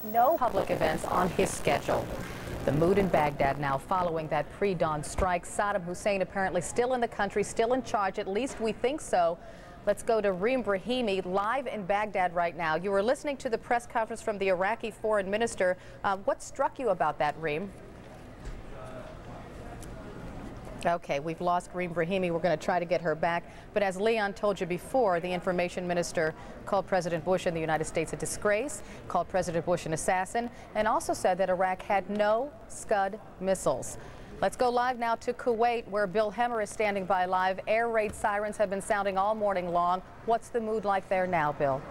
had no public events on his schedule. The mood in Baghdad now following that pre-dawn strike. Saddam Hussein apparently still in the country, still in charge. At least we think so. Let's go to Reem Brahimi live in Baghdad right now. You were listening to the press conference from the Iraqi foreign minister. What struck you about that, Reem? Okay, we've lost Reem Brahimi. We're going to try to get her back. But as Leon told you before, the information minister called President Bush and the United States a disgrace, called President Bush an assassin, and also said that Iraq had no Scud missiles. Let's go live now to Kuwait, where Bill Hemmer is standing by live. Air raid sirens have been sounding all morning long. What's the mood like there now, Bill?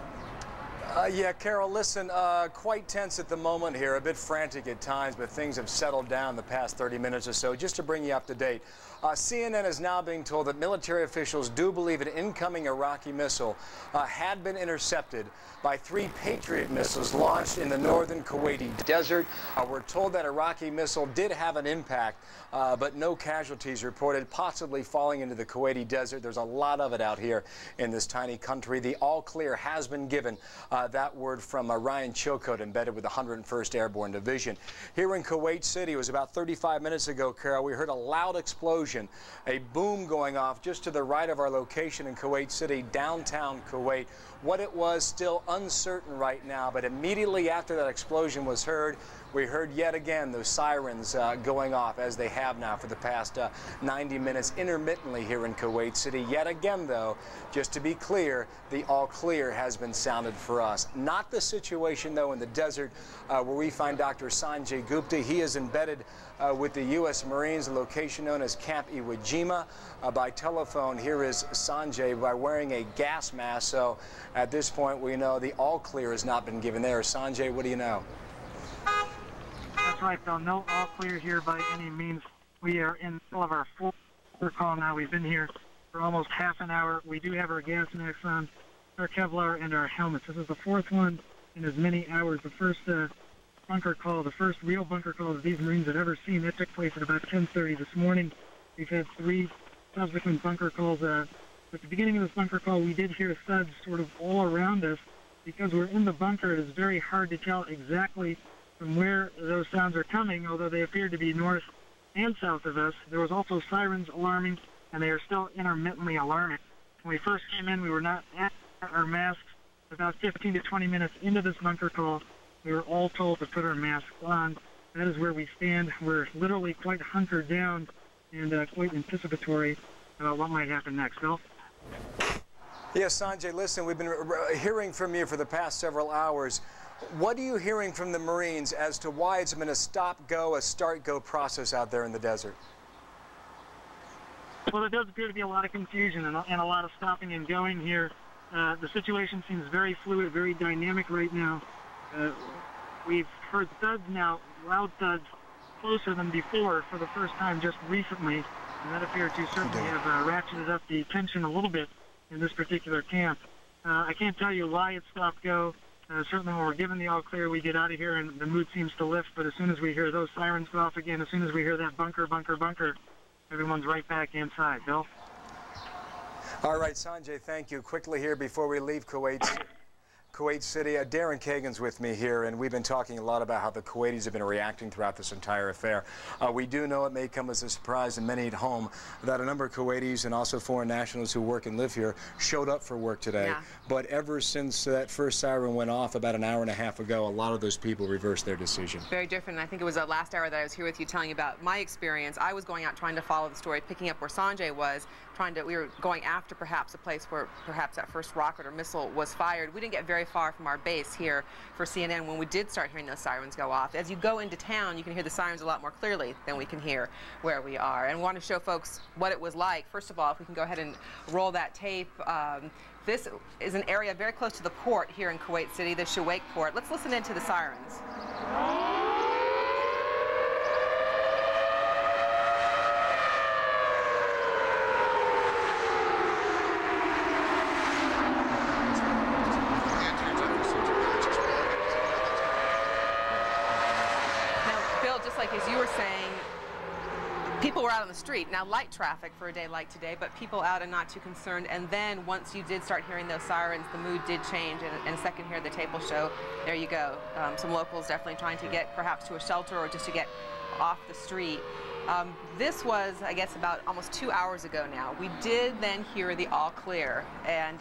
Yeah, Carol, listen, quite tense at the moment here, a bit frantic at times, but things have settled down the past 30 minutes or so. Just to bring you up to date, CNN is now being told that military officials do believe an incoming Iraqi missile had been intercepted by 3 Patriot missiles launched in the northern Kuwaiti desert. We're told that Iraqi missile did have an impact, but no casualties reported, possibly falling into the Kuwaiti desert. There's a lot of it out here in this tiny country. The all clear has been given. That word from Ryan Chilcote, embedded with the 101st Airborne Division. Here in Kuwait City, it was about 35 minutes ago, Carol, we heard a loud explosion, a boom going off just to the right of our location in Kuwait City, downtown Kuwait. What it was, still uncertain right now, but immediately after that explosion was heard, we heard yet again those sirens going off, as they have now for the past 90 minutes intermittently here in Kuwait City. Yet again, though, just to be clear, the all clear has been sounded for us. Not the situation, though, in the desert where we find Dr. Sanjay Gupta. He is embedded with the U.S. Marines, a location known as Camp Iwo Jima. By telephone, here is Sanjay by wearing a gas mask. So at this point, we know the all clear has not been given there. Sanjay, what do you know? That's right, Bill. No all clear here by any means. We are in the middle of our 4th call now. We've been here for almost half an hour. We do have our gas masks on, our Kevlar, and our helmets. This is the 4th one in as many hours. The first bunker call, the first real bunker call that these Marines had ever seen, that took place at about 10:30 this morning. We've had 3 subsequent bunker calls. At the beginning of this bunker call, we did hear thuds sort of all around us. Because we're in the bunker, it is very hard to tell exactly from where those sounds are coming, although they appear to be north and south of us. There was also sirens alarming, and they are still intermittently alarming. When we first came in, we were not at our masks. About 15 to 20 minutes into this bunker call, we were all told to put our masks on. That is where we stand. We're literally quite hunkered down and quite anticipatory about what might happen next. Bill? Yes, Sanjay, listen, we've been hearing from you for the past several hours. What are you hearing from the Marines as to why it's been a stop-go, a start-go process out there in the desert? Well, there does appear to be a lot of confusion and a lot of stopping and going here. The situation seems very fluid, very dynamic right now. We've heard thuds now, loud thuds, closer than before for the first time just recently, and that appears to certainly have ratcheted up the tension a little bit in this particular camp. I can't tell you why it stopped go. Certainly when we're given the all clear, we get out of here and the mood seems to lift, but as soon as we hear those sirens go off again, as soon as we hear that bunker, bunker, bunker, everyone's right back inside. Bill? All right, Sanjay, thank you. Quickly here before we leave Kuwait City, Darren Kagan's with me here, and we've been talking a lot about how the Kuwaitis have been reacting throughout this entire affair. We do know it may come as a surprise to many at home that a number of Kuwaitis and also foreign nationals who work and live here showed up for work today. Yeah. But ever since that first siren went off about an hour and a half ago, a lot of those people reversed their decision. Very different. I think it was the last hour that I was here with you telling you about my experience. I was going out trying to follow the story, picking up where Sanjay was, we were going after perhaps a place where perhaps that first rocket or missile was fired. We didn't get very far from our base here for CNN when we did start hearing those sirens go off. As you go into town, you can hear the sirens a lot more clearly than we can hear where we are. And we want to show folks what it was like. First of all, if we can go ahead and roll that tape. This is an area very close to the port here in Kuwait City, the Shuwaik port. Let's listen into the sirens. Just like as you were saying, people were out on the street. Now, light traffic for a day like today, but people out and not too concerned. And then once you did start hearing those sirens, the mood did change. And a second here, the tape will show, there you go. Some locals definitely trying to get perhaps to a shelter or just to get off the street. This was, I guess, about almost 2 hours ago now. We did then hear the all clear. And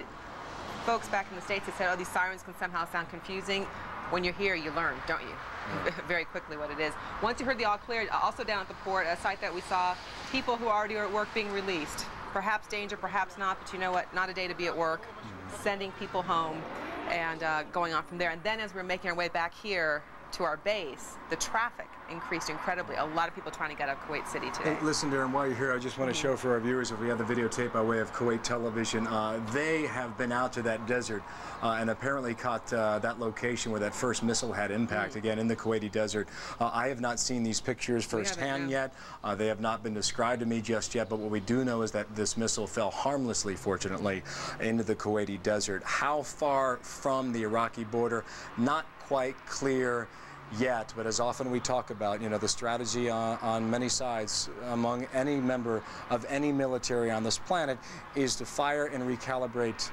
folks back in the States have said, oh, these sirens can somehow sound confusing. When you're here, you learn, don't you? Very quickly what it is. Once you heard the all clear, also down at the port, a site that we saw, people who already are at work being released. Perhaps danger, perhaps not, but you know what? Not a day to be at work. Sending people home and going on from there. And then as we're making our way back here to our base, the traffic increased incredibly. A lot of people trying to get out of Kuwait City today. Hey, listen, Darren, while you're here, I just want to show for our viewers, if we have the videotape by way of Kuwait television, they have been out to that desert and apparently caught that location where that first missile had impact, again, in the Kuwaiti desert. I have not seen these pictures firsthand yet. They have not been described to me just yet, but what we do know is that this missile fell harmlessly, fortunately, into the Kuwaiti desert. How far from the Iraqi border? Not quite clear yet, but as often we talk about, you know, the strategy on many sides among any member of any military on this planet is to fire and recalibrate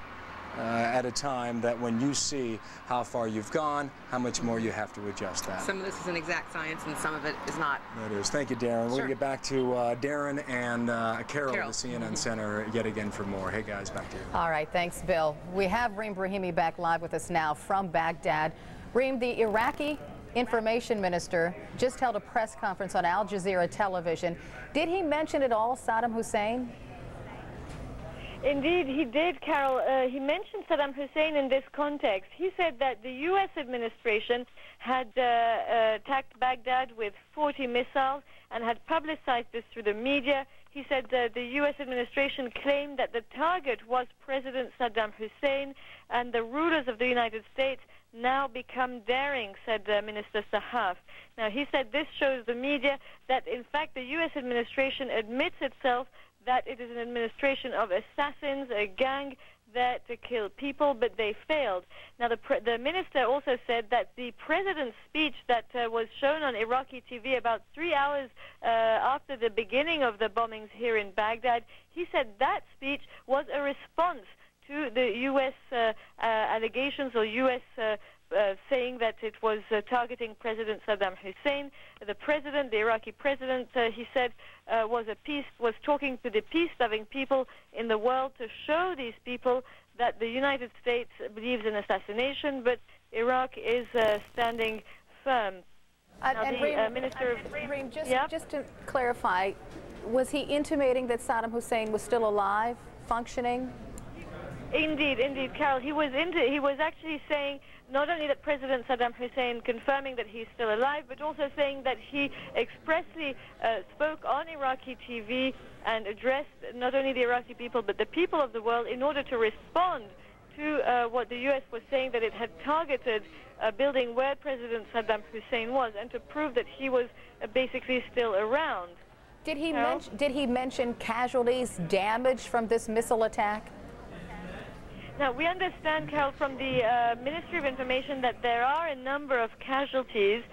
at a time, that when you see how far you've gone, how much more you have to adjust that. Some of this is an exact science and some of it is not. That is. Thank you, Darren. We're going to get back to Darren and Carol at the CNN Center yet again for more. Hey, guys, back to you. All right, thanks, Bill. We have Reem Brahimi back live with us now from Baghdad. Reem, the Iraqi Information Minister just held a press conference on Al Jazeera television. Did he mention at all Saddam Hussein? Indeed, he did, Carol. He mentioned Saddam Hussein in this context. He said that the U.S. administration had attacked Baghdad with 40 missiles and had publicized this through the media. He said that the U.S. administration claimed that the target was President Saddam Hussein, and the rulers of the United States now become daring, said Minister Sahaf. Now, he said this shows the media that, in fact, the U.S. administration admits itself that it is an administration of assassins, a gang that kill people, but they failed. Now, the minister also said that the president's speech that was shown on Iraqi TV about 3 hours after the beginning of the bombings here in Baghdad, he said that speech was a response to the U.S. allegations or U.S. saying that it was targeting President Saddam Hussein. The president, the Iraqi president, he said, was talking to the peace-loving people in the world to show these people that the United States believes in assassination, but Iraq is standing firm. Reem, just to clarify, was he intimating that Saddam Hussein was still alive, functioning? Indeed, Carol. He was actually saying not only that President Saddam Hussein confirming that he's still alive, but also saying that he expressly spoke on Iraqi TV and addressed not only the Iraqi people, but the people of the world in order to respond to what the U.S. was saying, that it had targeted a building where President Saddam Hussein was, and to prove that he was basically still around. Did he mention casualties, damage from this missile attack? Now, we understand, Carol, from the Ministry of Information that there are a number of casualties.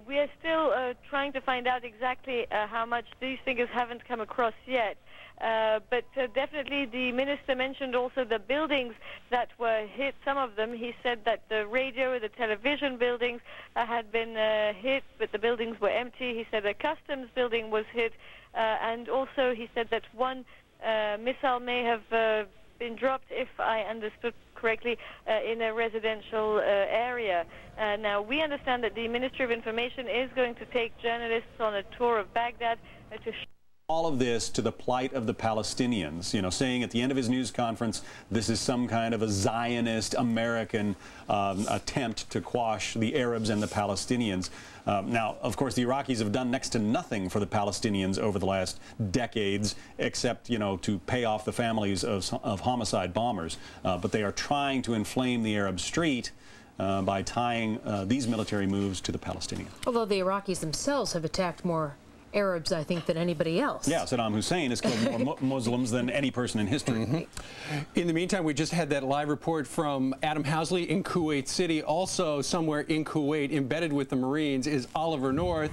We are still trying to find out exactly how much. These figures haven't come across yet. But definitely the minister mentioned also the buildings that were hit, some of them. He said that the radio, the television buildings had been hit, but the buildings were empty. He said a customs building was hit. And also he said that one missile may have been dropped, if I understood correctly, in a residential area. Now, we understand that the Ministry of Information is going to take journalists on a tour of Baghdad to all of this to the plight of the Palestinians, you know, saying at the end of his news conference, this is some kind of a Zionist American attempt to quash the Arabs and the Palestinians. Now, of course, the Iraqis have done next to nothing for the Palestinians over the last decades, except, you know, to pay off the families of homicide bombers. But they are trying to inflame the Arab street by tying these military moves to the Palestinians. Although the Iraqis themselves have attacked more Arabs, I think, than anybody else. Yeah, Saddam Hussein has killed more Muslims than any person in history. In the meantime, we just had that live report from Adam Housley in Kuwait City. Also, somewhere in Kuwait, embedded with the Marines, is Oliver North.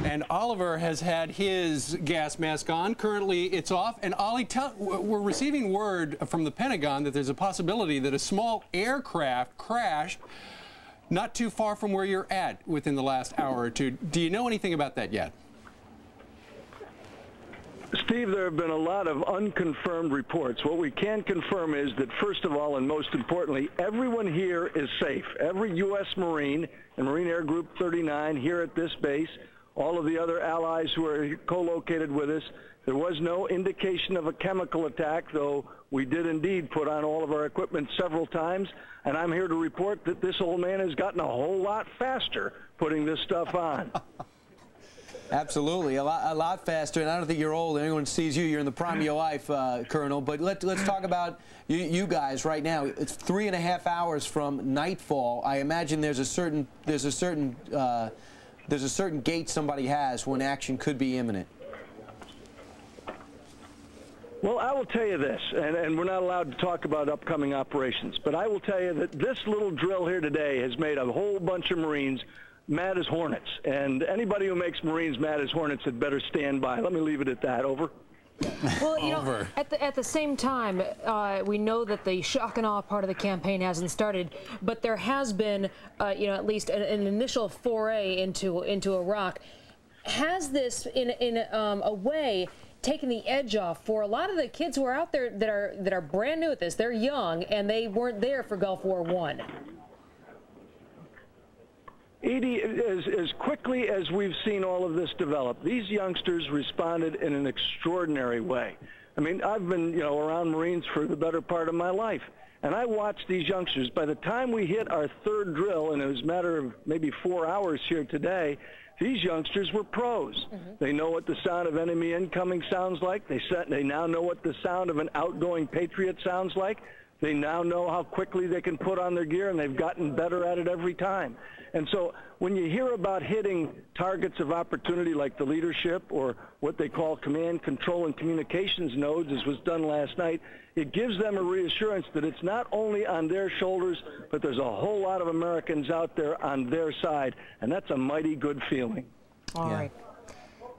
And Oliver has had his gas mask on. Currently, it's off. And Ollie, we're receiving word from the Pentagon that there's a possibility that a small aircraft crashed not too far from where you're at within the last hour or two. Do you know anything about that yet? Steve, there have been a lot of unconfirmed reports. What we can confirm is that, first of all, and most importantly, everyone here is safe. Every U.S. Marine and Marine Air Group 39 here at this base, all of the other allies who are co-located with us, there was no indication of a chemical attack, though we did indeed put on all of our equipment several times. And I'm here to report that this old man has gotten a whole lot faster putting this stuff on. Absolutely, a lot faster, and I don't think you're old. Anyone sees you, you're in the prime of your life, Colonel. But let's talk about you guys right now. It's 3.5 hours from nightfall. I imagine there's a certain gate somebody has when action could be imminent. Well, I will tell you this, and we're not allowed to talk about upcoming operations, but I will tell you that this little drill here today has made a whole bunch of Marines mad as hornets, and anybody who makes Marines mad as hornets had better stand by. Let me leave it at that. Over. Well, you know, at the same time, we know that the shock and awe part of the campaign hasn't started, but there has been, you know, at least an initial foray into Iraq. Has this, in a way, taken the edge off for a lot of the kids who are out there that are brand new at this? They're young, and they weren't there for Gulf War I. Edie, as quickly as we've seen all of this develop, these youngsters responded in an extraordinary way. I mean, I've been, you know, around Marines for the better part of my life, and I watched these youngsters. By the time we hit our third drill, and it was a matter of maybe 4 hours here today, these youngsters were pros. They know what the sound of enemy incoming sounds like. They now know what the sound of an outgoing Patriot sounds like. They now know how quickly they can put on their gear, and they've gotten better at it every time. And so when you hear about hitting targets of opportunity like the leadership or what they call command, control, and communications nodes, as was done last night, it gives them a reassurance that it's not only on their shoulders, but there's a whole lot of Americans out there on their side, and that's a mighty good feeling. All right.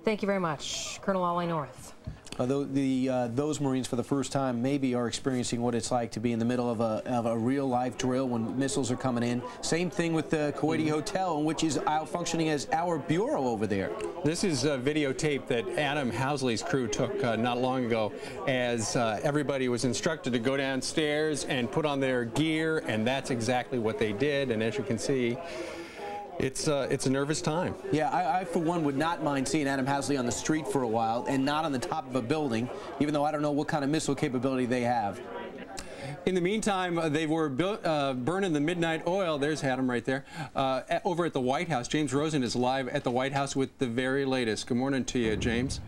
Thank you very much, Colonel Ollie North. Those Marines, for the first time, maybe are experiencing what it's like to be in the middle of a real-life drill when missiles are coming in. Same thing with the Kuwaiti Hotel, which is functioning as our bureau over there. This is a videotape that Adam Housley's crew took not long ago as everybody was instructed to go downstairs and put on their gear, and that's exactly what they did. And as you can see, it's a nervous time. Yeah, I for one would not mind seeing Adam Housley on the street for a while and not on the top of a building, even though I don't know what kind of missile capability they have. In the meantime, they were burning the midnight oil. There's Adam right there. Over at the White House, James Rosen is live at the White House with the very latest. Good morning to you, James.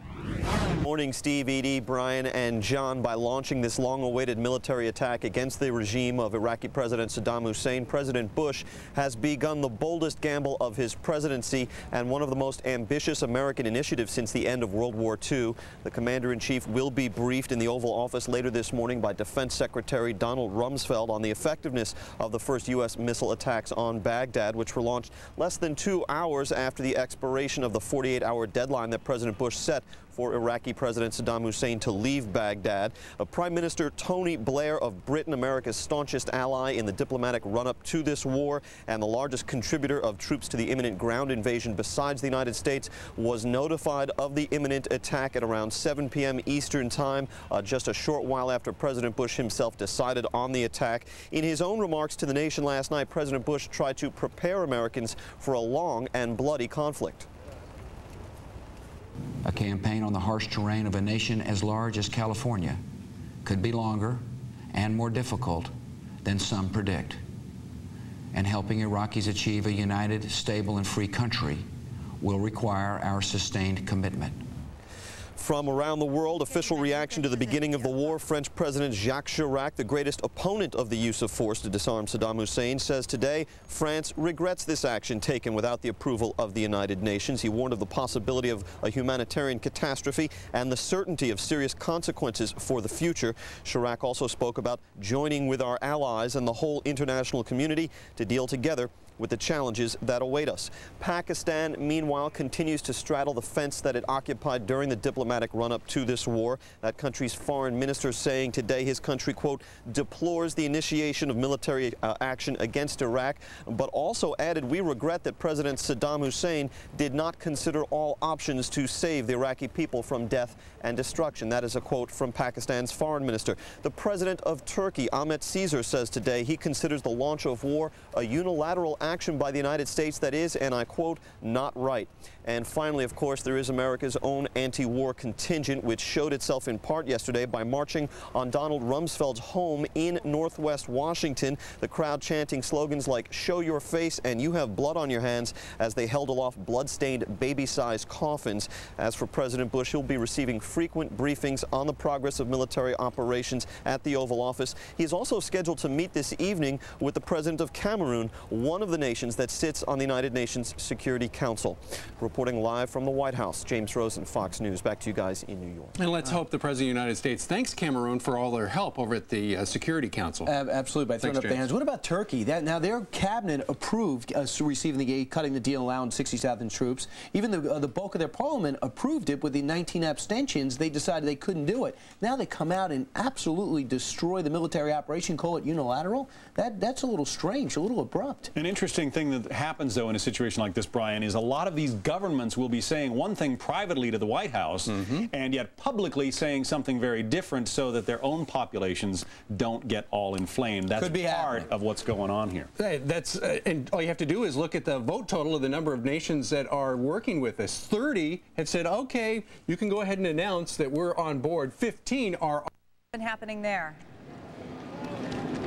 Morning, Steve, Edie, Brian, and John. By launching this long-awaited military attack against the regime of Iraqi President Saddam Hussein, President Bush has begun the boldest gamble of his presidency and one of the most ambitious American initiatives since the end of World War II. The commander-in-chief will be briefed in the Oval Office later this morning by Defense Secretary Donald Rumsfeld on the effectiveness of the first U.S. missile attacks on Baghdad, which were launched less than 2 hours after the expiration of the 48-hour deadline that President Bush set for Iraqi President Saddam Hussein to leave Baghdad. Prime Minister Tony Blair of Britain, America's staunchest ally in the diplomatic run-up to this war and the largest contributor of troops to the imminent ground invasion besides the United States, was notified of the imminent attack at around 7 p.m. Eastern Time, just a short while after President Bush himself decided on the attack. In his own remarks to the nation last night, President Bush tried to prepare Americans for a long and bloody conflict. A campaign on the harsh terrain of a nation as large as California could be longer and more difficult than some predict. And helping Iraqis achieve a united, stable, and free country will require our sustained commitment. From around the world, official reaction to the beginning of the war. French President Jacques Chirac, the greatest opponent of the use of force to disarm Saddam Hussein, says today France regrets this action taken without the approval of the United Nations. He warned of the possibility of a humanitarian catastrophe and the certainty of serious consequences for the future. Chirac also spoke about joining with our allies and the whole international community to deal together with the challenges that await us. Pakistan, meanwhile, continues to straddle the fence that it occupied during the diplomatic run-up to this war. That country's foreign minister saying today his country, quote, deplores the initiation of military action against Iraq, but also added, we regret that President Saddam Hussein did not consider all options to save the Iraqi people from death and destruction. That is a quote from Pakistan's foreign minister. The president of Turkey, Ahmet Caesar, says today he considers the launch of war a unilateral action by the United States that is, and I quote, not right. And finally, of course, there is America's own anti-war contingent, which showed itself in part yesterday by marching on Donald Rumsfeld's home in Northwest Washington. The crowd chanting slogans like "Show your face" and "You have blood on your hands" as they held aloft blood-stained baby-sized coffins. As for President Bush, he'll be receiving frequent briefings on the progress of military operations at the Oval Office. He is also scheduled to meet this evening with the President of Cameroon, one of the nations that sits on the United Nations Security Council. Reporting live from the White House, James Rosen, Fox News. Back to you guys in New York. And let's hope the President of the United States thanks Cameroon for all their help over at the Security Council. Absolutely, by throwing up their hands. What about Turkey? Now their cabinet approved receiving the aid, cutting the deal, allowing 60,000 troops. Even the bulk of their parliament approved it with the 19 abstentions. They decided they couldn't do it. Now they come out and absolutely destroy the military operation, call it unilateral. That's a little strange, a little abrupt. An interesting thing that happens, though, in a situation like this, Brian, is a lot of these governments will be saying one thing privately to the White House and yet publicly saying something very different so that their own populations don't get all inflamed. That's part of what's going on here. And all you have to do is look at the vote total of the number of nations that are working with us. 30 have said, okay, you can go ahead and announce that we're on board. 15 are. What's been happening there?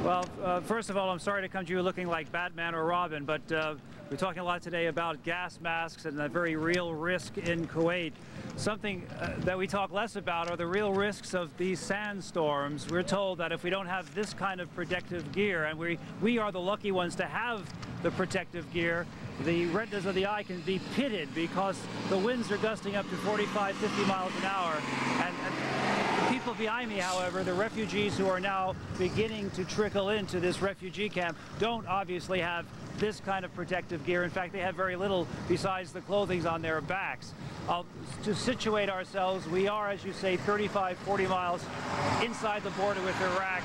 Well, first of all, I'm sorry to come to you looking like Batman or Robin, but we're talking a lot today about gas masks and the very real risk in Kuwait. Something that we talk less about are the real risks of these sandstorms. We're told that if we don't have this kind of protective gear, and we are the lucky ones to have the protective gear, the retinas of the eye can be pitted because the winds are gusting up to 45, 50 miles an hour. And the people behind me, however, the refugees who are now beginning to trickle into this refugee camp, don't obviously have this kind of protective gear. In fact, they have very little besides the clothing on their backs. To situate ourselves, we are, as you say, 35, 40 miles inside the border with Iraq.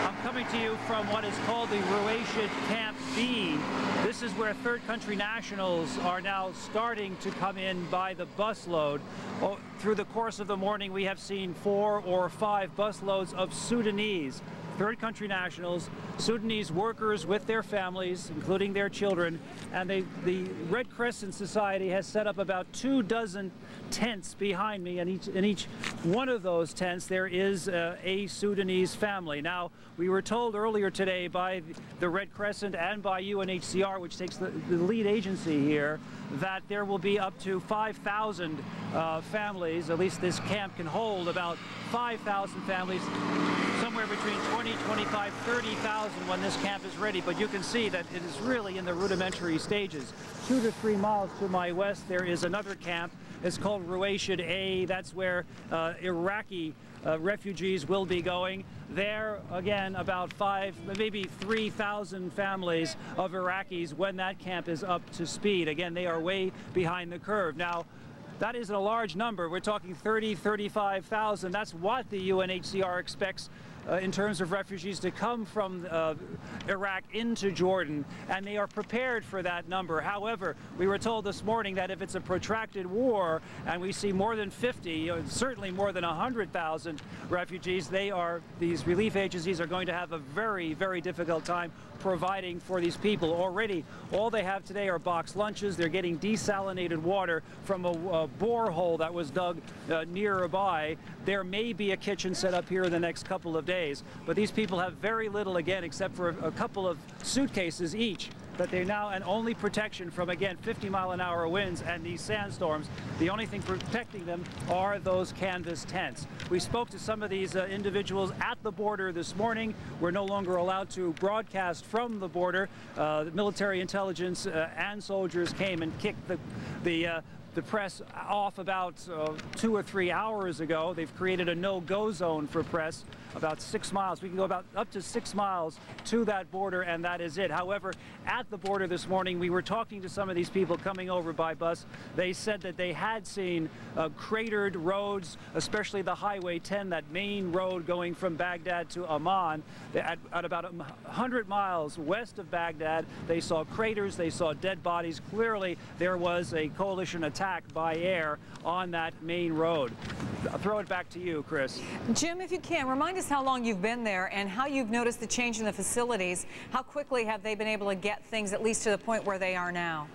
I'm coming to you from what is called the Ruwayshid Camp B. This is where third country nationals are now starting to come in by the busload. Through the course of the morning, we have seen 4 or 5 busloads of Sudanese, third country nationals, Sudanese workers with their families, including their children, and the Red Crescent Society has set up about 24 tents behind me, and in each one of those tents there is a Sudanese family. Now, we were told earlier today by the Red Crescent and by UNHCR, which takes the lead agency here, that there will be up to 5,000 families. At least this camp can hold about 5,000 families, somewhere between 20, 25, 30,000 when this camp is ready. But you can see that it is really in the rudimentary stages. 2 to 3 miles to my west, there is another camp. It's called Ruwayshid A. That's where Iraqi refugees will be going. There, again, about 5, maybe 3,000 families of Iraqis when that camp is up to speed. Again, they are way behind the curve. Now, that isn't a large number. We're talking 30, 35,000. That's what the UNHCR expects in terms of refugees to come from Iraq into Jordan, and they are prepared for that number. However, we were told this morning that if it's a protracted war and we see more than 50, certainly more than 100,000 refugees, these relief agencies are going to have a very, very difficult time providing for these people. Already, all they have today are boxed lunches. They're getting desalinated water from a borehole that was dug nearby. There may be a kitchen set up here in the next couple of days, but these people have very little, again, except for a couple of suitcases each that they're now, and only protection from, again, 50-mile-an-hour winds and these sandstorms, the only thing protecting them are those canvas tents. We spoke to some of these individuals at the border this morning. We're no longer allowed to broadcast from the border. The military intelligence and soldiers came and kicked the press off about 2 or 3 hours ago. They've created a no-go zone for press about 6 miles. We can go about up to 6 miles to that border, and that is it. However, at the border this morning, we were talking to some of these people coming over by bus. They said that they had seen cratered roads, especially the Highway 10, that main road going from Baghdad to Amman. At about 100 miles west of Baghdad, they saw craters, they saw dead bodies. Clearly, there was a coalition attack by air on that main road. I'll throw it back to you, Chris. Jim, if you can, remind us how long you've been there and how you've noticed the change in the facilities. How quickly have they been able to get things at least to the point where they are now?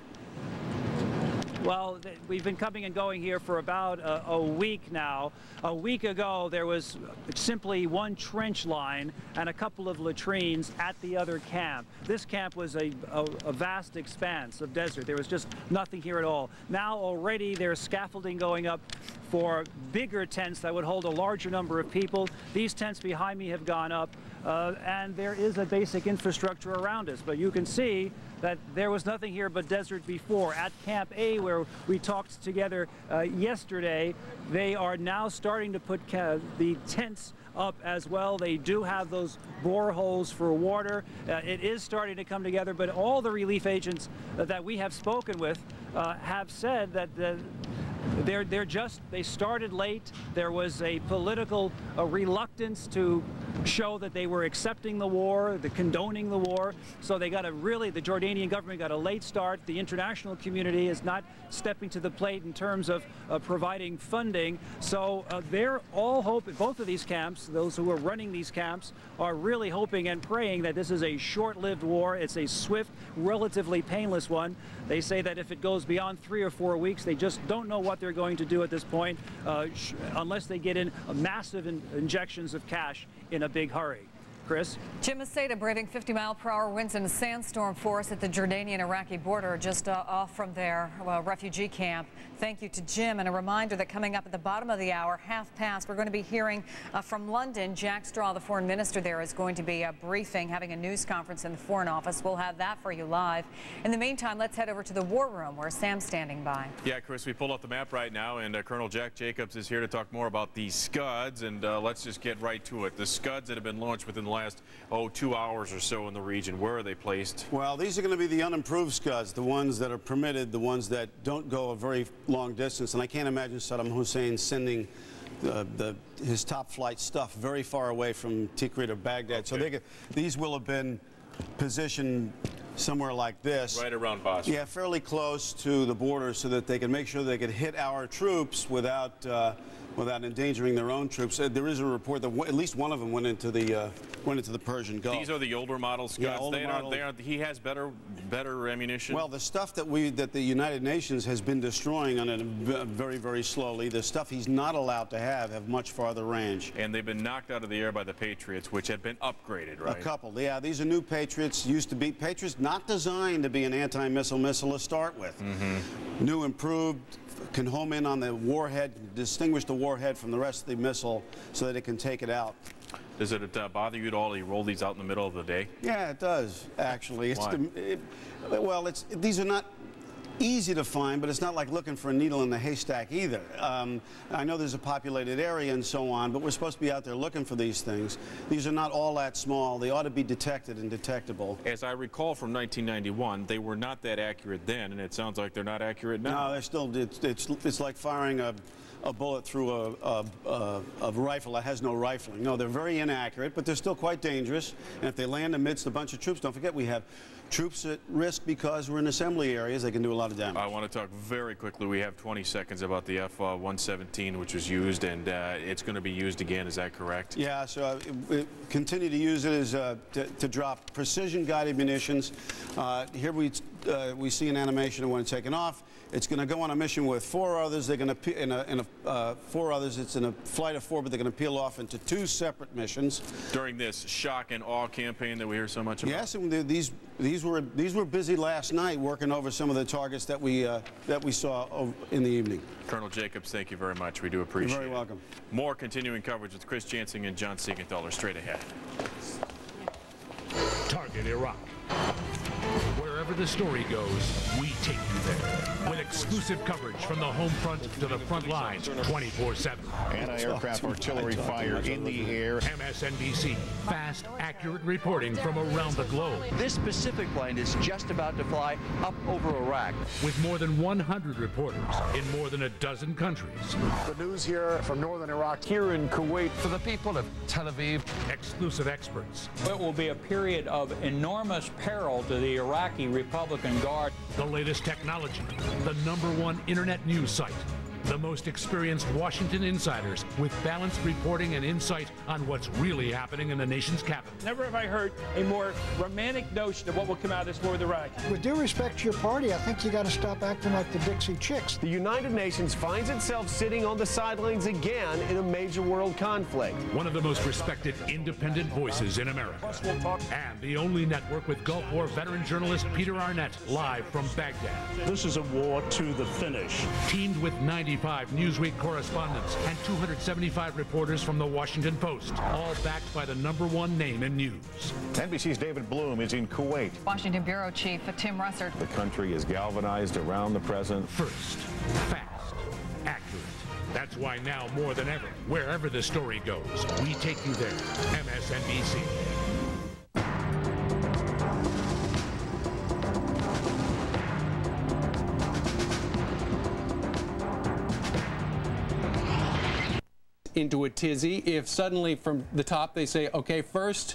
Well, we've been coming and going here for about a week now. A week ago, there was simply one trench line and a couple of latrines at the other camp. This camp was a vast expanse of desert. There was just nothing here at all. Now already there's scaffolding going up for bigger tents that would hold a larger number of people. These tents behind me have gone up, and there is a basic infrastructure around us. But you can see that there was nothing here but desert before. At Camp A, where we talked together yesterday, they are now starting to put the tents up as well. They do have those boreholes for water. It is starting to come together, but all the relief agents that we have spoken with have said that they started late. There was a political reluctance to show that they were accepting the war, condoning the war. So they got the Jordanian government got a late start. The international community is not stepping to the plate in terms of providing funding. So they're all hoping, both of these camps, those who are running these camps, are really hoping and praying that this is a short-lived war. It's a swift, relatively painless one. They say that if it goes beyond 3 or 4 weeks, they just don't know what they're going to do at this point unless they get in massive injections of cash in a big hurry. Chris? Jim Maceda braving 50-mile-per-hour winds in a sandstorm for us at the Jordanian-Iraqi border, just off from their refugee camp. Thank you to Jim, and a reminder that coming up at the bottom of the hour, 1/2 past, we're going to be hearing from London. Jack Straw, the foreign minister there, is going to be briefing, having a news conference in the Foreign Office. We'll have that for you live. In the meantime, let's head over to the war room, where Sam's standing by. Yeah, Chris, we pulled up the map right now, and Colonel Jack Jacobs is here to talk more about these Scuds, and let's just get right to it. The Scuds that have been launched within the last 2 hours or so in the region, where are they placed? Well, these are going to be the unimproved Scuds, the ones that are permitted, the ones that don't go a very long distance. And I can't imagine Saddam Hussein sending his top flight stuff very far away from Tikrit or Baghdad. Okay. So these will have been positioned somewhere like this. Right around Basra. Yeah, fairly close to the border, so that they can make sure they could hit our troops without endangering their own troops. There is a report that at least one of them went into the Persian Gulf. These are the older model Scuds. Yeah, older model. He has better ammunition. Well, the stuff that the United Nations has been destroying on it very, very slowly. The stuff he's not allowed to have much farther range. And they've been knocked out of the air by the Patriots, which had been upgraded, right? A couple. Yeah, these are new Patriots. Used to be Patriots, not designed to be an anti-missile missile to start with. Mm-hmm. New, improved. Can home in on the warhead, distinguish the warhead from the rest of the missile so that it can take it out. Does it bother you at all to roll these out in the middle of the day? Yeah, it does, actually. Why? These are not easy to find, but it's not like looking for a needle in the haystack either. I know there's a populated area and so on, but we're supposed to be out there looking for these things. These are not all that small. They ought to be detected and detectable. As I recall from 1991, they were not that accurate then, and it sounds like they're not accurate now. No, they're still, it's like firing a bullet through a rifle that has no rifling. No, they're very inaccurate, but they're still quite dangerous. And if they land amidst a bunch of troops, don't forget we have troops at risk because we're in assembly areas. They can do a lot of damage. I want to talk very quickly. We have 20 seconds about the F-117, which was used, and it's going to be used again. Is that correct? Yeah, so continue to use it as to drop precision-guided munitions. Here we see an animation of when it's taken off. It's going to go on a mission with 4 others. They're going to 4 others. It's in a flight of 4, but they're going to peel off into 2 separate missions. During this shock and awe campaign that we hear so much about. Yes, and these were busy last night working over some of the targets that we saw in the evening. Colonel Jacobs, thank you very much. We do appreciate it. You're very welcome. More continuing coverage with Chris Jansing and John Siegenthaler straight ahead. Target Iraq. Wherever the story goes, we take you there. With exclusive coverage from the home front to the front lines, 24/7. Anti-aircraft artillery fire in the air. MSNBC, fast, accurate reporting from around the globe. This specific plane is just about to fly up over Iraq. With more than 100 reporters in more than a dozen countries. The news here from northern Iraq, here in Kuwait. For the people of Tel Aviv, exclusive experts. It will be a period of enormous peril to the Iraqi Republican Guard. The latest technology, the #1 internet news site, the most experienced Washington insiders with balanced reporting and insight on what's really happening in the nation's capital. Never have I heard a more romantic notion of what will come out of this war with Iraq. With due respect to your party, I think you got to stop acting like the Dixie Chicks. The United Nations finds itself sitting on the sidelines again in a major world conflict. One of the most respected independent voices in America. And the only network with Gulf War veteran journalist Peter Arnett live from Baghdad. This is a war to the finish. Teamed with 95 Newsweek correspondents and 275 reporters from the Washington Post, all backed by the #1 name in news. NBC's David Bloom is in Kuwait. Washington Bureau Chief Tim Russert. The country is galvanized around the president. First, fast, accurate. That's why now more than ever, wherever the story goes, we take you there. MSNBC. Into a tizzy if suddenly from the top they say, okay, first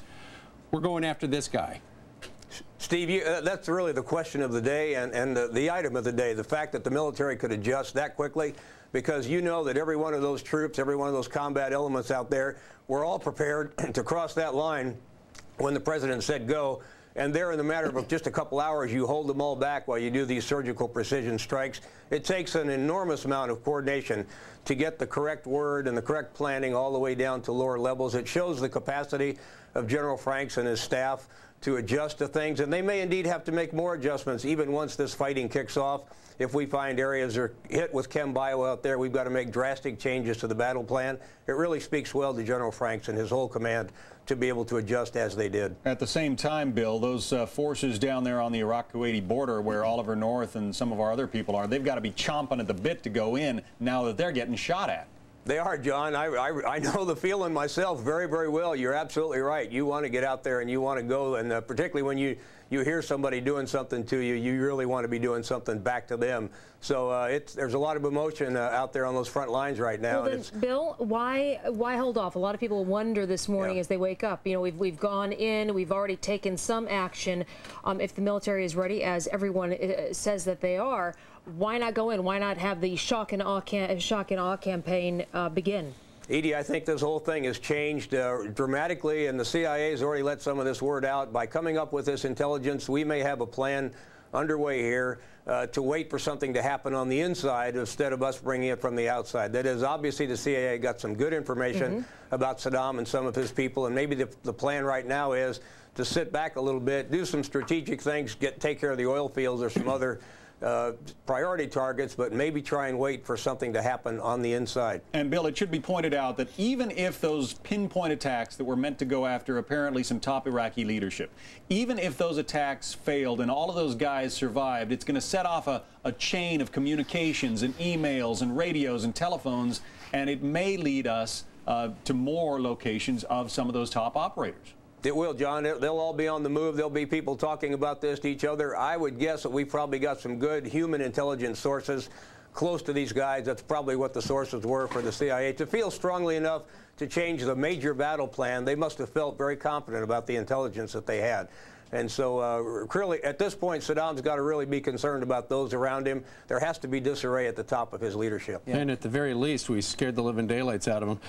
we're going after this guy. Steve, that's really the question of the day and the item of the day, the fact that the military could adjust that quickly, because you know that every one of those troops, every one of those combat elements out there, we're all prepared to cross that line when the president said go. And there, in the matter of just a couple hours, you hold them all back while you do these surgical precision strikes. It takes an enormous amount of coordination to get the correct word and the correct planning all the way down to lower levels. It shows the capacity of General Franks and his staff to adjust to things, and they may indeed have to make more adjustments even once this fighting kicks off. If we find areas are hit with chem bio out there, we've got to make drastic changes to the battle plan. It really speaks well to General Franks and his whole command to be able to adjust as they did. At the same time, Bill, those forces down there on the Iraq-Kuwaiti border where Oliver North and some of our other people are, they've got to be chomping at the bit to go in now that they're getting shot at. They are, John. I know the feeling myself very, very well. You're absolutely right. You want to get out there and you want to go, and particularly when you hear somebody doing something to you, you really want to be doing something back to them. So there's a lot of emotion out there on those front lines right now. Well, then, Bill, why hold off? A lot of people wonder this morning as they wake up. You know, we've gone in, we've already taken some action. If the military is ready, as everyone says that they are, why not go in? Why not have the shock and awe campaign begin? Edie, I think this whole thing has changed dramatically, and the CIA has already let some of this word out. By coming up with this intelligence, we may have a plan underway here to wait for something to happen on the inside instead of us bringing it from the outside. That is, obviously the CIA got some good information about Saddam and some of his people, and maybe the plan right now is to sit back a little bit, do some strategic things, take care of the oil fields or some other priority targets, but maybe try and wait for something to happen on the inside. And Bill, it should be pointed out that even if those pinpoint attacks that were meant to go after apparently some top Iraqi leadership, even if those attacks failed and all of those guys survived, it's going to set off a chain of communications and emails and radios and telephones, and it may lead us to more locations of some of those top operators. It will, John. They'll all be on the move. There'll be people talking about this to each other. I would guess that we've probably got some good human intelligence sources close to these guys. That's probably what the sources were for the CIA. To feel strongly enough to change the major battle plan, they must have felt very confident about the intelligence that they had. And so really, at this point, Saddam's got to really be concerned about those around him. There has to be disarray at the top of his leadership. Yeah. And at the very least, we scared the living daylights out of him.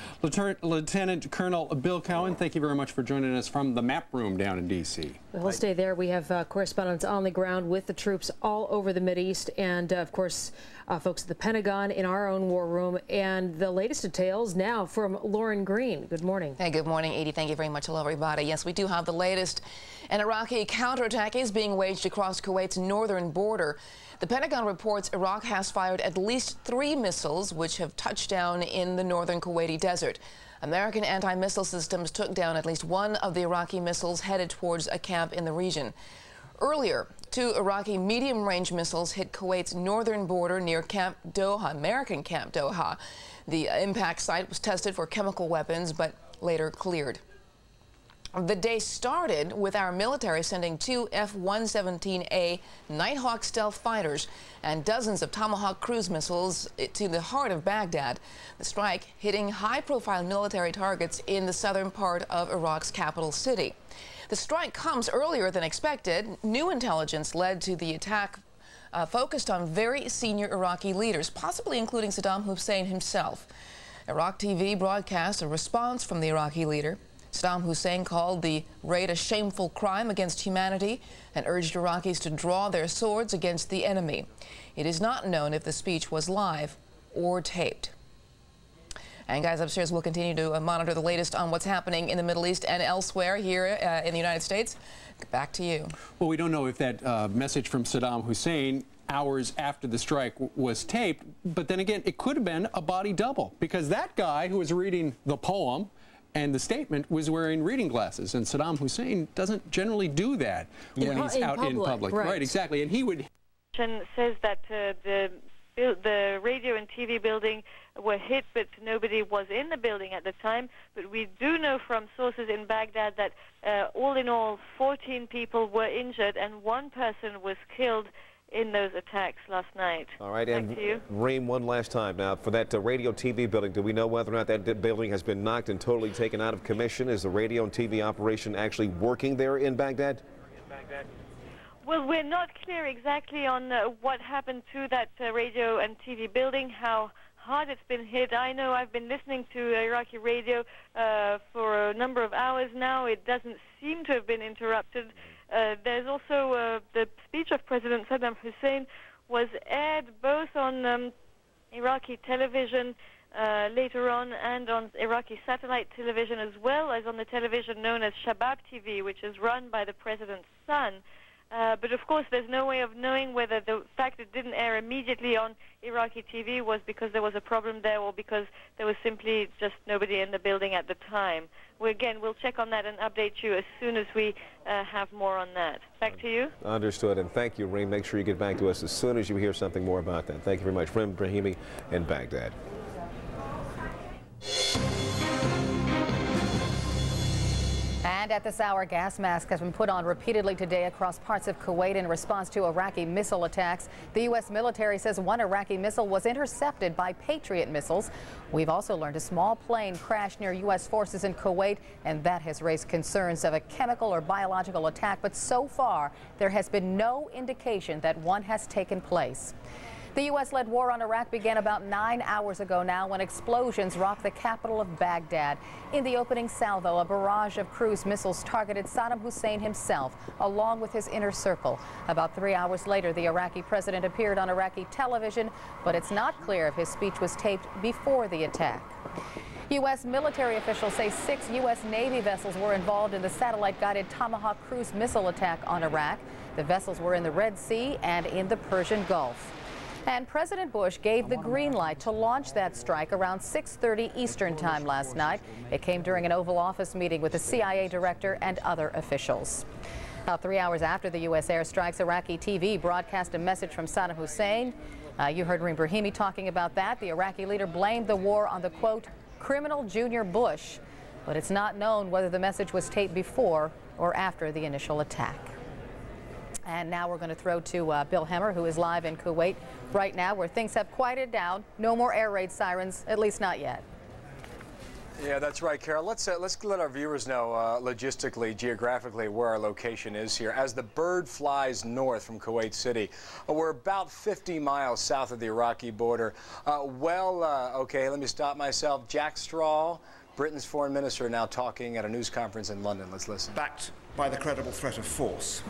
Lieutenant Colonel Bill Cowan, thank you very much for joining us from the map room down in D.C. We'll stay there. We have correspondents on the ground with the troops all over the Mideast and, of course, folks at the Pentagon in our own war room. And the latest details now from Lauren Green. Good morning. Hey, good morning, Edie. Thank you very much. Hello, everybody. Yes, we do have the latest. An Iraqi Iraqi counterattack is being waged across Kuwait's northern border. The Pentagon reports Iraq has fired at least 3 missiles which have touched down in the northern Kuwaiti desert. American anti-missile systems took down at least one of the Iraqi missiles headed towards a camp in the region. Earlier, 2 Iraqi medium-range missiles hit Kuwait's northern border near Camp Doha, American Camp Doha. The impact site was tested for chemical weapons, but later cleared. The day started with our military sending 2 F-117A Nighthawk stealth fighters and dozens of Tomahawk cruise missiles to the heart of Baghdad. The strike hitting high-profile military targets in the southern part of Iraq's capital city. The strike comes earlier than expected. New intelligence led to the attack focused on very senior Iraqi leaders, possibly including Saddam Hussein himself. Iraq TV broadcast a response from the Iraqi leader. Saddam Hussein called the raid a shameful crime against humanity and urged Iraqis to draw their swords against the enemy. It is not known if the speech was live or taped. And guys, upstairs, we'll continue to monitor the latest on what's happening in the Middle East and elsewhere here in the United States. Back to you. Well, we don't know if that message from Saddam Hussein hours after the strike was taped, but then again, it could have been a body double, because that guy who was reading the poem and the statement was wearing reading glasses, and Saddam Hussein doesn't generally do that when he's out in public. Right, exactly. And he would... says that the radio and TV building were hit, but nobody was in the building at the time. But we do know from sources in Baghdad that all in all, 14 people were injured and 1 person was killed in those attacks last night. All right, and Reem, one last time now, for that radio TV building, do we know whether or not that building has been knocked and totally taken out of commission? Is the radio and TV operation actually working there in Baghdad? Well, we're not clear exactly on what happened to that radio and TV building, how hard it's been hit. I know I've been listening to Iraqi radio for a number of hours now. It doesn't seem to have been interrupted. There's also the speech of President Saddam Hussein was aired both on Iraqi television later on and on Iraqi satellite television, as well as on the television known as Shabab TV, which is run by the president's son. But of course, there's no way of knowing whether the fact it didn't air immediately on Iraqi TV was because there was a problem there or because there was simply just nobody in the building at the time. We'll check on that and update you as soon as we have more on that. Back to you. Understood, and thank you, Reem. Make sure you get back to us as soon as you hear something more about that. Thank you very much. Reem Brahimi in Baghdad. And at this hour, gas masks have been put on repeatedly today across parts of Kuwait in response to Iraqi missile attacks. The U.S. military says 1 Iraqi missile was intercepted by Patriot missiles. We've also learned a small plane crashed near U.S. forces in Kuwait, and that has raised concerns of a chemical or biological attack. But so far, there has been no indication that one has taken place. The U.S.-led war on Iraq began about 9 hours ago now when explosions rocked the capital of Baghdad. In the opening salvo, a barrage of cruise missiles targeted Saddam Hussein himself, along with his inner circle. About 3 hours later, the Iraqi president appeared on Iraqi television, but it's not clear if his speech was taped before the attack. U.S. military officials say 6 U.S. Navy vessels were involved in the satellite-guided Tomahawk cruise missile attack on Iraq. The vessels were in the Red Sea and in the Persian Gulf. And President Bush gave the green light to launch that strike around 6:30 Eastern Time last night. It came during an Oval Office meeting with the CIA director and other officials. About 3 hours after the U.S. airstrikes, Iraqi TV broadcast a message from Saddam Hussein. You heard Reem Brahimi talking about that. The Iraqi leader blamed the war on the, quote, criminal Junior Bush. But it's not known whether the message was taped before or after the initial attack. And now we're going to throw to Bill Hemmer, who is live in Kuwait right now, where things have quieted down. No more air raid sirens, at least not yet. Yeah, that's right, Carol. Let's let our viewers know logistically, geographically, where our location is here. As the bird flies north from Kuwait City, we're about 50 miles south of the Iraqi border. Okay, let me stop myself. Jack Straw, Britain's foreign minister, now talking at a news conference in London. Let's listen. Backed by the credible threat of force.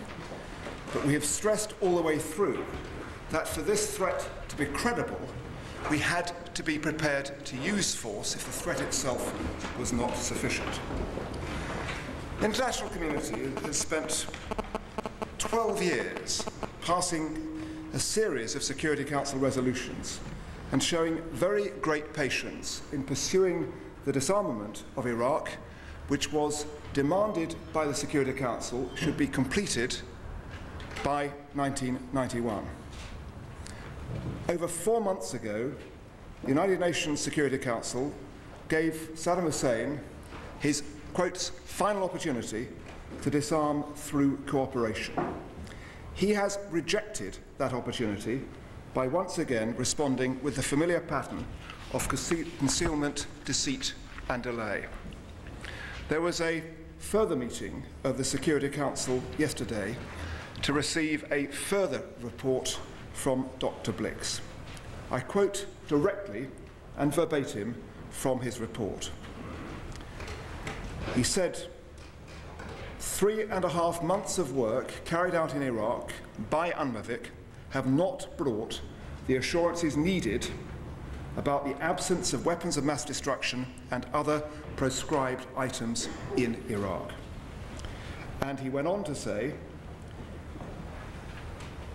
But we have stressed all the way through that for this threat to be credible, we had to be prepared to use force if the threat itself was not sufficient. The international community has spent 12 years, passing a series of Security Council resolutions and showing very great patience in pursuing the disarmament of Iraq, which was demanded by the Security Council should be completed by 1991. Over 4 months ago, the United Nations Security Council gave Saddam Hussein his, quotes, final opportunity to disarm through cooperation. He has rejected that opportunity by once again responding with the familiar pattern of concealment, deceit, and delay. There was a further meeting of the Security Council yesterday to receive a further report from Dr. Blix. I quote directly and verbatim from his report. He said, 3.5 months of work carried out in Iraq by UNMAVIC have not brought the assurances needed about the absence of weapons of mass destruction and other proscribed items in Iraq. And he went on to say,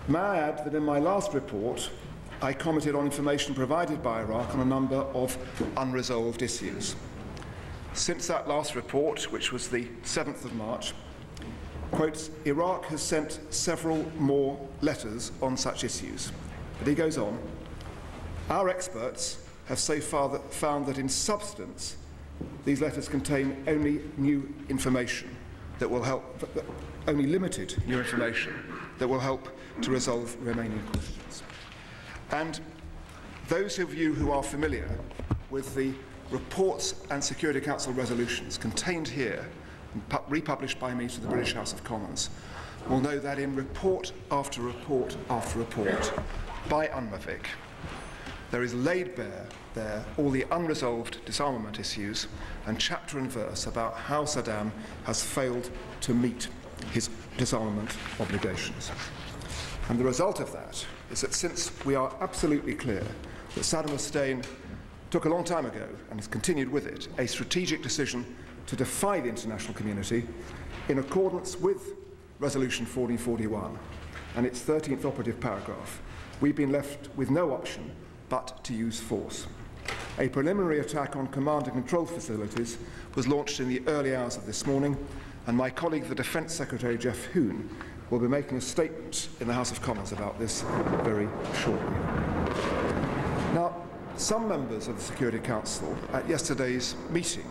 may I add that in my last report, I commented on information provided by Iraq on a number of unresolved issues. Since that last report, which was the 7th of March, quotes, Iraq has sent several more letters on such issues. But he goes on, our experts have so far found that in substance, these letters contain only new information that will help, only limited new information that will help to resolve remaining questions. And those of you who are familiar with the reports and Security Council resolutions contained here and republished by me to the British House of Commons will know that in report after report after report by UNMAVIC, there is laid bare there all the unresolved disarmament issues and chapter and verse about how Saddam has failed to meet his disarmament obligations. And the result of that is that since we are absolutely clear that Saddam Hussein took a long time ago and has continued with it a strategic decision to defy the international community in accordance with Resolution 1441 and its 13th operative paragraph, we've been left with no option but to use force. A preliminary attack on command and control facilities was launched in the early hours of this morning, and my colleague, the Defence Secretary Jeff Hoon, will be making a statement in the House of Commons about this very shortly. Now, some members of the Security Council at yesterday's meeting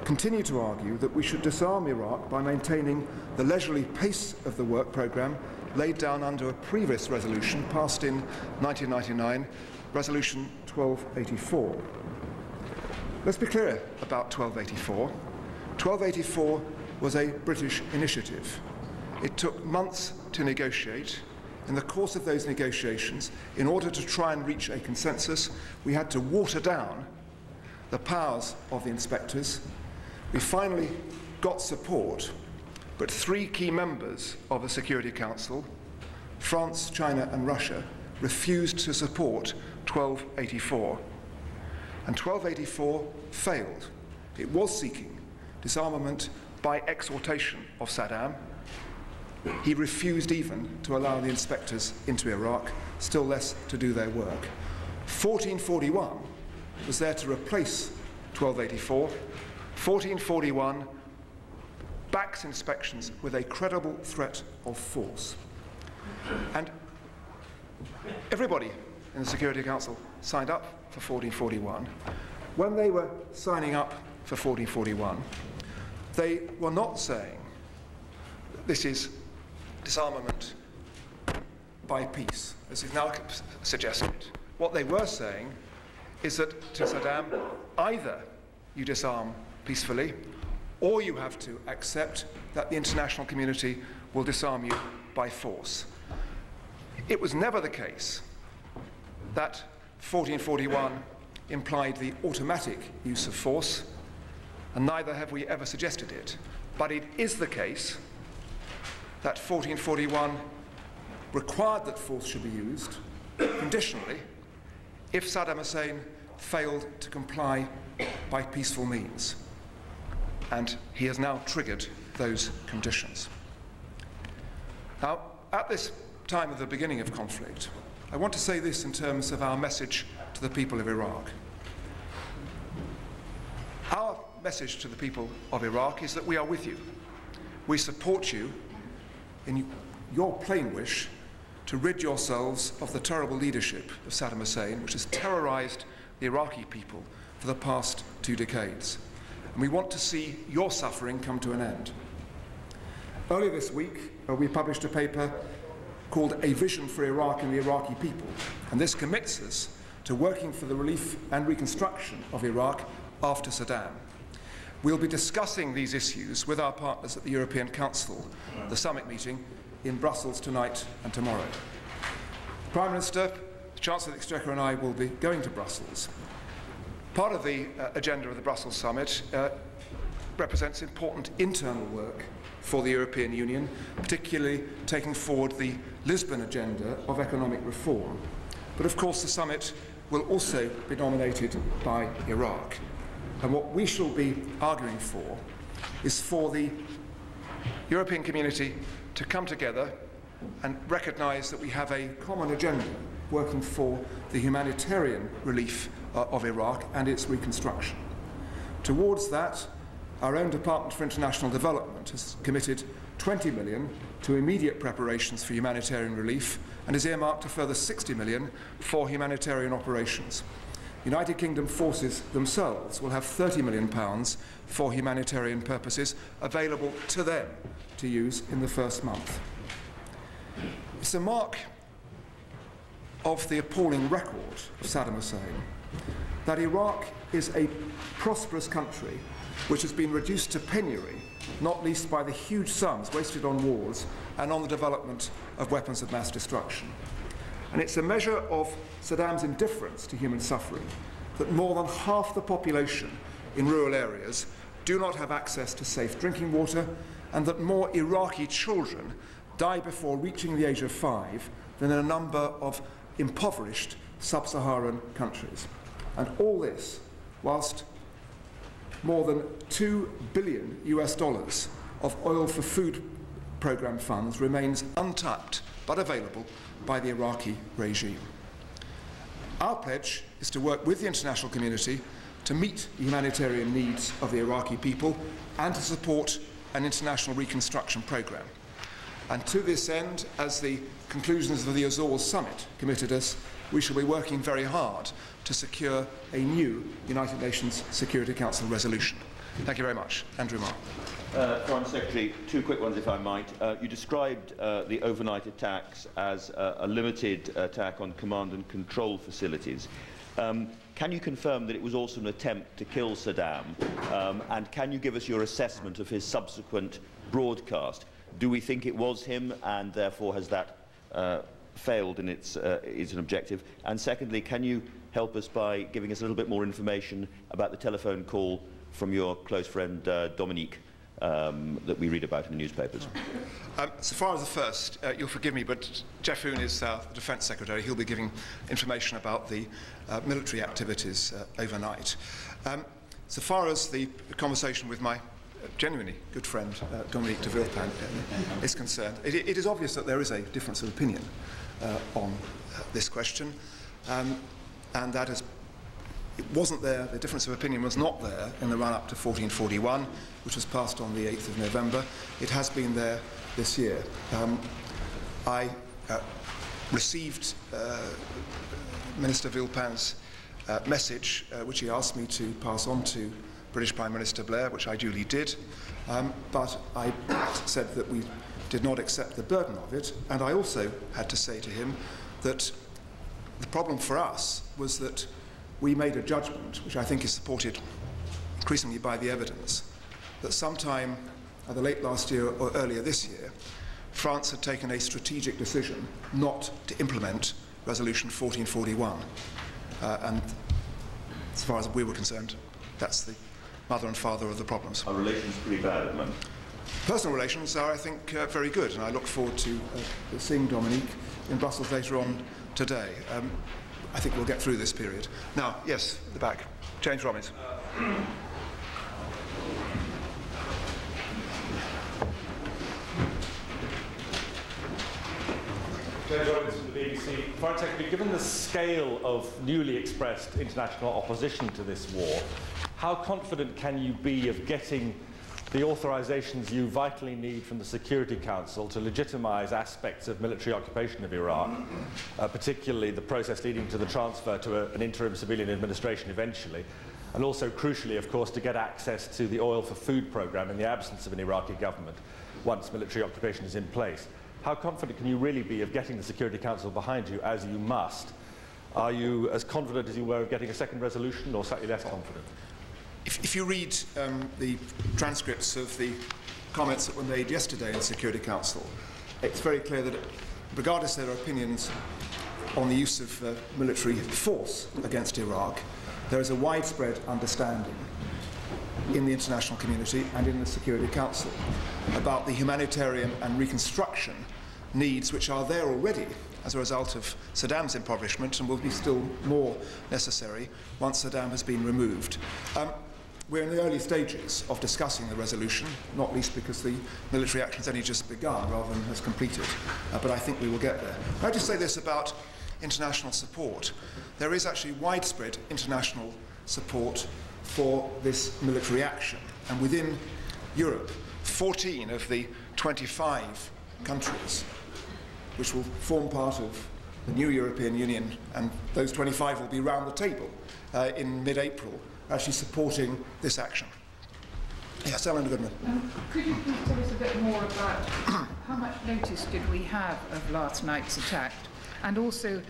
continue to argue that we should disarm Iraq by maintaining the leisurely pace of the work programme laid down under a previous resolution passed in 1999, Resolution 1284. Let's be clear about 1284. 1284 was a British initiative. It took months to negotiate. In the course of those negotiations, in order to try and reach a consensus, we had to water down the powers of the inspectors. We finally got support, but 3 key members of the Security Council, France, China and Russia, refused to support 1284. And 1284 failed. It was seeking disarmament by exhortation of Saddam. He refused even to allow the inspectors into Iraq, still less to do their work. 1441 was there to replace 1284. 1441 backs inspections with a credible threat of force. And everybody in the Security Council signed up for 1441. When they were signing up for 1441, they were not saying this is disarmament by peace, as is now suggested. What they were saying is that to Saddam, either you disarm peacefully, or you have to accept that the international community will disarm you by force. It was never the case that 1441 implied the automatic use of force, and neither have we ever suggested it. But it is the case that 1441 required that force should be used conditionally if Saddam Hussein failed to comply by peaceful means. And he has now triggered those conditions. Now, at this time of the beginning of conflict, I want to say this in terms of our message to the people of Iraq. Our message to the people of Iraq is that we are with you. We support you in your plain wish to rid yourselves of the terrible leadership of Saddam Hussein, which has terrorized the Iraqi people for the past 2 decades. And we want to see your suffering come to an end. Earlier this week, we published a paper called A Vision for Iraq and the Iraqi People, and this commits us to working for the relief and reconstruction of Iraq after Saddam. We'll be discussing these issues with our partners at the European Council, the summit meeting in Brussels tonight and tomorrow. The Prime Minister, the Chancellor of the Exchequer and I will be going to Brussels. Part of the agenda of the Brussels summit represents important internal work for the European Union, particularly taking forward the Lisbon agenda of economic reform. But of course the summit will also be dominated by Iraq. And what we shall be arguing for is for the European community to come together and recognise that we have a common agenda working for the humanitarian relief of Iraq and its reconstruction. Towards that, our own Department for International Development has committed 20 million to immediate preparations for humanitarian relief and has earmarked a further 60 million for humanitarian operations. United Kingdom forces themselves will have £30 million for humanitarian purposes available to them to use in the first month. It's a mark of the appalling record of Saddam Hussein that Iraq is a prosperous country which has been reduced to penury, not least by the huge sums wasted on wars and on the development of weapons of mass destruction. And it's a measure of Saddam's indifference to human suffering that more than half the population in rural areas do not have access to safe drinking water, and that more Iraqi children die before reaching the age of 5 than in a number of impoverished sub-Saharan countries. And all this whilst more than $2 billion of oil for food program funds remains untapped but available by the Iraqi regime. Our pledge is to work with the international community to meet the humanitarian needs of the Iraqi people and to support an international reconstruction program. And to this end, as the conclusions of the Azores summit committed us, we shall be working very hard to secure a new United Nations Security Council resolution. Thank you very much. Andrew Marr. Foreign Secretary, 2 quick ones if I might. You described the overnight attacks as a limited attack on command and control facilities. Can you confirm that it was also an attempt to kill Saddam? And can you give us your assessment of his subsequent broadcast? Do we think it was him, and therefore has that failed in its an objective? And secondly, can you help us by giving us a little bit more information about the telephone call from your close friend Dominique that we read about in the newspapers? So far as the first, you'll forgive me, but Jeff Hoon is the Defence Secretary. He'll be giving information about the military activities overnight. So far as the conversation with my genuinely good friend Dominique de Villepin is concerned, it is obvious that there is a difference of opinion on this question, and that is, it wasn't there, the difference of opinion was not there in the run-up to 1441, which was passed on the 8th of November. It has been there this year. I received Minister Villepin's message, which he asked me to pass on to British Prime Minister Blair, which I duly did, but I said that we did not accept the burden of it, and I also had to say to him that the problem for us was that we made a judgment, which I think is supported increasingly by the evidence, that sometime either late last year or earlier this year, France had taken a strategic decision not to implement Resolution 1441. And as far as we were concerned, that's the mother and father of the problems. Our relations pretty bad at the moment. Personal relations are, I think, very good, and I look forward to seeing Dominique in Brussels later on today. I think we'll get through this period. Now, yes, at the back. James Robbins. James Robinson from the BBC. Foreign Secretary, given the scale of newly expressed international opposition to this war, how confident can you be of getting the authorizations you vitally need from the Security Council to legitimize aspects of military occupation of Iraq, particularly the process leading to the transfer to an interim civilian administration eventually, and also crucially, of course, to get access to the oil for food program in the absence of an Iraqi government once military occupation is in place? How confident can you really be of getting the Security Council behind you, as you must? Are you as confident as you were of getting a second resolution, or slightly less confident? If you read the transcripts of the comments that were made yesterday in the Security Council, it's very clear that, regardless of their opinions on the use of military force against Iraq, there is a widespread understanding in the international community and in the Security Council about the humanitarian and reconstruction needs which are there already as a result of Saddam's impoverishment and will be still more necessary once Saddam has been removed. We're in the early stages of discussing the resolution, not least because the military action has only just begun rather than has completed, but I think we will get there. I'd just say this about international support. There is actually widespread international support for this military action, and within Europe, 14 of the 25 countries which will form part of the new European Union, and those 25 will be round the table in mid-April, actually supporting this action. Yes, Ellen Goodman. Could you please tell us a bit more about how much notice did we have of last night's attack? And also,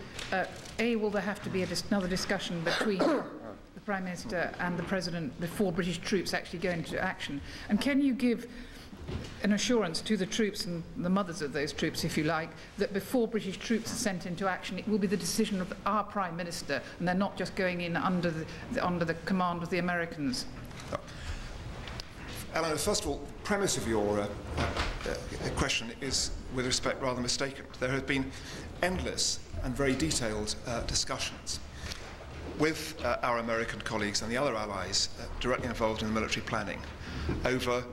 will there have to be another discussion between the Prime Minister and the President before British troops actually go into action? And can you give an assurance to the troops and the mothers of those troops, if you like, that before British troops are sent into action, it will be the decision of our Prime Minister, and they're not just going in under the command of the Americans? Eleanor, first of all, the premise of your question is, with respect, rather mistaken. There have been endless and very detailed discussions with our American colleagues and the other allies directly involved in the military planning over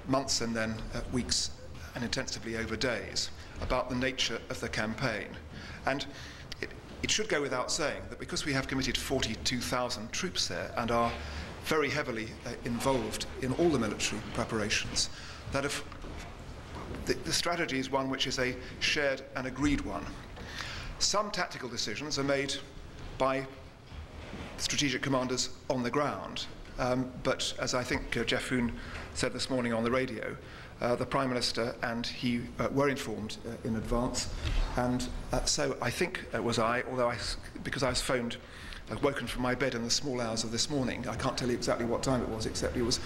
months and then weeks, and intensively over days, about the nature of the campaign. And it should go without saying that because we have committed 42,000 troops there and are very heavily involved in all the military preparations, that if the strategy is one which is a shared and agreed one. Some tactical decisions are made by strategic commanders on the ground, but as I think Jeff Hoon said this morning on the radio, the Prime Minister and he were informed in advance, and so I think it was because I was phoned, woken from my bed in the small hours of this morning. I can't tell you exactly what time it was, except it was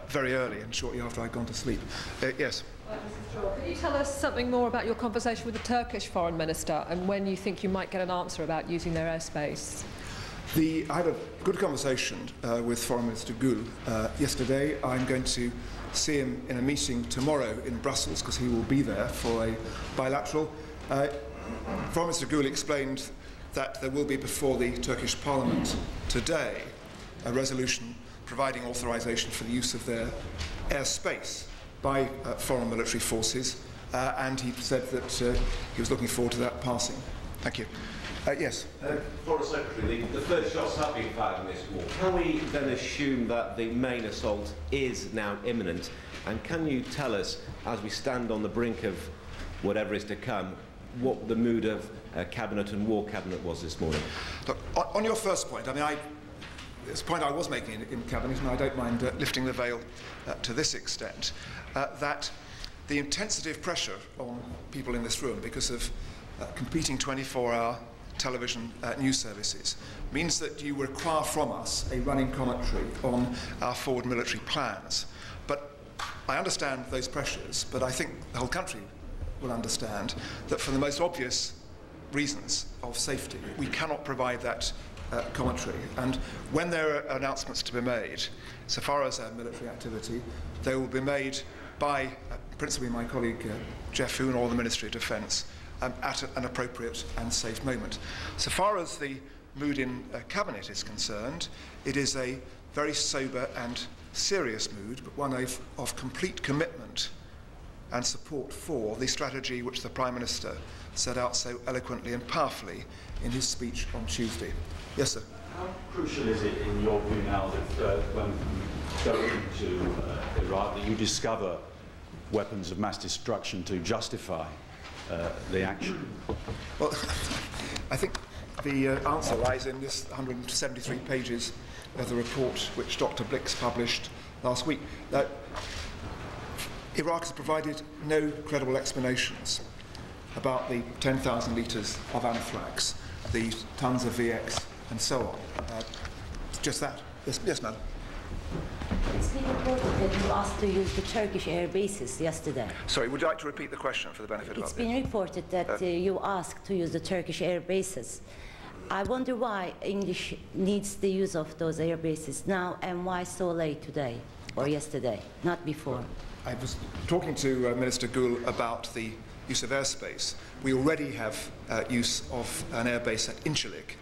very early and shortly after I'd gone to sleep. Yes? Can you tell us something more about your conversation with the Turkish Foreign Minister and when you think you might get an answer about using their airspace? I had a good conversation with Foreign Minister Gül yesterday. I'm going to see him in a meeting tomorrow in Brussels because he will be there for a bilateral. Foreign Minister Gül explained that there will be before the Turkish Parliament today a resolution providing authorization for the use of their airspace by foreign military forces, and he said that he was looking forward to that passing. Thank you. Yes. Foreign Secretary, the first shots have been fired in this war. Can we then assume that the main assault is now imminent? And can you tell us, as we stand on the brink of whatever is to come, what the mood of Cabinet and War Cabinet was this morning? Look, on your first point, I mean, it's a point I was making in Cabinet, and I don't mind lifting the veil to this extent, that the intensity of pressure on people in this room because of competing 24-hour television news services means that you require from us a running commentary on our forward military plans. But I understand those pressures, but I think the whole country will understand that for the most obvious reasons of safety, we cannot provide that commentary. And when there are announcements to be made, so far as our military activity, they will be made by principally my colleague Jeff Hoon or the Ministry of Defence at an appropriate and safe moment. So far as the mood in Cabinet is concerned, it is a very sober and serious mood, but one of complete commitment and support for the strategy which the Prime Minister set out so eloquently and powerfully in his speech on Tuesday. Yes, sir. How crucial is it, in your view now, that when you go into Iraq, that you discover weapons of mass destruction to justify the action? Well, I think the answer lies in this 173 pages of the report which Dr. Blix published last week. Iraq has provided no credible explanations about the 10,000 litres of anthrax, the tons of VX, and so on. Just that. Yes, madam. It's been reported that you asked to use the Turkish air bases yesterday. Sorry, would you like to repeat the question for the benefit of It's been reported that you asked to use the Turkish air bases. I wonder why English needs the use of those air bases now, and why so late today or yesterday, not before. I was talking to Minister Gül about the use of airspace. We already have use of an airbase at Incirlik,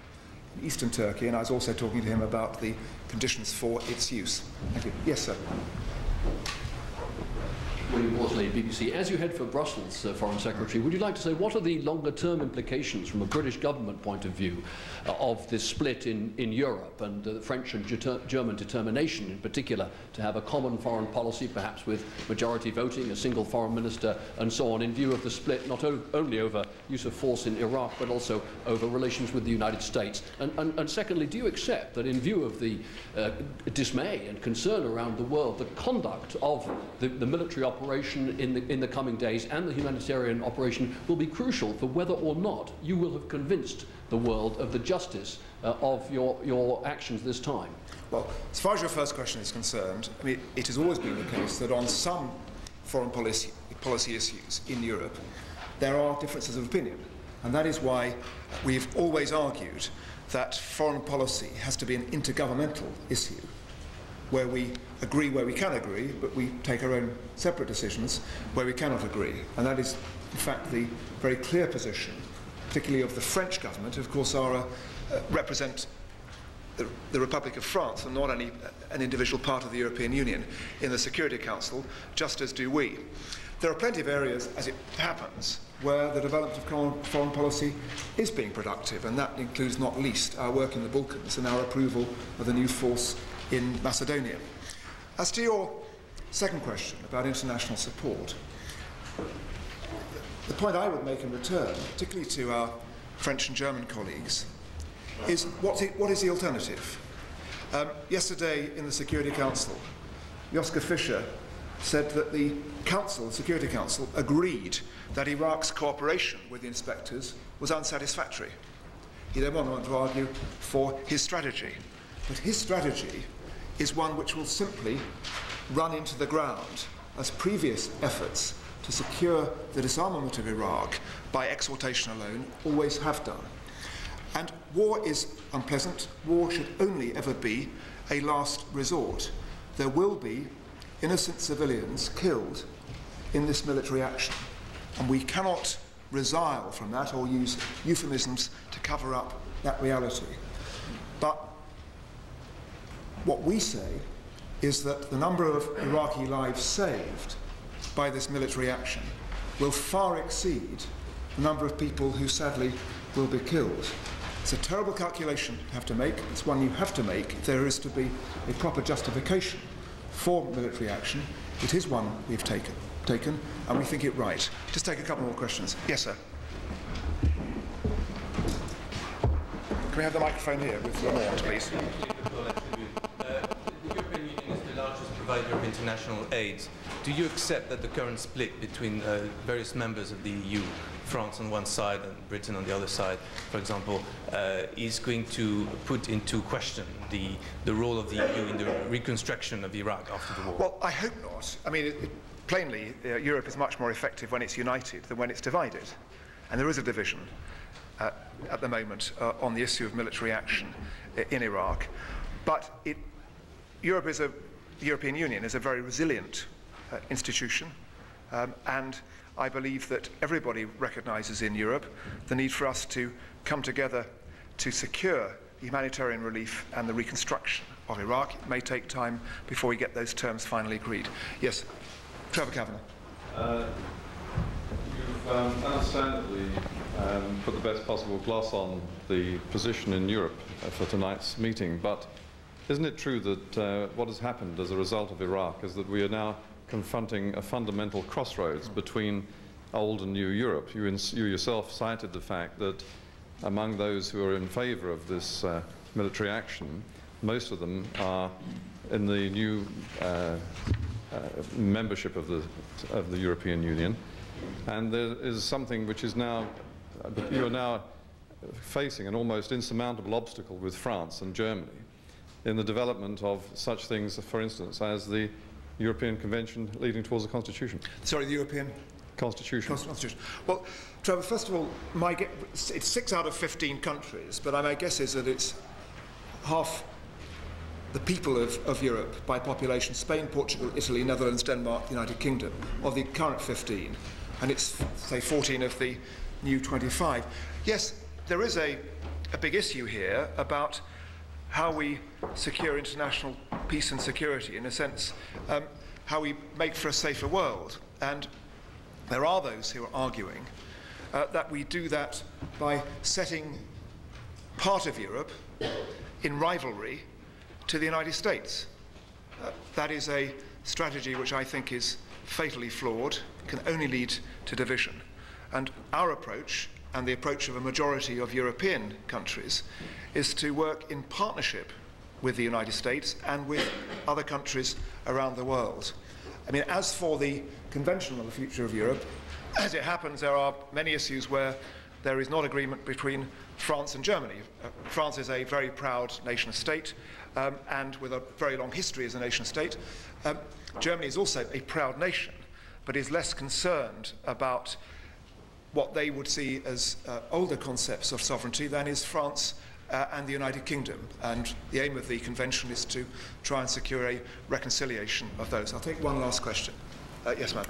in eastern Turkey, and I was also talking to him about the conditions for its use. Thank you. Yes, sir. William Worsley, BBC. As you head for Brussels, Foreign Secretary, would you like to say what are the longer-term implications from a British government point of view of this split in Europe and the French and German determination in particular to have a common foreign policy, perhaps with majority voting, a single foreign minister and so on, in view of the split not only over use of force in Iraq but also over relations with the United States? And secondly, do you accept that in view of the dismay and concern around the world, the conduct of the military operation in the coming days and the humanitarian operation will be crucial for whether or not you will have convinced the world of the justice of your actions this time? Well, as far as your first question is concerned, I mean, it has always been the case that on some foreign policy issues in Europe, there are differences of opinion. And that is why we've always argued that foreign policy has to be an intergovernmental issue, where we agree where we can agree, but we take our own separate decisions where we cannot agree. And that is, in fact, the very clear position, particularly of the French government, who, of course, represent the Republic of France and not an individual part of the European Union in the Security Council, just as do we. There are plenty of areas, as it happens, where the development of common foreign policy is being productive, and that includes not least our work in the Balkans and our approval of the new force in Macedonia. As to your second question about international support, the point I would make in return, particularly to our French and German colleagues, is what is the alternative? Yesterday in the Security Council, Joschka Fischer said that the Security Council, agreed that Iraq's cooperation with the inspectors was unsatisfactory. He then went on to argue for his strategy. But his strategy is one which will simply run into the ground, as previous efforts to secure the disarmament of Iraq by exhortation alone always have done. And war is unpleasant. War should only ever be a last resort. There will be innocent civilians killed in this military action, and we cannot resile from that or use euphemisms to cover up that reality. But what we say is that the number of Iraqi lives saved by this military action will far exceed the number of people who sadly will be killed. It's a terrible calculation to have to make. It's one you have to make if there is to be a proper justification for military action. It is one we've taken, and we think it right. Just take a couple more questions. Yes, sir. Can we have the microphone here with Lamont, please? The European Union is the largest provider of international aid. Do you accept that the current split between various members of the EU, France on one side and Britain on the other side, for example, is going to put into question the role of the EU in the reconstruction of Iraq after the war? Well, I hope not. I mean, plainly, Europe is much more effective when it's united than when it's divided. And there is a division at the moment on the issue of military action in Iraq. But the European Union is a very resilient institution, and I believe that everybody recognises in Europe the need for us to come together to secure humanitarian relief and the reconstruction of Iraq. It may take time before we get those terms finally agreed. Yes, Trevor Kavanagh. You've understandably put the best possible gloss on the position in Europe for tonight's meeting, but isn't it true that what has happened as a result of Iraq is that we are now confronting a fundamental crossroads between old and new Europe? You yourself cited the fact that among those who are in favour of this military action, most of them are in the new membership of the European Union, and there is something which is now, you are now facing an almost insurmountable obstacle with France and Germany in the development of such things, for instance, as the European Convention leading towards a constitution. Sorry, the European Constitution. Constitution. Well, Trevor, first of all, it's 6 out of 15 countries, but my guess is that it's half the people of Europe by population: Spain, Portugal, Italy, Netherlands, Denmark, the United Kingdom, of the current 15, and it's, say, 14 of the new 25. Yes, there is a big issue here about how we secure international peace and security, in a sense, how we make for a safer world. And there are those who are arguing that we do that by setting part of Europe in rivalry to the United States. That is a strategy which I think is fatally flawed, can only lead to division. And our approach, and the approach of a majority of European countries, is to work in partnership with the United States and with other countries around the world. I mean, as for the Convention on the Future of Europe, as it happens, there are many issues where there is not agreement between France and Germany. France is a very proud nation state, and with a very long history as a nation state. Germany is also a proud nation, but is less concerned about what they would see as older concepts of sovereignty than is France and the United Kingdom. And the aim of the convention is to try and secure a reconciliation of those. I'll take one last question. Yes, ma'am.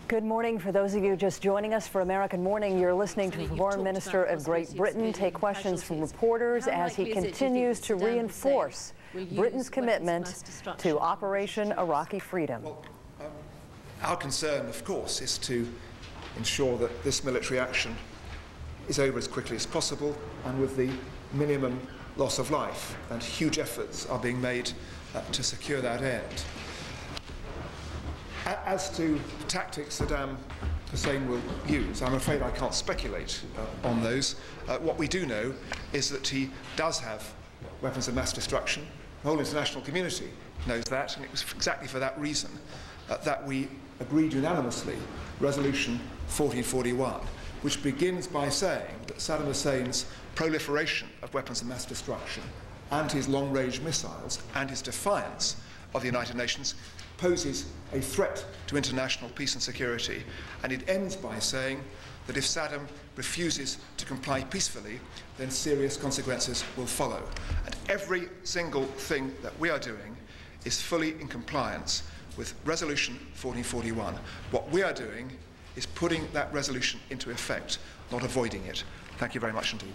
Good morning. For those of you just joining us for American Morning, you're listening to the Foreign Minister of Great Britain take questions from reporters as he continues to reinforce Britain's commitment to Operation Iraqi Freedom. Well, our concern, of course, is to ensure that this military action is over as quickly as possible and with the minimum loss of life, and huge efforts are being made to secure that end. As to the tactics Saddam Hussein will use, I'm afraid I can't speculate on those. What we do know is that he does have weapons of mass destruction. The whole international community knows that, and it was exactly for that reason that we agreed unanimously Resolution 1441, which begins by saying that Saddam Hussein's proliferation of weapons of mass destruction and his long-range missiles and his defiance of the United Nations poses a threat to international peace and security. And it ends by saying that if Saddam refuses to comply peacefully, then serious consequences will follow. And every single thing that we are doing is fully in compliance with Resolution 1441. What we are doing is putting that resolution into effect, not avoiding it. Thank you very much indeed.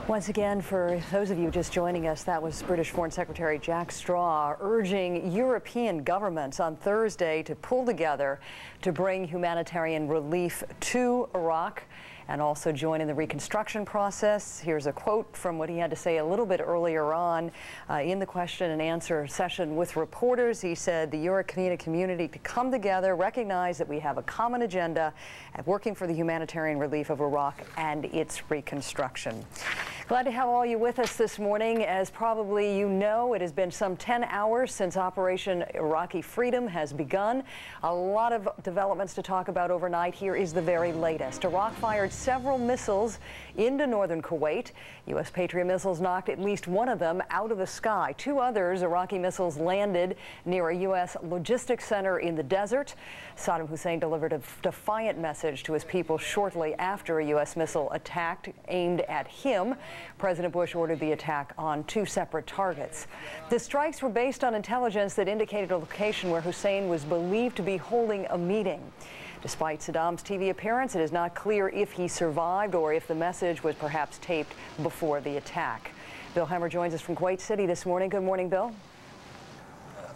Once again, for those of you just joining us, that was British Foreign Secretary Jack Straw urging European governments on Thursday to pull together to bring humanitarian relief to Iraq and also join in the reconstruction process. Here's a quote from what he had to say a little bit earlier on in the question and answer session with reporters. He said the European community to come together, recognize that we have a common agenda at working for the humanitarian relief of Iraq and its reconstruction. Glad to have all you with us this morning. As probably you know, it has been some 10 hours since Operation Iraqi Freedom has begun. A lot of developments to talk about overnight. Here is the very latest. Iraq fired several missiles into northern Kuwait. U.S. Patriot missiles knocked at least one of them out of the sky. Two others, Iraqi missiles, landed near a U.S. logistics center in the desert. Saddam Hussein delivered a defiant message to his people shortly after a U.S. missile attacked aimed at him. President Bush ordered the attack on two separate targets. The strikes were based on intelligence that indicated a location where Hussein was believed to be holding a meeting. Despite Saddam's TV appearance, it is not clear if he survived or if the message was perhaps taped before the attack. Bill Hemmer joins us from Kuwait City this morning. Good morning, Bill.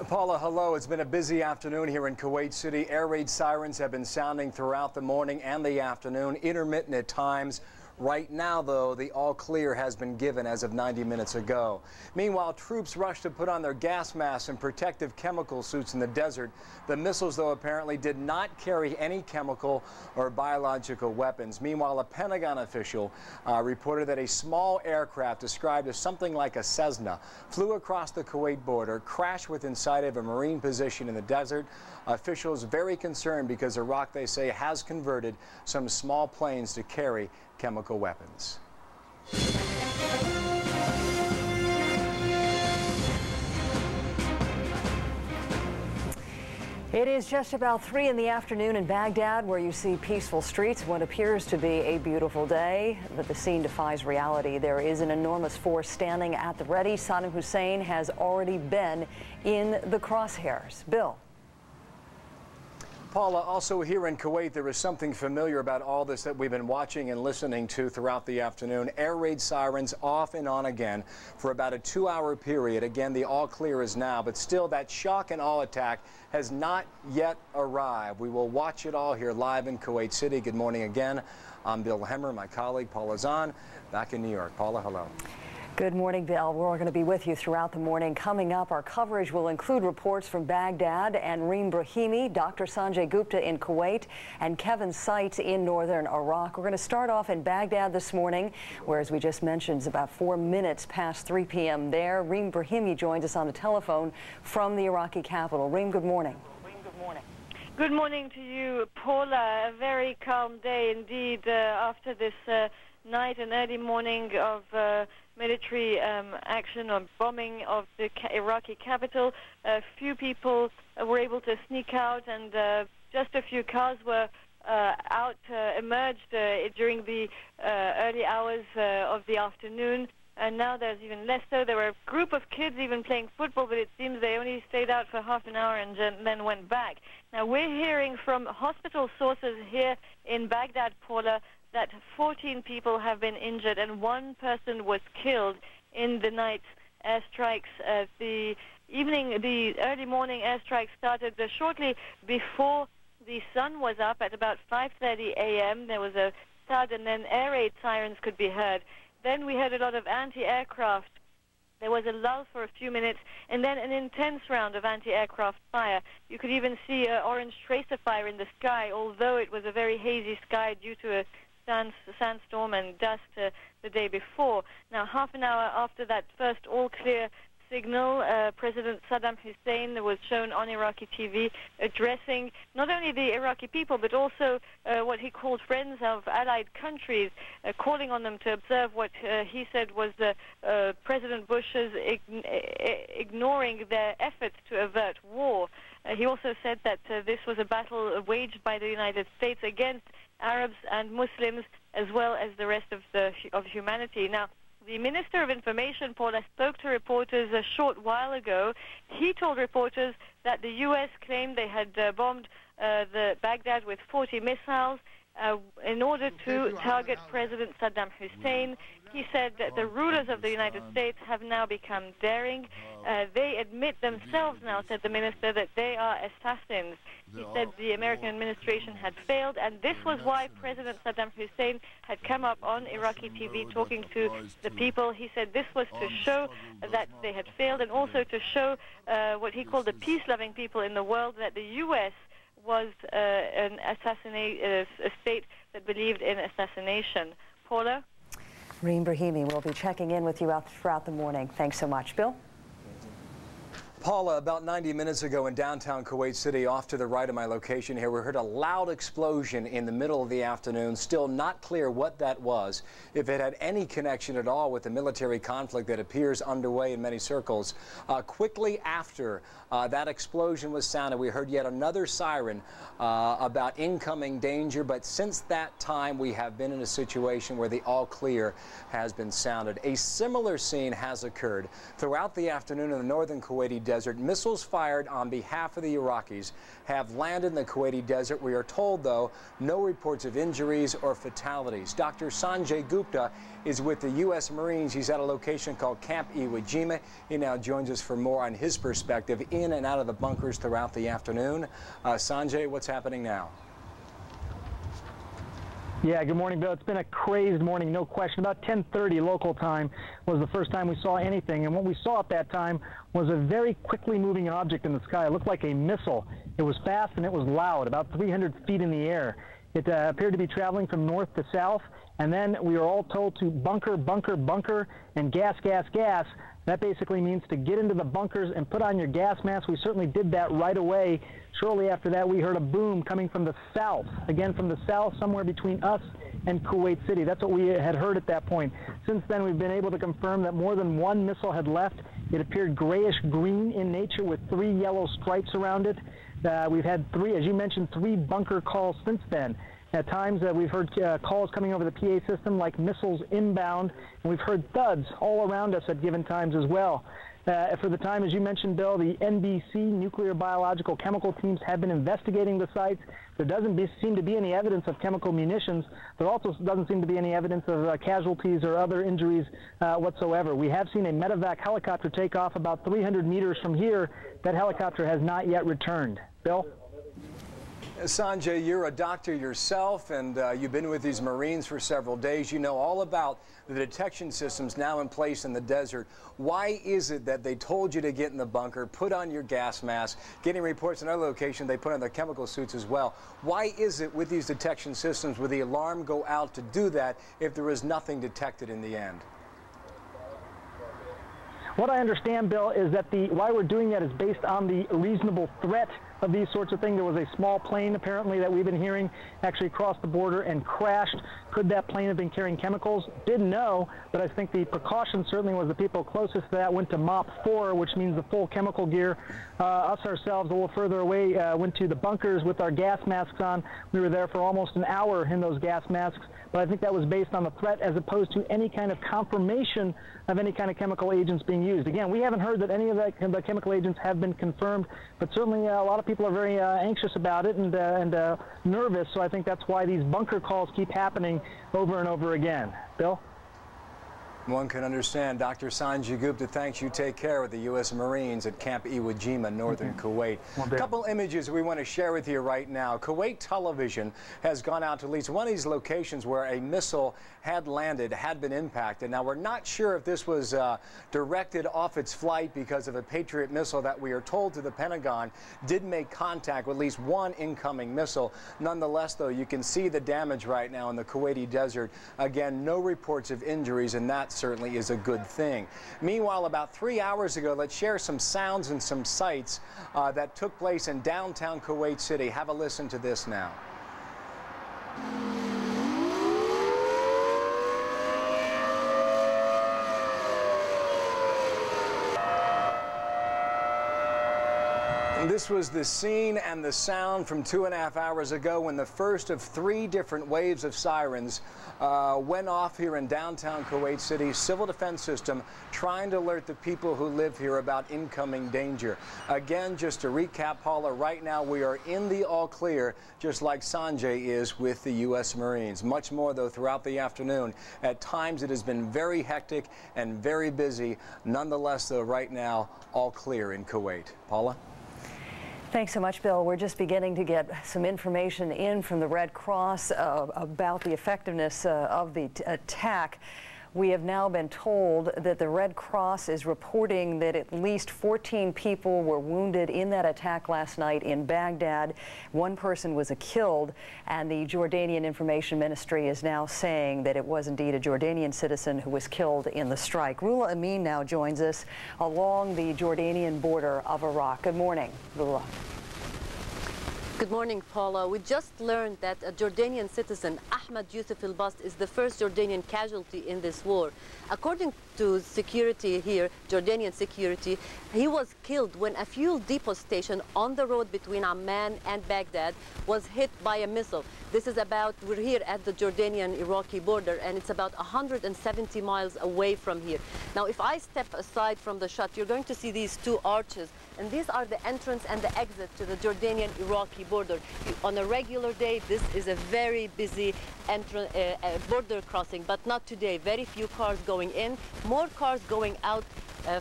Paula, hello. It's been a busy afternoon here in Kuwait City. Air raid sirens have been sounding throughout the morning and the afternoon, intermittent at times. Right now, though, the all clear has been given as of 90 minutes ago. Meanwhile, troops rushed to put on their gas masks and protective chemical suits in the desert. The missiles, though, apparently did not carry any chemical or biological weapons. Meanwhile, a Pentagon official reported that a small aircraft described as something like a Cessna flew across the Kuwait border, crashed within sight of a Marine position in the desert. Officials very concerned because Iraq, they say, has converted some small planes to carry chemical weapons. It is just about 3 in the afternoon in Baghdad, where you see peaceful streets, what appears to be a beautiful day, but the scene defies reality. There is an enormous force standing at the ready. Saddam Hussein has already been in the crosshairs. Bill. Paula, also here in Kuwait, there is something familiar about all this that we've been watching and listening to throughout the afternoon. Air raid sirens off and on again for about a 2-hour period. Again, the all clear is now, but still that shock and awe attack has not yet arrived. We will watch it all here live in Kuwait City. Good morning again. I'm Bill Hemmer, my colleague Paula Zahn, back in New York. Paula, hello. Good morning, Bill. We're going to be with you throughout the morning. Coming up, our coverage will include reports from Baghdad and Reem Brahimi, Dr. Sanjay Gupta in Kuwait, and Kevin Seitz in northern Iraq. We're going to start off in Baghdad this morning, where, as we just mentioned, it's about 4 minutes past 3 p.m. there. Reem Brahimi joins us on the telephone from the Iraqi capital. Reem, good morning. Good morning to you, Paula. A very calm day indeed after this night and early morning of military action or bombing of the Iraqi capital. A few people were able to sneak out, and just a few cars were emerged during the early hours of the afternoon. And now there's even less so. There were a group of kids even playing football, but it seems they only stayed out for half an hour and then went back. Now, we're hearing from hospital sources here in Baghdad, Paula, that 14 people have been injured and 1 person was killed in the night's airstrikes. The early morning airstrikes started shortly before the sun was up at about 5:30 a.m. There was a thud, and then air raid sirens could be heard. Then we heard a lot of anti-aircraft. There was a lull for a few minutes, and then an intense round of anti-aircraft fire. You could even see orange tracer fire in the sky, although it was a very hazy sky due to a sandstorm and dust the day before. Now, half an hour after that first all-clear signal, President Saddam Hussein was shown on Iraqi TV addressing not only the Iraqi people, but also what he called friends of allied countries, calling on them to observe what he said was President Bush's ignoring their efforts to avert war. He also said that this was a battle waged by the United States against Arabs and Muslims, as well as the rest of humanity. Now, the Minister of Information, Paula, spoke to reporters a short while ago. He told reporters that the U.S. claimed they had bombed the Baghdad with 40 missiles in order to target President Saddam Hussein. He said that the rulers of the United States have now become daring. They admit themselves now, said the minister, that they are assassins. He said the American administration had failed, and this was why President Saddam Hussein had come up on Iraqi TV talking to the people. He said this was to show that they had failed, and also to show what he called the peace-loving people in the world, that the U.S. was a state that believed in assassination. Paula? Reem Brahimi will be checking in with you throughout the morning. Thanks so much. Bill? Paula, about 90 minutes ago in downtown Kuwait City, off to the right of my location here, we heard a loud explosion in the middle of the afternoon. Still not clear what that was, if it had any connection at all with the military conflict that appears underway in many circles. Quickly after that explosion was sounded, we heard yet another siren about incoming danger, but since that time we have been in a situation where the all clear has been sounded. A similar scene has occurred throughout the afternoon in the northern Kuwaiti desert. desert. Missiles fired on behalf of the Iraqis have landed in the Kuwaiti desert. We are told, though, no reports of injuries or fatalities. Dr. Sanjay Gupta is with the U.S. Marines. He's at a location called Camp Iwo Jima. He now joins us for more on his perspective in and out of the bunkers throughout the afternoon. Sanjay, what's happening now? Yeah, good morning, Bill. It's been a crazed morning, no question. About 10:30 local time was the first time we saw anything, and what we saw at that time was a very quickly moving object in the sky. It looked like a missile. It was fast and it was loud, about 300 feet in the air. It appeared to be traveling from north to south, and then we were all told to bunker, bunker, bunker, and gas, gas, gas. That basically means to get into the bunkers and put on your gas mask. We certainly did that right away. Shortly after that, we heard a boom coming from the south. Again, from the south, somewhere between us and Kuwait City. That's what we had heard at that point. Since then, we've been able to confirm that more than one missile had left. It appeared grayish-green in nature with 3 yellow stripes around it. We've had 3, as you mentioned, 3 bunker calls since then. At times, we've heard calls coming over the PA system like missiles inbound, and we've heard thuds all around us at given times as well. For the time, as you mentioned, Bill, the NBC, nuclear, biological, chemical teams have been investigating the sites. There doesn't seem to be any evidence of chemical munitions. There also doesn't seem to be any evidence of casualties or other injuries whatsoever. We have seen a medevac helicopter take off about 300 meters from here. That helicopter has not yet returned. Bill? Sanjay, you're a doctor yourself, and you've been with these Marines for several days. You know all about the detection systems now in place in the desert. Why is it that they told you to get in the bunker, put on your gas mask? Getting reports in other locations, they put on their chemical suits as well. Why is it with these detection systems, would the alarm go out to do that if there was nothing detected in the end? What I understand, Bill, is that why we're doing that is based on the reasonable threat of these sorts of things. There was a small plane, apparently, that we've been hearing actually crossed the border and crashed. Could that plane have been carrying chemicals? Didn't know, but I think the precaution certainly was the people closest to that went to MOP 4, which means the full chemical gear. Us ourselves, a little further away, went to the bunkers with our gas masks on. We were there for almost an hour in those gas masks, but I think that was based on the threat as opposed to any kind of confirmation of any kind of chemical agents being used. Again, we haven't heard that any of the chemical agents have been confirmed, but certainly a lot of people are very anxious about it and nervous, so I think that's why these bunker calls keep happening over and over again. Bill? One can understand. Dr. Sanjay Gupta, thanks. You take care with the U.S. Marines at Camp Iwo Jima, northern Kuwait. A couple images we want to share with you right now. Kuwait television has gone out to at least one of these locations where a missile had landed, had been impacted. Now, we're not sure if this was directed off its flight because of a Patriot missile that we are told to the Pentagon did make contact with at least one incoming missile. Nonetheless, though, you can see the damage right now in the Kuwaiti desert. Again, no reports of injuries, and that certainly is a good thing. Meanwhile, about 3 hours ago, let's share some sounds and some sights that took place in downtown Kuwait City. Have a listen to this now. This was the scene and the sound from 2.5 hours ago when the first of 3 different waves of sirens went off here in downtown Kuwait City. Civil defense system trying to alert the people who live here about incoming danger. Again, just to recap, Paula, right now we are in the all clear, just like Sanjay is with the U.S. Marines. Much more, though, throughout the afternoon. At times it has been very hectic and very busy. Nonetheless, though, right now, all clear in Kuwait. Paula? Thanks so much, Bill. We're just beginning to get some information in from the Red Cross about the effectiveness of the attack. We have now been told that the Red Cross is reporting that at least 14 people were wounded in that attack last night in Baghdad. 1 person was killed, and the Jordanian Information Ministry is now saying that it was indeed a Jordanian citizen who was killed in the strike. Rula Amin now joins us along the Jordanian border of Iraq. Good morning, Rula. Good morning, Paula. We just learned that a Jordanian citizen, Ahmed Yusuf al-Bast, is the first Jordanian casualty in this war. According to security here, Jordanian security, he was killed when a fuel depot station on the road between Amman and Baghdad was hit by a missile. This is we're here at the Jordanian-Iraqi border, and it's about 170 miles away from here. Now, if I step aside from the shot, you're going to see these 2 arches and these are the entrance and the exit to the Jordanian-Iraqi border. On a regular day, this is a very busy border crossing, but not today. Very few cars going in, more cars going out,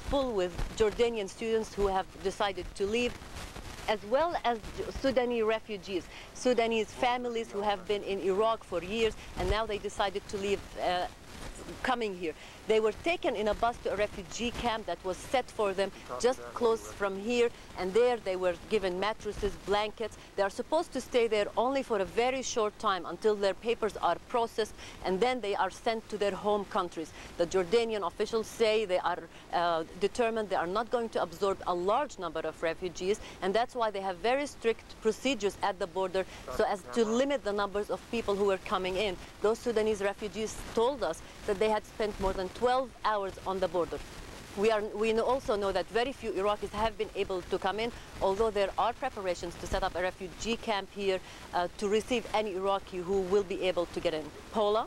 full with Jordanian students who have decided to leave, as well as Sudanese refugees, Sudanese families who have been in Iraq for years and now they decided to leave, coming here. They were taken in a bus to a refugee camp that was set for them just close from here, and there they were given mattresses, blankets. They are supposed to stay there only for a very short time until their papers are processed, and then they are sent to their home countries. The Jordanian officials say they are determined they are not going to absorb a large number of refugees, and that's why they have very strict procedures at the border so as to limit the numbers of people who are coming in. Those Sudanese refugees told us that they had spent more than 12 hours on the border. We also know that very few Iraqis have been able to come in, although there are preparations to set up a refugee camp here to receive any Iraqi who will be able to get in. Paula?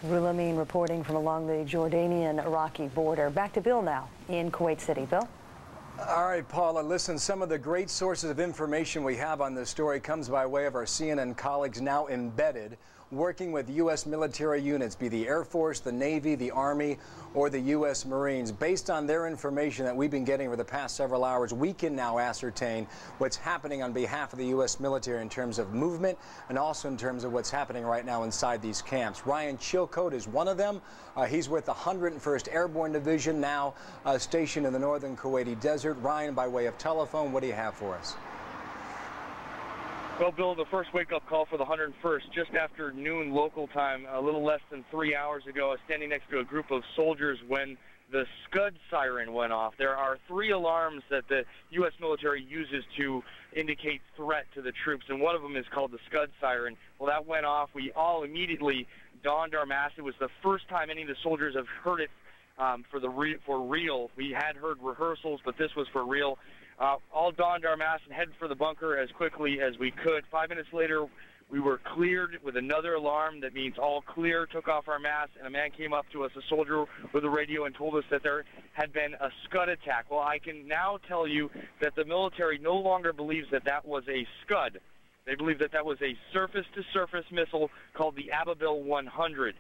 Rulameen reporting from along the Jordanian-Iraqi border. Back to Bill now in Kuwait City. Bill? All right, Paula, listen, some of the great sources of information we have on this story comes by way of our CNN colleagues now embedded, working with U.S. military units, be the Air Force, the Navy, the Army, or the U.S. Marines. Based on their information that we've been getting over the past several hours, we can now ascertain what's happening on behalf of the U.S. military in terms of movement and also in terms of what's happening right now inside these camps. Ryan Chilcote is one of them. He's with the 101st Airborne Division, now stationed in the northern Kuwaiti desert. Ryan, by way of telephone, what do you have for us? Well, Bill, the first wake-up call for the 101st, just after noon local time, a little less than 3 hours ago, I was standing next to a group of soldiers when the Scud siren went off. There are 3 alarms that the U.S. military uses to indicate threat to the troops, and one of them is called the Scud siren. Well, that went off. We all immediately donned our masks. It was the first time any of the soldiers have heard it for real. We had heard rehearsals, but this was for real. All donned our masks and headed for the bunker as quickly as we could. 5 minutes later, we were cleared with another alarm. That means all clear, took off our masks, and a man came up to us, a soldier with a radio, and told us that there had been a Scud attack. Well, I can now tell you that the military no longer believes that that was a Scud. They believe that that was a surface-to-surface missile called the Ababil 100.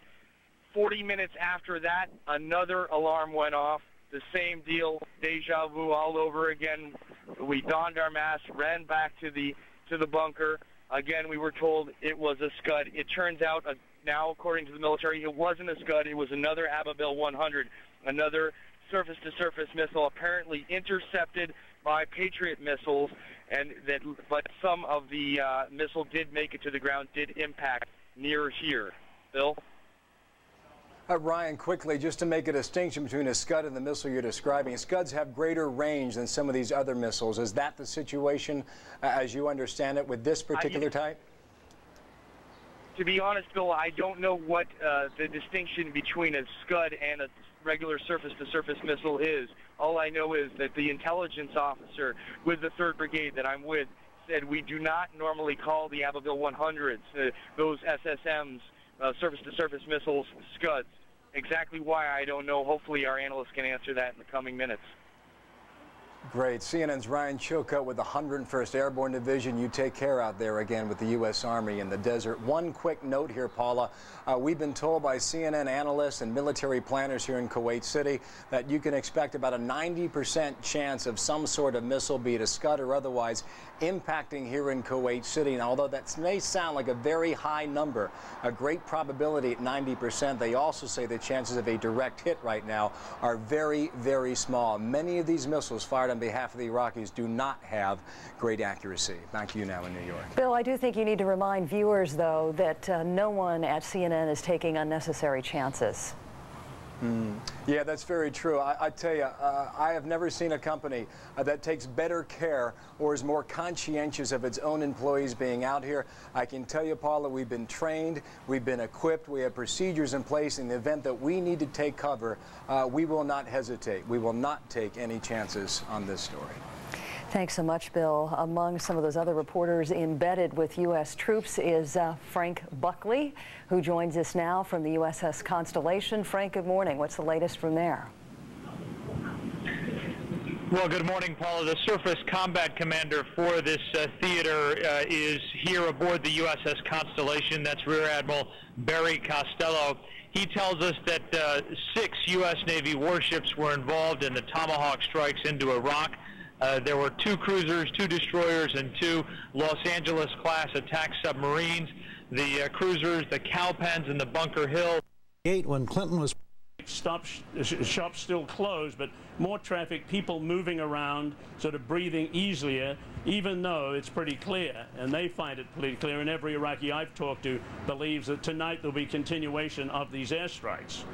40 minutes after that, another alarm went off. The same deal, deja vu all over again. We donned our masks, ran back to the bunker. Again, we were told it was a Scud. It turns out now, according to the military, it wasn't a Scud. It was another Ababil 100, another surface-to-surface missile, apparently intercepted by Patriot missiles, but some of the missile did make it to the ground, did impact near here. Bill? Ryan, quickly, just to make a distinction between a Scud and the missile you're describing, Scuds have greater range than some of these other missiles. Is that the situation, as you understand it, with this particular type? To be honest, Bill, I don't know what the distinction between a Scud and a regular surface-to-surface missile is. All I know is that the intelligence officer with the 3rd Brigade that I'm with said we do not normally call the Ababil 100s, those SSMs, surface-to-surface missiles, Scuds. Exactly why, I don't know. Hopefully our analysts can answer that in the coming minutes. Great. CNN's Ryan Chilcote with the 101st Airborne Division. You take care out there again with the U.S. Army in the desert. One quick note here, Paula. We've been told by CNN analysts and military planners here in Kuwait City that you can expect about a 90% chance of some sort of missile, be it a Scud or otherwise, impacting here in Kuwait City. And although that may sound like a very high number, a great probability at 90%, they also say the chances of a direct hit right now are very, very small. Many of these missiles fired on behalf of the Iraqis do not have great accuracy. Back to you now in New York. Bill, I do think you need to remind viewers, though, that no one at CNN is taking unnecessary chances. Yeah, that's very true. I tell you, I have never seen a company that takes better care or is more conscientious of its own employees being out here. I can tell you, Paula, we've been trained, we've been equipped, we have procedures in place. In the event that we need to take cover, we will not hesitate. We will not take any chances on this story. Thanks so much, Bill. Among some of those other reporters embedded with U.S. troops is Frank Buckley, who joins us now from the USS Constellation. Frank, good morning. What's the latest from there? Well, good morning, Paula. The surface combat commander for this theater is here aboard the USS Constellation. That's Rear Admiral Barry Costello. He tells us that 6 U.S. Navy warships were involved in the Tomahawk strikes into Iraq. There were 2 cruisers, 2 destroyers, and 2 Los Angeles-class attack submarines. The cruisers, the Cowpens, and the Bunker Hill. When Clinton was shops still closed, but more traffic, people moving around, sort of breathing easier, even though it's pretty clear, and they find it pretty clear, and every Iraqi I've talked to believes that tonight there'll be continuation of these airstrikes.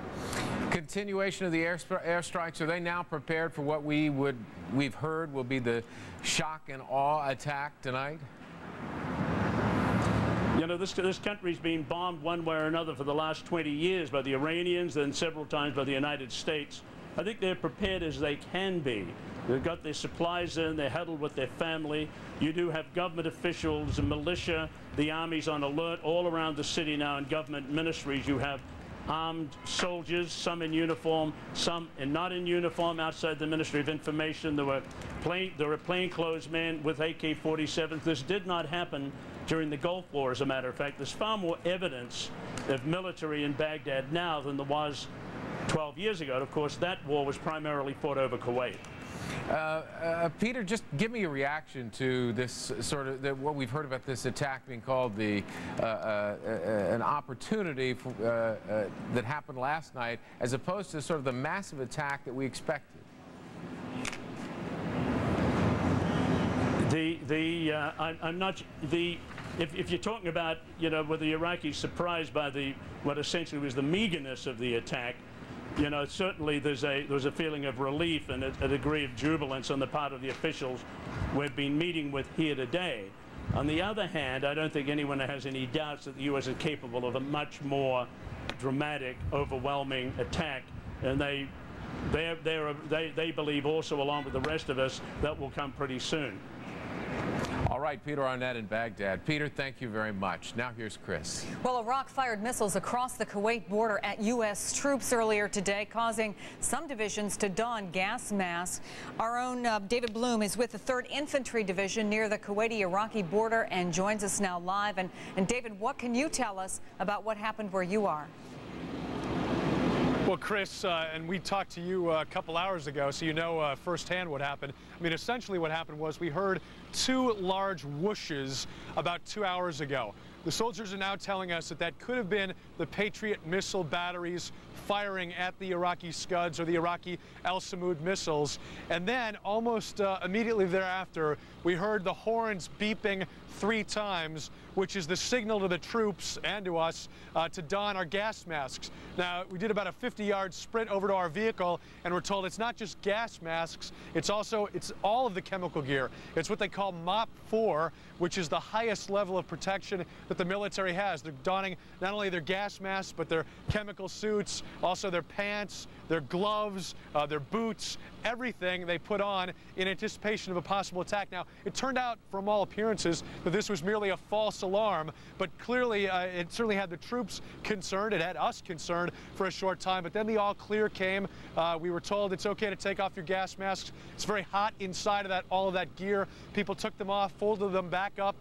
Continuation of the airstrikes. Are they now prepared for what we've heard will be the shock and awe attack tonight? You know, this country's been bombed one way or another for the last 20 years by the Iranians, then several times by the United States. I think they're prepared as they can be. They've got their supplies in, they're huddled with their family. You do have government officials and militia, the army's on alert all around the city now. In government ministries, you have armed soldiers, some in uniform, some not in uniform outside the Ministry of Information. There were plainclothes men with AK-47s. This did not happen during the Gulf War, as a matter of fact. There's far more evidence of military in Baghdad now than there was 12 years ago. And of course, that war was primarily fought over Kuwait. Peter, just give me a reaction to this sort of what we've heard about this attack being called the an opportunity for, that happened last night, as opposed to sort of the massive attack that we expected. I'm not if you're talking about, you know, were the Iraqis surprised by what essentially was the meagerness of the attack, you know, certainly there's a feeling of relief and a degree of jubilance on the part of the officials we've been meeting with here today. On the other hand, I don't think anyone has any doubts that the U.S. is capable of a much more dramatic, overwhelming attack, and they believe also, along with the rest of us, that will come pretty soon. All right, Peter Arnett in Baghdad. Peter, thank you very much. Now here's Chris. Well, Iraq fired missiles across the Kuwait border at U.S. troops earlier today, causing some divisions to don gas masks. Our own David Bloom is with the 3rd Infantry Division near the Kuwaiti-Iraqi border and joins us now live. And David, what can you tell us about what happened where you are? Well, Chris, and we talked to you a couple hours ago, so you know firsthand what happened. I mean, essentially what happened was we heard 2 large whooshes about 2 hours ago. The soldiers are now telling us that that could have been the Patriot missile batteries firing at the Iraqi Scuds or the Iraqi Al-Samud missiles. And then almost immediately thereafter, we heard the horns beeping 3 times, which is the signal to the troops and to us to don our gas masks. Now, we did about a 50-yard sprint over to our vehicle, and we're told it's not just gas masks, it's all of the chemical gear. It's what they call MOP 4, which is the highest level of protection that the military has. They're donning not only their gas masks, but their chemical suits, also their pants, their gloves, their boots, everything they put on in anticipation of a possible attack. Now, it turned out, from all appearances, that this was merely a false alarm, but clearly it certainly had the troops concerned. It had us concerned for a short time, but then the all clear came. We were told it's okay to take off your gas masks. It's very hot inside of all of that gear. People took them off, folded them back up,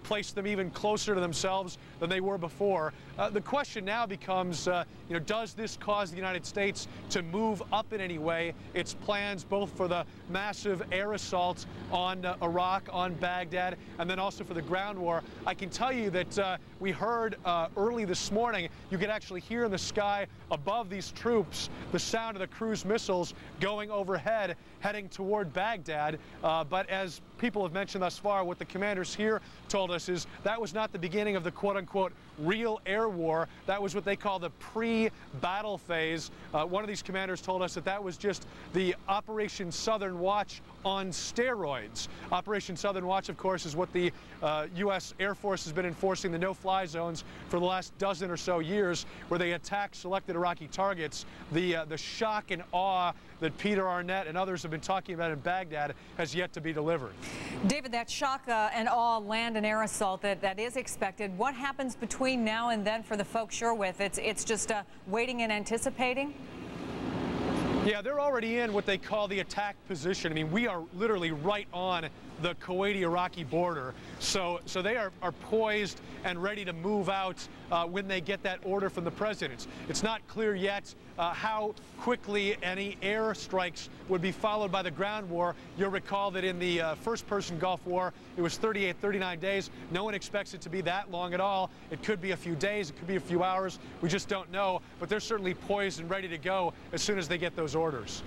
placed them even closer to themselves than they were before. The question now becomes, you know, does this cause the United States to move up in any way its plans both for the massive air assault on Iraq, on Baghdad, and then also for the ground war? I can tell you that we heard early this morning, you could actually hear in the sky above these troops the sound of the cruise missiles going overhead, heading toward Baghdad. But as people have mentioned thus far, what the commanders here told us is that was not the beginning of the quote-unquote real air war. That was what they call the pre-battle phase. One of these commanders told us that that was just the Operation Southern Watch on steroids. Operation Southern Watch, of course, is what the U.S. Air Force has been enforcing, the no-fly zones, for the last dozen or so years, where they attack selected Iraqi targets. The shock and awe that Peter Arnett and others have been talking about in Baghdad has yet to be delivered. David, that shock and awe land and air assault that is expected, what happens between now and then for the folks you're with? It's just waiting and anticipating? Yeah, they're already in what they call the attack position. I mean, we are literally right on the Kuwaiti-Iraqi border. So they are poised and ready to move out when they get that order from the president. It's not clear yet how quickly any air strikes would be followed by the ground war. You'll recall that in the first-person Gulf War, it was 38, 39 days. No one expects it to be that long at all. It could be a few days, it could be a few hours. We just don't know. But they're certainly poised and ready to go as soon as they get those orders.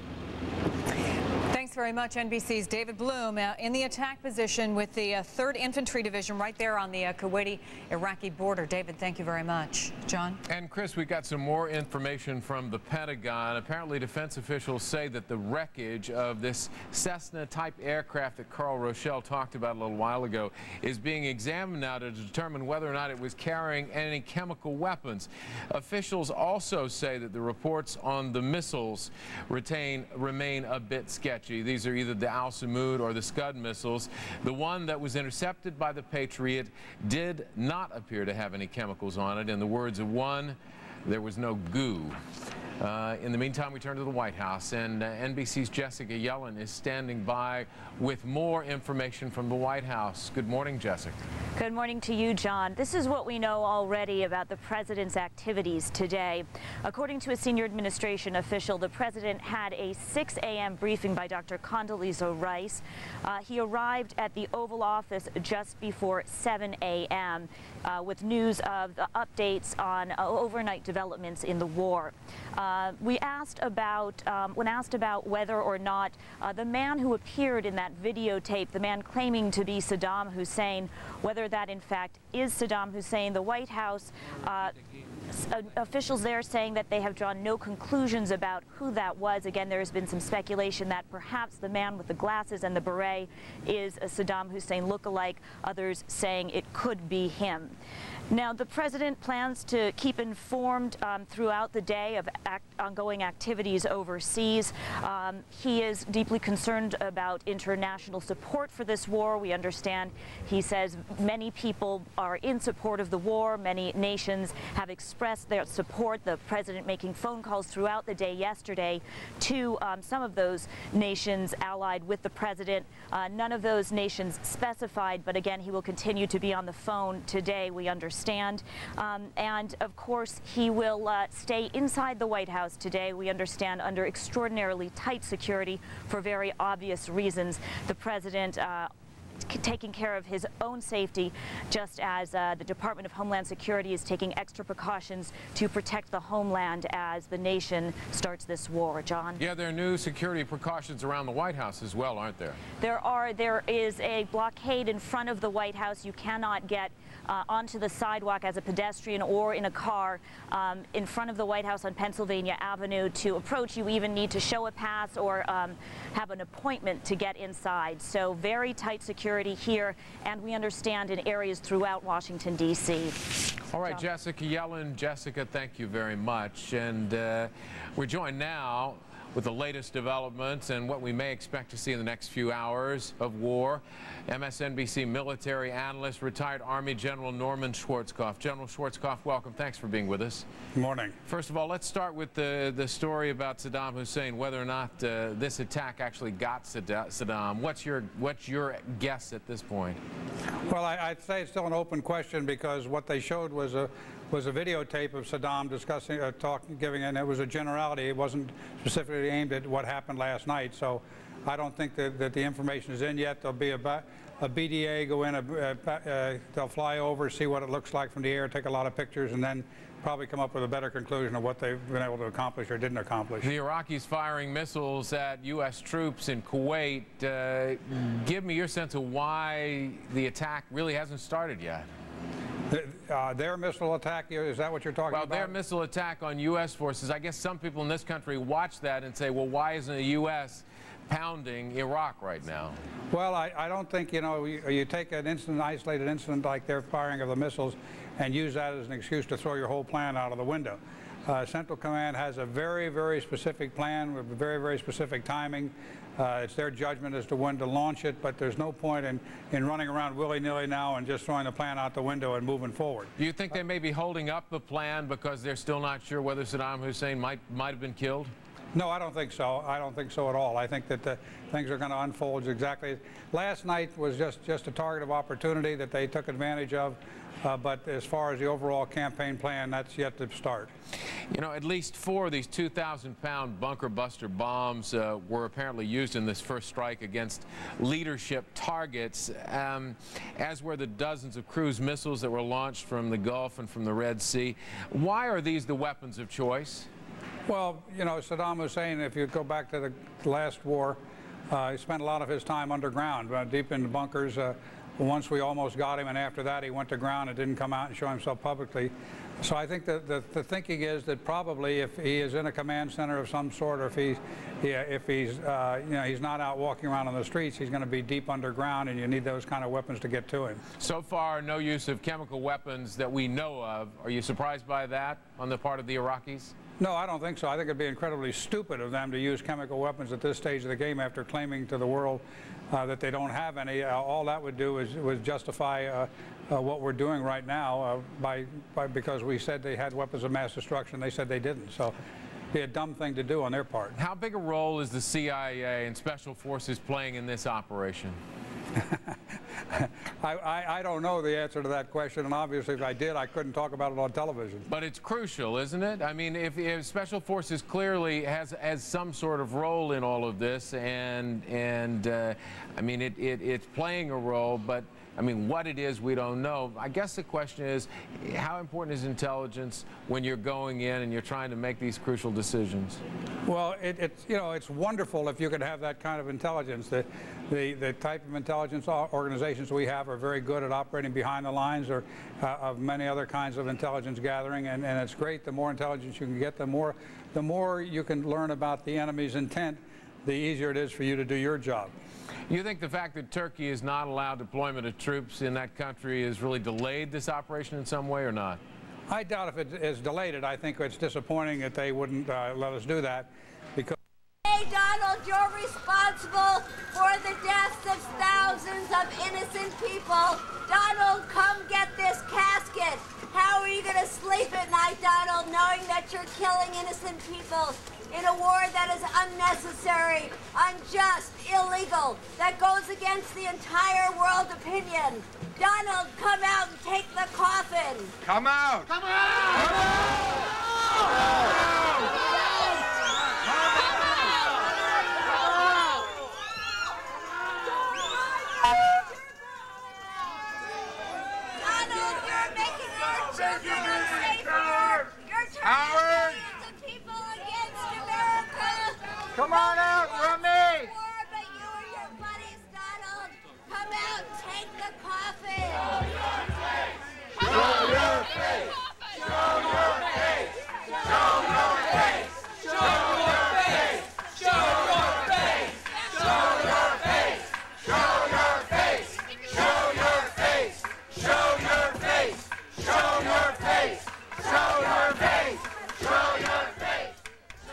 Thanks very much, NBC's David Bloom. In the attack position with the 3rd Infantry Division right there on the Kuwaiti-Iraqi border. David, thank you very much. John? And Chris, we got some more information from the Pentagon. Apparently, defense officials say that the wreckage of this Cessna-type aircraft that Carl Rochelle talked about a little while ago is being examined now to determine whether or not it was carrying any chemical weapons. Officials also say that the reports on the missiles remain a bit sketchy. These are either the Al-Samud or the Scud missiles. The one that was intercepted by the Patriot did not appear to have any chemicals on it. In the words of one, there was no goo. In the meantime, we turn to the White House, and NBC's Jessica Yellen is standing by with more information from the White House. Good morning, Jessica. Good morning to you, John. This is what we know already about the president's activities today. According to a senior administration official, the president had a 6 a.m. briefing by Dr. Condoleezza Rice. He arrived at the Oval Office just before 7 a.m. With news of the updates on overnight developments in the war. When asked about whether or not the man who appeared in that videotape, the man claiming to be Saddam Hussein, whether that in fact is Saddam Hussein, the White House officials there saying that they have drawn no conclusions about who that was. Again, there has been some speculation that perhaps the man with the glasses and the beret is a Saddam Hussein lookalike, others saying it could be him. Now, the president plans to keep informed throughout the day of ongoing activities overseas. He is deeply concerned about international support for this war. We understand, he says, many people are in support of the war. Many nations have expressed their support. The president making phone calls throughout the day yesterday to some of those nations allied with the president. None of those nations specified, but again, he will continue to be on the phone today, we understand. And of course, he will stay inside the White House today, we understand, under extraordinarily tight security for very obvious reasons. The president taking care of his own safety, just as the Department of Homeland Security is taking extra precautions to protect the homeland as the nation starts this war. John? Yeah, there are new security precautions around the White House as well, aren't there? There is a blockade in front of the White House. You cannot get onto the sidewalk as a pedestrian or in a car in front of the White House on Pennsylvania Avenue. To approach, you even need to show a pass or have an appointment to get inside. So very tight security here, and we understand in areas throughout Washington, D.C. All right, Jessica Yellen. Jessica, thank you very much. And we're joined now with the latest developments and what we may expect to see in the next few hours of war. MSNBC military analyst, retired Army General Norman Schwarzkopf. General Schwarzkopf, welcome. Thanks for being with us. Good morning. First of all, let's start with the story about Saddam Hussein, whether or not this attack actually got Saddam. What's your guess at this point? Well, I'd say it's still an open question, because what they showed was a videotape of Saddam discussing, giving, and it was a generality. It wasn't specifically aimed at what happened last night. So I don't think that the information is in yet. There'll be a BDA go in, they'll fly over, see what it looks like from the air, take a lot of pictures, and then probably come up with a better conclusion of what they've been able to accomplish or didn't accomplish. The Iraqis firing missiles at U.S. troops in Kuwait. Give me your sense of why the attack really hasn't started yet. Their missile attack, is that what you're talking about? Well, their missile attack on U.S. forces. I guess some people in this country watch that and say, well, why isn't the U.S. pounding Iraq right now? Well, I don't think, you take an isolated incident like their firing of the missiles and use that as an excuse to throw your whole plan out of the window. Central Command has a very, very specific plan with very, very specific timing. It's their judgment as to when to launch it, but there's no point in running around willy-nilly now and just throwing the plan out the window and moving forward. Do you think they may be holding up the plan because they're still not sure whether Saddam Hussein might have been killed? No, I don't think so. I don't think so at all. I think that things are going to unfold exactly. Last night was just a target of opportunity that they took advantage of. But as far as the overall campaign plan, that's yet to start. You know, at least 4 of these 2,000-pound bunker buster bombs were apparently used in this first strike against leadership targets, as were the dozens of cruise missiles that were launched from the Gulf and from the Red Sea. Why are these the weapons of choice? Well, you know, Saddam Hussein, if you go back to the last war, he spent a lot of his time underground, deep in the bunkers. Once we almost got him, and after that he went to ground and didn't come out and show himself publicly. So I think that the thinking is that probably if he is in a command center of some sort, or if he's he's not out walking around on the streets, he's going to be deep underground, and you need those kind of weapons to get to him. So far, no use of chemical weapons that we know of. Are you surprised by that on the part of the Iraqis? No, I don't think so. I think it'd be incredibly stupid of them to use chemical weapons at this stage of the game after claiming to the world that they don't have any. All that would do was justify what we're doing right now because we said they had weapons of mass destruction. They said they didn't. So it'd be a dumb thing to do on their part. How big a role is the CIA and Special Forces playing in this operation? I don't know the answer to that question, and obviously if I did, I couldn't talk about it on television. But it's crucial, isn't it? I mean, if Special Forces clearly has some sort of role in all of this, and I mean, it's playing a role, but I mean, what it is, we don't know. I guess the question is, how important is intelligence when you're going in and you're trying to make these crucial decisions? Well, it's wonderful if you could have that kind of intelligence. The type of intelligence organizations we have are very good at operating behind the lines or of many other kinds of intelligence gathering, and it's great. The more intelligence you can get, the more you can learn about the enemy's intent, the easier it is for you to do your job. You think the fact that Turkey is not allowed deployment of troops in that country has really delayed this operation in some way or not? I doubt if it is delayed it. I think it's disappointing that they wouldn't let us do that because... Hey, Donald, you're responsible for the deaths of thousands of innocent people. Donald, come get this casket. How are you going to sleep at night, Donald, knowing that you're killing innocent people in a war that is unnecessary, unjust, illegal, that goes against the entire world opinion? Donald, come out and take the coffin. Come out. Come out. Come out. Howard! Come on out, Rummy! But you and your buddies, Donald, come out and take the coffin! Show your face! Show your face! Show your face! Show your face! Show your face! Show your face! Show your face! Show your face! Show your face! Show your face! Show your face! Show your face!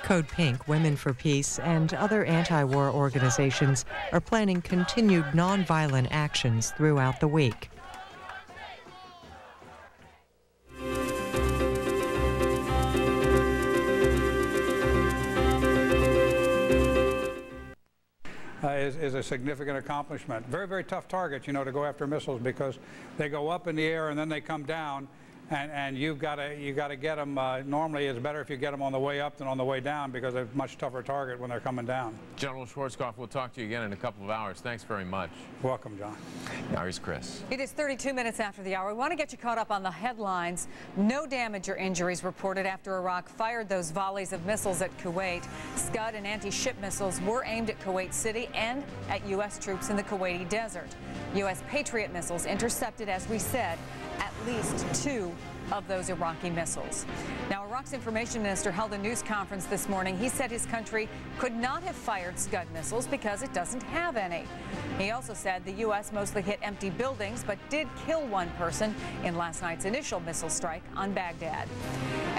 Code Pink, Women for Peace, and other anti-war organizations are planning continued nonviolent actions throughout the week. Is a significant accomplishment. Very, very tough target, you know, to go after missiles because they go up in the air and then they come down. And you got to get them. Normally, it's better if you get them on the way up than on the way down because they're a much tougher target when they're coming down. General Schwarzkopf, we'll talk to you again in a couple of hours. Thanks very much. Welcome, John. Now here's Chris. It is 32 minutes after the hour. We want to get you caught up on the headlines. No damage or injuries reported after Iraq fired those volleys of missiles at Kuwait. Scud and anti-ship missiles were aimed at Kuwait City and at U.S. troops in the Kuwaiti desert. U.S. Patriot missiles intercepted, as we said, at least 2 of those Iraqi missiles. Now, Iraq's information minister held a news conference this morning. He said his country could not have fired Scud missiles because it doesn't have any. He also said the U.S. mostly hit empty buildings, but did kill 1 person in last night's initial missile strike on Baghdad.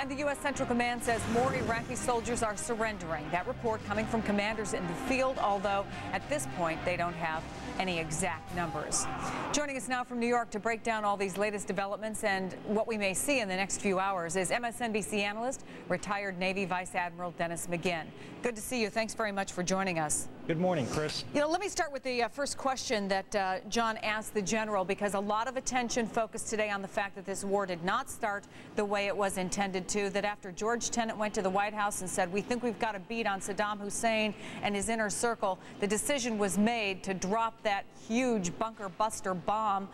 And the U.S. Central Command says more Iraqi soldiers are surrendering. That report coming from commanders in the field, although at this point they don't have any exact numbers. Joining us now from New York to break down all these latest developments and what we may see in the next few hours is MSNBC analyst, retired Navy Vice Admiral Dennis McGinn. Good to see you. Thanks very much for joining us. Good morning, Chris. You know, let me start with the first question that John asked the general, because a lot of attention focused today on the fact that this war did not start the way it was intended to, that after George Tenet went to the White House and said, we think we've got a beat on Saddam Hussein and his inner circle, the decision was made to drop that huge bunker buster bomb.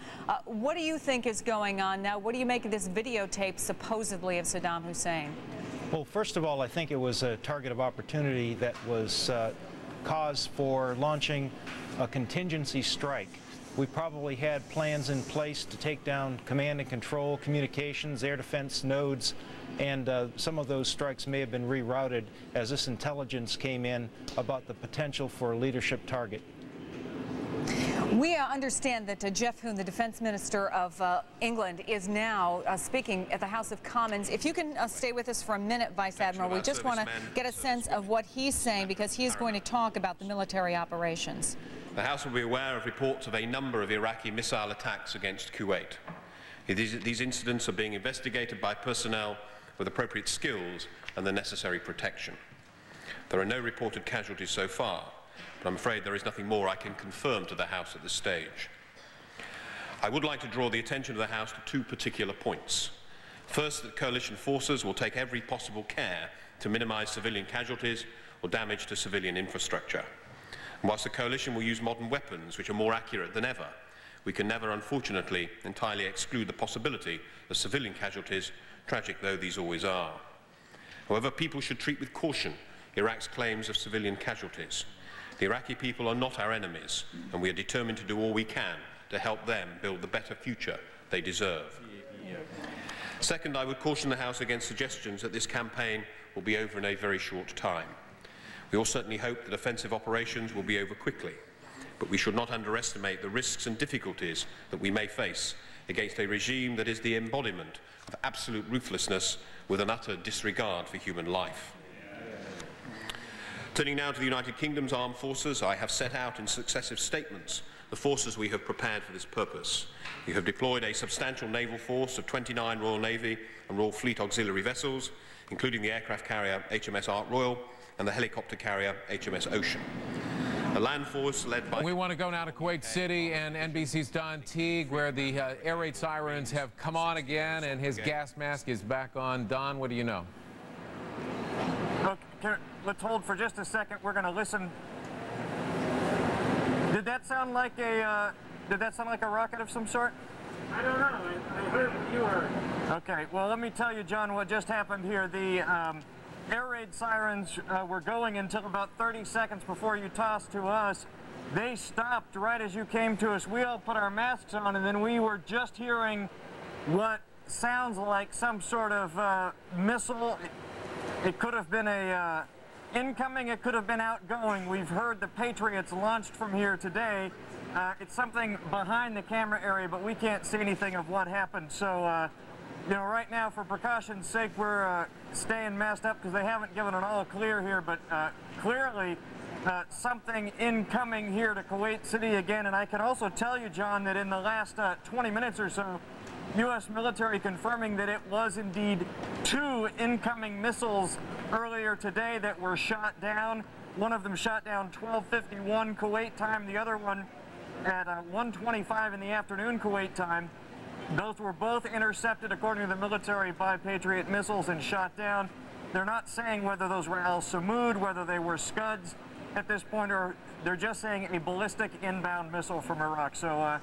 What do you think is going on now? What do you make of this videotape supposedly of Saddam Hussein? Well, first of all, I think it was a target of opportunity that was cause for launching a contingency strike. We probably had plans in place to take down command and control, communications, air defense nodes, and some of those strikes may have been rerouted as this intelligence came in about the potential for a leadership target. We understand that Jeff Hoon, the defense minister of England, is now speaking at the House of Commons. If you can stay with us for a minute, Vice Admiral, we just want to get a sense of what he's saying, because he is going to talk about the military operations. The House will be aware of reports of a number of Iraqi missile attacks against Kuwait. These incidents are being investigated by personnel with appropriate skills and the necessary protection. There are no reported casualties so far, but I'm afraid there is nothing more I can confirm to the House at this stage. I would like to draw the attention of the House to two particular points. First, that coalition forces will take every possible care to minimize civilian casualties or damage to civilian infrastructure. And whilst the coalition will use modern weapons which are more accurate than ever, we can never, unfortunately, entirely exclude the possibility of civilian casualties, tragic though these always are. However, people should treat with caution Iraq's claims of civilian casualties. The Iraqi people are not our enemies, and we are determined to do all we can to help them build the better future they deserve. Second, I would caution the House against suggestions that this campaign will be over in a very short time. We all certainly hope that offensive operations will be over quickly, but we should not underestimate the risks and difficulties that we may face against a regime that is the embodiment of absolute ruthlessness with an utter disregard for human life. Turning now to the United Kingdom's armed forces, I have set out in successive statements the forces we have prepared for this purpose. We have deployed a substantial naval force of 29 Royal Navy and Royal Fleet auxiliary vessels, including the aircraft carrier HMS Ark Royal and the helicopter carrier HMS Ocean. A land force led by... We want to go now to Kuwait City and NBC's Don Teague, where the air raid sirens have come on again and his gas mask is back on. Don, what do you know? Look, let's hold for just a second. We're going to listen. Did that sound like a rocket of some sort? I don't know. I heard what you heard. Okay. Well, let me tell you, John, what just happened here. The air raid sirens were going until about 30 seconds before you tossed to us. They stopped right as you came to us. We all put our masks on, and then we were just hearing what sounds like some sort of missile. It could have been a incoming, it could have been outgoing. We've heard the Patriots launched from here today. It's something behind the camera area, but we can't see anything of what happened. So, you know, right now, for precaution's sake, we're staying masked up because they haven't given an all clear here, but clearly something incoming here to Kuwait City again. And I can also tell you, John, that in the last 20 minutes or so, U.S. military confirming that it was indeed 2 incoming missiles earlier today that were shot down. One of them shot down 12:51 Kuwait time, the other one at 1:25 in the afternoon Kuwait time. Those were both intercepted, according to the military, by Patriot missiles and shot down. They're not saying whether those were Al-Samud, whether they were Scuds at this point, or they're just saying a ballistic inbound missile from Iraq. So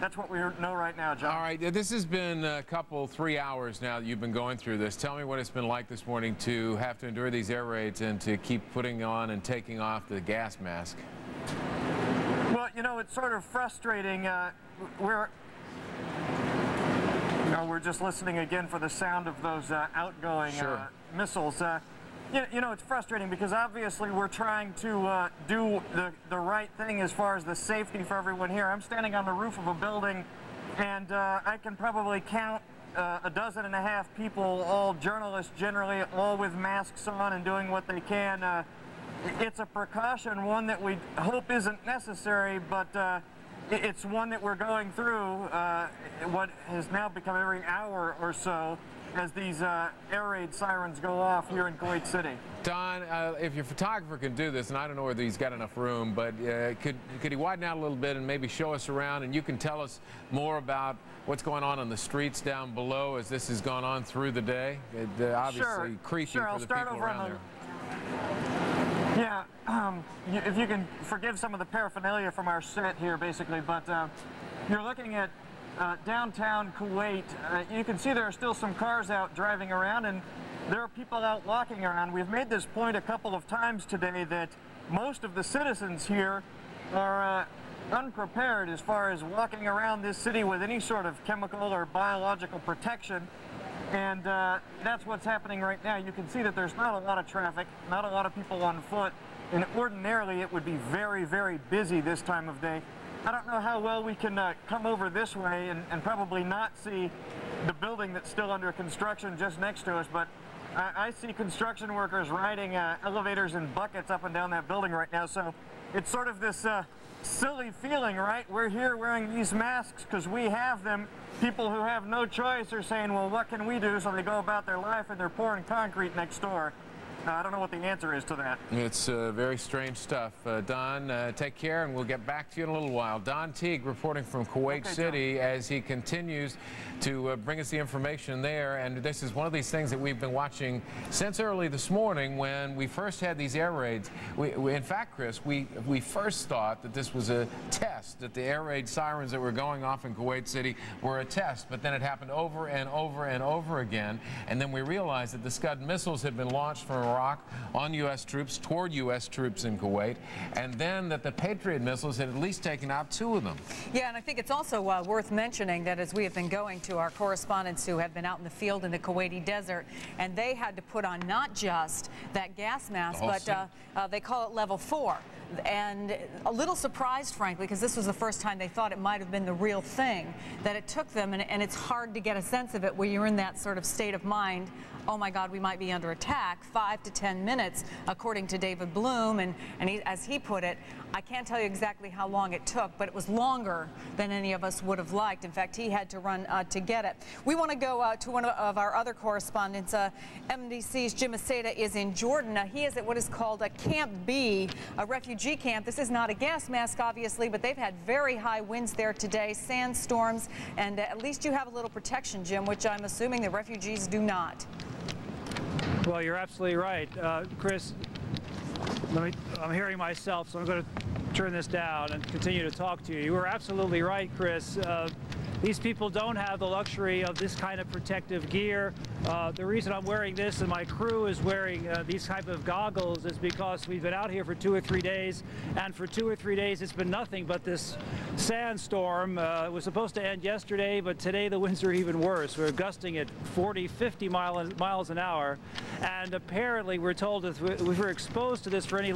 that's what we know right now, John. All right, this has been a couple, 3 hours now that you've been going through this. Tell me what it's been like this morning to have to endure these air raids and to keep putting on and taking off the gas mask. Well, you know, it's sort of frustrating. We're just listening again for the sound of those outgoing missiles. You know, it's frustrating because obviously we're trying to do the right thing as far as the safety for everyone here. I'm standing on the roof of a building, and I can probably count a dozen and a half people, all journalists generally, all with masks on and doing what they can. It's a precaution, one that we hope isn't necessary, but it's one that we're going through what has now become every hour or so as these air raid sirens go off here in Kuwait City. Don, if your photographer can do this, and I don't know whether he's got enough room, but could he widen out a little bit and maybe show us around, and you can tell us more about what's going on the streets down below as this has gone on through the day? Obviously creepy for the people around there. Yeah, if you can forgive some of the paraphernalia from our set here, basically, but you're looking at downtown Kuwait. You can see there are still some cars out driving around, and there are people out walking around. We've made this point a couple of times today that most of the citizens here are unprepared as far as walking around this city with any sort of chemical or biological protection. And that's what's happening right now. You can see that there's not a lot of traffic, not a lot of people on foot, and ordinarily it would be very, very busy this time of day. I don't know how well we can come over this way and probably not see the building that's still under construction just next to us, but I see construction workers riding elevators and buckets up and down that building right now, so it's sort of this silly feeling, right? We're here wearing these masks because we have them. People who have no choice are saying, well, what can we do? So they go about their life and they're pouring concrete next door. I don't know what the answer is to that. It's very strange stuff. Don, take care, and we'll get back to you in a little while. Don Teague reporting from Kuwait City as he continues to bring us the information there. And this is one of these things that we've been watching since early this morning when we first had these air raids. In fact, Chris, we first thought that this was a test, that the air raid sirens that were going off in Kuwait City were a test. But then it happened over and over and over again. And then we realized that the Scud missiles had been launched from Iraq on U.S. troops toward U.S. troops in Kuwait, and then that the Patriot missiles had at least taken out 2 of them. Yeah, and I think it's also worth mentioning that as we have been going to our correspondents who have been out in the field in the Kuwaiti desert, and they had to put on not just that gas mask, but they call it level 4. And a little surprised, frankly, because this was the first time they thought it might have been the real thing, that it took them, and it's hard to get a sense of it where you're in that sort of state of mind, oh my God, we might be under attack, 5 to 10 minutes, according to David Bloom, and as he put it, I can't tell you exactly how long it took, but it was longer than any of us would have liked. In fact, he had to run to get it. We want to go to one of our other correspondents. MDC's Jim Aceda is in Jordan. He is at what is called a Camp B, a refugee camp. This is not a gas mask, obviously, but they've had very high winds there today, sandstorms, and at least you have a little protection, Jim, which I'm assuming the refugees do not. Well, you're absolutely right. Chris, I'm hearing myself, so I'm going to turn this down and continue to talk to you. You were absolutely right, Chris. These people don't have the luxury of this kind of protective gear. The reason I'm wearing this and my crew is wearing these type of goggles is because we've been out here for 2 or 3 days, and for 2 or 3 days it's been nothing but this sandstorm. It was supposed to end yesterday, but today the winds are even worse. We're gusting at 40, 50 miles an hour, and apparently we're told if we're exposed to this for any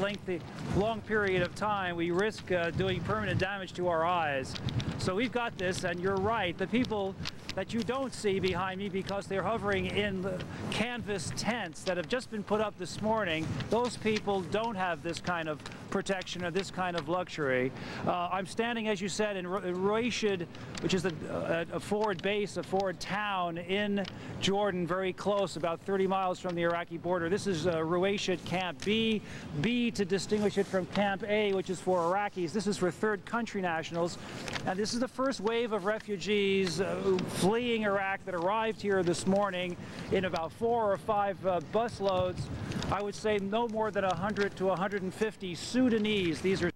long period of time, we risk doing permanent damage to our eyes. So we've got this, and you're right. The people that you don't see behind me because they're hovering in the canvas tents that have just been put up this morning, those people don't have this kind of protection or this kind of luxury. I'm standing, as you said, in Ruwaishid, which is a forward base, a forward town in Jordan, very close, about 30 miles from the Iraqi border. This is Ruwaishid Camp B. B, to distinguish it from Camp A, which is for Iraqis. This is for third country nationals. And this is the first wave of refugees fleeing Iraq that arrived here this morning in about 4 or 5 bus loads. I would say no more than 100 to 150 Sudanese. These are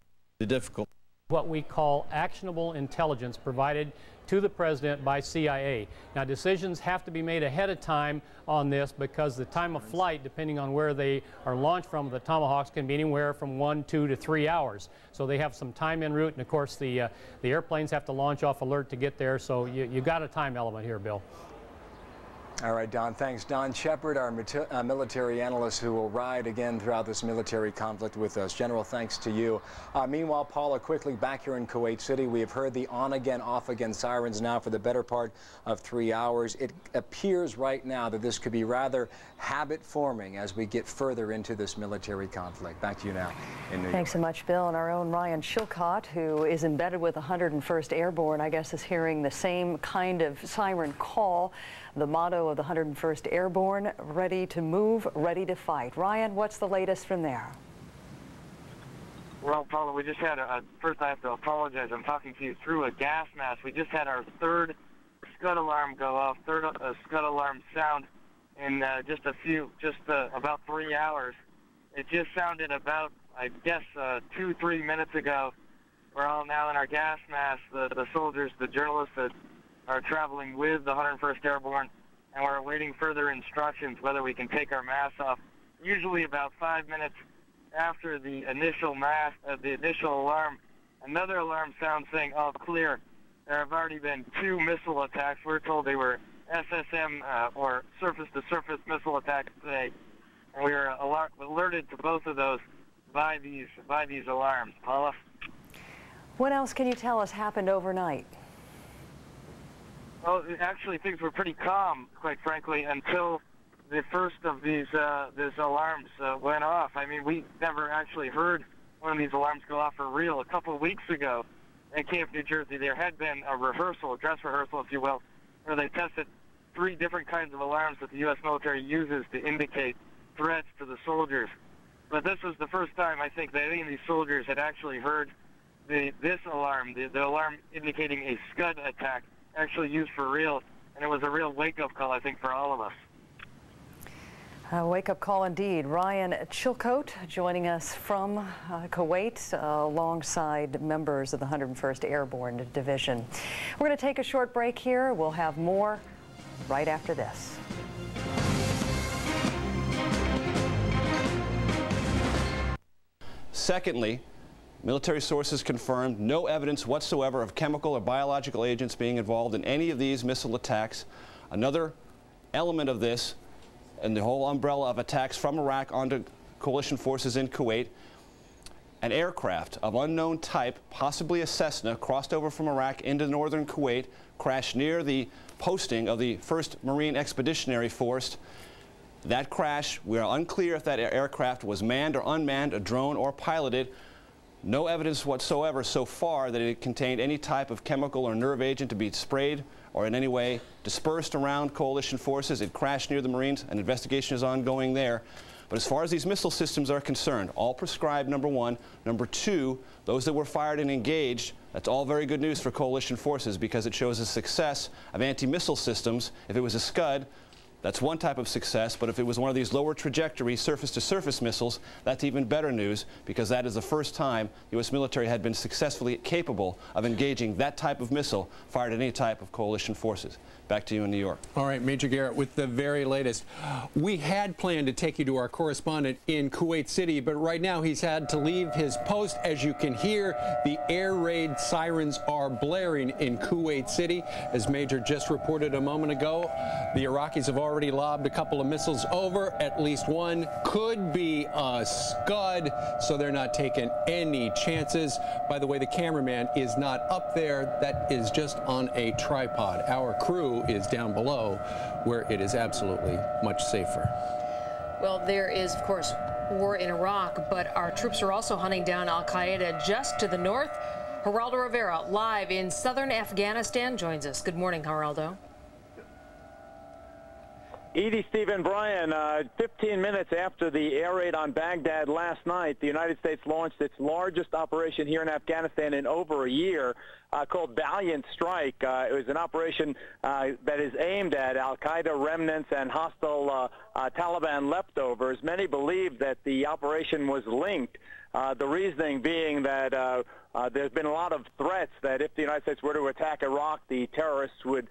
difficult. What we call actionable intelligence provided to the president by CIA. Now, decisions have to be made ahead of time on this because the time of flight, depending on where they are launched from, the Tomahawks can be anywhere from 1, 2 to 3 hours. So they have some time en route, and of course the airplanes have to launch off alert to get there. So you got a time element here, Bill. All right, Don, thanks. Don Shepard, our military analyst who will ride again throughout this military conflict with us. General, thanks to you. Meanwhile, Paula, quickly back here in Kuwait City, we have heard the on-again, off-again sirens now for the better part of 3 hours. It appears right now that this could be rather habit-forming as we get further into this military conflict. Back to you now in New York. Thanks so much, Bill. And our own Ryan Chilcott, who is embedded with the 101st Airborne, I guess is hearing the same kind of siren call. The motto of the 101st Airborne, ready to move, ready to fight. Ryan, what's the latest from there? Well, Paula, we just had first I have to apologize. I'm talking to you through a gas mask. We just had our third Scud alarm go off, third Scud alarm sound in just about 3 hours. It just sounded about, I guess, 2-3 minutes ago. We're all now in our gas masks, the soldiers, the journalists that are traveling with the 101st Airborne, and we're awaiting further instructions whether we can take our masks off. Usually about 5 minutes after the initial alarm, another alarm sounds saying all clear. There have already been 2 missile attacks. We're told they were SSM or surface-to-surface missile attacks today, and we were alerted to both of those by these alarms. Paula? What else can you tell us happened overnight? Well, actually, things were pretty calm, quite frankly, until the first of these alarms went off. I mean, we never actually heard one of these alarms go off for real. A couple of weeks ago in Camp New Jersey, there had been a rehearsal, a dress rehearsal, if you will, where they tested 3 different kinds of alarms that the U.S. military uses to indicate threats to the soldiers. But this was the first time, I think, that any of these soldiers had actually heard this alarm, the alarm indicating a Scud attack, actually used for real, and it was a real wake-up call, I think, for all of us. A wake-up call indeed. Ryan Chilcott joining us from Kuwait alongside members of the 101st Airborne Division. We're going to take a short break here. We'll have more right after this. Secondly, military sources confirmed no evidence whatsoever of chemical or biological agents being involved in any of these missile attacks. Another element of this and the whole umbrella of attacks from Iraq onto coalition forces in Kuwait, an aircraft of unknown type, possibly a Cessna, crossed over from Iraq into northern Kuwait, crashed near the posting of the 1st Marine Expeditionary Force. That crash, we are unclear if that aircraft was manned or unmanned, a drone or piloted. No evidence whatsoever so far that it contained any type of chemical or nerve agent to be sprayed or in any way dispersed around coalition forces. It crashed near the Marines. An investigation is ongoing there. But as far as these missile systems are concerned, all prescribed, number 1. Number 2, those that were fired and engaged, that's all very good news for coalition forces because it shows the success of anti-missile systems. If it was a Scud, that's one type of success, but if it was one of these lower trajectory surface-to-surface missiles, that's even better news because that is the first time the U.S. military had been successfully capable of engaging that type of missile fired at any type of coalition forces. Back to you in New York. All right, Major Garrett, with the very latest. We had planned to take you to our correspondent in Kuwait City, but right now he's had to leave his post. As you can hear, the air raid sirens are blaring in Kuwait City. As Major just reported a moment ago, the Iraqis have already lobbed a couple of missiles over. At least one could be a Scud, so they're not taking any chances. By the way, the cameraman is not up there. That is just on a tripod. Our crew is down below where it is absolutely much safer. Well, there is, of course, war in Iraq, but our troops are also hunting down al-Qaeda just to the north. Geraldo Rivera, live in southern Afghanistan, joins us. Good morning, Geraldo. Edie, Stephen, Brian, 15 minutes after the air raid on Baghdad last night, the United States launched its largest operation here in Afghanistan in over a year, called Valiant Strike. It was an operation that is aimed at al-Qaeda remnants and hostile Taliban leftovers. Many believe that the operation was linked. The reasoning being that there's been a lot of threats that if the United States were to attack Iraq, the terrorists would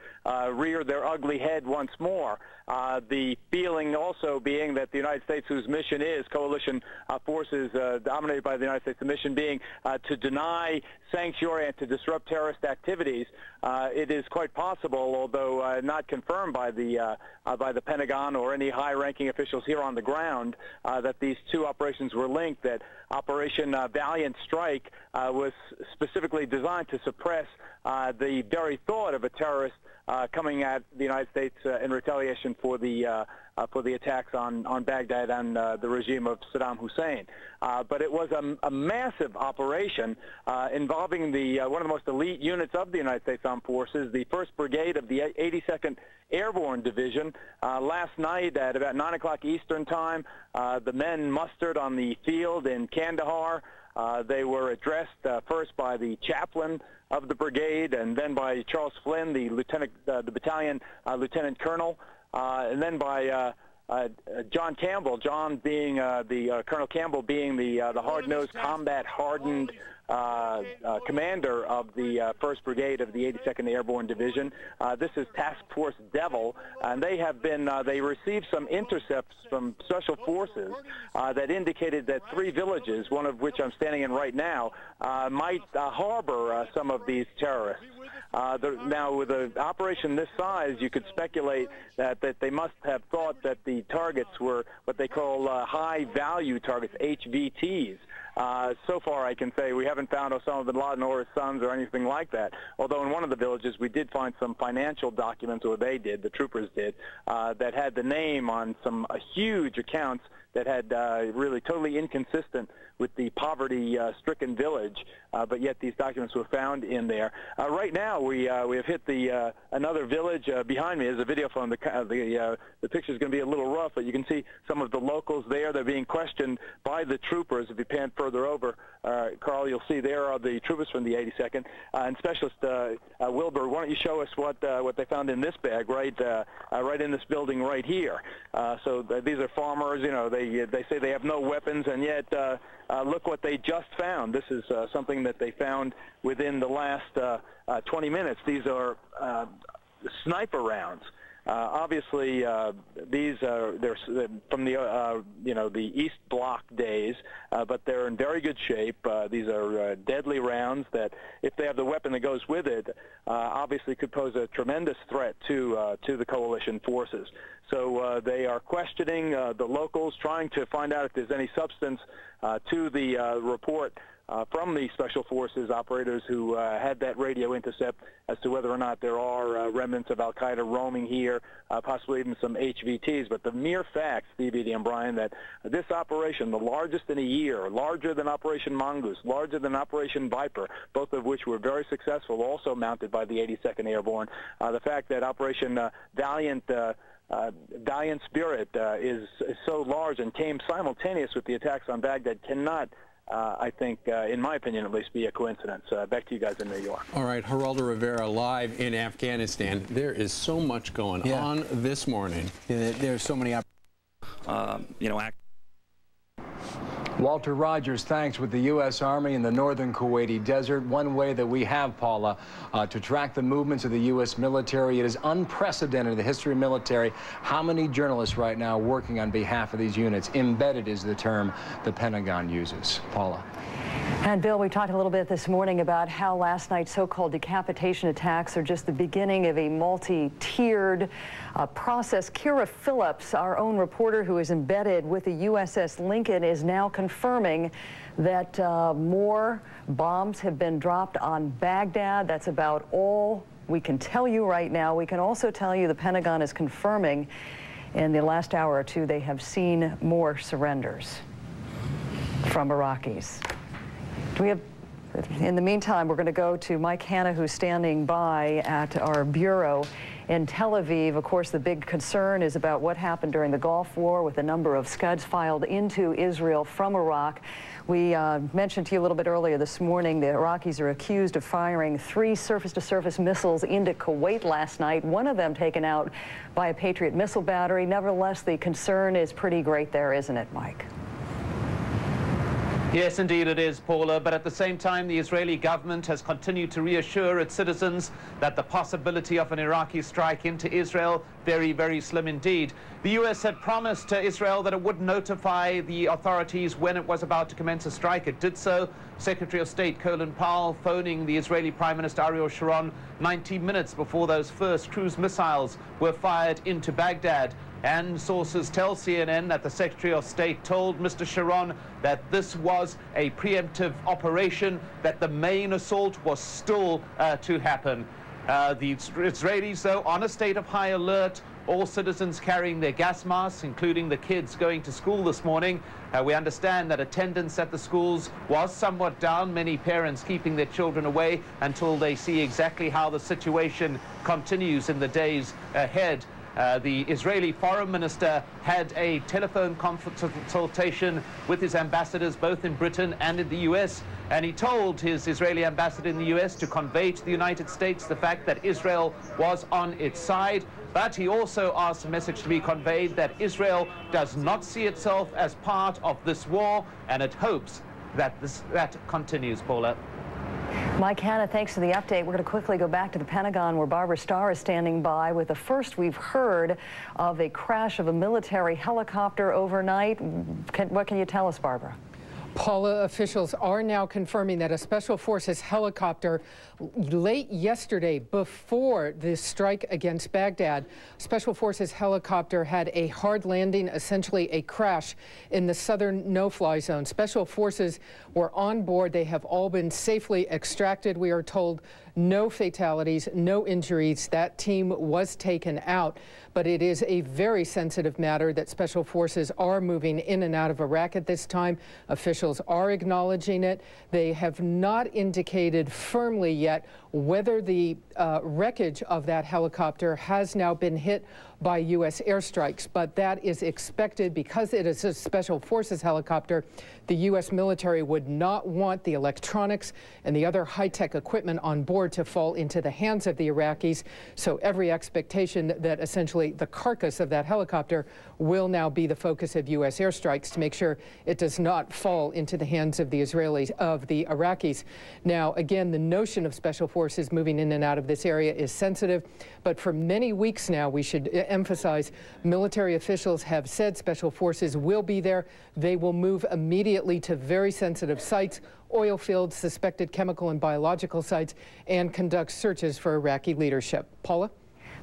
rear their ugly head once more. The feeling also being that the United States, whose mission is coalition forces dominated by the United States, the mission being to deny sanctuary and to disrupt terrorist activities. It is quite possible, although not confirmed by the Pentagon or any high-ranking officials here on the ground, that these two operations were linked, that Operation Valiant Strike was specifically designed to suppress the very thought of a terrorist coming at the United States in retaliation for the attacks on Baghdad and the regime of Saddam Hussein. But it was a massive operation involving one of the most elite units of the United States Armed Forces, the 1st Brigade of the 82nd Airborne Division. Last night at about 9 o'clock Eastern Time, the men mustered on the field in Kandahar. They were addressed first by the chaplain of the brigade, and then by Charles Flynn, the battalion lieutenant colonel, and then by John Campbell. John being Colonel Campbell being the hard-nosed, combat-hardened commander of the 1st Brigade of the 82nd Airborne Division. This is Task Force Devil, and they have been, they received some intercepts from Special Forces that indicated that 3 villages, one of which I'm standing in right now, might harbor some of these terrorists. Now, with an operation this size, you could speculate that they must have thought that the targets were what they call high-value targets, HVTs. So far, I can say we haven't found Osama bin Laden or his sons or anything like that, although in one of the villages we did find some financial documents, or they did, the troopers did, that had the name on some huge accounts that had really totally inconsistent with the poverty-stricken village, but yet these documents were found in there. Right now, we have hit another village behind me. There's a video phone. The picture is going to be a little rough, but you can see some of the locals there. They're being questioned by the troopers. If you pan further over, Carl, you'll see there are the troopers from the 82nd. And Specialist Wilbur, why don't you show us what they found in this bag, right in this building right here. So these are farmers. You know, they say they have no weapons, and yet look what they just found. This is something that they found within the last 20 minutes. These are sniper rounds. Obviously, these they're from the the East Bloc days, but they're in very good shape. These are deadly rounds that, if they have the weapon that goes with it, obviously could pose a tremendous threat to the coalition forces. So they are questioning the locals, trying to find out if there's any substance to the report from the Special Forces operators who had that radio intercept as to whether or not there are remnants of al-Qaeda roaming here, possibly even some HVTs. But the mere fact, Steve, Edie, and Brian, that this operation, the largest in a year, larger than Operation Mongoose, larger than Operation Viper, both of which were very successful, also mounted by the 82nd Airborne, the fact that Operation Valiant Spirit is so large and came simultaneous with the attacks on Baghdad cannot, I think, in my opinion at least, be a coincidence. Back to you guys in New York. All right, Geraldo Rivera live in Afghanistan. There is so much going on this morning. Yeah, there's so many Walter Rogers, thanks. With the U.S. Army in the northern Kuwaiti desert, one way that we have, Paula, to track the movements of the U.S. military, it is unprecedented in the history of military. How many journalists right now working on behalf of these units? Embedded is the term the Pentagon uses. Paula. And Bill, we talked a little bit this morning about how last night's so-called decapitation attacks are just the beginning of a multi-tiered process. Kira Phillips, our own reporter who is embedded with the USS Lincoln, is now confirming that more bombs have been dropped on Baghdad. That's about all we can tell you right now. We can also tell you the Pentagon is confirming in the last hour or two they have seen more surrenders from Iraqis. In the meantime, we're going to go to Mike Hanna, who's standing by at our bureau in Tel Aviv. Of course, the big concern is about what happened during the Gulf War with a number of Scuds filed into Israel from Iraq. We mentioned to you a little bit earlier this morning the Iraqis are accused of firing 3 surface-to-surface missiles into Kuwait last night, one of them taken out by a Patriot missile battery. Nevertheless, the concern is pretty great there, isn't it, Mike? Yes, indeed it is, Paula, but at the same time the Israeli government has continued to reassure its citizens that the possibility of an Iraqi strike into Israel very, very slim indeed. The U.S. had promised to Israel that it would notify the authorities when it was about to commence a strike. It did so. Secretary of State Colin Powell phoning the Israeli Prime Minister Ariel Sharon 90 minutes before those first cruise missiles were fired into Baghdad. And sources tell CNN that the Secretary of State told Mr. Sharon that this was a preemptive operation, that the main assault was still to happen. The Israelis, though, on a state of high alert, all citizens carrying their gas masks, including the kids going to school this morning. We understand that attendance at the schools was somewhat down, many parents keeping their children away until they see exactly how the situation continues in the days ahead. The Israeli foreign minister had a telephone consultation with his ambassadors both in Britain and in the US, and he told his Israeli ambassador in the US to convey to the United States the fact that Israel was on its side. But he also asked a message to be conveyed that Israel does not see itself as part of this war, and it hopes that that continues, Paula. Mike Hanna, thanks for the update. We're going to quickly go back to the Pentagon, where Barbara Starr is standing by with the first we've heard of a crash of a military helicopter overnight. What can you tell us, Barbara? Paula, officials are now confirming that a Special Forces helicopter late yesterday, before the strike against Baghdad, Special Forces helicopter had a hard landing, essentially a crash in the southern no-fly zone. Special Forces were on board. They have all been safely extracted. We are told no fatalities, no injuries. That team was taken out. But it is a very sensitive matter that Special Forces are moving in and out of Iraq at this time. Officials are acknowledging it. They have not indicated firmly yet whether the wreckage of that helicopter has now been hit by U.S. airstrikes, but that is expected because it is a Special Forces helicopter. The U.S. military would not want the electronics and the other high-tech equipment on board to fall into the hands of the Iraqis, so every expectation that essentially the carcass of that helicopter will now be the focus of U.S. airstrikes to make sure it does not fall into the hands of the Israelis, of the Iraqis. Now, again, the notion of Special Forces moving in and out of this area is sensitive, but for many weeks now, we should emphasize, military officials have said Special Forces will be there. They will move immediately to very sensitive sites, oil fields, suspected chemical and biological sites, and conduct searches for Iraqi leadership. Paula?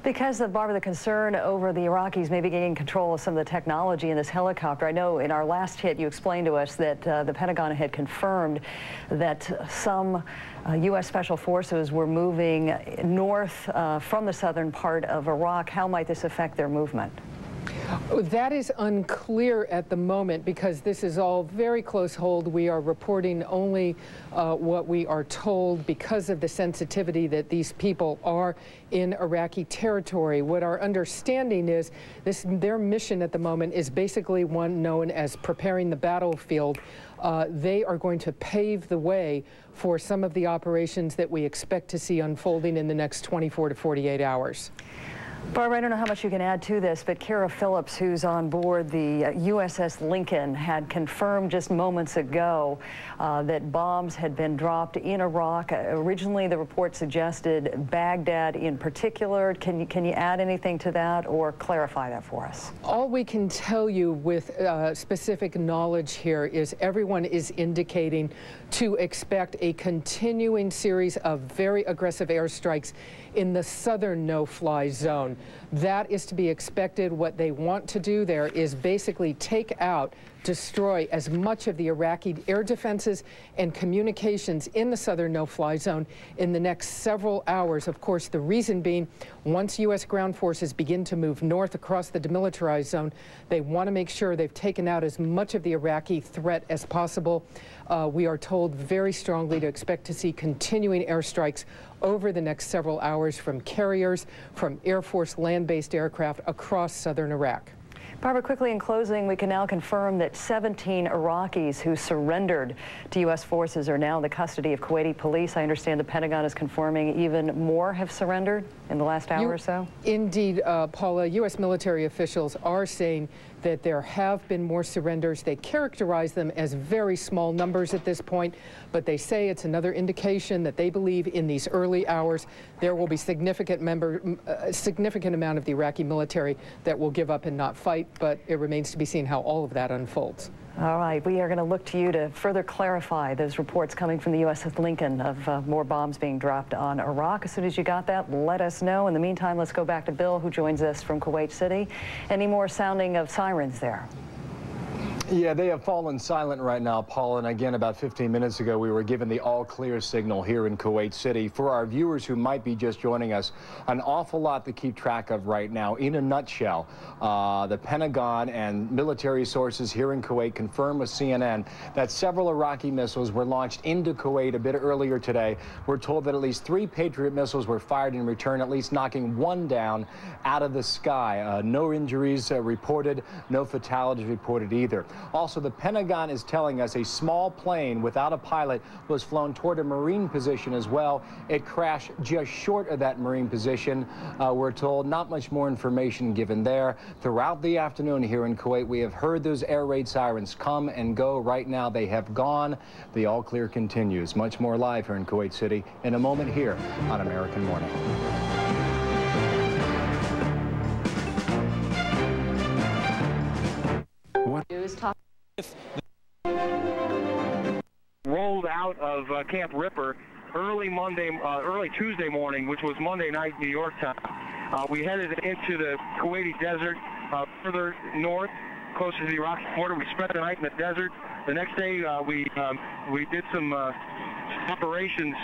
Because of, Barbara, the concern over the Iraqis maybe gaining control of some of the technology in this helicopter, I know in our last hit you explained to us that the Pentagon had confirmed that some U.S. Special Forces were moving north from the southern part of Iraq. How might this affect their movement? That is unclear at the moment because this is all very close hold. We are reporting only what we are told because of the sensitivity that these people are in Iraqi territory. What our understanding is, their mission at the moment is basically one known as preparing the battlefield. They are going to pave the way for some of the operations that we expect to see unfolding in the next 24 to 48 hours. Barbara, I don't know how much you can add to this, but Kara Phillips, who's on board the USS Lincoln, had confirmed just moments ago that bombs had been dropped in Iraq. Originally, the report suggested Baghdad in particular. Can you add anything to that or clarify that for us? All we can tell you with specific knowledge here is everyone is indicating to expect a continuing series of very aggressive airstrikes in the southern no-fly zone. That is to be expected. What they want to do there is basically take out, destroy as much of the Iraqi air defenses and communications in the southern no-fly zone in the next several hours. Of course, the reason being, once U.S. ground forces begin to move north across the demilitarized zone, they want to make sure they've taken out as much of the Iraqi threat as possible. We are told very strongly to expect to see continuing airstrikes over the next several hours from carriers, from Air Force land-based aircraft across southern Iraq. Barbara, quickly in closing, we can now confirm that 17 Iraqis who surrendered to U.S. forces are now in the custody of Kuwaiti police. I understand the Pentagon is confirming even more have surrendered in the last hour or so. Indeed, Paula, U.S. military officials are saying that there have been more surrenders. They characterize them as very small numbers at this point, but they say it's another indication that they believe in these early hours there will be significant amount of the Iraqi military that will give up and not fight, but it remains to be seen how all of that unfolds. All right, we are going to look to you to further clarify those reports coming from the USS Lincoln of more bombs being dropped on Iraq. As soon as you got that, let us know. In the meantime, let's go back to Bill, who joins us from Kuwait City. Any more sounding of sirens there? Yeah, they have fallen silent right now, Paul. And again, about 15 minutes ago, we were given the all-clear signal here in Kuwait City. For our viewers who might be just joining us, an awful lot to keep track of right now. In a nutshell, the Pentagon and military sources here in Kuwait confirmed with CNN that several Iraqi missiles were launched into Kuwait a bit earlier today. We're told that at least 3 Patriot missiles were fired in return, at least knocking one down out of the sky. No injuries reported, no fatalities reported either. Also, the Pentagon is telling us a small plane without a pilot was flown toward a Marine position as well. It crashed just short of that Marine position. We're told not much more information given there. Throughout the afternoon here in Kuwait, we have heard those air raid sirens come and go. Right now, they have gone. The all clear continues. Much more live here in Kuwait City in a moment here on American Morning. Rolled out of Camp Ripper early Tuesday morning, which was Monday night New York time. We headed into the Kuwaiti desert further north, close to the Iraqi border. We spent the night in the desert. The next day, we did some operations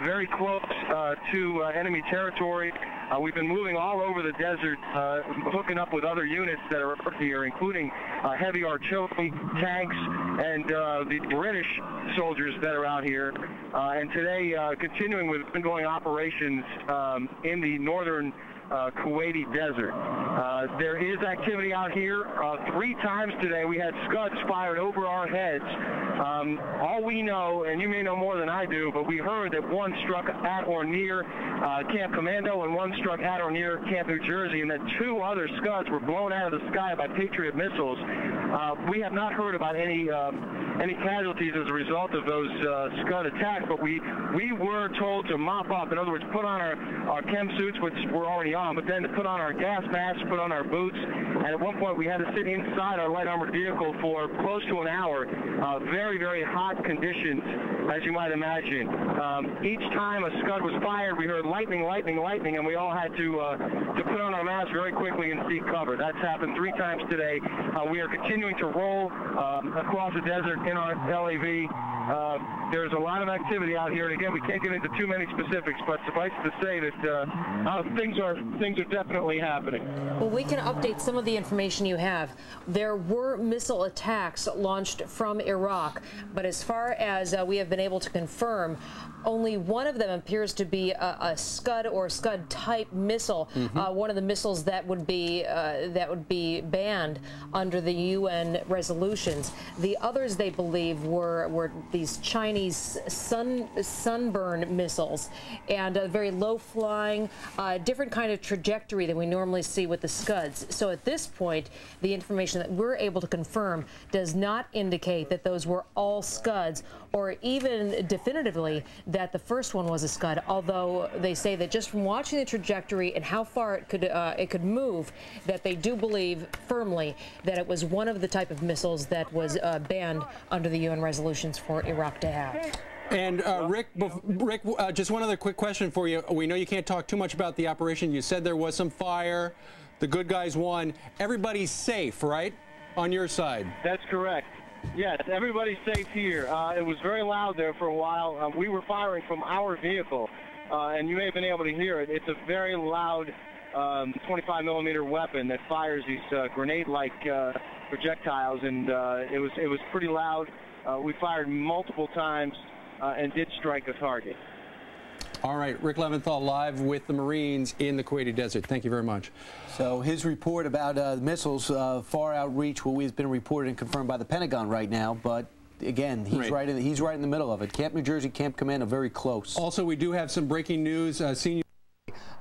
very close to enemy territory. We've been moving all over the desert, hooking up with other units that are here, including heavy artillery, tanks, and the British soldiers that are out here. And today, continuing with ongoing operations in the northern Kuwaiti desert. There is activity out here. 3 times today we had Scuds fired over our heads. All we know, and you may know more than I do, but we heard that one struck at or near Camp Commando and one struck at or near Camp New Jersey, and that 2 other Scuds were blown out of the sky by Patriot missiles. We have not heard about any casualties as a result of those Scud attacks, but we were told to mop up. In other words, put on our chem suits, which we're already on, but then to put on our gas masks, put on our boots, and at one point we had to sit inside our light armored vehicle for close to an hour. Very, very hot conditions, as you might imagine. Each time a Scud was fired, we heard lightning, lightning, lightning, and we all had to put on our masks very quickly and seek cover. That's happened 3 times today. We are continuing to roll across the desert in our LAV. There's a lot of activity out here, and again, we can't get into too many specifics, but suffice to say that things are definitely happening. Well, we can update some of the information you have. There were missile attacks launched from Iraq, but as far as we have been able to confirm, only one of them appears to be a Scud or Scud type missile, one of the missiles that would be banned under the UN resolutions. The others, they believe, were these Chinese sunburn missiles, and a very low flying, different kind of trajectory than we normally see with the Scuds. So at this point, the information that we're able to confirm does not indicate that those were all Scuds, or even definitively that the first one was a Scud, although they say that just from watching the trajectory and how far it could move, that they do believe firmly that it was one of the type of missiles that was banned under the UN resolutions for Iraq to have. And Rick, just one other quick question for you. We know you can't talk too much about the operation. You said there was some fire. The good guys won. Everybody's safe, right, on your side? That's correct. Yes, everybody's safe here. It was very loud there for a while. We were firing from our vehicle, and you may have been able to hear it. It's a very loud 25-millimeter weapon that fires these grenade-like projectiles, and it was pretty loud. We fired multiple times and did strike a target. All right, Rick Leventhal live with the Marines in the Kuwaiti desert. Thank you very much. So his report about missiles far outreach, what has been reported and confirmed by the Pentagon right now, but again, he's right in the middle of it. Camp New Jersey, Camp Commando, very close. Also, we do have some breaking news. Senior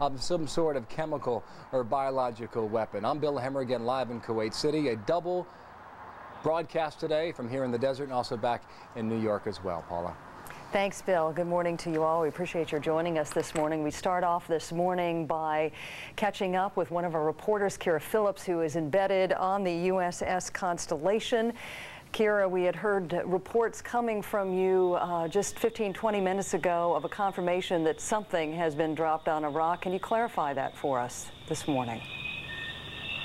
of some sort of chemical or biological weapon. I'm Bill Hemmer, again live in Kuwait City. A double broadcast today from here in the desert and also back in New York as well. Paula. Thanks, Bill. Good morning to you all. We appreciate your joining us this morning. We start off this morning by catching up with one of our reporters, Kira Phillips, who is embedded on the USS Constellation. Kira, we had heard reports coming from you just 15-20 minutes ago of a confirmation that something has been dropped on Iraq. Can you clarify that for us this morning?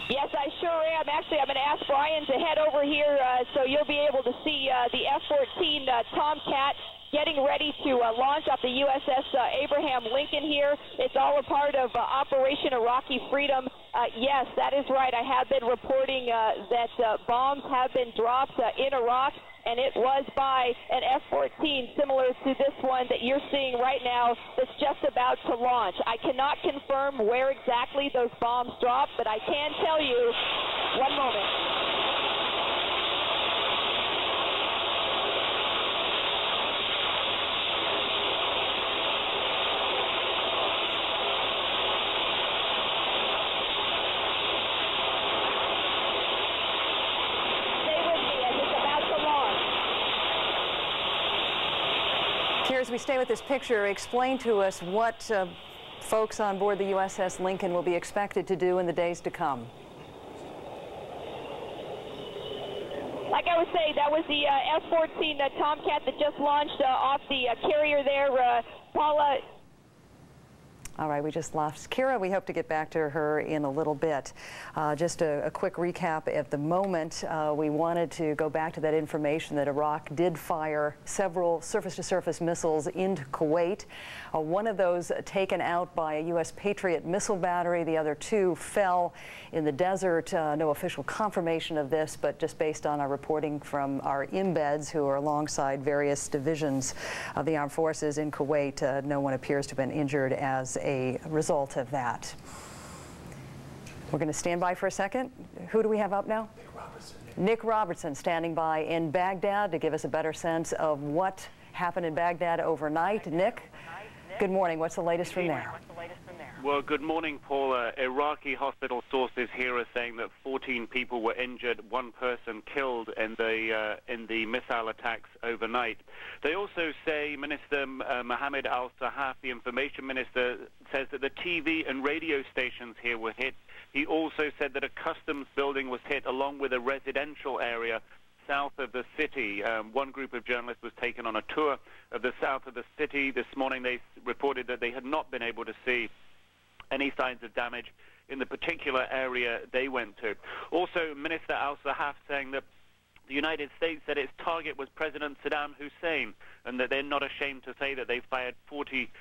Yes, I sure am. Actually, I'm going to ask Brian to head over here so you'll be able to see the F-14 Tomcat getting ready to launch off the USS Abraham Lincoln here. It's all a part of Operation Iraqi Freedom. Yes, that is right. I have been reporting that bombs have been dropped in Iraq, and it was by an F-14 similar to this one that you're seeing right now that's just about to launch. I cannot confirm where exactly those bombs dropped, but I can tell you, one moment. As we stay with this picture, explain to us what folks on board the USS Lincoln will be expected to do in the days to come. Like I was saying, that was the F-14 Tomcat that just launched off the carrier there, Paula. All right, we just lost Kira. We hope to get back to her in a little bit. Just a quick recap at the moment. We wanted to go back to that information that Iraq did fire several surface-to-surface missiles into Kuwait. One of those taken out by a U.S. Patriot missile battery. The other two fell in the desert. No official confirmation of this, but just based on our reporting from our embeds who are alongside various divisions of the armed forces in Kuwait, no one appears to have been injured as a result of that. We're going to stand by for a second. Who do we have up now? Nick Robertson standing by in Baghdad to give us a better sense of what happened in Baghdad overnight. Nick, good morning. What's the latest from there? Well, good morning, Paula. Iraqi hospital sources here are saying that 14 people were injured, one person killed in the missile attacks overnight. They also say Minister Mohammed al-Sahaf, the information minister, says that the TV and radio stations here were hit. He also said that a customs building was hit along with a residential area south of the city. One group of journalists was taken on a tour of the south of the city. This morning they reported that they had not been able to see any signs of damage in the particular area they went to. Also, Minister al-Sahaf saying that the United States said its target was President Saddam Hussein, and that they're not ashamed to say that they fired 40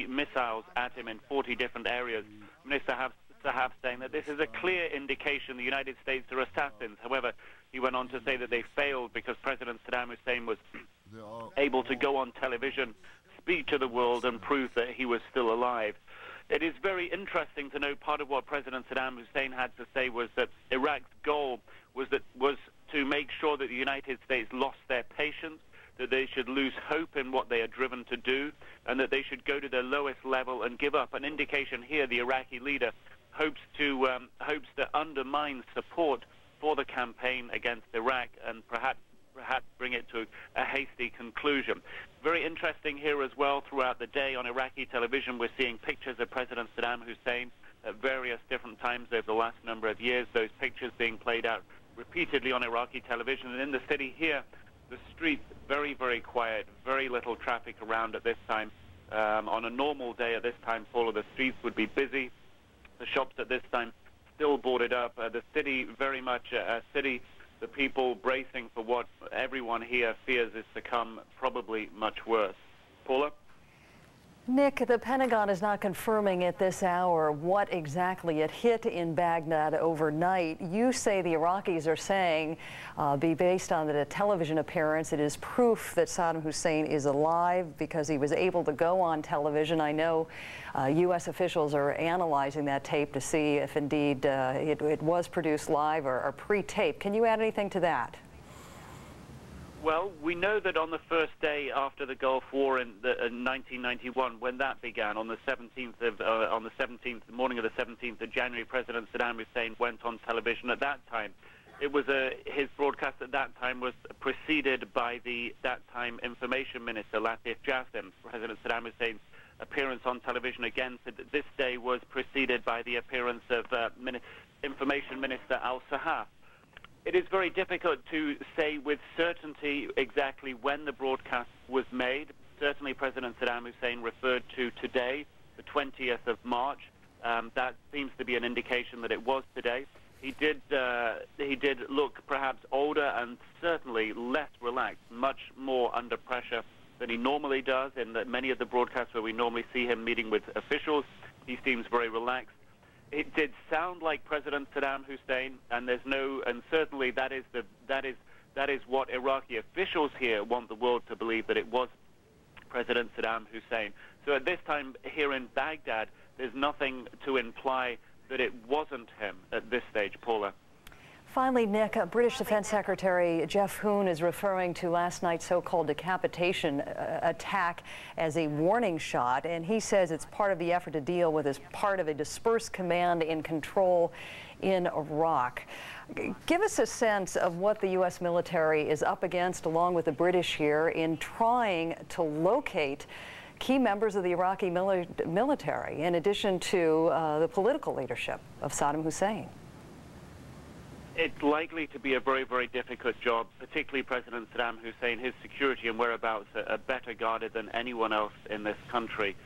missiles at him in 40 different areas. Minister Sahaf saying that this is a clear indication the United States are assassins. However, he went on to say that they failed because President Saddam Hussein was able to go on television, speak to the world, and prove that he was still alive. It is very interesting to know part of what President Saddam Hussein had to say was that Iraq's goal was to make sure that the United States lost their patience, that they should lose hope in what they are driven to do, and that they should go to their lowest level and give up. An indication here, the Iraqi leader hopes to undermine support for the campaign against Iraq and perhaps bring it to a hasty conclusion. Very interesting here as well, throughout the day on Iraqi television, we're seeing pictures of President Saddam Hussein at various different times over the last number of years, those pictures being played out repeatedly on Iraqi television. And in the city here, the streets very, very quiet, very little traffic around at this time. On a normal day at this time, Paula, the streets would be busy. The shops at this time still boarded up. The city very much a city, the people bracing for what everyone here fears is to come probably much worse. Paula? Nick, the Pentagon is not confirming at this hour what exactly it hit in Baghdad overnight. You say the Iraqis are saying, based on the television appearance, it is proof that Saddam Hussein is alive because he was able to go on television. I know U.S. officials are analyzing that tape to see if indeed it was produced live or pre-taped. Can you add anything to that? Well, we know that on the first day after the Gulf War in 1991, when that began, on the 17th of the morning of the 17th of January, President Saddam Hussein went on television. At that time, it was his broadcast at that time was preceded by that time Information Minister Latif Jassim. President Saddam Hussein's appearance on television again said that this day was preceded by the appearance of Information Minister Al-Sahaf. It is very difficult to say with certainty exactly when the broadcast was made. Certainly President Saddam Hussein referred to today, the 20th of March. That seems to be an indication that it was today. He did look perhaps older and certainly less relaxed, much more under pressure than he normally does. In many of the broadcasts where we normally see him meeting with officials, he seems very relaxed. It did sound like President Saddam Hussein, and certainly that is what Iraqi officials here want the world to believe, that it was President Saddam Hussein. So at this time here in Baghdad, there's nothing to imply that it wasn't him at this stage, Paula. Finally, Nick, British Defense Secretary Jeff Hoon is referring to last night's so-called decapitation attack as a warning shot, and he says it's part of the effort to deal with as part of a dispersed command and control in Iraq. Give us a sense of what the U.S. military is up against, along with the British here, in trying to locate key members of the Iraqi military, in addition to the political leadership of Saddam Hussein. It's likely to be a very, very difficult job, particularly President Saddam Hussein. His security and whereabouts are better guarded than anyone else in this country.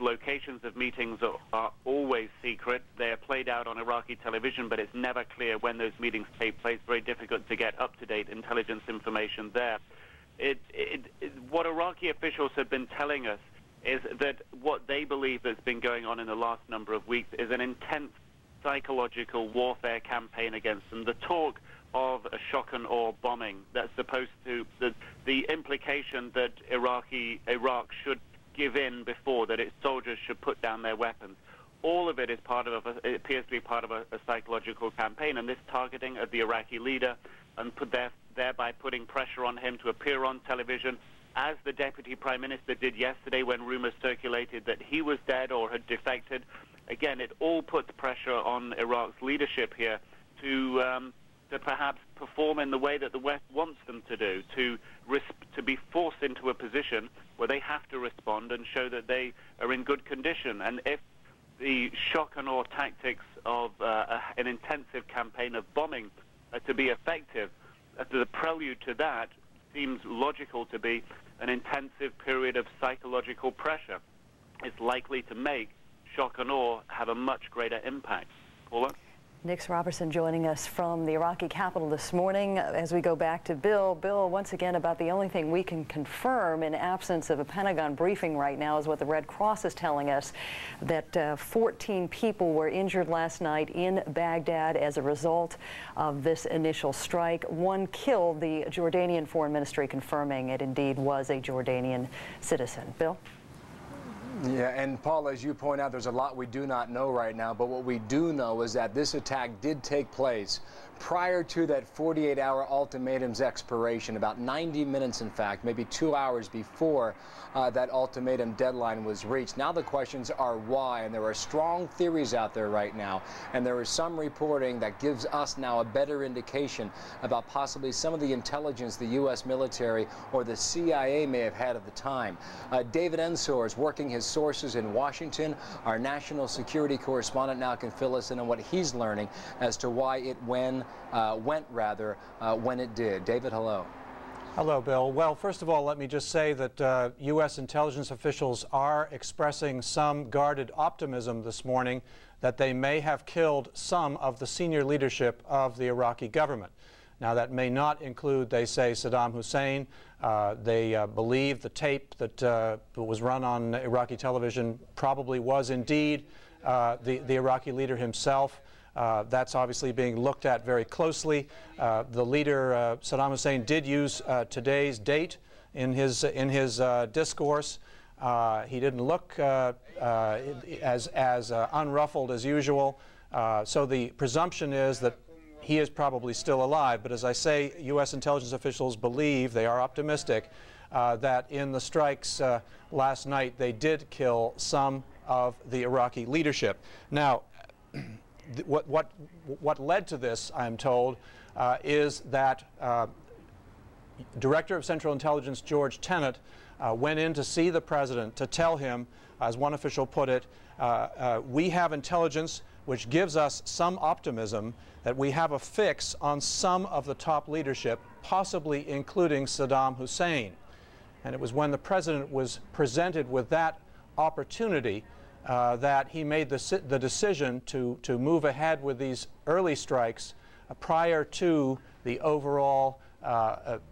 Locations of meetings are always secret. They are played out on Iraqi television, but it's never clear when those meetings take place. Very difficult to get up-to-date intelligence information there. What Iraqi officials have been telling us is that what they believe has been going on in the last number of weeks is an intense psychological warfare campaign against them. The talk of a shock and awe bombing that's supposed to, the implication that Iraq should give in before, that its soldiers should put down their weapons. All of it is it appears to be part of a psychological campaign, and this targeting of the Iraqi leader and thereby putting pressure on him to appear on television, as the Deputy Prime Minister did yesterday when rumors circulated that he was dead or had defected. Again, it all puts pressure on Iraq's leadership here to perhaps perform in the way that the West wants them to do, to be forced into a position where they have to respond and show that they are in good condition. And if the shock and awe tactics of an intensive campaign of bombing are to be effective, the prelude to that seems logical to be an intensive period of psychological pressure. It's likely to make shock and awe have a much greater impact. Paula? Nick Robertson joining us from the Iraqi capital this morning. As we go back to Bill, once again, about the only thing we can confirm in absence of a Pentagon briefing right now is what the Red Cross is telling us, that 14 people were injured last night in Baghdad as a result of this initial strike. One killed, the Jordanian Foreign Ministry confirming it indeed was a Jordanian citizen. Bill? Yeah, and Paul, as you point out, there's a lot we do not know right now, but what we do know is that this attack did take place prior to that 48-hour ultimatum's expiration, about 90 minutes, in fact, maybe 2 hours before that ultimatum deadline was reached. Now the questions are why, and there are strong theories out there right now, and there is some reporting that gives us now a better indication about possibly some of the intelligence the U.S. military or the CIA may have had at the time. David Ensor is working his sources in Washington. Our national security correspondent now can fill us in on what he's learning as to why it went when it did. David, hello. Hello, Bill. Well, first of all, let me just say that U.S. intelligence officials are expressing some guarded optimism this morning that they may have killed some of the senior leadership of the Iraqi government. Now, that may not include, they say, Saddam Hussein. They believe the tape that was run on Iraqi television probably was indeed the Iraqi leader himself. That's obviously being looked at very closely. The leader, Saddam Hussein, did use today's date in his discourse. He didn't look as unruffled as usual. So the presumption is that he is probably still alive. But as I say, U.S. intelligence officials believe, they are optimistic, that in the strikes last night they did kill some of the Iraqi leadership. Now, what led to this, I'm told, is that Director of Central Intelligence George Tenet went in to see the president to tell him, as one official put it, we have intelligence which gives us some optimism that we have a fix on some of the top leadership, possibly including Saddam Hussein. And it was when the president was presented with that opportunity that he made the decision to move ahead with these early strikes prior to the overall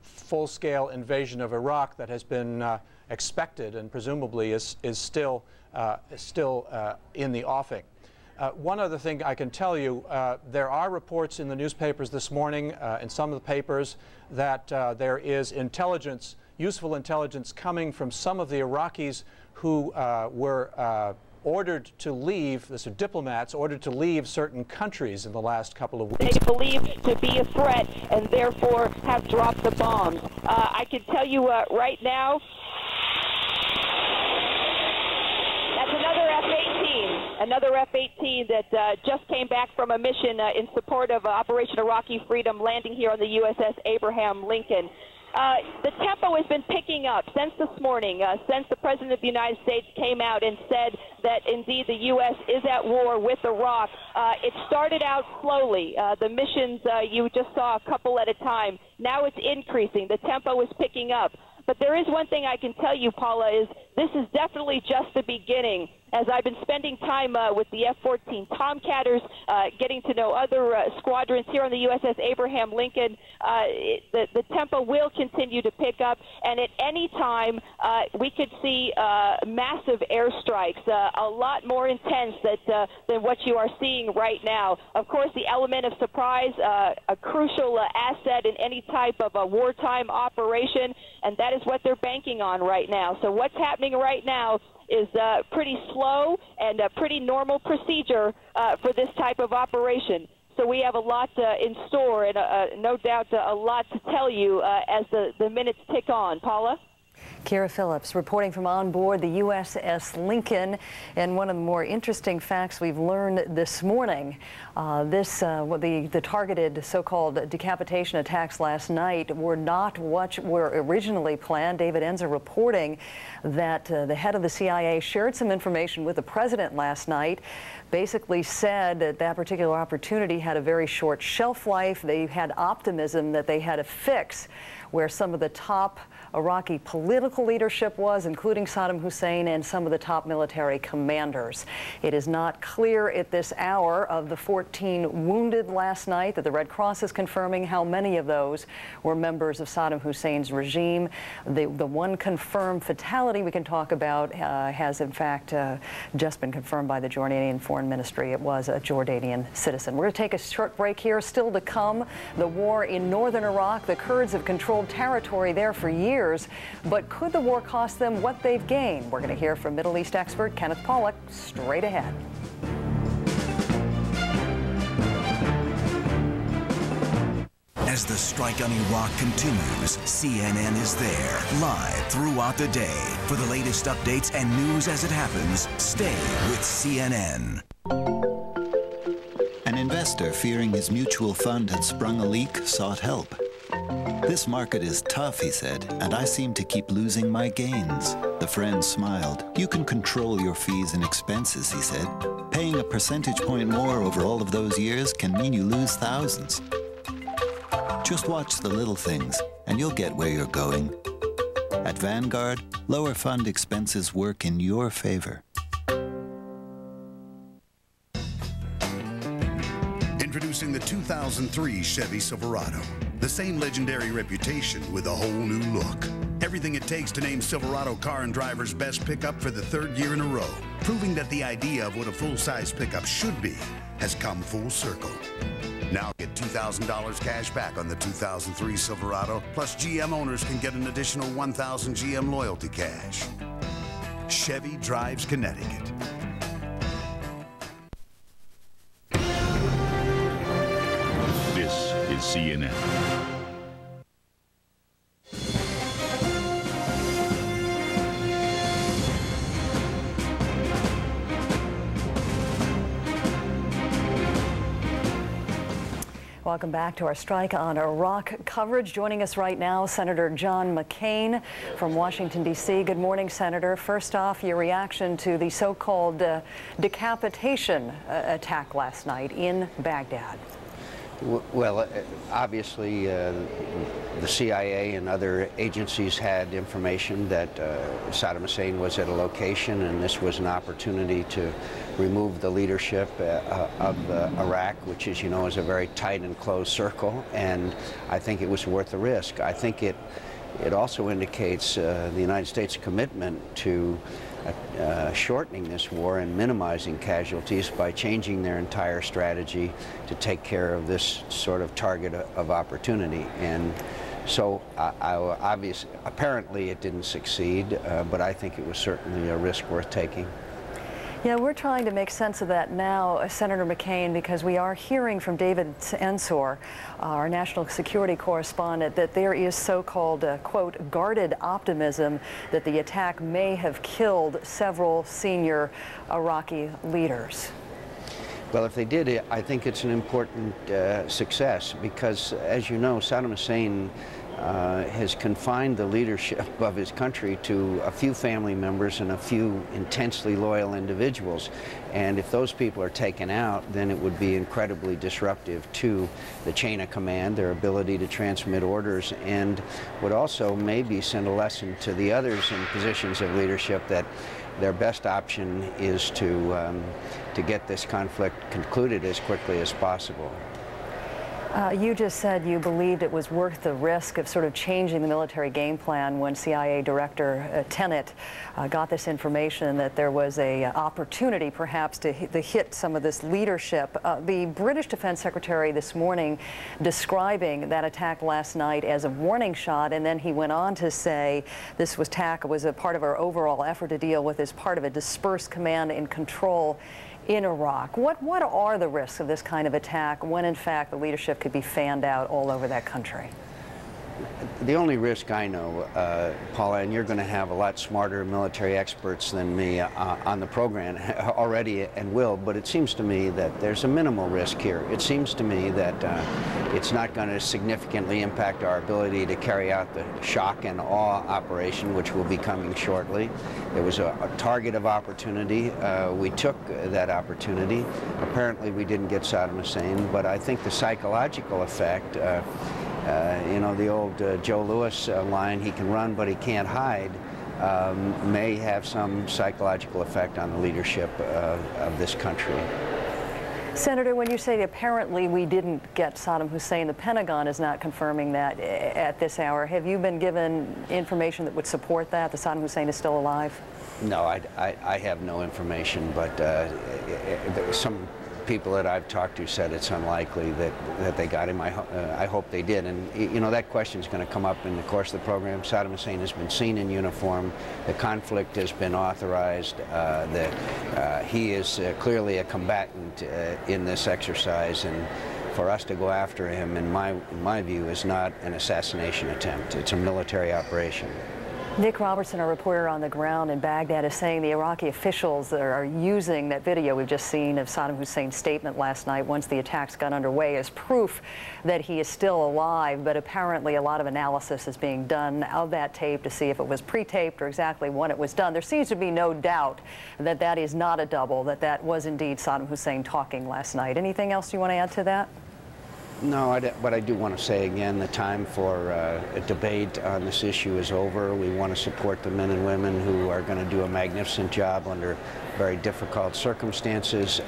full-scale invasion of Iraq that has been expected and presumably is still in the offing. One other thing I can tell you, there are reports in the newspapers this morning, in some of the papers, that there is intelligence, useful intelligence coming from some of the Iraqis who were ordered to leave, this are diplomats, ordered to leave certain countries in the last couple of weeks. They believe to be a threat and therefore have dropped the bombs. I can tell you right now, that's another F-18 that just came back from a mission in support of Operation Iraqi Freedom, landing here on the USS Abraham Lincoln. The tempo has been picking up since this morning, since the President of the United States came out and said that indeed the U.S. is at war with Iraq. It started out slowly. The missions you just saw a couple at a time. Now it's increasing. The tempo is picking up. But there is one thing I can tell you, Paula, is this is definitely just the beginning. As I've been spending time with the F-14 Tomcatters, getting to know other squadrons here on the USS Abraham Lincoln, the tempo will continue to pick up, and at any time we could see massive airstrikes, a lot more intense than what you are seeing right now. Of course, the element of surprise, a crucial asset in any type of a wartime operation, and that is what they're banking on right now. So what's happening right now is pretty slow and a pretty normal procedure for this type of operation. So we have a lot in store and no doubt a lot to tell you as the minutes tick on. Paula? Kara Phillips reporting from on board the USS Lincoln. And one of the more interesting facts we've learned this morning, the targeted so-called decapitation attacks last night were not what were originally planned. David Enzer reporting that the head of the CIA shared some information with the president last night, basically said that that particular opportunity had a very short shelf life. They had optimism that they had a fix where some of the top Iraqi political leadership was, including Saddam Hussein and some of the top military commanders. It is not clear at this hour of the 14 wounded last night that the Red Cross is confirming how many of those were members of Saddam Hussein's regime. The one confirmed fatality we can talk about has in fact just been confirmed by the Jordanian Foreign Ministry. It was a Jordanian citizen. We're going to take a short break here. Still to come, the war in northern Iraq. The Kurds have controlled territory there for years. But could the war cost them what they've gained? We're going to hear from Middle East expert Kenneth Pollack straight ahead. As the strike on Iraq continues, CNN is there, live throughout the day. For the latest updates and news as it happens, stay with CNN. An investor fearing his mutual fund had sprung a leak sought help. This market is tough, he said, and I seem to keep losing my gains. The friend smiled. You can control your fees and expenses, he said. Paying a percentage point more over all of those years can mean you lose thousands. Just watch the little things, and you'll get where you're going. At Vanguard, lower fund expenses work in your favor. Introducing the 2003 Chevy Silverado. The same legendary reputation with a whole new look. Everything it takes to name Silverado Car and Driver's best pickup for the third year in a row, proving that the idea of what a full-size pickup should be has come full circle. Now get $2,000 cash back on the 2003 Silverado, plus GM owners can get an additional $1,000 GM loyalty cash. Chevy drives Connecticut. is CNN. Welcome back to our Strike on Iraq coverage. Joining us right now, Senator John McCain from Washington, D.C. Good morning, Senator. First off, your reaction to the so-called decapitation attack last night in Baghdad. Well, obviously, the CIA and other agencies had information that Saddam Hussein was at a location, and this was an opportunity to remove the leadership of Iraq, which, as you know, is a very tight and closed circle, and I think it was worth the risk. I think it also indicates the United States' commitment to shortening this war and minimizing casualties by changing their entire strategy to take care of this sort of target of opportunity. And so apparently it didn't succeed, but I think it was certainly a risk worth taking. Yeah, we're trying to make sense of that now, Senator McCain, because we are hearing from David Ensor, our national security correspondent, that there is so-called, quote, guarded optimism that the attack may have killed several senior Iraqi leaders. Well, if they did, I think it's an important success because, as you know, Saddam Hussein has confined the leadership of his country to a few family members and a few intensely loyal individuals. And if those people are taken out, then it would be incredibly disruptive to the chain of command, their ability to transmit orders, and would also maybe send a lesson to the others in positions of leadership that their best option is to get this conflict concluded as quickly as possible. You just said you believed it was worth the risk of sort of changing the military game plan when CIA Director Tenet got this information that there was an opportunity perhaps to hit some of this leadership. The British Defense Secretary this morning describing that attack last night as a warning shot, and then he went on to say this was a part of our overall effort to deal with as part of a dispersed command and control in Iraq. What are the risks of this kind of attack when, in fact, the leadership could be fanned out all over that country? The only risk I know, Paula, and you're going to have a lot smarter military experts than me on the program already and will, but it seems to me that there's a minimal risk here. It seems to me that it's not going to significantly impact our ability to carry out the shock and awe operation, which will be coming shortly. There was a target of opportunity. We took that opportunity. Apparently we didn't get Saddam Hussein, but I think the psychological effect, you know, the old Joe Louis line, he can run but he can't hide, may have some psychological effect on the leadership of this country. Senator, when you say apparently we didn't get Saddam Hussein, the Pentagon is not confirming that at this hour. Have you been given information that would support that Saddam Hussein is still alive? No, I have no information, but some people that I've talked to said it's unlikely that they got him. I hope they did. And, you know, that question is going to come up in the course of the program. Saddam Hussein has been seen in uniform. The conflict has been authorized. He is clearly a combatant in this exercise. And for us to go after him, in my view, is not an assassination attempt. It's a military operation. Nick Robertson, our reporter on the ground in Baghdad, is saying the Iraqi officials that are using that video we've just seen of Saddam Hussein's statement last night once the attacks got underway as proof that he is still alive, but apparently a lot of analysis is being done of that tape to see if it was pre-taped or exactly when it was done. There seems to be no doubt that that is not a double, that was indeed Saddam Hussein talking last night. Anything else you want to add to that? No, but I do want to say again, the time for a debate on this issue is over. We want to support the men and women who are going to do a magnificent job under very difficult circumstances.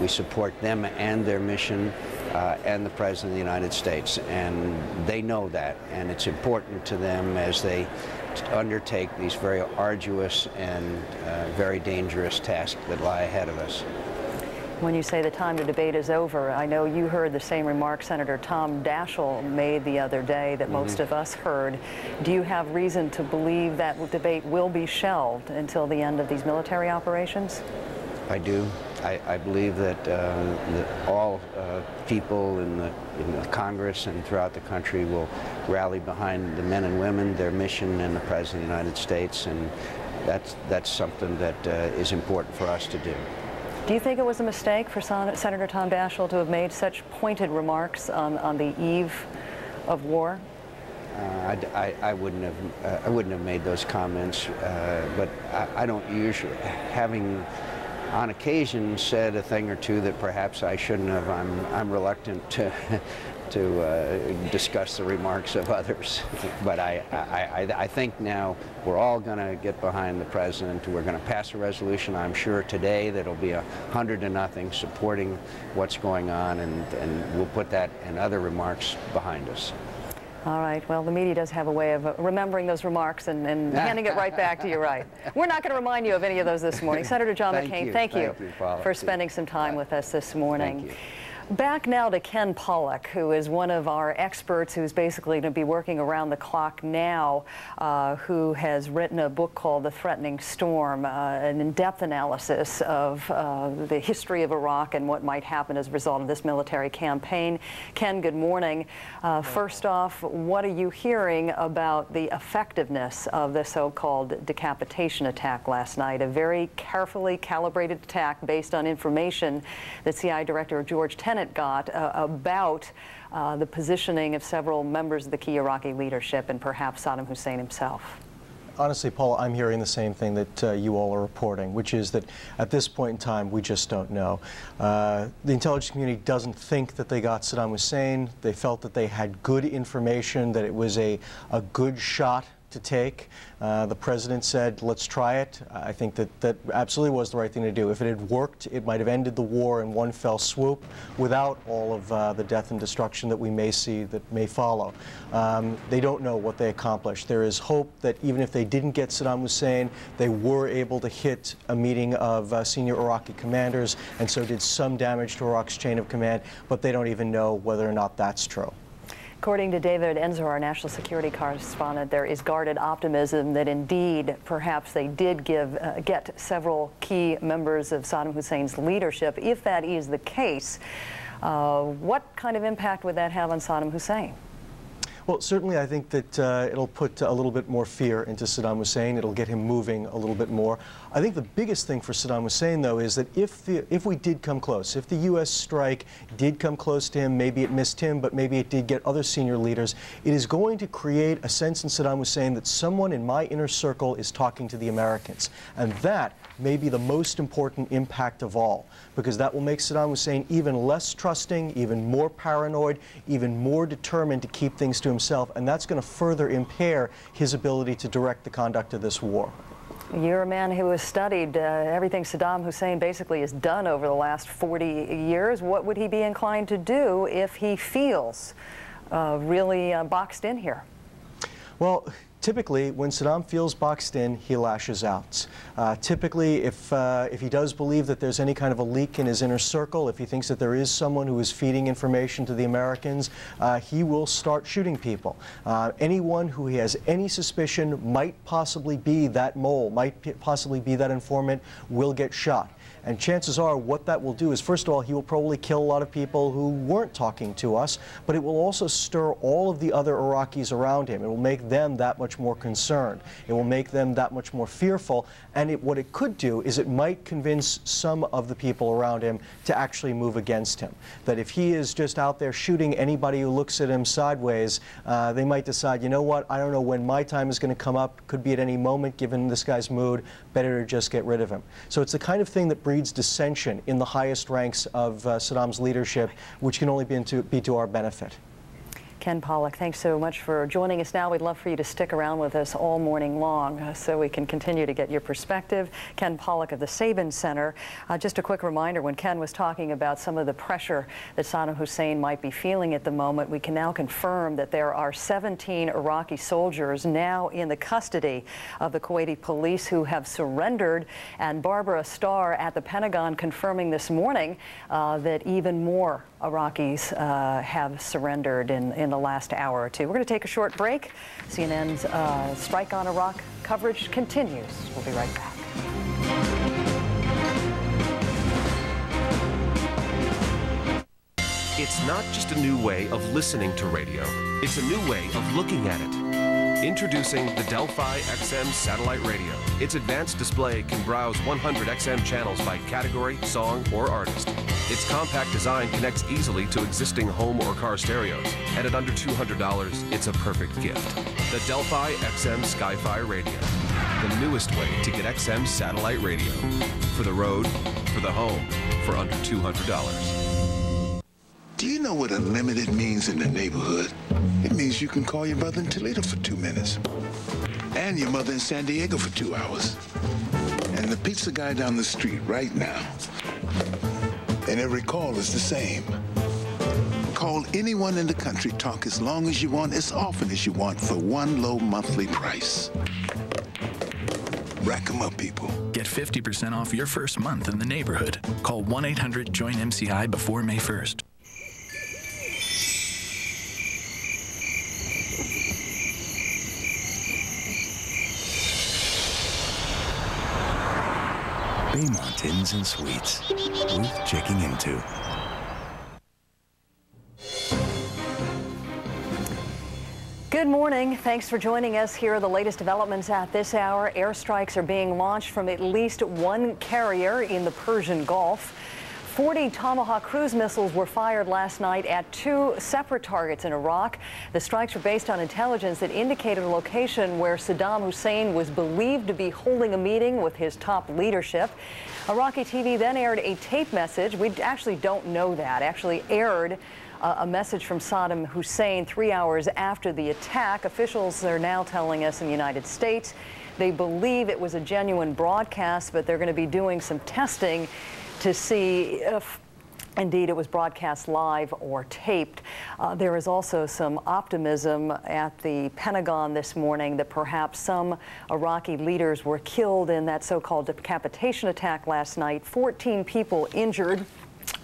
We support them and their mission and the President of the United States, and they know that, and it's important to them as they undertake these very arduous and very dangerous tasks that lie ahead of us. When you say the time to debate is over, I know you heard the same remark Senator Tom Daschle made the other day that most of us heard. Do you have reason to believe that debate will be shelved until the end of these military operations? I do. I believe that, all people in the Congress and throughout the country will rally behind the men and women, their mission, and the President of the United States, and that's something that is important for us to do. Do you think it was a mistake for Senator Tom Daschle to have made such pointed remarks on the eve of war? I wouldn't have made those comments, but I don't usually, having on occasion said a thing or two that perhaps I shouldn't have. I'm reluctant to discuss the remarks of others, but I think now we're all going to get behind the president. We're going to pass a resolution, I'm sure, today that'll be 100-0 supporting what's going on, and we'll put that and other remarks behind us. All right. Well, the media does have a way of remembering those remarks and handing it right back to you, right? We're not going to remind you of any of those this morning. Senator John McCain, thank you for spending some time with us this morning. Thank you. Back now to Ken Pollock, who is one of our experts who's basically going to be working around the clock now, who has written a book called The Threatening Storm, an in-depth analysis of the history of Iraq and what might happen as a result of this military campaign. Ken, good morning. First off, what are you hearing about the effectiveness of the so-called decapitation attack last night? A very carefully calibrated attack based on information that CIA Director George Tenet got about the positioning of several members of the key Iraqi leadership and perhaps Saddam Hussein himself. Honestly, Paula, I'm hearing the same thing that you all are reporting, which is that at this point in time, we just don't know. The intelligence community doesn't think that they got Saddam Hussein. They felt that they had good information, that it was a good shot to take. The president said, let's try it. I think that absolutely was the right thing to do. If it had worked, it might have ended the war in one fell swoop without all of the death and destruction that we may see that may follow. They don't know what they accomplished. There is hope that even if they didn't get Saddam Hussein, they were able to hit a meeting of senior Iraqi commanders and so did some damage to Iraq's chain of command, but they don't even know whether or not that's true. According to David Enzer, our national security correspondent, there is guarded optimism that indeed perhaps they did get several key members of Saddam Hussein's leadership. If that is the case, what kind of impact would that have on Saddam Hussein? Well, certainly I think that it'll put a little bit more fear into Saddam Hussein. It'll get him moving a little bit more. I think the biggest thing for Saddam Hussein, though, is that if we did come close, if the U.S. strike did come close to him, maybe it missed him, but maybe it did get other senior leaders, it is going to create a sense in Saddam Hussein that someone in my inner circle is talking to the Americans. And that may be the most important impact of all, because that will make Saddam Hussein even less trusting, even more paranoid, even more determined to keep things to himself, and that's going to further impair his ability to direct the conduct of this war. You're a man who has studied everything Saddam Hussein basically has done over the last 40 years. What would he be inclined to do if he feels really boxed in here? Well, typically, when Saddam feels boxed in, he lashes out. Typically, if he does believe that there's any kind of a leak in his inner circle, if he thinks that there is someone who is feeding information to the Americans, he will start shooting people. Anyone who he has any suspicion might possibly be that mole, might possibly be that informant, will get shot. And chances are what that will do is, first of all, he will probably kill a lot of people who weren't talking to us, but it will also stir all of the other Iraqis around him. It will make them that much more concerned. It will make them that much more fearful. And what it could do is it might convince some of the people around him to actually move against him. That if he is just out there shooting anybody who looks at him sideways, they might decide, you know what, I don't know when my time is going to come up. Could be at any moment, given this guy's mood. Better to just get rid of him. So it's the kind of thing that breeds dissension in the highest ranks of Saddam's leadership, which can only be to our benefit. Ken Pollock, thanks so much for joining us now. We'd love for you to stick around with us all morning long so we can continue to get your perspective. Ken Pollock of the Sabin Center. Just a quick reminder, when Ken was talking about some of the pressure that Saddam Hussein might be feeling at the moment, we can now confirm that there are 17 Iraqi soldiers now in the custody of the Kuwaiti police who have surrendered, and Barbara Starr at the Pentagon confirming this morning that even more Iraqis have surrendered in the last hour or two. We're going to take a short break. CNN's Strike on Iraq coverage continues. We'll be right back. It's not just a new way of listening to radio. It's a new way of looking at it. Introducing the Delphi XM satellite radio. Its advanced display can browse 100 XM channels by category, song, or artist. Its compact design connects easily to existing home or car stereos. And at under $200, it's a perfect gift. The Delphi XM Sky-Fi radio. The newest way to get XM satellite radio. For the road, for the home, for under $200. Do you know what unlimited means in the neighborhood? It means you can call your mother in Toledo for 2 minutes. And your mother in San Diego for 2 hours. And the pizza guy down the street right now. And every call is the same. Call anyone in the country, talk as long as you want, as often as you want, for one low monthly price. Rack 'em up, people. Get 50% off your first month in the neighborhood. Call 1-800-JOIN-MCI before May 1st. Baymont Inns and Suites. Worth checking into. Good morning. Thanks for joining us. Here are the latest developments at this hour. Airstrikes are being launched from at least one carrier in the Persian Gulf. 40 Tomahawk cruise missiles were fired last night at 2 separate targets in Iraq. The strikes were based on intelligence that indicated a location where Saddam Hussein was believed to be holding a meeting with his top leadership. Iraqi TV then aired a tape message. We actually don't know that. Actually aired a message from Saddam Hussein 3 hours after the attack. Officials are now telling us in the United States they believe it was a genuine broadcast, but they're going to be doing some testing to see if indeed it was broadcast live or taped. There is also some optimism at the Pentagon this morning that perhaps some Iraqi leaders were killed in that so-called decapitation attack last night. 14 people injured.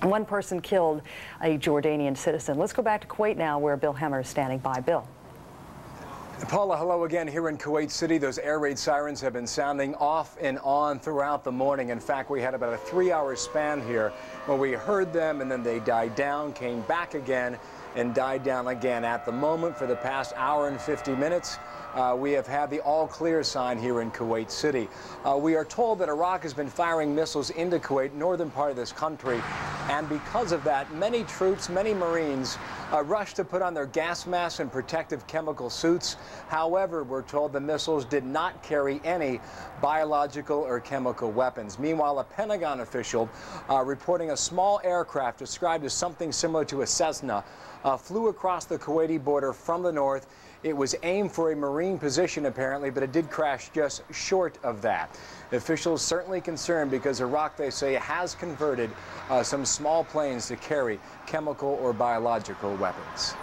One person killed, a Jordanian citizen. Let's go back to Kuwait now, where Bill Hemmer is standing by. Bill. Paula, hello again here in Kuwait City. Those air raid sirens have been sounding off and on throughout the morning. In fact, we had about a 3-hour span here where we heard them and then they died down, came back again, and died down again. At the moment, for the past hour and 50 minutes, we have had the all clear sign here in Kuwait City. We are told that Iraq has been firing missiles into Kuwait, northern part of this country, and because of that, many troops, many Marines rushed to put on their gas masks and protective chemical suits. However, we're told the missiles did not carry any biological or chemical weapons. Meanwhile, a Pentagon official reporting a small aircraft described as something similar to a Cessna flew across the Kuwaiti border from the north. It was aimed for a Marine position, apparently, but it did crash just short of that. Officials certainly concerned because Iraq, they say, has converted some small planes to carry chemical or biological weapons.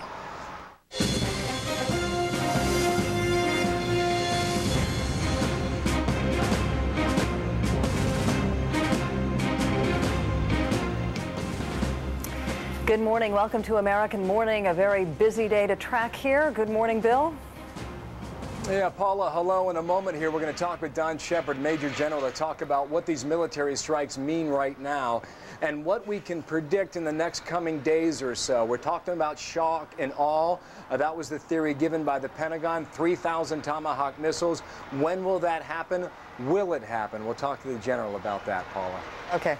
Good morning. Welcome to American Morning. A very busy day to track here. Good morning, Bill. Yeah, Paula, hello. In a moment here, we're going to talk with Don Shepard, Major General, to talk about what these military strikes mean right now and what we can predict in the next coming days or so. We're talking about shock and awe. That was the theory given by the Pentagon, 3,000 Tomahawk missiles. When will that happen? Will it happen? We'll talk to the General about that, Paula. Okay.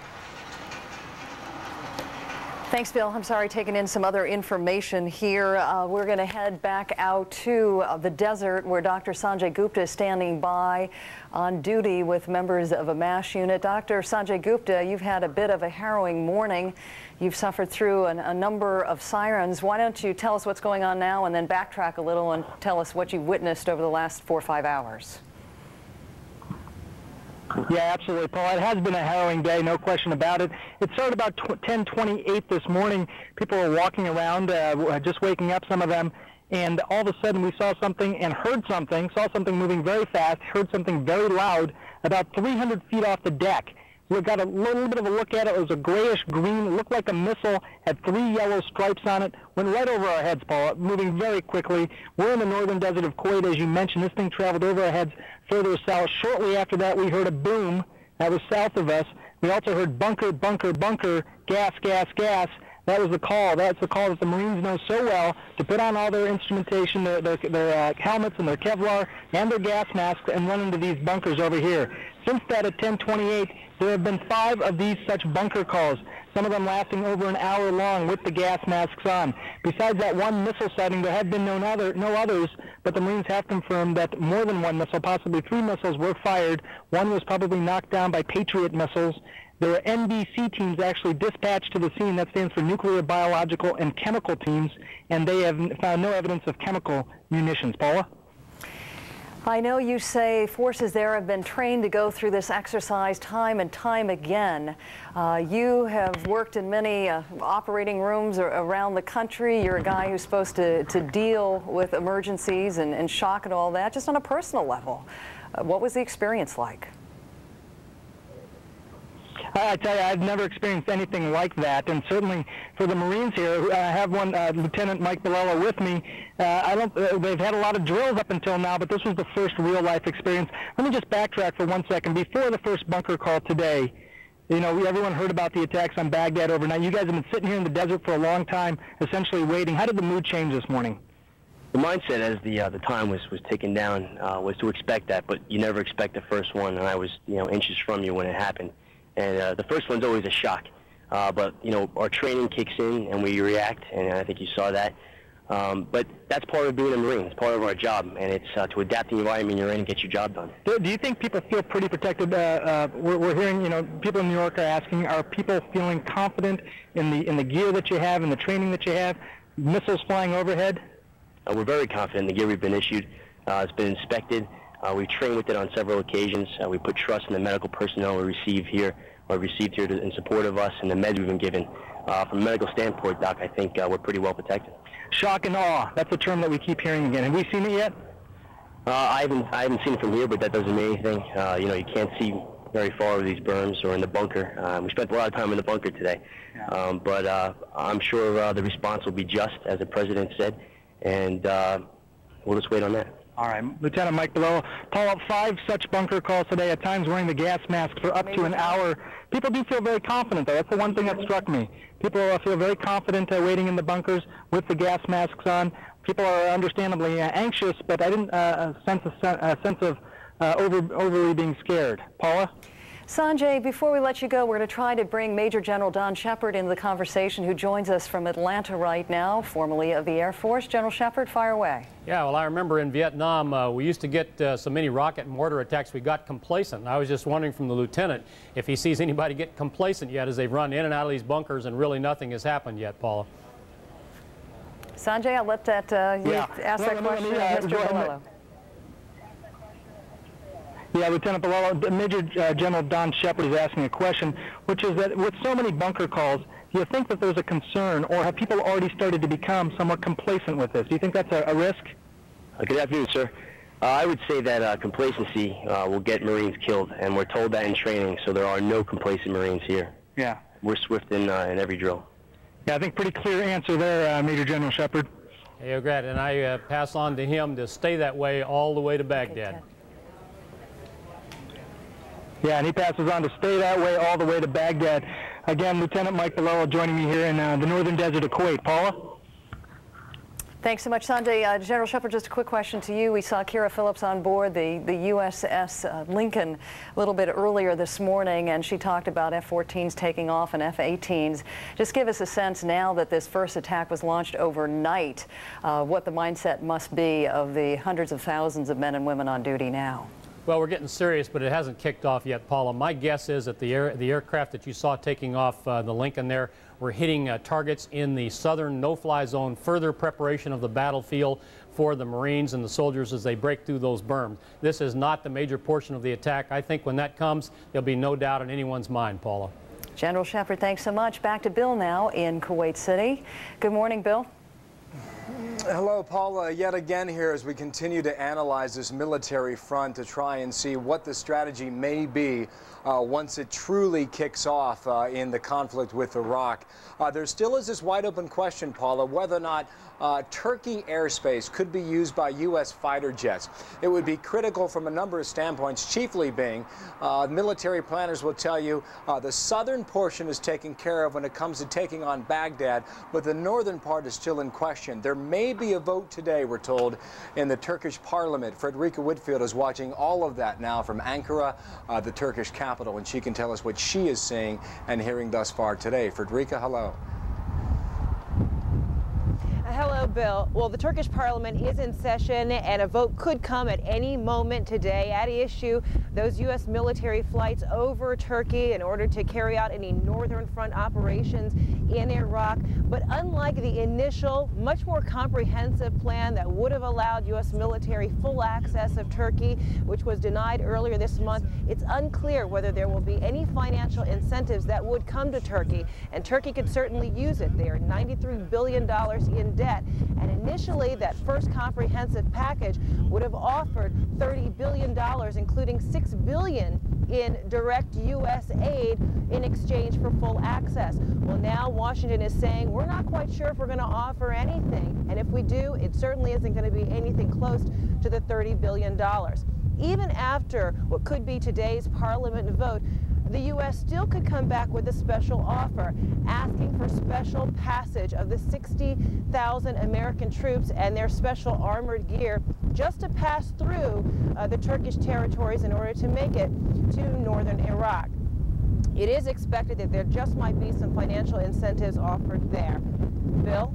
Thanks, Bill. I'm sorry, taking in some other information here. We're going to head back out to the desert where Dr. Sanjay Gupta is standing by on duty with members of a MASH unit. Dr. Sanjay Gupta, you've had a bit of a harrowing morning. You've suffered through a number of sirens. Why don't you tell us what's going on now and then backtrack a little and tell us what you've witnessed over the last 4 or 5 hours? Yeah, absolutely, Paul. It has been a harrowing day, no question about it. It started about 10:28 this morning. People were walking around, just waking up, some of them, and all of a sudden we saw something and heard something, saw something moving very fast, heard something very loud, about 300 feet off the deck. We got a little bit of a look at it. It was a grayish-green. It looked like a missile, had 3 yellow stripes on it, went right over our heads, Paul, moving very quickly. We're in the northern desert of Kuwait, as you mentioned. This thing traveled over our heads further south. Shortly after that, we heard a boom. That was south of us. We also heard bunker, bunker, bunker, gas, gas, gas. That was the call. That's the call that the Marines know so well, to put on all their instrumentation, their helmets and their Kevlar and their gas masks, and run into these bunkers over here. Since that at 10:28, there have been 5 of these such bunker calls, some of them lasting over an hour long with the gas masks on. Besides that one missile sighting, there have been no others, but the Marines have confirmed that more than one missile, possibly 3 missiles, were fired. One was probably knocked down by Patriot missiles. There were NBC teams actually dispatched to the scene. That stands for Nuclear, Biological, and Chemical Teams, and they have found no evidence of chemical munitions. Paula? I know you say forces there have been trained to go through this exercise time and time again. You have worked in many operating rooms around the country. You're a guy who's supposed to deal with emergencies and shock and all that, just on a personal level. What was the experience like? I tell you, I've never experienced anything like that, and certainly for the Marines here, I have one, Lieutenant Mike Bilello with me. They've had a lot of drills up until now, but this was the first real-life experience. Let me just backtrack for 1 second. Before the first bunker call today, you know, everyone heard about the attacks on Baghdad overnight. You guys have been sitting here in the desert for a long time, essentially waiting. How did the mood change this morning? The mindset as the time was ticking down was to expect that, but you never expect the first one, and I was, you know, inches from you when it happened. And the first one's always a shock, but you know, our training kicks in and we react, and I think you saw that. But that's part of being a Marine. It's part of our job, and it's to adapt the environment you're in and get your job done. Do you think people feel pretty protected? We're hearing, you know, people in New York are asking, are people feeling confident in the gear that you have and the training that you have? Missiles flying overhead? We're very confident in the gear we've been issued. It's been inspected. We've trained with it on several occasions. We put trust in the medical personnel we received here in support of us, and the meds we've been given. From a medical standpoint, Doc, I think we're pretty well protected. Shock and awe. That's a term that we keep hearing again. Have we seen it yet? I haven't seen it from here, but that doesn't mean anything. You know, you can't see very far over these berms or in the bunker. We spent a lot of time in the bunker today. But I'm sure the response will be just, as the President said, and we'll just wait on that. All right, Lieutenant Mike Bilello. Paul, 5 such bunker calls today, at times wearing the gas mask for up to an hour. People do feel very confident, though. That's the one thing that struck me. People feel very confident waiting in the bunkers with the gas masks on. People are understandably anxious, but I didn't sense a sense of overly being scared. Paula? Sanjay, before we let you go, we're going to try to bring Major General Don Shepard into the conversation, who joins us from Atlanta right now, formerly of the Air Force. General Shepard, fire away. Yeah, well, I remember in Vietnam, we used to get so many rocket and mortar attacks, we got complacent. I was just wondering from the lieutenant if he sees anybody get complacent yet as they've run in and out of these bunkers and really nothing has happened yet, Paula. Sanjay, I'll let that, you ask that question of Mr. Bilello. Yeah, Lieutenant Bilello, Major General Don Shepard is asking a question, which is that with so many bunker calls, do you think that there's a concern, or have people already started to become somewhat complacent with this? Do you think that's a risk? Good afternoon, sir. I would say that complacency will get Marines killed, and we're told that in training, so there are no complacent Marines here. Yeah. We're swift in every drill. Yeah, I think pretty clear answer there, Major General Shepard. Hey, great, and I pass on to him to stay that way all the way to Baghdad. Yeah, and he passes on to stay that way all the way to Baghdad. Again, Lieutenant Mike Bilello joining me here in the northern desert of Kuwait. Paula? Thanks so much, Sanjay. General Shepard, just a quick question to you. We saw Kira Phillips on board the USS Lincoln a little bit earlier this morning, and she talked about F-14s taking off and F-18s. Just give us a sense now that this first attack was launched overnight, what the mindset must be of the hundreds of thousands of men and women on duty now. Well, we're getting serious, but it hasn't kicked off yet, Paula. My guess is that the aircraft that you saw taking off the Lincoln there were hitting targets in the southern no-fly zone, further preparation of the battlefield for the Marines and the soldiers as they break through those berms. This is not the major portion of the attack. I think when that comes, there'll be no doubt in anyone's mind, Paula. General Shepard, thanks so much. Back to Bill now in Kuwait City. Good morning, Bill. Hello, Paula. Yet again here as we continue to analyze this military front to try and see what the strategy may be once it truly kicks off in the conflict with Iraq. There still is this wide open question, Paula, whether or not Turkey airspace could be used by U.S. fighter jets. It would be critical from a number of standpoints, chiefly being military planners will tell you the southern portion is taken care of when it comes to taking on Baghdad, but the northern part is still in question. There may be a vote today, we're told, in the Turkish parliament. Frederica Whitfield is watching all of that now from Ankara, the Turkish capital, and she can tell us what she is seeing and hearing thus far today. Frederica, hello. Hello, Bill. Well, the Turkish parliament is in session, and a vote could come at any moment today. At issue, those U.S. military flights over Turkey in order to carry out any northern front operations in Iraq. But unlike the initial, much more comprehensive plan that would have allowed U.S. military full access of Turkey, which was denied earlier this month, it's unclear whether there will be any financial incentives that would come to Turkey. And Turkey could certainly use it. They are $93 billion in debt. And initially, that first comprehensive package would have offered $30 billion, including $6 billion in direct U.S. aid in exchange for full access. Well, now Washington is saying we're not quite sure if we're going to offer anything. And if we do, it certainly isn't going to be anything close to the $30 billion. Even after what could be today's parliament vote, the U.S. still could come back with a special offer, asking for special passage of the 60,000 American troops and their special armored gear just to pass through the Turkish territories in order to make it to northern Iraq. It is expected that there just might be some financial incentives offered there. Bill?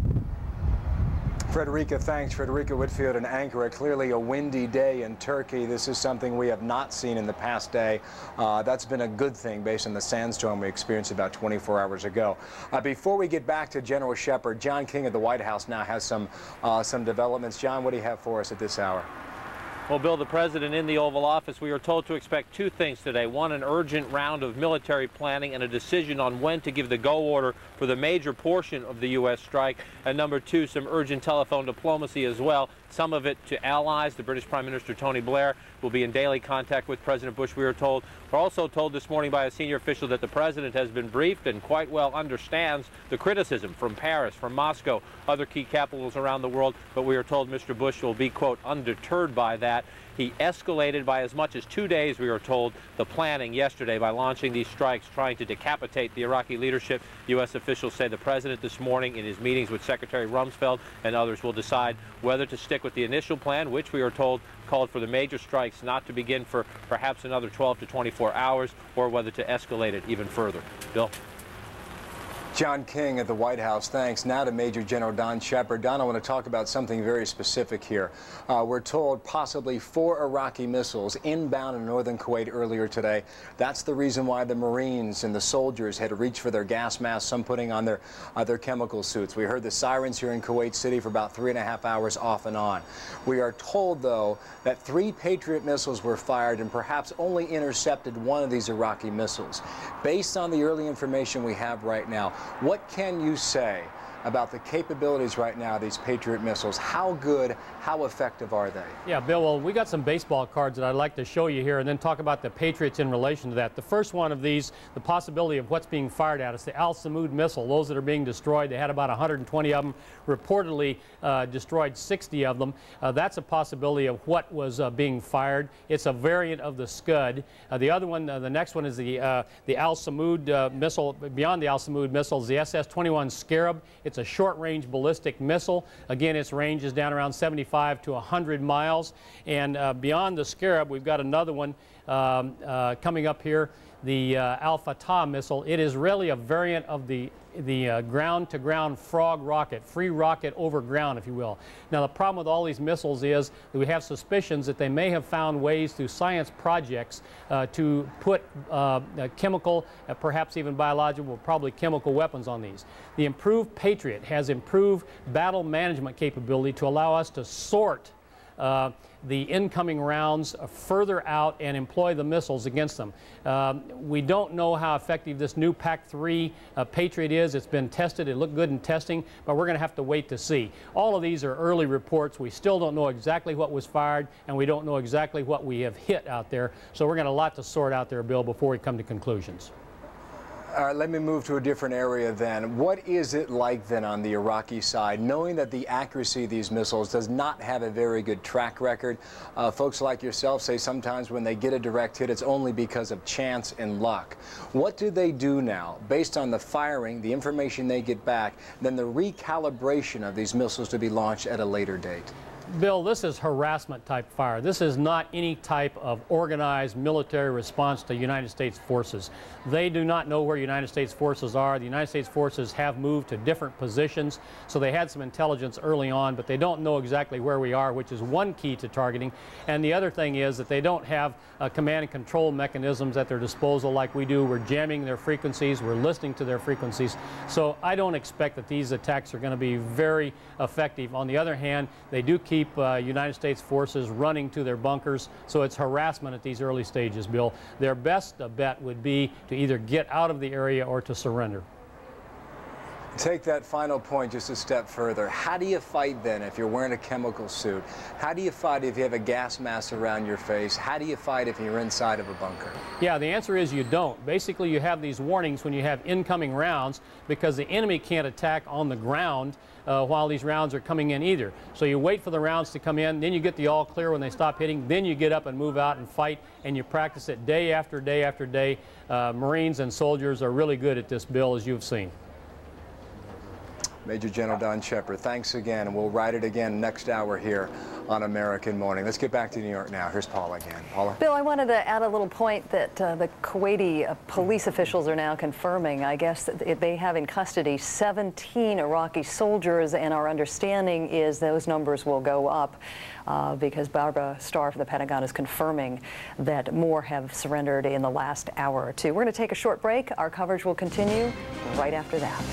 Frederica, thanks. Frederica Whitfield in Ankara. Clearly a windy day in Turkey. This is something we have not seen in the past day. That's been a good thing based on the sandstorm we experienced about 24 hours ago. Before we get back to General Shepard, John King at the White House now has some developments. John, what do you have for us at this hour? Well, Bill, the president in the Oval Office, we are told to expect two things today. One, an urgent round of military planning and a decision on when to give the go order for the major portion of the U.S. strike. And number two, some urgent telephone diplomacy as well. Some of it to allies. The British Prime Minister Tony Blair will be in daily contact with President Bush, we are told. We're also told this morning by a senior official that the president has been briefed and quite well understands the criticism from Paris, from Moscow, other key capitals around the world. But we are told Mr. Bush will be, quote, undeterred by that. He escalated by as much as 2 days, we are told, the planning yesterday by launching these strikes, trying to decapitate the Iraqi leadership. U.S. officials say the president this morning in his meetings with Secretary Rumsfeld and others will decide whether to stick with the initial plan, which we are told called for the major strikes not to begin for perhaps another 12 to 24 hours, or whether to escalate it even further. Bill? John King at the White House, thanks. Now to Major General Don Shepard. Don, I want to talk about something very specific here. We're told possibly 4 Iraqi missiles inbound in northern Kuwait earlier today. That's the reason why the Marines and the soldiers had to reach for their gas masks, some putting on their chemical suits. We heard the sirens here in Kuwait City for about 3.5 hours off and on. We are told, though, that 3 Patriot missiles were fired and perhaps only intercepted one of these Iraqi missiles. Based on the early information we have right now, what can you say about the capabilities right now of these Patriot missiles? How good, how effective are they? Yeah, Bill, well, we got some baseball cards that I'd like to show you here and then talk about the Patriots in relation to that. The first one of these, the possibility of what's being fired at us, the Al-Samud missile, those that are being destroyed. They had about 120 of them, reportedly destroyed 60 of them. That's a possibility of what was being fired. It's a variant of the Scud. The other one, the next one is the Al-Samud missile. Beyond the Al-Samud missiles, the SS-21 Scarab. It's a short-range ballistic missile. Again, its range is down around 75 to 100 miles. And beyond the Scarab, we've got another one coming up here, the Al-Fatah missile. It is really a variant of the ground-to-ground frog rocket, free rocket over ground, if you will. Now, the problem with all these missiles is that we have suspicions that they may have found ways through science projects to put chemical, perhaps even biological, probably chemical weapons on these. The improved Patriot has improved battle management capability to allow us to sort the incoming rounds further out and employ the missiles against them. We don't know how effective this new PAC-3 Patriot is. It's been tested. It looked good in testing, but we're going to have to wait to see. All of these are early reports. We still don't know exactly what was fired, and we don't know exactly what we have hit out there. So we're going to have a lot to sort out there, Bill, before we come to conclusions. All right, let me move to a different area then. What is it like then on the Iraqi side, knowing that the accuracy of these missiles does not have a very good track record? Folks like yourself say sometimes when they get a direct hit, it's only because of chance and luck. What do they do now, based on the firing, the information they get back, then the recalibration of these missiles to be launched at a later date? Bill, this is harassment type fire. This is not any type of organized military response to United States forces. They do not know where United States forces are. The United States forces have moved to different positions, so they had some intelligence early on, but they don't know exactly where we are, which is one key to targeting. And the other thing is that they don't have command and control mechanisms at their disposal like we do. We're jamming their frequencies. We're listening to their frequencies. So I don't expect that these attacks are going to be very effective. On the other hand, they do keep United States forces running to their bunkers, so it's harassment at these early stages, Bill. Their best bet would be to either get out of the area or to surrender. Take that final point just a step further. How do you fight then if you're wearing a chemical suit? How do you fight if you have a gas mask around your face? How do you fight if you're inside of a bunker? Yeah, the answer is you don't. Basically, you have these warnings when you have incoming rounds because the enemy can't attack on the ground while these rounds are coming in either. So you wait for the rounds to come in, then you get the all clear when they stop hitting, then you get up and move out and fight, and you practice it day after day after day. Marines and soldiers are really good at this, Bill, as you've seen. Major General Don Shepard, thanks again, and we'll write it again next hour here on American Morning. Let's get back to New York now. Here's Paula again. Paula? Bill, I wanted to add a little point that the Kuwaiti police officials are now confirming. I guess that they have in custody 17 Iraqi soldiers, and our understanding is those numbers will go up because Barbara Starr for the Pentagon is confirming that more have surrendered in the last hour or two. We're going to take a short break. Our coverage will continue right after that.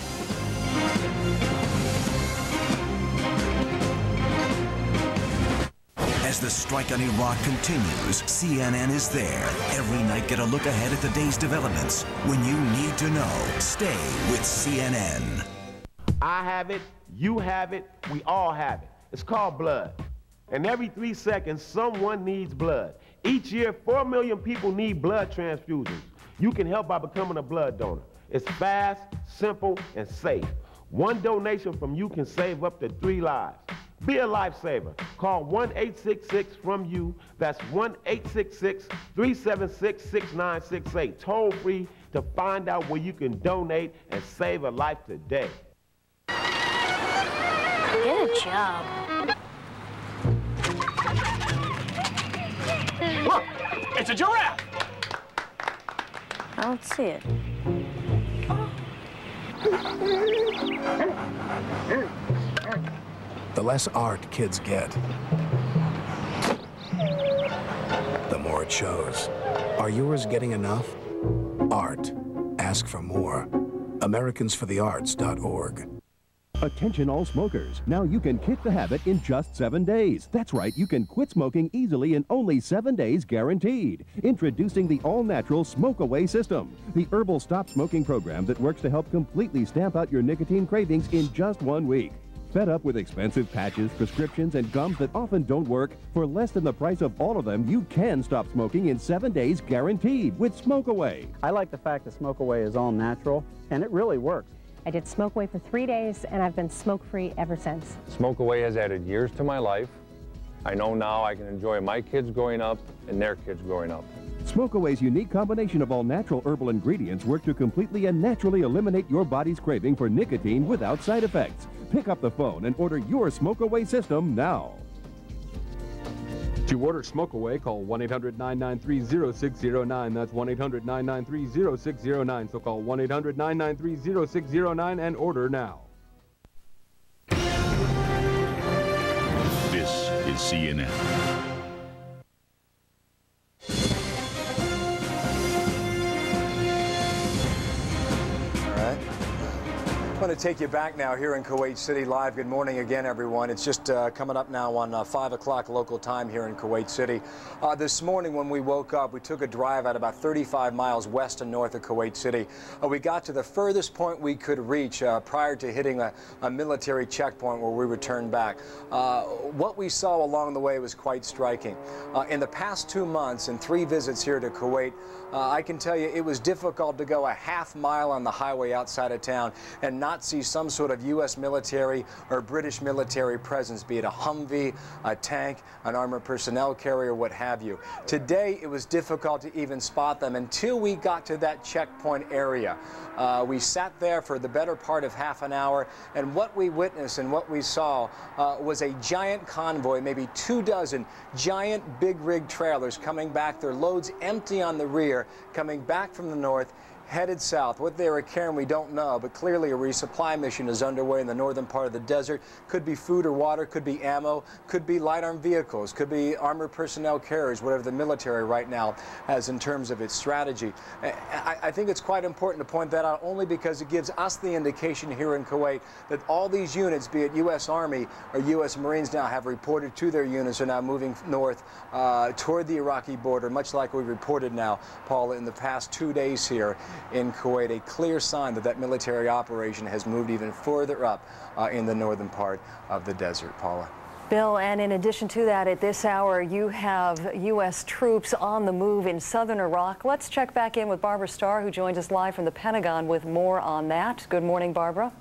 As the strike on Iraq continues, CNN is there. Every night, get a look ahead at the day's developments. When you need to know, stay with CNN. I have it, you have it, we all have it. It's called blood. And every 3 seconds, someone needs blood. Each year, 4 million people need blood transfusions. You can help by becoming a blood donor. It's fast, simple, and safe. One donation from you can save up to 3 lives. Be a lifesaver. Call 1-866-FROM-YOU. That's 1-866-376-6968. Toll free to find out where you can donate and save a life today. Get a job. Look, it's a giraffe. I don't see it. The less art kids get, the more it shows. Are yours getting enough? Art. Ask for more. AmericansForTheArts.org. Attention all smokers. Now you can kick the habit in just 7 days. That's right, you can quit smoking easily in only 7 days guaranteed. Introducing the all-natural Smoke Away system, the herbal stop smoking program that works to help completely stamp out your nicotine cravings in just 1 week. Fed up with expensive patches, prescriptions, and gums that often don't work? For less than the price of all of them, you can stop smoking in 7 days guaranteed with Smoke Away. I like the fact that Smoke Away is all natural, and it really works. I did Smoke Away for 3 days, and I've been smoke-free ever since. Smoke Away has added years to my life. I know now I can enjoy my kids growing up and their kids growing up. Smoke Away's unique combination of all natural herbal ingredients work to completely and naturally eliminate your body's craving for nicotine without side effects. Pick up the phone and order your Smoke Away system now. To order Smoke Away, call 1-800-993-0609. That's 1-800-993-0609. So call 1-800-993-0609 and order now. This is CNN. All right. I want to to take you back now here in Kuwait City live. Good morning again, everyone. It's just coming up now on 5 o'clock local time here in Kuwait City. This morning when we woke up, we took a drive at about 35 miles west and north of Kuwait City. We got to the furthest point we could reach prior to hitting a military checkpoint where we returned back. What we saw along the way was quite striking. In the past 2 months and 3 visits here to Kuwait, I can tell you it was difficult to go a half mile on the highway outside of town and not see some sort of U.S. military or British military presence, be it a Humvee, a tank, an armored personnel carrier, what have you. Today, it was difficult to even spot them until we got to that checkpoint area. We sat there for the better part of half an hour, and what we witnessed and what we saw was a giant convoy, maybe 24 giant big rig trailers coming back, their loads empty on the rear, coming back from the north, headed south. What they were carrying, we don't know, but clearly a resupply mission is underway in the northern part of the desert. Could be food or water, could be ammo, could be light armed vehicles, could be armored personnel carriers, whatever the military right now has in terms of its strategy. I think it's quite important to point that out, only because it gives us the indication here in Kuwait that all these units, be it U.S. Army or U.S. Marines, now have reported to their units, are now moving north toward the Iraqi border, much like we reported now, Paula, in the past 2 days here in Kuwait, a clear sign that that military operation has moved even further up in the northern part of the desert. Paula. Bill, and in addition to that, at this hour, you have U.S. troops on the move in southern Iraq. Let's check back in with Barbara Starr, who joins us live from the Pentagon with more on that. Good morning, Barbara.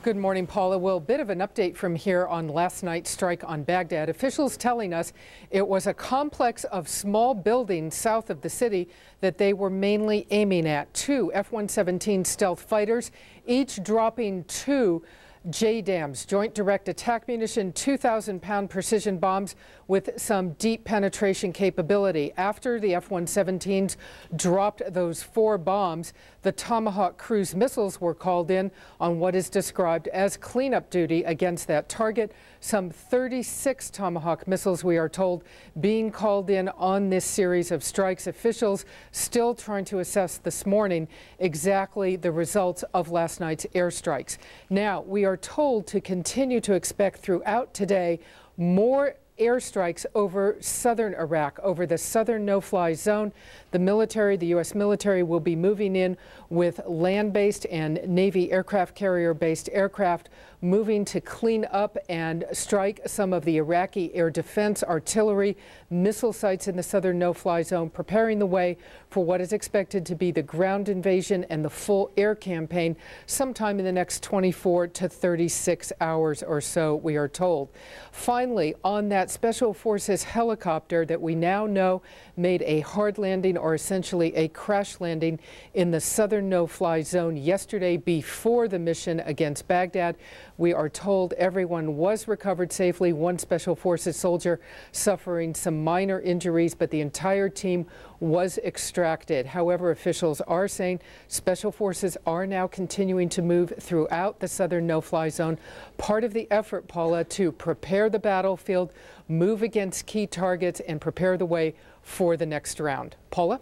Good morning, Paula. Well, a bit of an update from here on last night's strike on Baghdad. Officials telling us it was a complex of small buildings south of the city that they were mainly aiming at. 2 F-117 stealth fighters, each dropping 2 JDAMs, Joint Direct Attack Munition, 2,000-pound precision bombs with some deep penetration capability. After the F-117s dropped those 4 bombs, the Tomahawk cruise missiles were called in on what is described as cleanup duty against that target. Some 36 Tomahawk missiles, we are told, being called in on this series of strikes. Officials still trying to assess this morning exactly the results of last night's airstrikes. Now, we are told to continue to expect throughout today more airstrikes over southern Iraq, over the southern no-fly zone. The military, the U.S. military, will be moving in with land-based and Navy aircraft carrier-based aircraft, moving to clean up and strike some of the Iraqi air defense, artillery, missile sites in the southern no-fly zone, preparing the way for what is expected to be the ground invasion and the full air campaign sometime in the next 24 to 36 hours or so, we are told. Finally, on that Special Forces helicopter that we now know made a hard landing, or essentially a crash landing, in the southern no-fly zone yesterday before the mission against Baghdad. We are told everyone was recovered safely. 1 Special Forces soldier suffering some minor injuries, but the entire team was extracted. However, officials are saying Special Forces are now continuing to move throughout the southern no-fly zone. Part of the effort, Paula, to prepare the battlefield, move against key targets, and prepare the way for the next round. Paula?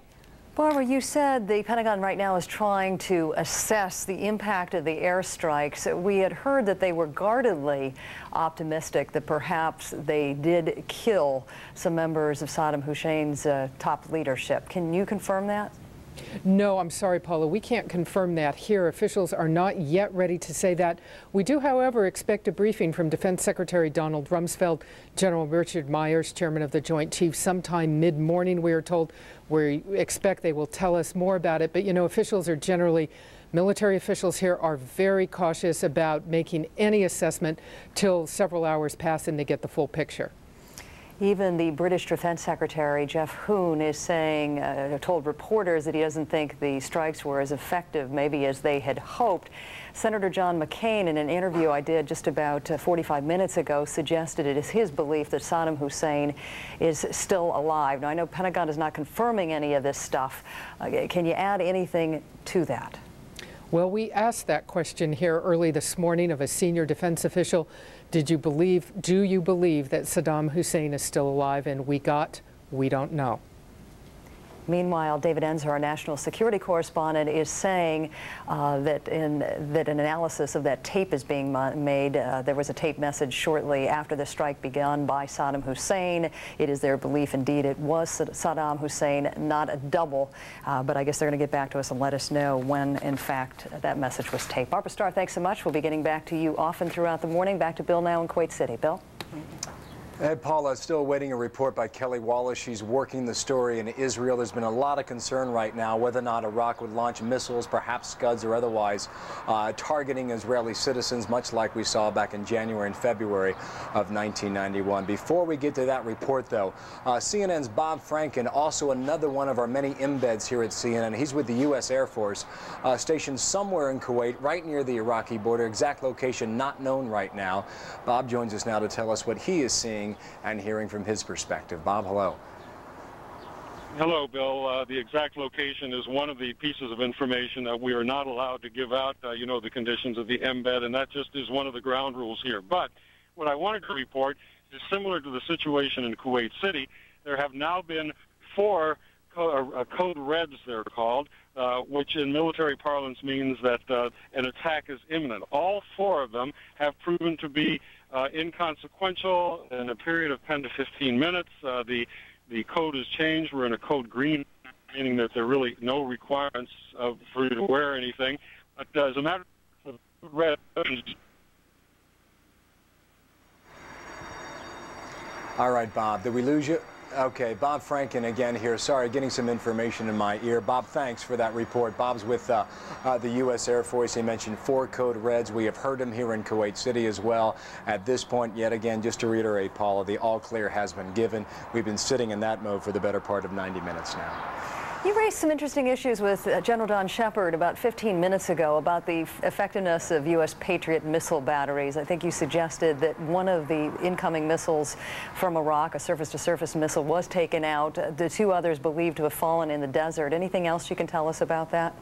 Barbara, you said the Pentagon right now is trying to assess the impact of the airstrikes. We had heard that they were guardedly optimistic that perhaps they did kill some members of Saddam Hussein's top leadership. Can you confirm that? No, I'm sorry, Paula. We can't confirm that here. Officials are not yet ready to say that. We do, however, expect a briefing from Defense Secretary Donald Rumsfeld, General Richard Myers, Chairman of the Joint Chiefs, sometime mid-morning, we are told. We expect they will tell us more about it. But, you know, officials are generally, military officials here are very cautious about making any assessment till several hours pass and they get the full picture. Even the British Defense Secretary, Jeff Hoon, is saying, told reporters that he doesn't think the strikes were as effective maybe as they had hoped. Senator John McCain, in an interview I did just about 45 minutes ago, suggested it is his belief that Saddam Hussein is still alive. Now, I know Pentagon is not confirming any of this stuff. Can you add anything to that? Well, we asked that question here early this morning of a senior defense official. Do you believe that Saddam Hussein is still alive? And we got, we don't know. Meanwhile, David Enzer, our national security correspondent, is saying that an analysis of that tape is being made. There was a tape message shortly after the strike begun by Saddam Hussein. It is their belief, indeed, it was Saddam Hussein, not a double. But I guess they're going to get back to us and let us know when, in fact, that message was taped. Barbara Starr, thanks so much. We'll be getting back to you often throughout the morning. Back to Bill now in Kuwait City. Bill? Hey, Paula, still awaiting a report by Kelly Wallace. She's working the story in Israel. There's been a lot of concern right now whether or not Iraq would launch missiles, perhaps Scuds or otherwise, targeting Israeli citizens, much like we saw back in January and February of 1991. Before we get to that report, though, CNN's Bob Franken, also another one of our many embeds here at CNN. He's with the U.S. Air Force, stationed somewhere in Kuwait, right near the Iraqi border. Exact location not known right now. Bob joins us now to tell us what he is seeing and hearing from his perspective. Bob, hello. Hello, Bill. The exact location is one of the pieces of information that we are not allowed to give out. You know the conditions of the embed, and that just is one of the ground rules here. But what I wanted to report is similar to the situation in Kuwait City. There have now been 4 code reds, they're called, which in military parlance means that an attack is imminent. All 4 of them have proven to be inconsequential in a period of 10 to 15 minutes. The code has changed. We're in a code green, meaning that there are really no requirements for you to wear anything. But as a matter of red. All right, Bob, did we lose you? Okay, Bob Franken again here. Sorry, getting some information in my ear. Bob, thanks for that report. Bob's with the U.S. Air Force. He mentioned 4 code reds. We have heard him here in Kuwait City as well. At this point, yet again, just to reiterate, Paula, the all clear has been given. We've been sitting in that mode for the better part of 90 minutes now. You raised some interesting issues with General Don Shepard about 15 minutes ago about the effectiveness of U.S. Patriot missile batteries. I think you suggested that one of the incoming missiles from Iraq, a surface-to-surface missile, was taken out. The 2 others believed to have fallen in the desert. Anything else you can tell us about that?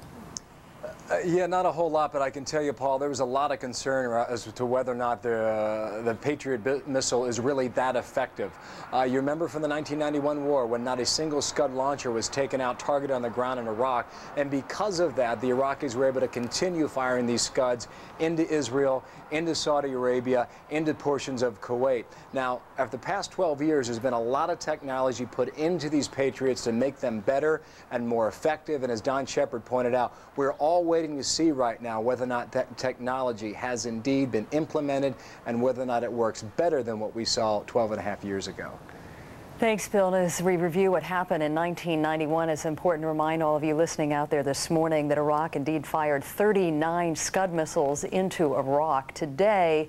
Yeah, not a whole lot, but I can tell you, Paul, there was a lot of concern as to whether or not the Patriot missile is really that effective. You remember from the 1991 war when not a single Scud launcher was taken out, targeted on the ground in Iraq, and because of that, the Iraqis were able to continue firing these Scuds into Israel, into Saudi Arabia, into portions of Kuwait. Now, after the past 12 years, there's been a lot of technology put into these Patriots to make them better and more effective, and as Don Shepard pointed out, we're all waiting to see right now whether or not that technology has indeed been implemented and whether or not it works better than what we saw 12.5 years ago. Thanks, Bill. As we review what happened in 1991, it's important to remind all of you listening out there this morning that Iraq indeed fired 39 Scud missiles into into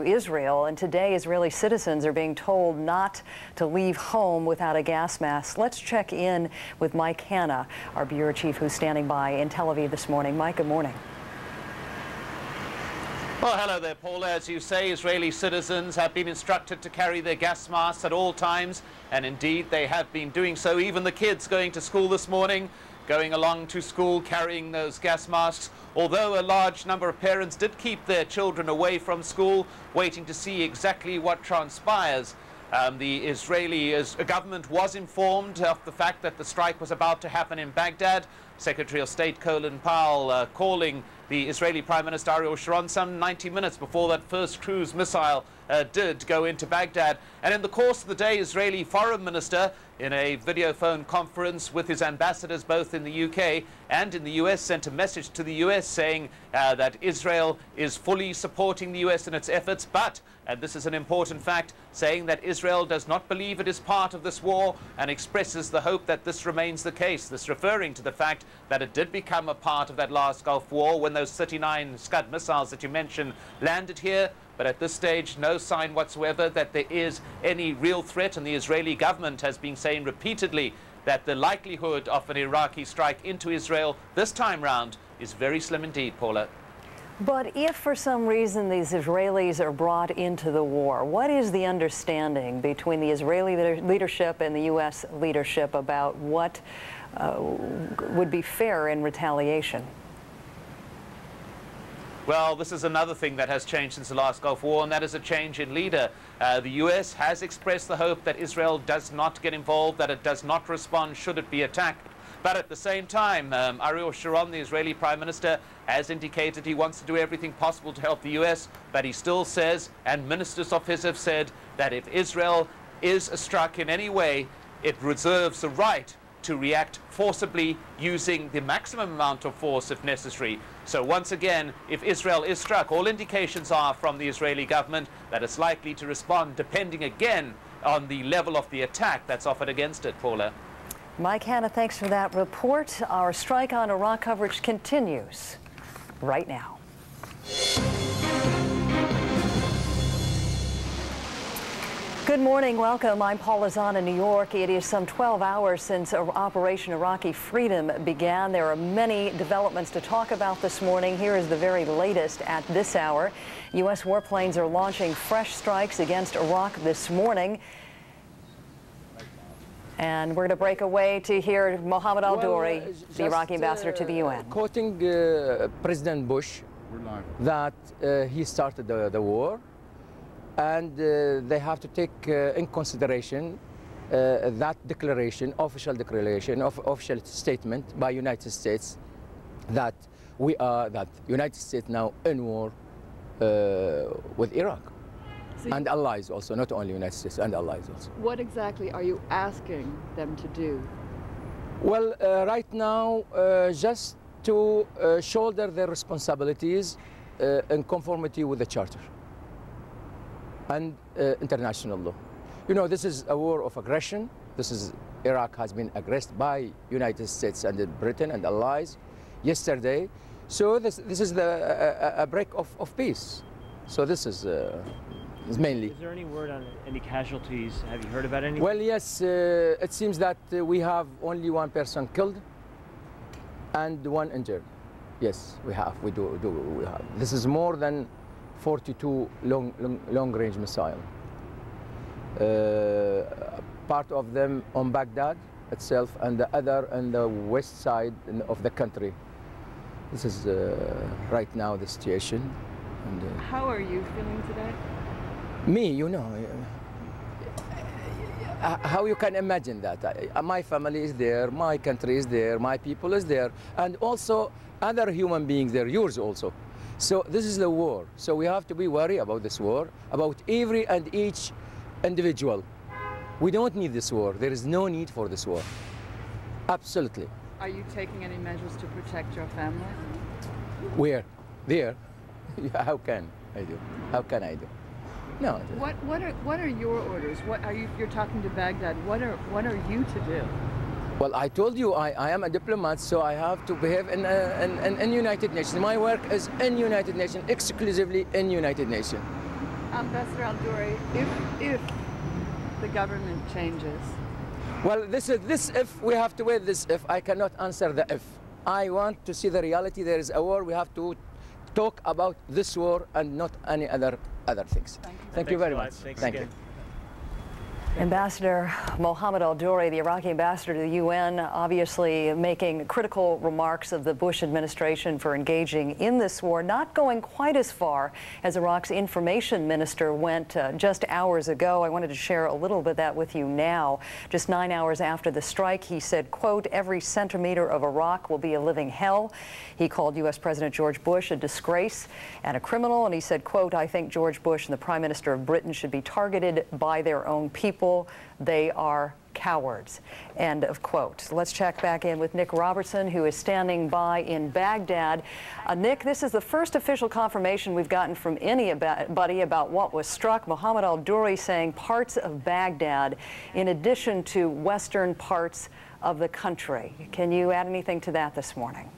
Israel. And today, Israeli citizens are being told not to leave home without a gas mask. Let's check in with Mike Hanna, our bureau chief, who's standing by in Tel Aviv this morning. Mike, good morning. Well, hello there, Paula. As you say, Israeli citizens have been instructed to carry their gas masks at all times, and indeed they have been doing so. Even the kids going to school this morning, going along to school carrying those gas masks, although a large number of parents did keep their children away from school, waiting to see exactly what transpires. The Israeli government was informed of the fact that the strike was about to happen in Baghdad. Secretary of State Colin Powell calling the Israeli Prime Minister Ariel Sharon some 90 minutes before that first cruise missile did go into Baghdad. And in the course of the day, Israeli Foreign Minister, in a video phone conference with his ambassadors both in the UK and in the US, sent a message to the US saying that Israel is fully supporting the US in its efforts, but, and this is an important fact, saying that Israel does not believe it is part of this war and expresses the hope that this remains the case. This referring to the fact that it did become a part of that last Gulf War when those 39 Scud missiles that you mentioned landed here. But at this stage, no sign whatsoever that there is any real threat, and the Israeli government has been saying repeatedly that the likelihood of an Iraqi strike into Israel this time round is very slim indeed, Paula. But if for some reason these Israelis are brought into the war, what is the understanding between the Israeli leadership and the U.S. leadership about what would be fair in retaliation? Well, this is another thing that has changed since the last Gulf War, and that is a change in leader. The U.S. has expressed the hope that Israel does not get involved, that it does not respond should it be attacked. But at the same time, Ariel Sharon, the Israeli Prime Minister, has indicated he wants to do everything possible to help the U.S., but he still says, and ministers of his have said, that if Israel is struck in any way, it reserves the right to react forcibly using the maximum amount of force if necessary. So once again, if Israel is struck, all indications are from the Israeli government that it's likely to respond depending again on the level of the attack that's offered against it, Paula. Mike Hanna, thanks for that report. Our Strike on Iraq coverage continues right now. Good morning, welcome. I'm Paula Zahn in New York. It is some 12 hours since Operation Iraqi Freedom began. There are many developments to talk about this morning. Here is the very latest at this hour. U.S. warplanes are launching fresh strikes against Iraq this morning. And we're going to break away to hear Mohammed al-Douri, the Iraqi ambassador to the UN. Quoting President Bush, that he started the war, and they have to take in consideration that declaration, official statement by United States that that United States now in war with Iraq. And allies also, not only United States, and allies also. What exactly are you asking them to do? Well, right now, just to shoulder their responsibilities in conformity with the Charter and international law. You know, this is a war of aggression. Iraq has been aggressed by United States and Britain and allies yesterday. So this is a break of peace. So this is mainly. Is there any word on any casualties? Have you heard about any? Well, yes, it seems that we have only one person killed and one injured. Yes, we have. We have. This is more than 42 long-range missiles. Part of them on Baghdad itself, and the other on the west side of the country. This is right now the situation. And, how are you feeling today? Me, you know, how you can imagine that? My family is there, my country is there, my people is there, and also other human beings there, yours also. So this is the war. So we have to be worried about this war, about every and each individual. We don't need this war. There is no need for this war. Absolutely. Are you taking any measures to protect your family? Where? There? How can I do? How can I do? No. What are your orders? What are you? You're talking to Baghdad. What are you to do? Well, I told you I am a diplomat, so I have to behave in United Nations. My work is in United Nations, exclusively in United Nations. Ambassador al-Douri, if the government changes. Well, this if we have to wait. This if I cannot answer the if. I want to see the reality. There is a war. We have to talk about this war and not any other things. Thank you very much. Thank you. Ambassador Mohammed al-Douri, the Iraqi ambassador to the UN, obviously making critical remarks of the Bush administration for engaging in this war, not going quite as far as Iraq's information minister went just hours ago. I wanted to share a little bit of that with you now. Just 9 hours after the strike, he said, quote, "Every centimeter of Iraq will be a living hell." He called U.S. President George Bush a disgrace and a criminal, and he said, quote, "I think George Bush and the Prime Minister of Britain should be targeted by their own people. They are cowards." End of quote. Let's check back in with Nick Robertson, who is standing by in Baghdad. Nick, this is the first official confirmation we've gotten from anybody about what was struck. Mohammed al-Douri saying parts of Baghdad in addition to western parts of the country. Can you add anything to that this morning?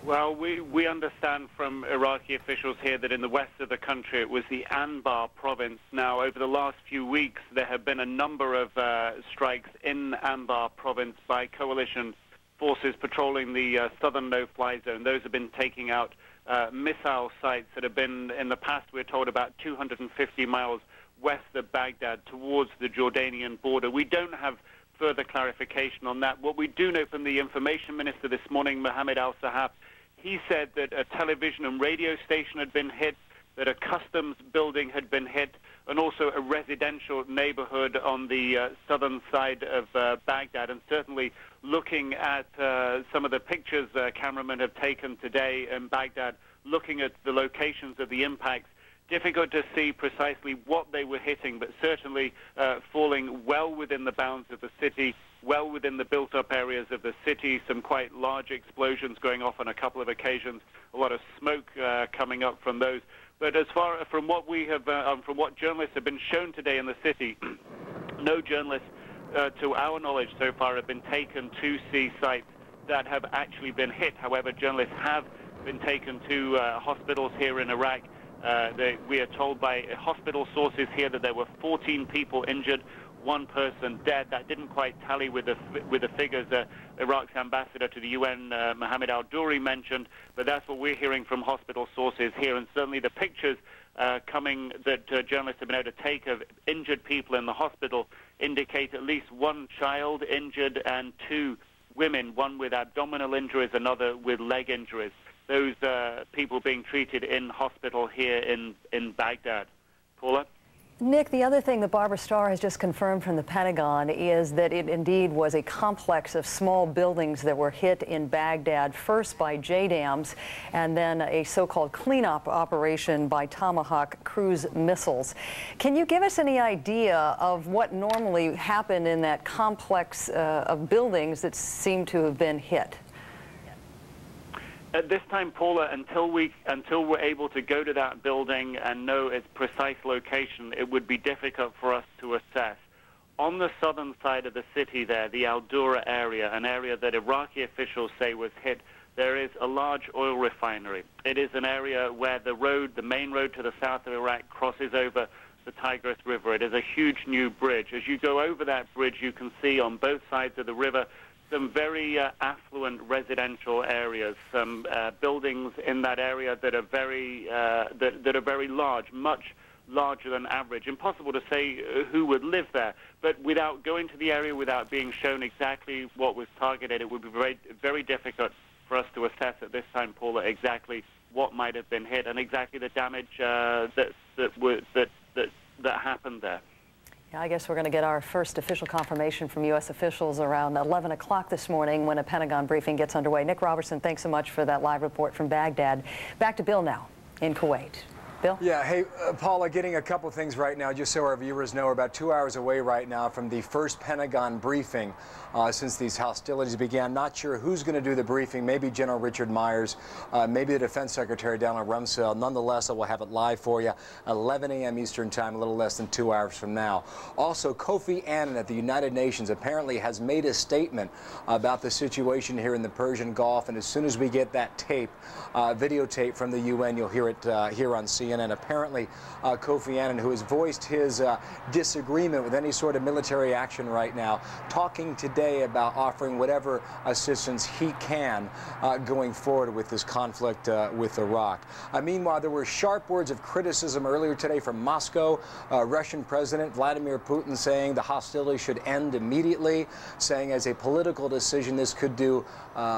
Well, we understand from Iraqi officials here that in the west of the country it was the Anbar province. Now, over the last few weeks, there have been a number of strikes in Anbar province by coalition forces patrolling the southern no-fly zone. Those have been taking out missile sites that have been, in the past, we're told, about 250 miles west of Baghdad towards the Jordanian border. We don't have further clarification on that. What we do know from the information minister this morning, Mohammed al-Sahab, He said that a television and radio station had been hit, that a customs building had been hit, and also a residential neighborhood on the southern side of Baghdad. And certainly looking at some of the pictures cameramen have taken today in Baghdad, looking at the locations of the impacts, difficult to see precisely what they were hitting, but certainly falling well within the bounds of the city, well within the built-up areas of the city, some quite large explosions going off on a couple of occasions, a lot of smoke coming up from those. But as far from what we have, from what journalists have been shown today in the city, no journalists, to our knowledge so far, have been taken to see sites that have actually been hit. However, journalists have been taken to hospitals here in Iraq. We are told by hospital sources here that there were 14 people injured, 1 person dead. That didn't quite tally with the figures Iraq's ambassador to the UN, Mohammed Al-Douri, mentioned, but that's what we're hearing from hospital sources here. And certainly the pictures coming that journalists have been able to take of injured people in the hospital indicate at least 1 child injured and 2 women, 1 with abdominal injuries, another with leg injuries. Those people being treated in hospital here in Baghdad. Paula? Nick, the other thing that Barbara Starr has just confirmed from the Pentagon is that it indeed was a complex of small buildings that were hit in Baghdad, first by JDAMs and then a so-called cleanup operation by Tomahawk cruise missiles. Can you give us any idea of what normally happened in that complex of buildings that seem to have been hit? At this time, Paula, until we're able to go to that building and know its precise location, it would be difficult for us to assess. On the southern side of the city there, the Al-Dura area, an area that Iraqi officials say was hit, there is a large oil refinery. It is an area where the main road to the south of Iraq crosses over the Tigris River. It is a huge new bridge. As you go over that bridge, you can see on both sides of the river some very affluent residential areas, some buildings in that area that are very large, much larger than average. Impossible to say who would live there, but without going to the area, without being shown exactly what was targeted, it would be very, very difficult for us to assess at this time, Paula, exactly what might have been hit and exactly the damage that happened there. Yeah, I guess we're going to get our first official confirmation from U.S. officials around 11 o'clock this morning when a Pentagon briefing gets underway. Nick Robertson, thanks so much for that live report from Baghdad. Back to Bill now in Kuwait. Bill? Yeah, hey, Paula, getting a couple things right now, just so our viewers know. We're about 2 hours away right now from the first Pentagon briefing since these hostilities began. Not sure who's going to do the briefing, maybe General Richard Myers, maybe the Defense Secretary Donald Rumsfeld. Nonetheless, I will have it live for you, 11 a.m. Eastern Time, a little less than 2 hours from now. Also, Kofi Annan at the United Nations apparently has made a statement about the situation here in the Persian Gulf, and as soon as we get that tape, videotape from the UN, you'll hear it here on CNN. Apparently, Kofi Annan, who has voiced his disagreement with any sort of military action right now, talking today about offering whatever assistance he can going forward with this conflict with Iraq. Meanwhile, there were sharp words of criticism earlier today from Moscow. Russian President Vladimir Putin saying the hostility should end immediately, saying as a political decision this could do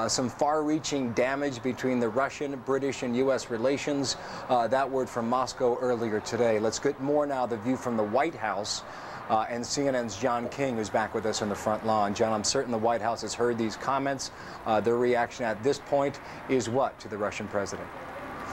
some far-reaching damage between the Russian, British, and U.S. relations. That word from Moscow earlier today. Let's get more now, the view from the White House. And CNN's John King, who's back with us on the front lawn. John, I'm certain the White House has heard these comments. Their reaction at this point is what to the Russian president?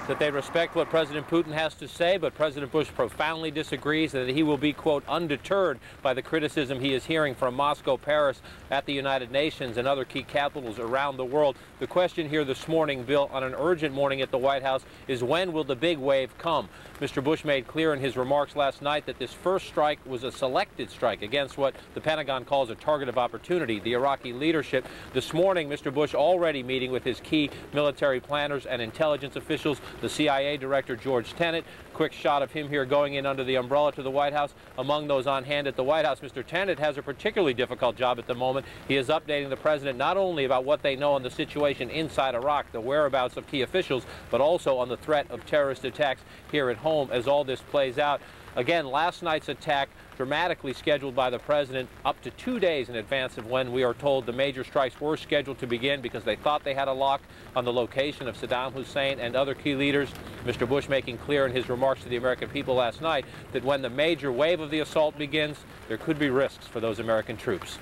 That they respect what President Putin has to say, but President Bush profoundly disagrees, and that he will be, quote, undeterred by the criticism he is hearing from Moscow, Paris, at the United Nations, and other key capitals around the world. The question here this morning, Bill, on an urgent morning at the White House, is when will the big wave come? Mr. Bush made clear in his remarks last night that this first strike was a selected strike against what the Pentagon calls a target of opportunity, the Iraqi leadership. This morning, Mr. Bush already meeting with his key military planners and intelligence officials, the CIA Director George Tenet. Quick shot of him here going in under the umbrella to the White House. Among those on hand at the White House, Mr. Tenet has a particularly difficult job at the moment. He is updating the president not only about what they know on the situation inside Iraq, the whereabouts of key officials, but also on the threat of terrorist attacks here at home as all this plays out. Again, last night's attack dramatically scheduled by the president up to 2 days in advance of when we are told the major strikes were scheduled to begin, because they thought they had a lock on the location of Saddam Hussein and other key leaders. Mr. Bush making clear in his remarks to the American people last night that when the major wave of the assault begins, there could be risks for those American troops.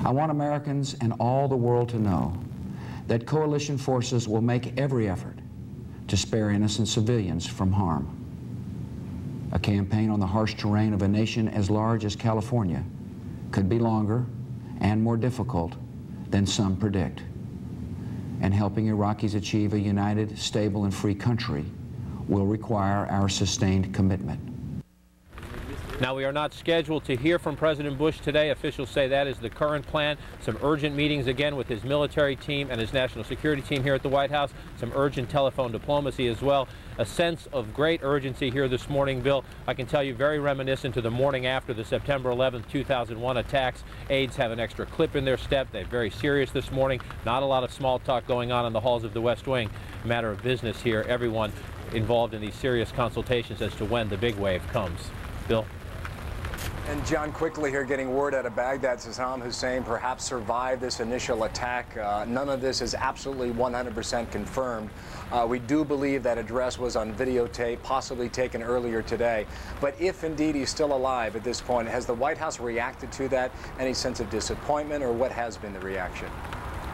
I want Americans and all the world to know that coalition forces will make every effort to spare innocent civilians from harm. A campaign on the harsh terrain of a nation as large as California could be longer and more difficult than some predict. And helping Iraqis achieve a united, stable, and free country will require our sustained commitment. Now, we are not scheduled to hear from President Bush today. Officials say that is the current plan. Some urgent meetings again with his military team and his national security team here at the White House. Some urgent telephone diplomacy as well. A sense of great urgency here this morning, Bill. I can tell you, very reminiscent to the morning after the September 11th, 2001 attacks. Aides have an extra clip in their step. They're very serious this morning. Not a lot of small talk going on in the halls of the West Wing. A matter of business here. Everyone involved in these serious consultations as to when the big wave comes. Bill? And John, quickly here, getting word out of Baghdad, Saddam Hussein perhaps survived this initial attack. None of this is absolutely 100% confirmed. We do believe that address was on videotape, possibly taken earlier today. But if indeed he's still alive at this point, has the White House reacted to that? Any sense of disappointment, or what has been the reaction?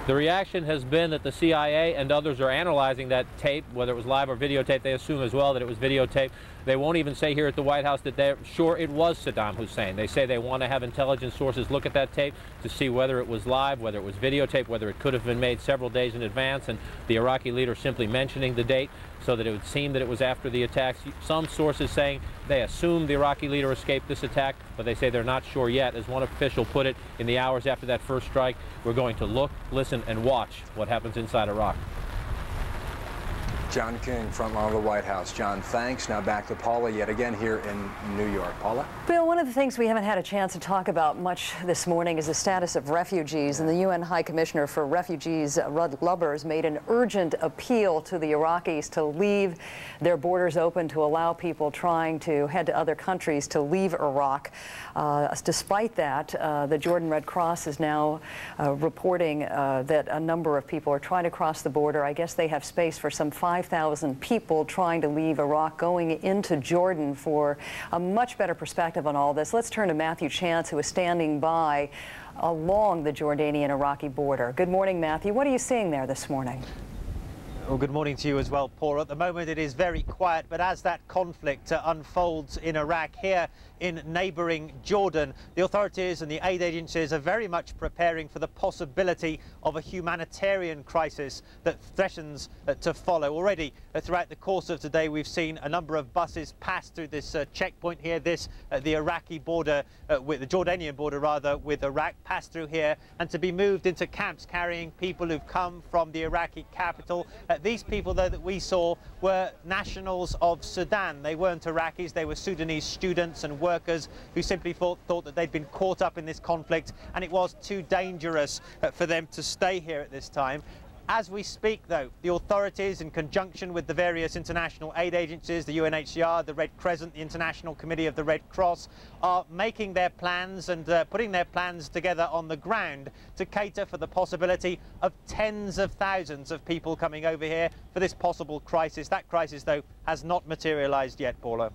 The reaction has been that the CIA and others are analyzing that tape, whether it was live or videotape. They assume as well that it was videotape. They won't even say here at the White House that they're sure it was Saddam Hussein. They say they want to have intelligence sources look at that tape to see whether it was live, whether it was videotape, whether it could have been made several days in advance, and the Iraqi leader simply mentioning the date so that it would seem that it was after the attacks. Some sources saying they assume the Iraqi leader escaped this attack, but they say they're not sure yet. As one official put it, in the hours after that first strike, we're going to look, listen, and watch what happens inside Iraq. John King, front line of the White House. John, thanks. Now back to Paula yet again here in New York. Paula? Bill, one of the things we haven't had a chance to talk about much this morning is the status of refugees. And the UN High Commissioner for Refugees, Rudd Lubbers, made an urgent appeal to the Iraqis to leave their borders open to allow people trying to head to other countries to leave Iraq. Despite that, the Jordan Red Cross is now reporting that a number of people are trying to cross the border. I guess they have space for some 5,000 people trying to leave Iraq, going into Jordan. For a much better perspective on all this, let's turn to Matthew Chance, who is standing by along the Jordanian-Iraqi border. Good morning, Matthew. What are you seeing there this morning? Well, good morning to you as well, Paul. At the moment it is very quiet, but as that conflict unfolds in Iraq, here in neighbouring Jordan, the authorities and the aid agencies are very much preparing for the possibility of a humanitarian crisis that threatens to follow. Already throughout the course of today, we've seen a number of buses pass through this checkpoint here, the Iraqi border, with the Jordanian border rather, with Iraq, pass through here and to be moved into camps carrying people who've come from the Iraqi capital. These people, though, that we saw were nationals of Sudan. They weren't Iraqis, they were Sudanese students and workers who simply thought that they'd been caught up in this conflict and it was too dangerous for them to stay here at this time. As we speak, though, the authorities, in conjunction with the various international aid agencies, the UNHCR, the Red Crescent, the International Committee of the Red Cross, are making their plans and putting their plans together on the ground to cater for the possibility of tens of thousands of people coming over here for this possible crisis. That crisis, though, has not materialized yet, Paula.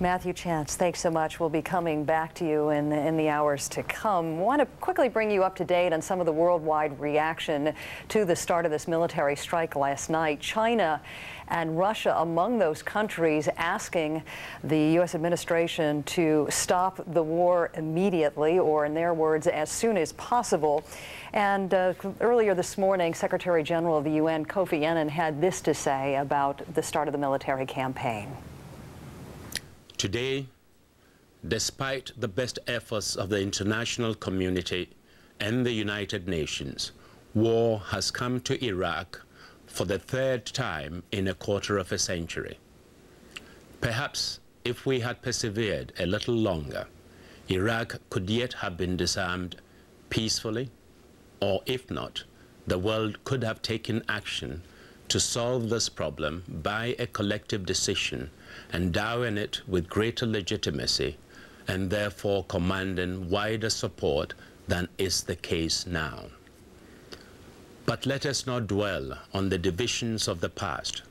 Matthew Chance, thanks so much. We'll be coming back to you in the hours to come. I want to quickly bring you up to date on some of the worldwide reaction to the start of this military strike last night. China and Russia among those countries asking the U.S. administration to stop the war immediately, or in their words, as soon as possible. And earlier this morning, Secretary General of the UN, Kofi Annan, had this to say about the start of the military campaign. Today, despite the best efforts of the international community and the United Nations, war has come to Iraq for the third time in a quarter of a century. Perhaps if we had persevered a little longer, Iraq could yet have been disarmed peacefully, or if not, the world could have taken action to solve this problem by a collective decision endowing it with greater legitimacy and therefore commanding wider support than is the case now. But let us not dwell on the divisions of the past.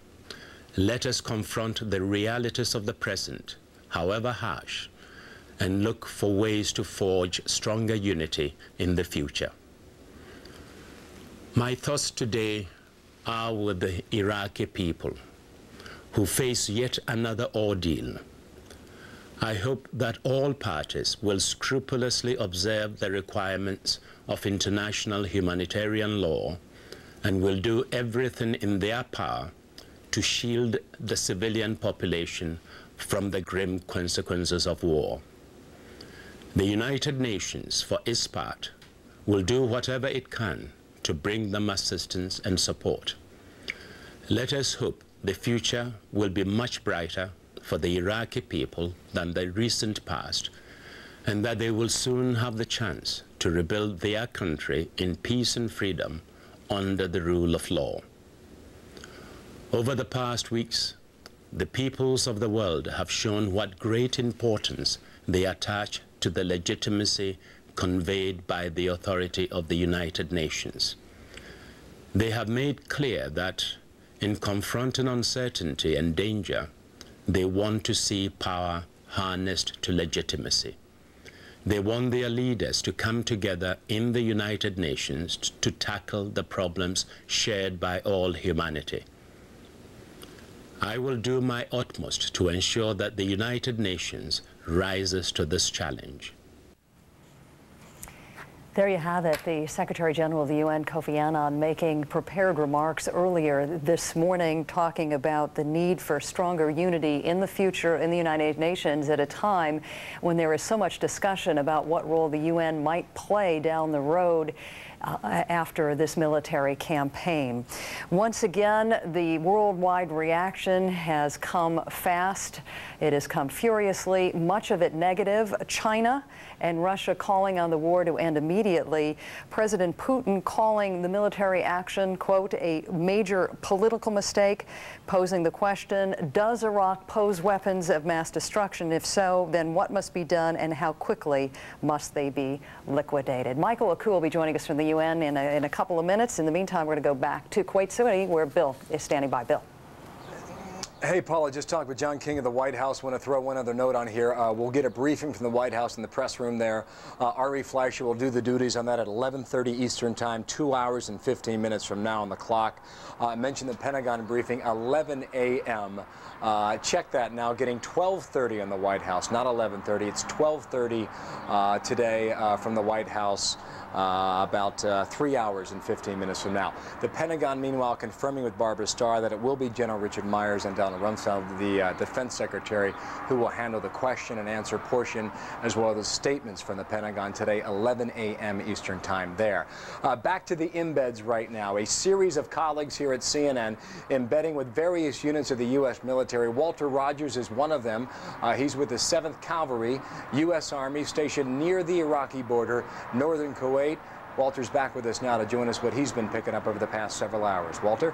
Let us confront the realities of the present, however harsh, and look for ways to forge stronger unity in the future. My thoughts today are with the Iraqi people who face yet another ordeal. I hope that all parties will scrupulously observe the requirements of international humanitarian law and will do everything in their power to shield the civilian population from the grim consequences of war. The United Nations, for its part, will do whatever it can to bring them assistance and support. Let us hope the future will be much brighter for the Iraqi people than the recent past, and that they will soon have the chance to rebuild their country in peace and freedom under the rule of law. Over the past weeks, the peoples of the world have shown what great importance they attach to the legitimacy conveyed by the authority of the United Nations. They have made clear that in confronting uncertainty and danger, they want to see power harnessed to legitimacy. They want their leaders to come together in the United Nations to tackle the problems shared by all humanity. I will do my utmost to ensure that the United Nations rises to this challenge. There you have it, the Secretary General of the UN, Kofi Annan, making prepared remarks earlier this morning, talking about the need for stronger unity in the future in the United Nations at a time when there is so much discussion about what role the UN might play down the road after this military campaign. Once again, the worldwide reaction has come fast. It has come furiously, much of it negative. China and Russia calling on the war to end immediately. President Putin calling the military action, quote, a major political mistake, posing the question, does Iraq pose weapons of mass destruction? If so, then what must be done and how quickly must they be liquidated? Michael Aku will be joining us from the UN in a couple of minutes. In the meantime, we're going to go back to Kuwait City, where Bill is standing by. Bill. Hey, Paul, I just talked with John King of the White House. I want to throw one other note on here. We'll get a briefing from the White House in the press room there. Ari Fleischer will do the duties on that at 11:30 Eastern Time, 2 hours and 15 minutes from now on the clock. I mentioned the Pentagon briefing, 11 a.m. Check that now, getting 12:30 on the White House, not 11:30. It's 12:30 today from the White House. About 3 hours and 15 minutes from now. The Pentagon, meanwhile, confirming with Barbara Starr that it will be General Richard Myers and Donald Rumsfeld, the Defense Secretary, who will handle the question and answer portion, as well as statements from the Pentagon today, 11 a.m. Eastern Time there. Back to the embeds right now. A series of colleagues here at CNN embedding with various units of the U.S. military. Walter Rogers is one of them. He's with the 7th Cavalry, U.S. Army, stationed near the Iraqi border, northern Kuwait. Walter's back with us now to join us what he's been picking up over the past several hours. Walter?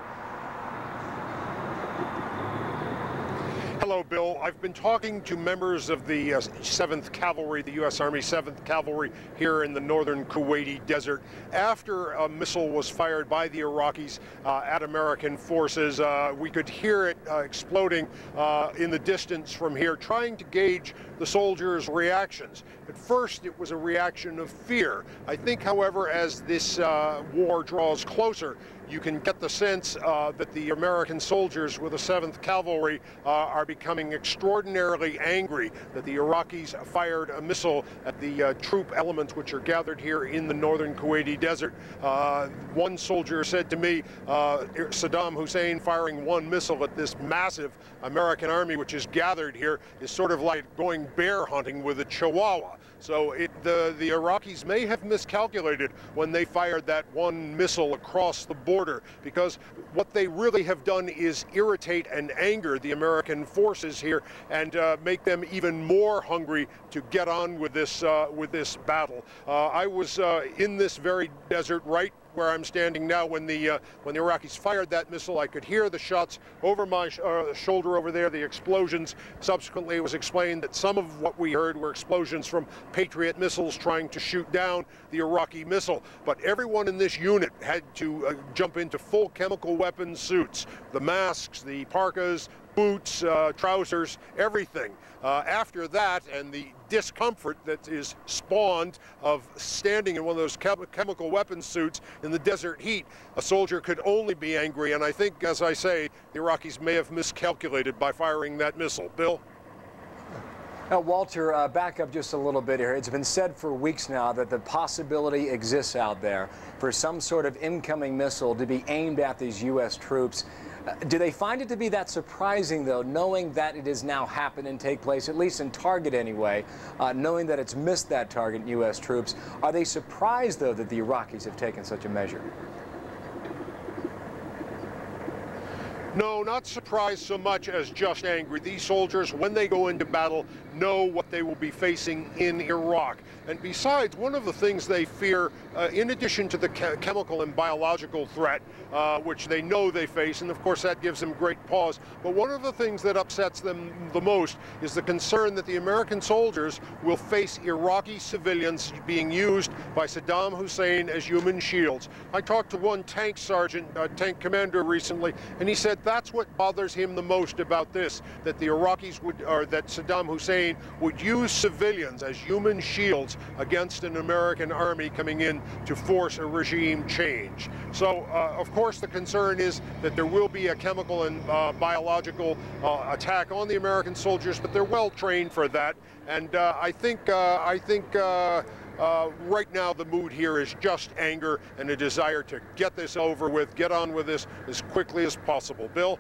Hello, Bill. I've been talking to members of the 7th Cavalry, the U.S. Army 7th Cavalry, here in the northern Kuwaiti desert. After a missile was fired by the Iraqis at American forces, we could hear it exploding in the distance from here, trying to gauge the soldiers' reactions. At first, it was a reaction of fear. I think, however, as this war draws closer, you can get the sense that the American soldiers with the 7th Cavalry are becoming extraordinarily angry that the Iraqis fired a missile at the troop elements which are gathered here in the northern Kuwaiti desert. One soldier said to me, Saddam Hussein firing one missile at this massive American army which is gathered here is sort of like going bear hunting with a chihuahua. So the Iraqis may have miscalculated when they fired that one missile across the border, because what they really have done is irritate and anger the American forces here and make them even more hungry to get on with this battle. I was in this very desert right where I'm standing now. When the Iraqis fired that missile, I could hear the shots over my shoulder over there, the explosions. Subsequently, it was explained that some of what we heard were explosions from Patriot missiles trying to shoot down the Iraqi missile. But everyone in this unit had to jump into full chemical weapons suits, the masks, the parkas, boots, trousers, everything. After that, and the discomfort that is spawned of standing in one of those chemical weapons suits in the desert heat, a soldier could only be angry. And I think, as I say, the Iraqis may have miscalculated by firing that missile. Bill? Now, Walter, back up just a little bit here. It's been said for weeks now that the possibility exists out there for some sort of incoming missile to be aimed at these U.S. troops. Do they find it to be that surprising, though, knowing that it has now happened and take place, at least in target anyway, knowing that it's missed that target in U.S. troops? Are they surprised, though, that the Iraqis have taken such a measure? No, not surprised so much as just angry. These soldiers, when they go into battle, know what they will be facing in Iraq. And besides, one of the things they fear, in addition to the chemical and biological threat, which they know they face, and of course that gives them great pause, but one of the things that upsets them the most is the concern that the American soldiers will face Iraqi civilians being used by Saddam Hussein as human shields. I talked to one tank sergeant, tank commander recently, and he said that's what bothers him the most about this, that the Iraqis would, or that Saddam Hussein would use civilians as human shields against an American army coming in to force a regime change. So, of course, the concern is that there will be a chemical and biological attack on the American soldiers, but they're well trained for that. And I think right now the mood here is just anger and a desire to get this over with, get on with this as quickly as possible. Bill?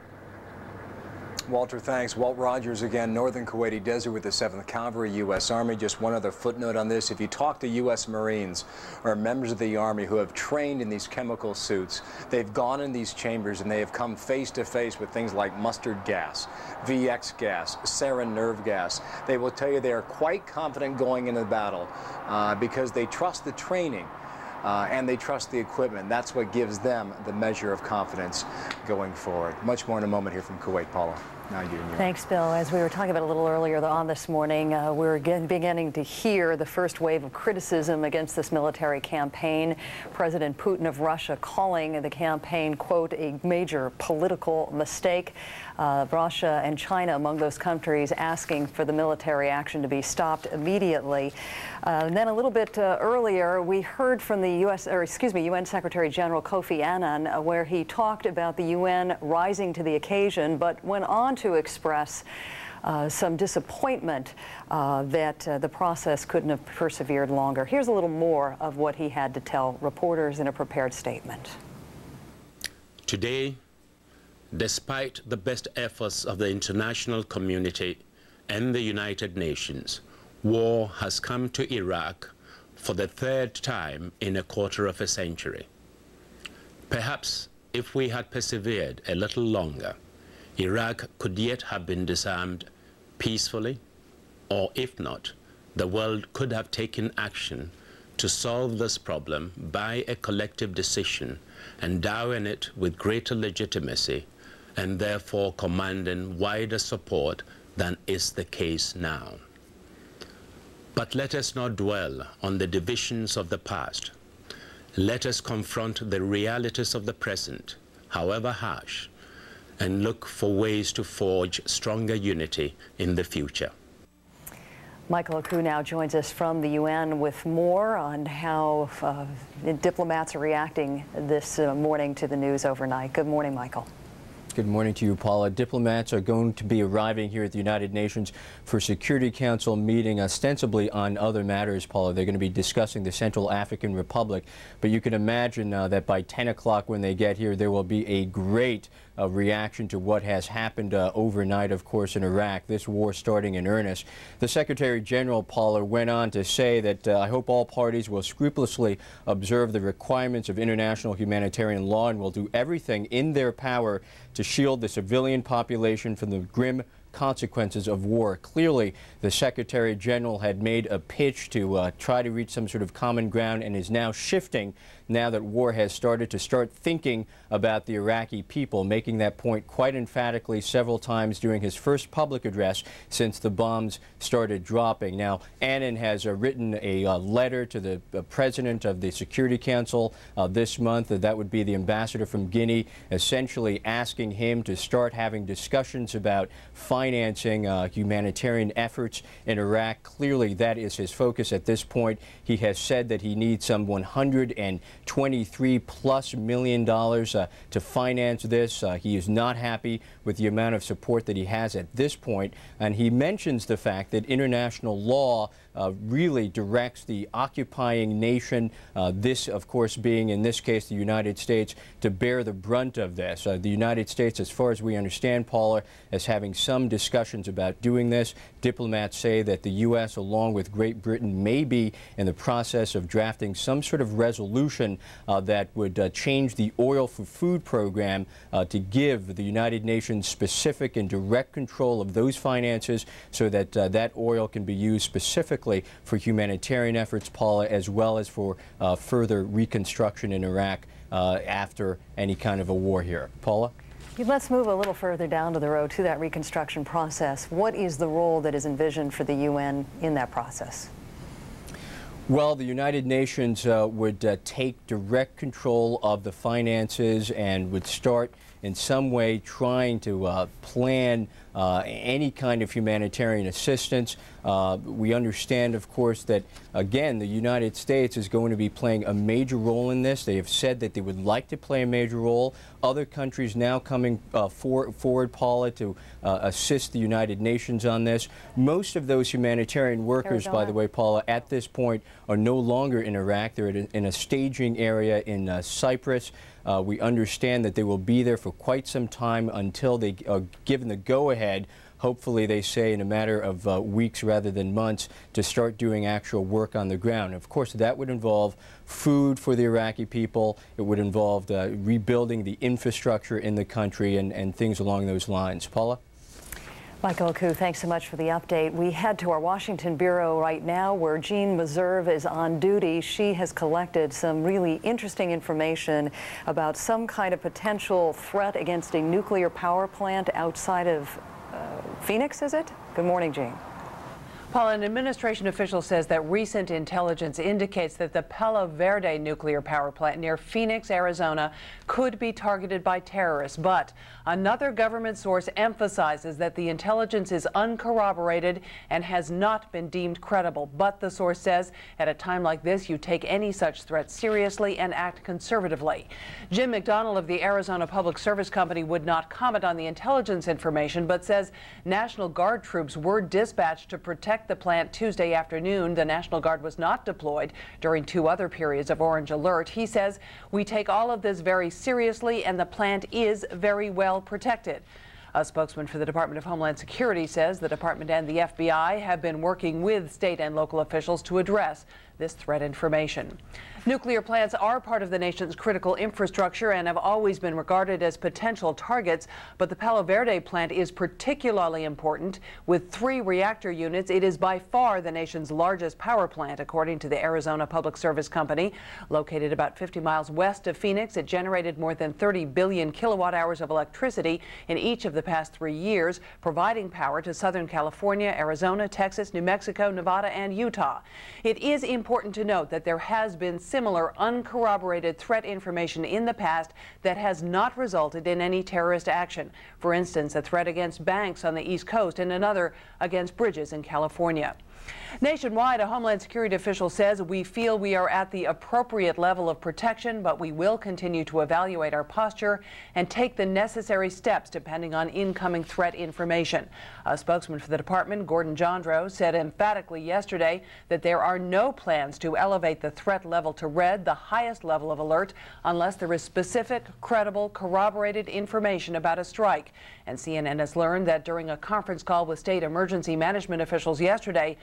Walter, thanks. Walt Rogers again, Northern Kuwaiti Desert with the 7th Cavalry, U.S. Army. Just one other footnote on this. If you talk to U.S. Marines or members of the Army who have trained in these chemical suits, they've gone in these chambers and they have come face to face with things like mustard gas, VX gas, sarin nerve gas. They will tell you they are quite confident going into the battle because they trust the training. And they trust the equipment. That's what gives them the measure of confidence going forward. Much more in a moment here from Kuwait. Paula, now you and you. Thanks, Bill. As we were talking about a little earlier on this morning, we're again beginning to hear the first wave of criticism against this military campaign. President Putin of Russia calling the campaign, quote, a major political mistake. Russia and China among those countries asking for the military action to be stopped immediately. And then a little bit earlier, we heard from the UN Secretary General Kofi Annan, where he talked about the UN rising to the occasion, but went on to express some disappointment that the process couldn't have persevered longer. Here's a little more of what he had to tell reporters in a prepared statement. Today, despite the best efforts of the international community and the United Nations, war has come to Iraq for the 3rd time in a quarter of a century. Perhaps if we had persevered a little longer, Iraq could yet have been disarmed peacefully, or if not, the world could have taken action to solve this problem by a collective decision, endowing it with greater legitimacy and therefore commanding wider support than is the case now. But let us not dwell on the divisions of the past. Let us confront the realities of the present, however harsh, and look for ways to forge stronger unity in the future. Michael Aku now joins us from the UN with more on how diplomats are reacting this morning to the news overnight. Good morning, Michael. Good morning to you, Paula. Diplomats are going to be arriving here at the United Nations for Security Council meeting, ostensibly on other matters, Paula. They're going to be discussing the Central African Republic. But you can imagine that by 10 o'clock when they get here, there will be a great reaction to what has happened overnight, of course, in Iraq, this war starting in earnest. The Secretary General, Paula, went on to say that I hope all parties will scrupulously observe the requirements of international humanitarian law and will do everything in their power to shield the civilian population from the grim consequences of war. Clearly, the Secretary General had made a pitch to try to reach some sort of common ground and is now shifting now that war has started to start thinking about the Iraqi people, making that point quite emphatically several times during his first public address since the bombs started dropping. Now, Annan has written a letter to the president of the Security Council this month. That would be the ambassador from Guinea, essentially asking him to start having discussions about financing humanitarian efforts in Iraq. Clearly, that is his focus at this point. He has said that he needs some $123+ million to finance this. He is not happy with the amount of support that he has at this point, and he mentions the fact that international law really directs the occupying nation, this of course being in this case the United States, to bear the brunt of this. The United States, as far as we understand, Paula, is having some discussions about doing this. Diplomats say that the U.S. along with Great Britain may be in the process of drafting some sort of resolution that would change the oil for food program to give the United Nations specific and direct control of those finances so that that oil can be used specifically for humanitarian efforts, Paula, as well as for further reconstruction in Iraq after any kind of a war here. Paula? Let's move a little further down to the road to that reconstruction process. What is the role that is envisioned for the UN in that process? Well, the United Nations would take direct control of the finances and would start in some way trying to plan any kind of humanitarian assistance. We understand, of course, that, again, the United States is going to be playing a major role in this. They have said that they would like to play a major role. Other countries now coming forward, Paula, to assist the United Nations on this. Most of those humanitarian workers, by the way, Paula, at this point are no longer in Iraq. They're in a staging area in Cyprus. We understand that they will be there for quite some time until they are given the go-ahead, hopefully they say in a matter of weeks rather than months, to start doing actual work on the ground. Of course, that would involve food for the Iraqi people. It would involve rebuilding the infrastructure in the country and things along those lines. Paula? Michael Oku, thanks so much for the update. We head to our Washington bureau right now where Jean Meserve is on duty. She has collected some really interesting information about some kind of potential threat against a nuclear power plant outside of Phoenix, is it? Good morning, Jean. Paul, an administration official says that recent intelligence indicates that the Palo Verde nuclear power plant near Phoenix, Arizona, could be targeted by terrorists. But another government source emphasizes that the intelligence is uncorroborated and has not been deemed credible. But the source says at a time like this, you take any such threat seriously and act conservatively. Jim McDonnell of the Arizona Public Service Company would not comment on the intelligence information, but says National Guard troops were dispatched to protect the plant Tuesday afternoon. The National Guard was not deployed during 2 other periods of orange alert. He says, we take all of this very seriously and the plant is very well protected. A spokesman for the Department of Homeland Security says the department and the FBI have been working with state and local officials to address this threat information. Nuclear plants are part of the nation's critical infrastructure and have always been regarded as potential targets, but the Palo Verde plant is particularly important. With 3 reactor units, it is by far the nation's largest power plant, according to the Arizona Public Service Company. Located about 50 miles west of Phoenix, it generated more than 30 billion kilowatt hours of electricity in each of the past 3 years, providing power to Southern California, Arizona, Texas, New Mexico, Nevada, and Utah. It is important to note that there has been similar uncorroborated threat information in the past that has not resulted in any terrorist action. For instance, a threat against banks on the East Coast and another against bridges in California. Nationwide, a Homeland Security official says we feel we are at the appropriate level of protection, but we will continue to evaluate our posture and take the necessary steps depending on incoming threat information. A spokesman for the department, Gordon Jandro, said emphatically yesterday that there are no plans to elevate the threat level to red, the highest level of alert, unless there is specific, credible, corroborated information about a strike. And CNN has learned that during a conference call with state emergency management officials yesterday,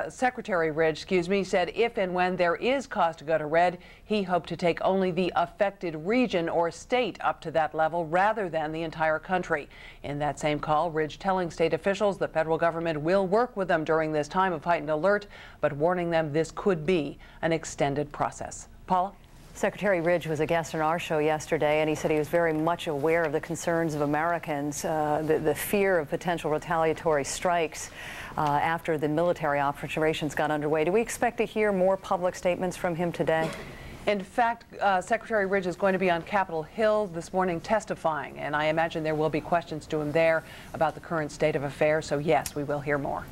Secretary Ridge, said if and when there is cause to go to red, he hoped to take only the affected region or state up to that level rather than the entire country. In that same call, Ridge telling state officials the federal government will work with them during this time of heightened alert, but warning them this could be an extended process. Paula? Secretary Ridge was a guest on our show yesterday, and he said he was very much aware of the concerns of Americans, the fear of potential retaliatory strikes after the military operations got underway. Do we expect to hear more public statements from him today? In fact, Secretary Ridge is going to be on Capitol Hill this morning testifying, and I imagine there will be questions to him there about the current state of affairs. So yes, we will hear more.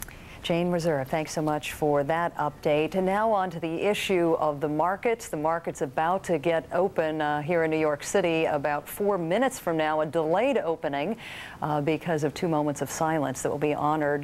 Jane Reserve, thanks so much for that update. And now on to the issue of the markets. The market's about to get open here in New York City about 4 minutes from now, a delayed opening because of 2 moments of silence that will be honored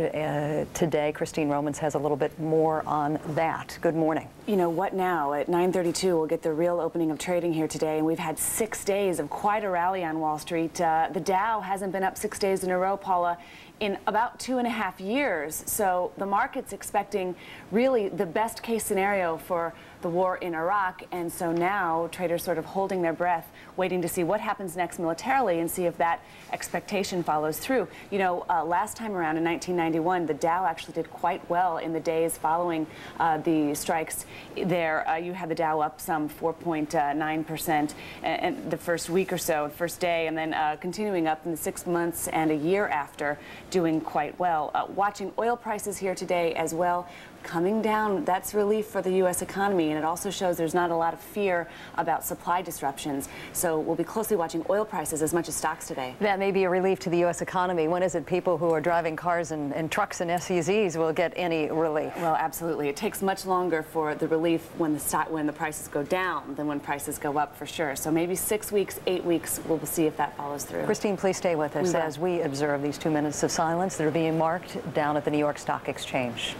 today. Christine Romans has a little bit more on that. Good morning. You know what now? At 9:32, we'll get the real opening of trading here today, and we've had 6 days of quite a rally on Wall Street. The Dow hasn't been up 6 days in a row, Paula, in about 2.5 years. So the market's expecting really the best case scenario for the war in Iraq, and so now traders sort of holding their breath, waiting to see what happens next militarily and see if that expectation follows through. You know, last time around in 1991, the Dow actually did quite well in the days following the strikes there. You had the Dow up some 4.9% in the first week or so, first day, and then continuing up in the 6 months and a year after, doing quite well. Watching oil prices here today as well, coming down. That's relief for the U.S. economy, and it also shows there's not a lot of fear about supply disruptions. So we'll be closely watching oil prices as much as stocks today. That may be a relief to the U.S. economy. When is it people who are driving cars and trucks and SUVs will get any relief? Well, absolutely. It takes much longer for the relief when the prices go down than when prices go up, for sure. So maybe 6 weeks, 8 weeks, we'll see if that follows through. Christine, please stay with us as we observe these 2 minutes of silence that are being marked down at the New York Stock Exchange.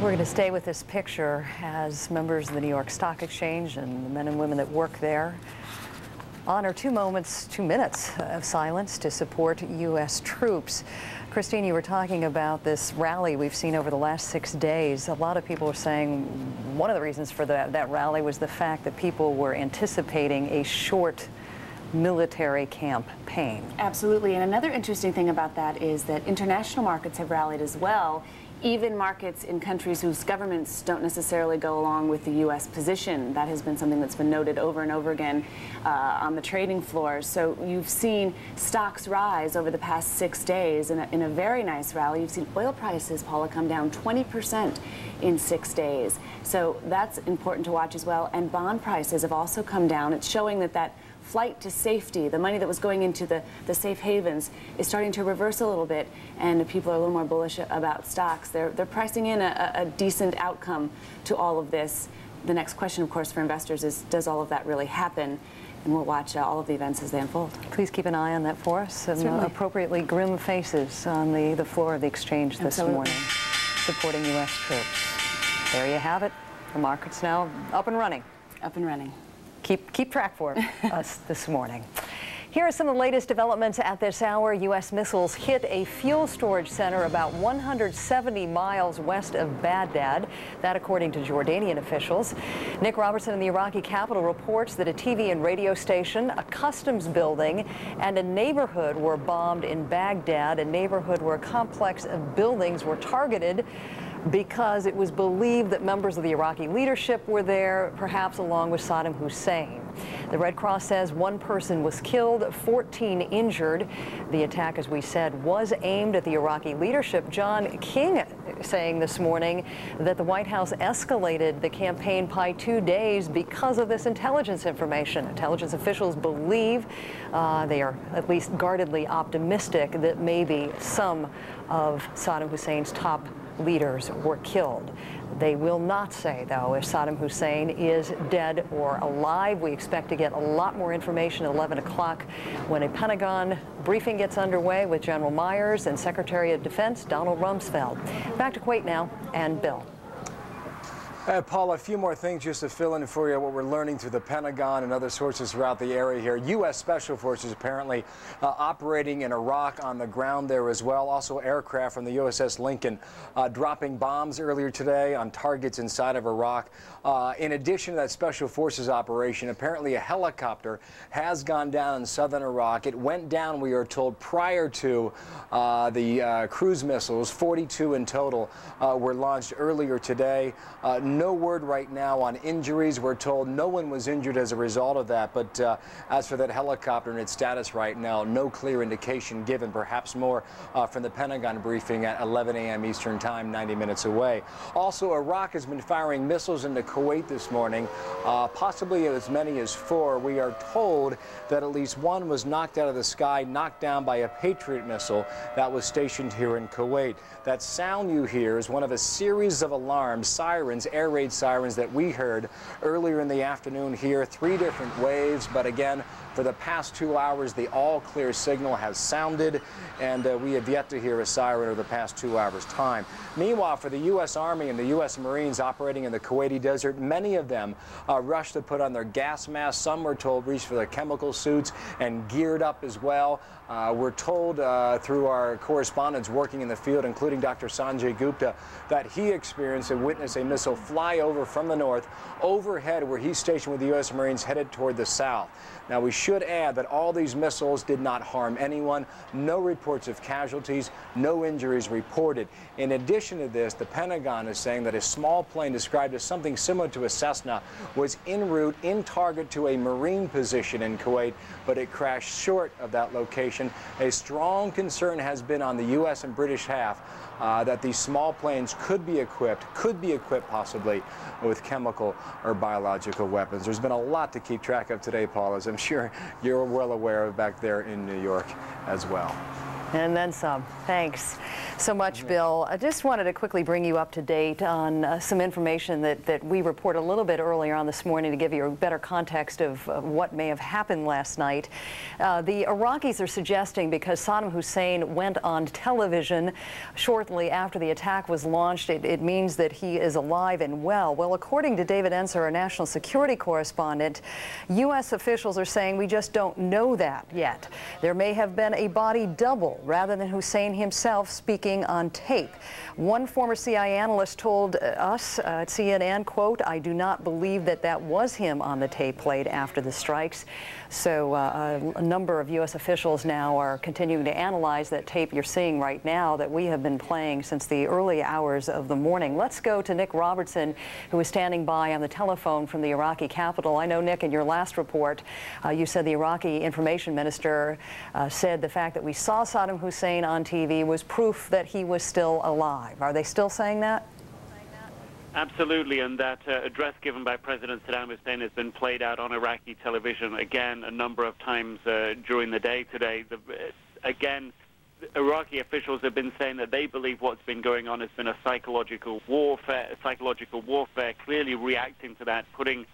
We're going to stay with this picture as members of the New York Stock Exchange and the men and women that work there honor 2 minutes of silence to support U.S. troops. Christine, you were talking about this rally we've seen over the last 6 days. A lot of people are saying one of the reasons for that rally was the fact that people were anticipating a short military campaign. Absolutely. And another interesting thing about that is that international markets have rallied as well. Even markets in countries whose governments don't necessarily go along with the U.S. position. That has been something that's been noted over and over again on the trading floors. So you've seen stocks rise over the past 6 days in a very nice rally. You've seen oil prices, Paula, come down 20% in 6 days. So that's important to watch as well. And bond prices have also come down. It's showing that flight to safety, the money that was going into the safe havens, is starting to reverse a little bit, and people are a little more bullish about stocks. They're pricing in a decent outcome to all of this. The next question, of course, for investors is, does all of that really happen? And we'll watch all of the events as they unfold. Please keep an eye on that for us. Some appropriately grim faces on the floor of the exchange this morning, supporting U.S. troops. There you have it. The market's now up and running. Up and running. Keep track for us this morning. Here are some of the latest developments at this hour. U.S. missiles hit a fuel storage center about 170 miles west of Baghdad. That according to Jordanian officials. Nick Robertson in the Iraqi capital reports that a TV and radio station, a customs building, and a neighborhood were bombed in Baghdad, a neighborhood where a complex of buildings were targeted. because it was believed that members of the Iraqi leadership were there, perhaps along with Saddam Hussein. The Red Cross says one person was killed, 14 injured. The attack, as we said, was aimed at the Iraqi leadership. John King saying this morning that the White House escalated the campaign by 2 days because of this intelligence information. Intelligence officials believe, they are at least guardedly optimistic, that maybe some of Saddam Hussein's top leaders were killed. They will not say, though, if Saddam Hussein is dead or alive. We expect to get a lot more information at 11 o'clock when a Pentagon briefing gets underway with General Myers and Secretary of Defense Donald Rumsfeld. Back to Kuwait now, and Bill. Paula, a few more things just to fill in for you what we're learning through the Pentagon and other sources throughout the area here. U.S. Special Forces apparently operating in Iraq on the ground there as well. Also aircraft from the USS Lincoln dropping bombs earlier today on targets inside of Iraq. In addition to that Special Forces operation, apparently a helicopter has gone down in southern Iraq. It went down, we are told, prior to the cruise missiles. 42 in total were launched earlier today. No word right now on injuries. We're told no one was injured as a result of that. But as for that helicopter and its status right now, no clear indication given. Perhaps more from the Pentagon briefing at 11 a.m. Eastern Time, 90 minutes away. Also, Iraq has been firing missiles into Kuwait this morning, possibly as many as 4. We are told that at least one was knocked out of the sky, knocked down by a Patriot missile that was stationed here in Kuwait. That sound you hear is one of a series of alarms, sirens, air raid sirens that we heard earlier in the afternoon here. 3 different waves, but again, for the past 2 hours, the all-clear signal has sounded, and we have yet to hear a siren over the past 2 hours' time. Meanwhile, for the U.S. Army and the U.S. Marines operating in the Kuwaiti desert, many of them rushed to put on their gas masks. Some were told reached for their chemical suits and geared up as well. We're told through our correspondents working in the field, including Dr. Sanjay Gupta, that he experienced and witnessed a missile fly over from the north overhead where he's stationed with the U.S. Marines headed toward the south. Now, we should add that all these missiles did not harm anyone. No reports of casualties, no injuries reported. In addition to this, the Pentagon is saying that a small plane described as something similar to a Cessna was en route in target to a Marine position in Kuwait, but it crashed short of that location. A strong concern has been on the U.S. and British half that these small planes could be equipped possibly with chemical or biological weapons. There's been a lot to keep track of today, Paul, as I'm sure you're well aware of back there in New York as well. And then some. Thanks so much, Bill. I just wanted to quickly bring you up to date on some information that we reported a little bit earlier on this morning to give you a better context of what may have happened last night. The Iraqis are suggesting because Saddam Hussein went on television shortly after the attack was launched, it means that he is alive and well. Well, according to David Enser, our national security correspondent, U.S. officials are saying we just don't know that yet. There may have been a body double rather than Hussein himself speaking on tape. One former CIA analyst told us at CNN, quote, "I do not believe that that was him on the tape played after the strikes." So a number of U.S. officials now are continuing to analyze that tape you're seeing right now that we have been playing since the early hours of the morning. Let's go to Nick Robertson, who is standing by on the telephone from the Iraqi capital. I know, Nick, in your last report, you said the Iraqi information minister said the fact that we saw Saddam Hussein on TV was proof that he was still alive. Are they still saying that? Absolutely, and that address given by President Saddam Hussein has been played out on Iraqi television again a number of times during the day today. Again, Iraqi officials have been saying that they believe what's been going on has been a psychological warfare, clearly reacting to that, putting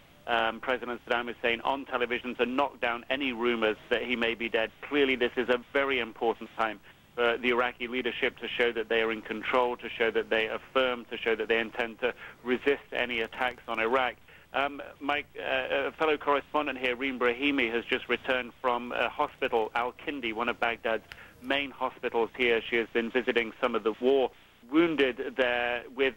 President Saddam Hussein on television to knock down any rumors that he may be dead. Clearly, this is a very important time for the Iraqi leadership to show that they are in control, to show that they are firm, to show that they intend to resist any attacks on Iraq. My fellow correspondent here, Reem Brahimi, has just returned from a hospital, Al-Kindi, one of Baghdad's main hospitals here. She has been visiting some of the war wounded there with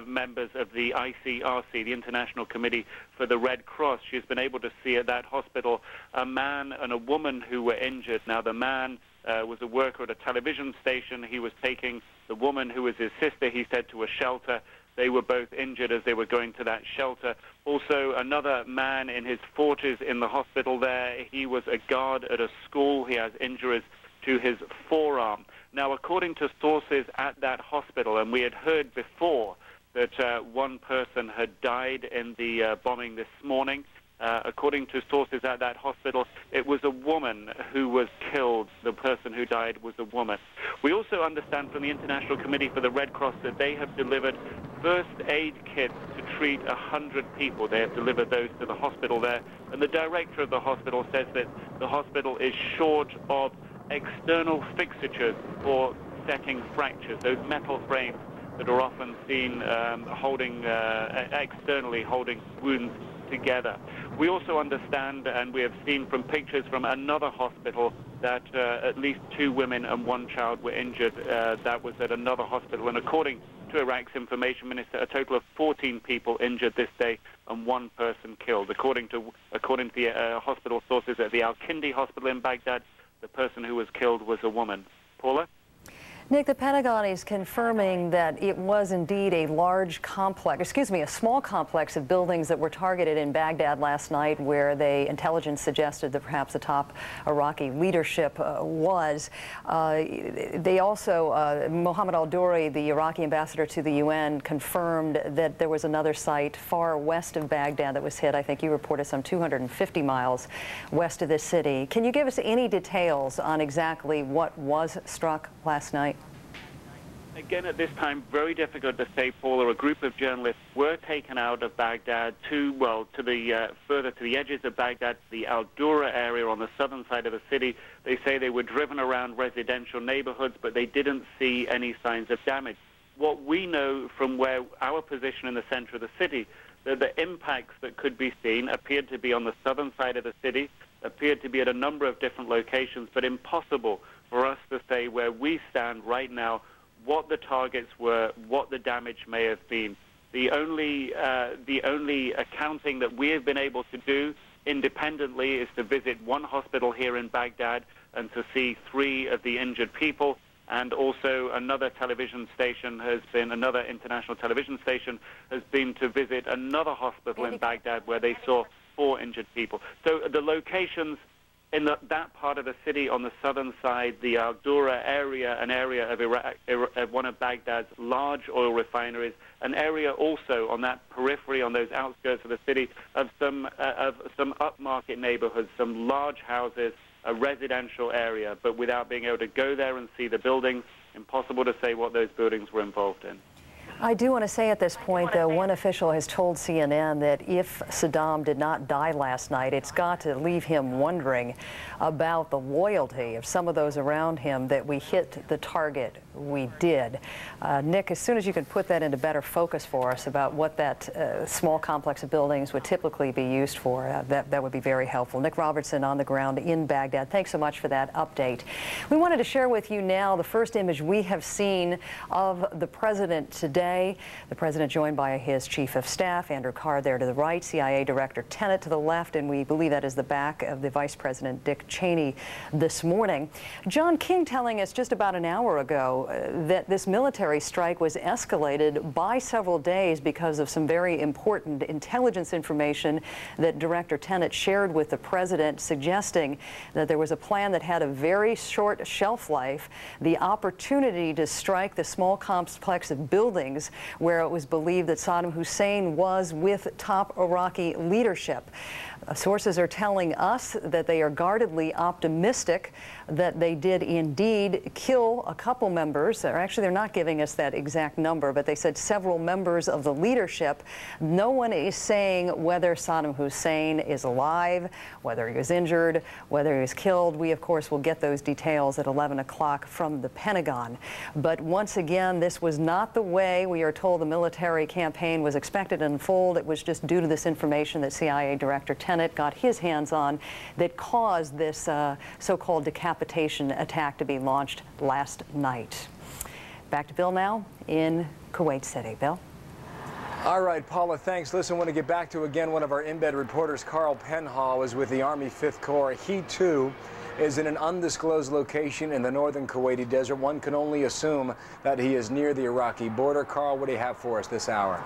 members of the ICRC, the International Committee for the Red Cross. She's been able to see at that hospital a man and a woman who were injured. Now, the man was a worker at a television station. He was taking The woman who was his sister, he said, to a shelter. They were both injured as they were going to that shelter. Also, another man in his 40s in the hospital there. He was a guard at a school. He has injuries to his forearm. Now, according to sources at that hospital, and we had heard before that one person had died in the bombing this morning, according to sources at that hospital, it was a woman who was killed. The person who died was a woman. We also understand from the International Committee for the Red Cross that they have delivered first aid kits to treat 100 people. They have delivered those to the hospital there. And the director of the hospital says that the hospital is short of external fixatures for setting fractures, those metal frames that are often seen externally holding wounds together. We also understand, and we have seen from pictures from another hospital, that at least 2 women and 1 child were injured. That was at another hospital. And according to Iraq's information minister, a total of 14 people injured this day and 1 person killed. According to the hospital sources at the Al-Kindi hospital in Baghdad, the person who was killed was a woman. Paula? Nick, the Pentagon is confirming that it was indeed a small complex of buildings that were targeted in Baghdad last night, where intelligence suggested that perhaps the top Iraqi leadership was. They also, Mohammed al-Douri, the Iraqi ambassador to the UN, confirmed that there was another site far west of Baghdad that was hit. I think you reported some 250 miles west of the city. Can you give us any details on exactly what was struck last night? Again, at this time, very difficult to say, Paula. A group of journalists were taken out of Baghdad further to the edges of Baghdad, the Al-Dura area on the southern side of the city. They say they were driven around residential neighborhoods, but they didn't see any signs of damage. What we know from where our position in the center of the city, that the impacts that could be seen appeared to be on the southern side of the city, appeared to be at a number of different locations, but impossible for us to say where we stand right now what the targets were, what the damage may have been. The only accounting that we have been able to do independently is to visit one hospital here in Baghdad and to see 3 of the injured people. And also another international television station has been to visit another hospital in Baghdad where they saw 4 injured people. So the locations in that part of the city on the southern side, the Al-Dura area, an area of Iraq, one of Baghdad's large oil refineries, an area also on that periphery, on those outskirts of the city, of some upmarket neighborhoods, some large houses, a residential area, but without being able to go there and see the buildings, impossible to say what those buildings were involved in. I do want to say at this point, though, one official has told CNN that if Saddam did not die last night, it's got to leave him wondering about the loyalty of some of those around him that we hit the target we did. Nick, as soon as you can put that into better focus for us about what that small complex of buildings would typically be used for, that would be very helpful. Nick Robertson on the ground in Baghdad. Thanks so much for that update. We wanted to share with you now the first image we have seen of the president today. The president joined by his chief of staff, Andrew Carr, there to the right, CIA Director Tenet to the left, and we believe that is the back of the Vice President Dick Cheney this morning. John King telling us just about an hour ago that this military strike was escalated by several days because of some very important intelligence information that Director Tenet shared with the president, suggesting that there was a plan that had a very short shelf life, the opportunity to strike the small complex of buildings where it was believed that Saddam Hussein was with top Iraqi leadership. Sources are telling us that they are guardedly optimistic that they did indeed kill a couple members, or actually they're not giving us that exact number, but they said several members of the leadership. No one is saying whether Saddam Hussein is alive, whether he was injured, whether he was killed. We, of course, will get those details at 11 o'clock from the Pentagon. But once again, this was not the way we are told the military campaign was expected to unfold. It was just due to this information that CIA Director Tenet got his hands on that caused this so-called decapitation attack to be launched last night. Back to Bill now in Kuwait City. Bill? All right, Paula, thanks. Listen, I want to get back to, again, one of our in-bed reporters, Carl Penhall, is with the Army 5th Corps. He, too, is in an undisclosed location in the northern Kuwaiti desert. One can only assume that he is near the Iraqi border. Carl, what do you have for us this hour?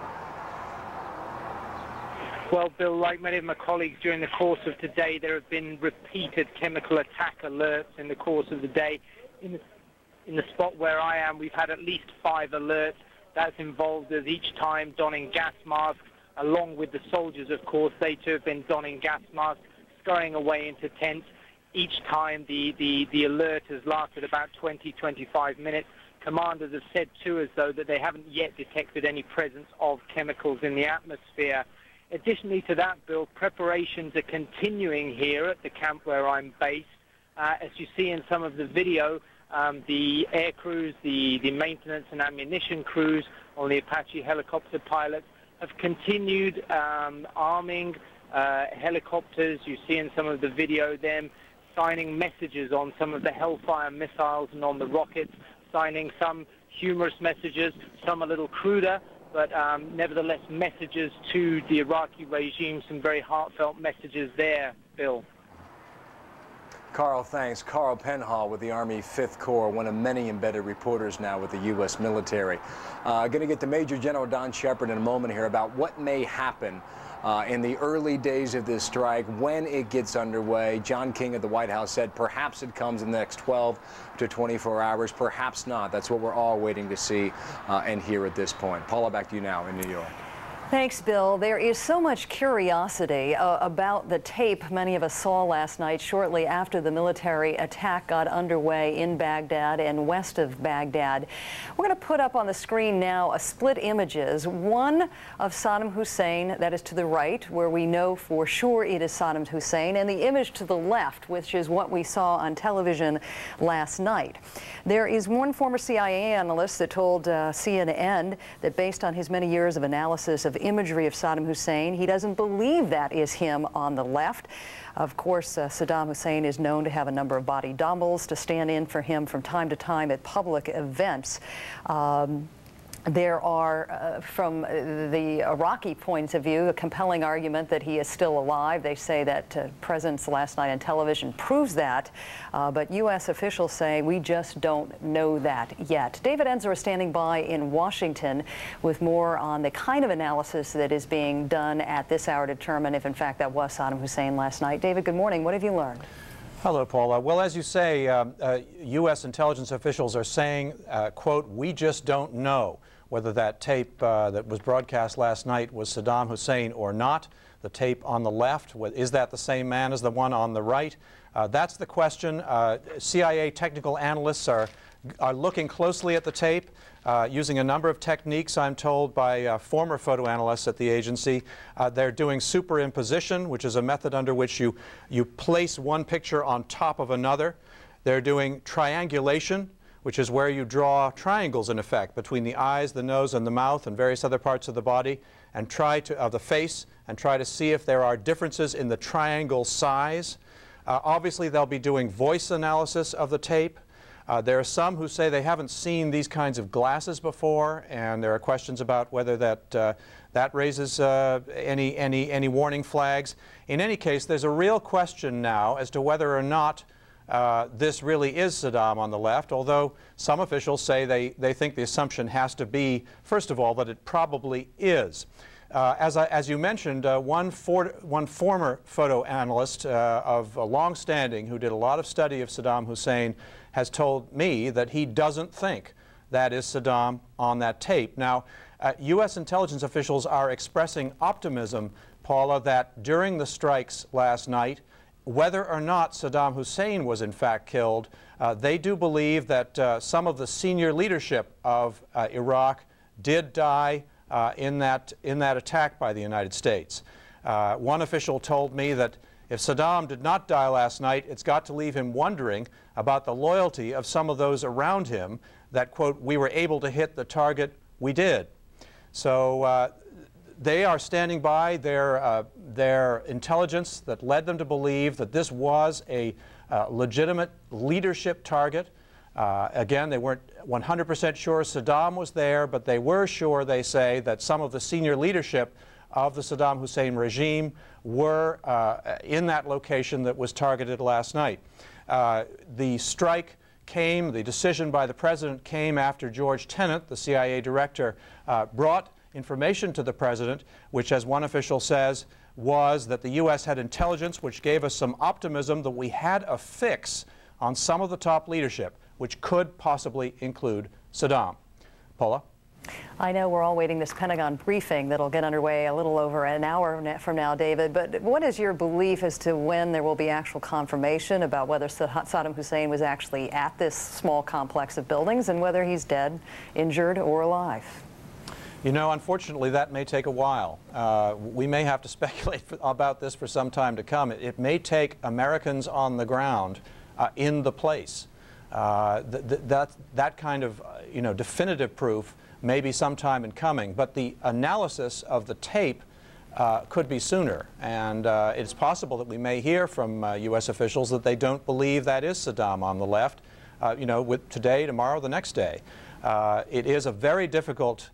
Well, Bill, like many of my colleagues during the course of today, there have been repeated chemical attack alerts in the course of the day. In the spot where I am, we've had at least 5 alerts. That's involved us each time donning gas masks, along with the soldiers, of course. They too have been donning gas masks, scurrying away into tents. Each time the alert has lasted about 20-25 minutes. Commanders have said to us, though, that they haven't yet detected any presence of chemicals in the atmosphere. Additionally to that, Bill, preparations are continuing here at the camp where I'm based. As you see in some of the video, the air crews, the maintenance and ammunition crews on the Apache helicopter pilots have continued arming helicopters. You see in some of the video them signing messages on some of the Hellfire missiles and on the rockets, signing some humorous messages, some a little cruder, but nevertheless messages to the Iraqi regime, some very heartfelt messages there, Bill. Carl, thanks. Carl Penhall with the Army 5th Corps, one of many embedded reporters now with the U.S. military. Going to get to Major General Don Shepard in a moment here about what may happen in the early days of this strike, when it gets underway. John King at the White House said perhaps it comes in the next 12 to 24 hours, perhaps not. That's what we're all waiting to see and hear at this point. Paula, back to you now in New York. Thanks, Bill. There is so much curiosity about the tape many of us saw last night shortly after the military attack got underway in Baghdad and west of Baghdad. We're going to put up on the screen now split images, one of Saddam Hussein, that is to the right, where we know for sure it is Saddam Hussein, and the image to the left, which is what we saw on television last night. There is one former CIA analyst that told CNN that based on his many years of analysis of imagery of Saddam Hussein, he doesn't believe that is him on the left. Of course, Saddam Hussein is known to have a number of body doubles to stand in for him from time to time at public events. There are, from the Iraqi point of view, a compelling argument that he is still alive. They say that presence last night on television proves that, but U.S. officials say we just don't know that yet. David Enzer is standing by in Washington with more on the kind of analysis that is being done at this hour to determine if, in fact, that was Saddam Hussein last night. David, good morning. What have you learned? Hello, Paula. Well, as you say, U.S. intelligence officials are saying, quote, we just don't know whether that tape that was broadcast last night was Saddam Hussein or not. The tape on the left, is that the same man as the one on the right? That's the question. CIA technical analysts are looking closely at the tape, using a number of techniques, I'm told, by former photo analysts at the agency. They're doing superimposition, which is a method under which you place one picture on top of another. They're doing triangulation, which is where you draw triangles, in effect, between the eyes, the nose, and the mouth, and various other parts of the body, and of the face, and try to see if there are differences in the triangle size. Obviously, they'll be doing voice analysis of the tape. There are some who say they haven't seen these kinds of glasses before, and there are questions about whether that raises any warning flags. In any case, there's a real question now as to whether or not this really is Saddam on the left, although some officials say they think the assumption has to be, first of all, that it probably is. As you mentioned, one former photo analyst of long standing who did a lot of study of Saddam Hussein has told me that he doesn't think that is Saddam on that tape. Now, U.S. intelligence officials are expressing optimism, Paula, that during the strikes last night, whether or not Saddam Hussein was in fact killed, they do believe that some of the senior leadership of Iraq did die in that attack by the United States. One official told me that if Saddam did not die last night, it's got to leave him wondering about the loyalty of some of those around him that, quote, we were able to hit the target we did. So they are standing by their intelligence that led them to believe that this was a legitimate leadership target. Again, they weren't 100% sure Saddam was there, but they were sure, they say, that some of the senior leadership of the Saddam Hussein regime were in that location that was targeted last night. The strike came, the decision by the president came after George Tenet, the CIA director, brought information to the president, which, as one official says, was that the U.S. had intelligence which gave us some optimism that we had a fix on some of the top leadership, which could possibly include Saddam. Paula? I know we're all waiting this Pentagon briefing that'll get underway a little over an hour from now, David, but what is your belief as to when there will be actual confirmation about whether Saddam Hussein was actually at this small complex of buildings and whether he's dead, injured, or alive? You know, unfortunately, that may take a while. We may have to speculate about this for some time to come. It may take Americans on the ground in the place. That kind of, definitive proof may be sometime in coming, but the analysis of the tape could be sooner, and it's possible that we may hear from U.S. officials that they don't believe that is Saddam on the left, with today, tomorrow, the next day. It is a very difficult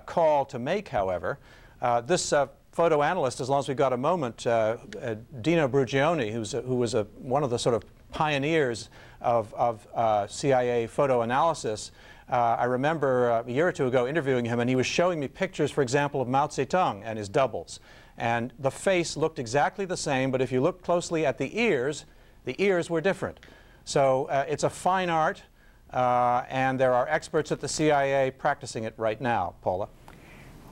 call to make, however. This photo analyst, as long as we've got a moment, Dino Brugioni, who was one of the sort of pioneers of CIA photo analysis, I remember a year or two ago interviewing him, and he was showing me pictures, for example, of Mao Zedong and his doubles. And the face looked exactly the same, but if you look closely at the ears were different. So it's a fine art, and there are experts at the CIA practicing it right now. Paula?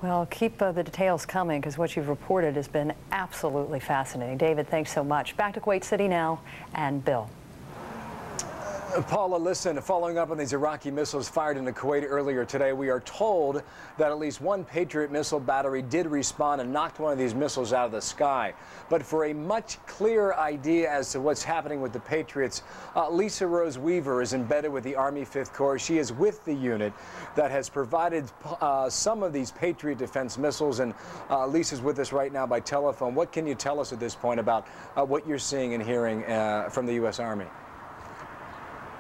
Well, keep the details coming, because what you've reported has been absolutely fascinating. David, thanks so much. Back to Kuwait City now, and Bill. Paula, listen, following up on these Iraqi missiles fired into Kuwait earlier today, we are told that at least one Patriot missile battery did respond and knocked one of these missiles out of the sky. But for a much clearer idea as to what's happening with the Patriots, Lisa Rose Weaver is embedded with the Army 5th Corps. She is with the unit that has provided some of these Patriot defense missiles, and Lisa's with us right now by telephone. What can you tell us at this point about what you're seeing and hearing from the U.S. Army?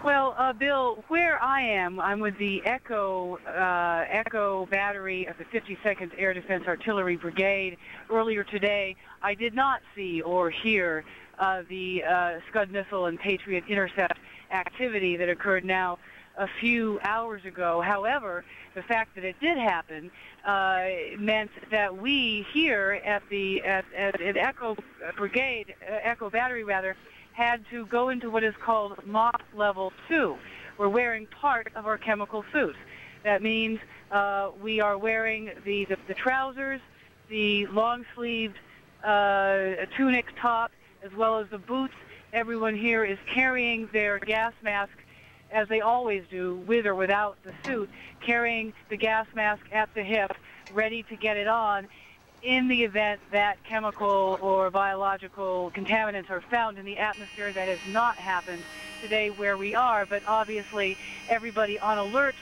Well, Bill, where I am, I'm with the Echo battery of the 52nd Air Defense Artillery Brigade. Earlier today, I did not see or hear the Scud missile and Patriot intercept activity that occurred now a few hours ago. However, the fact that it did happen meant that we here at Echo Brigade, Echo Battery rather, had to go into what is called MOC Level 2. We're wearing part of our chemical suits. That means we are wearing the trousers, the long-sleeved tunic top, as well as the boots. Everyone here is carrying their gas mask, as they always do, with or without the suit, carrying the gas mask at the hip, ready to get it on in the event that chemical or biological contaminants are found in the atmosphere. That has not happened today where we are, but obviously everybody on alert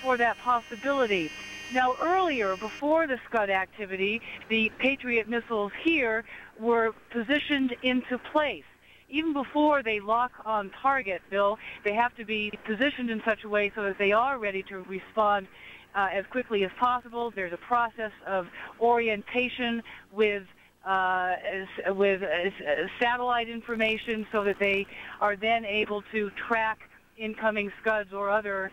for that possibility. Now, earlier, before the Scud activity, the Patriot missiles here were positioned into place. Even before they lock on target, Bill, they have to be positioned in such a way so that they are ready to respond as quickly as possible. There's a process of orientation with satellite information so that they are then able to track incoming Scuds or other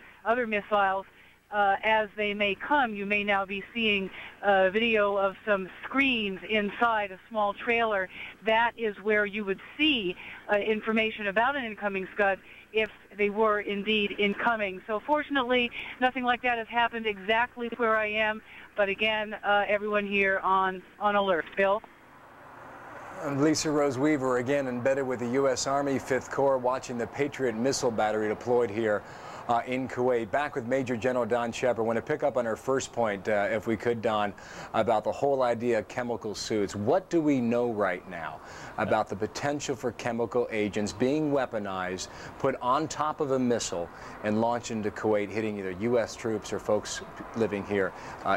missiles as they may come. You may now be seeing a video of some screens inside a small trailer. That is where you would see information about an incoming Scud if they were indeed incoming. So fortunately, nothing like that has happened exactly where I am, but again, everyone here on alert. Bill? Lisa Rose Weaver, again embedded with the U.S. Army 5th Corps, watching the Patriot missile battery deployed here in Kuwait. Back with Major General Don Shepard. I want to pick up on our first point, if we could, Don, about the whole idea of chemical suits. What do we know right now about the potential for chemical agents being weaponized, put on top of a missile, and launched into Kuwait, hitting either U.S. troops or folks living here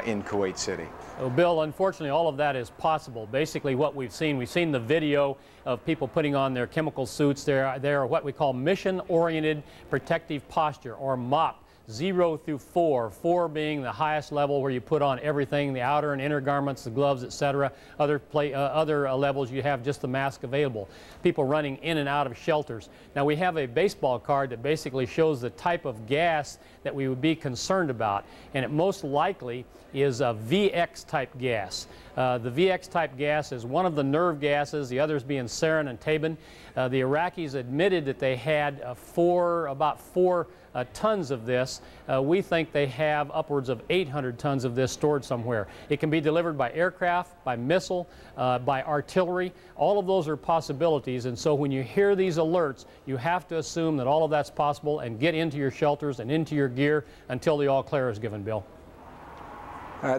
in Kuwait City? Well, Bill, unfortunately, all of that is possible. Basically, what we've seen the video of people putting on their chemical suits. They're what we call mission-oriented protective posture, or MOP. 0 through 4, 4 being the highest level where you put on everything, the outer and inner garments, the gloves, etc. Other levels you have just the mask available. People running in and out of shelters. Now we have a baseball card that basically shows the type of gas that we would be concerned about, and it most likely is a VX type gas. The VX type gas is one of the nerve gases, the others being sarin and tabin. The Iraqis admitted that they had about 4 tons of this. We think they have upwards of 800 tons of this stored somewhere. It can be delivered by aircraft, by missile, by artillery. All of those are possibilities, and so when you hear these alerts, you have to assume that all of that's possible and get into your shelters and into your gear until the all clear is given, Bill.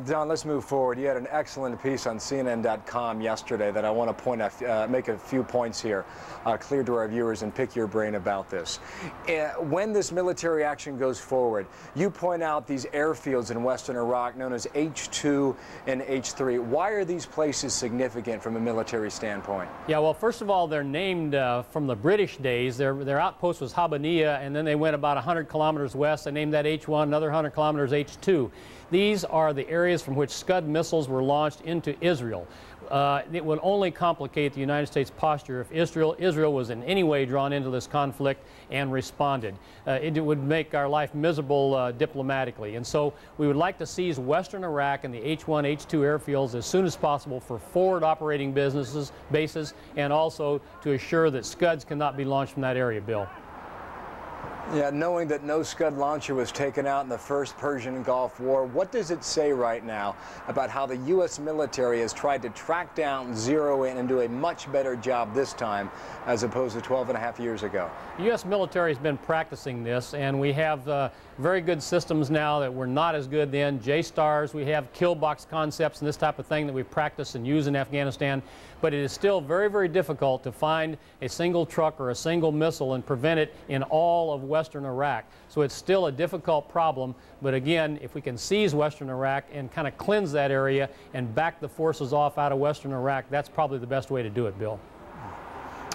Don, let's move forward. You had an excellent piece on CNN.com yesterday that I want to point out, make a few points here clear to our viewers and pick your brain about this. When this military action goes forward, you point out these airfields in western Iraq known as H2 and H3. Why are these places significant from a military standpoint? Yeah, well, first of all, they're named from the British days. Their outpost was Habaniya, and then they went about 100 kilometers west. They named that H1, another 100 kilometers H2. These are the areas from which Scud missiles were launched into Israel. It would only complicate the United States posture if Israel was in any way drawn into this conflict and responded. It would make our life miserable diplomatically. And so we would like to seize western Iraq and the H1, H2 airfields as soon as possible for forward operating bases, and also to assure that Scuds cannot be launched from that area, Bill. Yeah, knowing that no Scud launcher was taken out in the first Persian Gulf War, what does it say right now about how the U.S. military has tried to track down, zero in, and do a much better job this time as opposed to 12 and a half years ago? The U.S. military has been practicing this, and we have very good systems now that were not as good then. J-stars, we have kill box concepts and this type of thing that we practice and use in Afghanistan, but it is still very, very difficult to find a single truck or a single missile and prevent it in all of western Iraq. So it's still a difficult problem, but again, if we can seize western Iraq and kind of cleanse that area and back the forces off out of western Iraq, that's probably the best way to do it, Bill.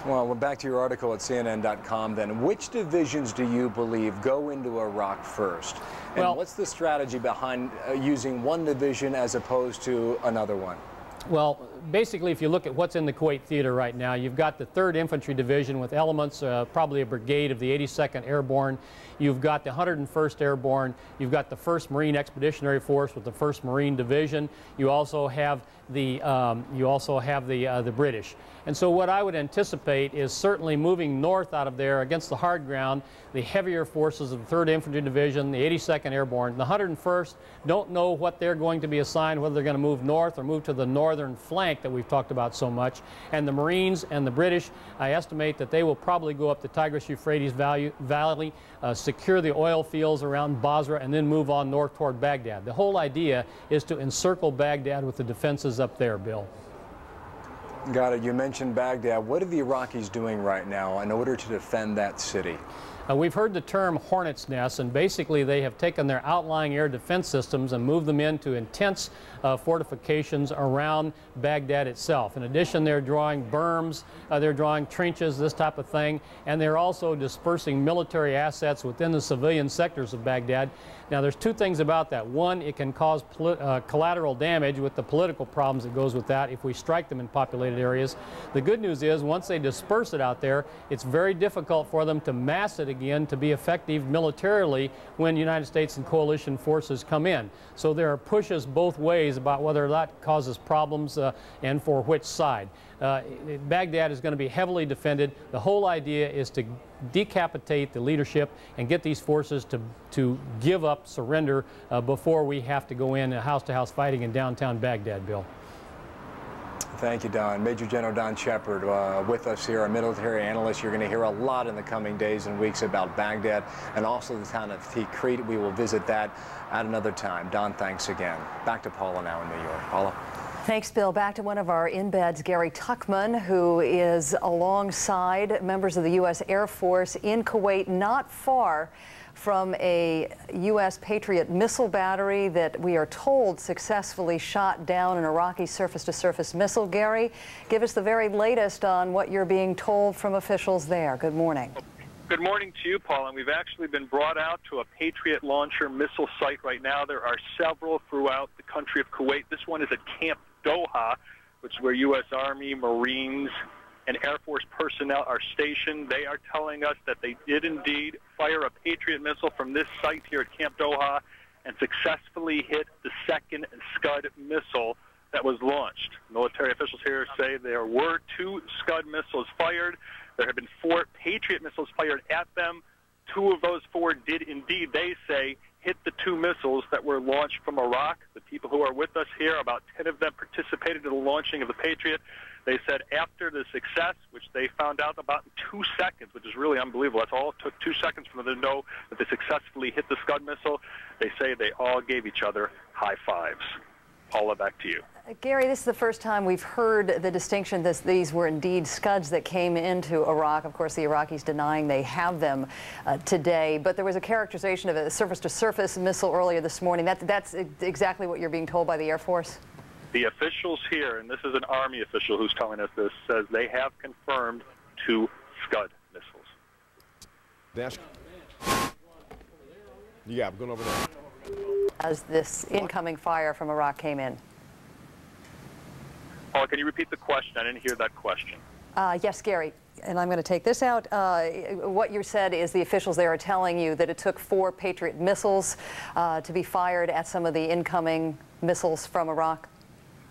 Well, we're back to your article at CNN.com then. Which divisions do you believe go into Iraq first? And well, what's the strategy behind using one division as opposed to another one? Well, basically, if you look at what's in the Kuwait theater right now, you've got the 3rd Infantry Division with elements, probably a brigade of the 82nd Airborne. You've got the 101st Airborne. You've got the 1st Marine Expeditionary Force with the 1st Marine Division. You also have the British. And so what I would anticipate is certainly moving north out of there against the hard ground, the heavier forces of the 3rd Infantry Division, the 82nd Airborne. The 101st don't know what they're going to be assigned, whether they're going to move north or move to the northern flank that we've talked about so much. And the Marines and the British, I estimate that they will probably go up the Tigris-Euphrates Valley, secure the oil fields around Basra, and then move on north toward Baghdad. The whole idea is to encircle Baghdad with the defenses up there, Bill. Got it. You mentioned Baghdad. What are the Iraqis doing right now in order to defend that city? We've heard the term hornet's nest, and basically they have taken their outlying air defense systems and moved them into intense fortifications around Baghdad itself. In addition, they're drawing berms, they're drawing trenches, this type of thing, and they're also dispersing military assets within the civilian sectors of Baghdad. Now, there's 2 things about that. One, it can cause collateral damage with the political problems that goes with that if we strike them in populated areas. The good news is, once they disperse it out there, it's very difficult for them to mass it again to be effective militarily when United States and coalition forces come in. So there are pushes both ways about whether that causes problems and for which side. Baghdad is going to be heavily defended. The whole idea is to decapitate the leadership and get these forces to give up, surrender before we have to go in house-to-house fighting in downtown Baghdad, Bill. Thank you, Don. Major General Don Shepard with us here, a military analyst. You're going to hear a lot in the coming days and weeks about Baghdad and also the town of Tikrit. We will visit that at another time. Don, thanks again. Back to Paula now in New York. Paula. Thanks, Bill. Back to one of our in-beds, Gary Tuckman, who is alongside members of the U.S. Air Force in Kuwait, not far from a U.S. Patriot missile battery that we are told successfully shot down an Iraqi surface-to-surface missile. Gary, give us the very latest on what you're being told from officials there. Good morning. Good morning to you, Paul. And we've actually been brought out to a Patriot launcher missile site right now. There are several throughout the country of Kuwait. This one is at Camp Doha, which is where U.S. Army, Marines, and Air Force personnel are stationed. They are telling us that they did indeed fire a Patriot missile from this site here at Camp Doha and successfully hit the second Scud missile that was launched. Military officials here say there were 2 Scud missiles fired. There have been 4 Patriot missiles fired at them. 2 of those 4 did indeed, they say, hit the 2 missiles that were launched from Iraq. The people who are with us here, about 10 of them participated in the launching of the Patriot. They said after the success, which they found out about in 2 seconds, which is really unbelievable. That's all it took, 2 seconds for them to know that they successfully hit the Scud missile. They say they all gave each other high fives. Paula, back to you. Gary, this is the first time we've heard the distinction that these were indeed Scuds that came into Iraq. Of course, the Iraqis denying they have them today. But there was a characterization of a surface-to-surface missile earlier this morning. That's exactly what you're being told by the Air Force? The officials here, and this is an Army official who's telling us this, says they have confirmed 2 Scud missiles. Desk. Yeah, I'm going over there. As this incoming fire from Iraq came in. Paul, can you repeat the question? I didn't hear that question. Yes, Gary, and I'm going to take this out. What you said is the officials there are telling you that it took 4 Patriot missiles to be fired at some of the incoming missiles from Iraq.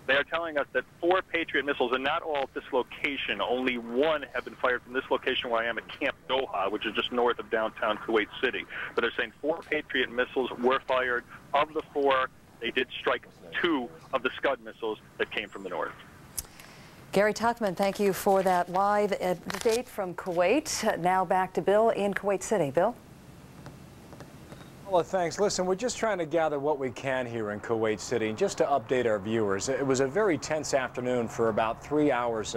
They are telling us that 4 Patriot missiles, and not all at this location, only 1 have been fired from this location where I am at Camp Doha, which is just north of downtown Kuwait City. But they're saying 4 Patriot missiles were fired. Of the 4, they did strike 2 of the Scud missiles that came from the north. Gary Tuchman, thank you for that live update from Kuwait. Now back to Bill in Kuwait City. Bill? Well, thanks. Listen, we're just trying to gather what we can here in Kuwait City. And just to update our viewers, it was a very tense afternoon for about 3 hours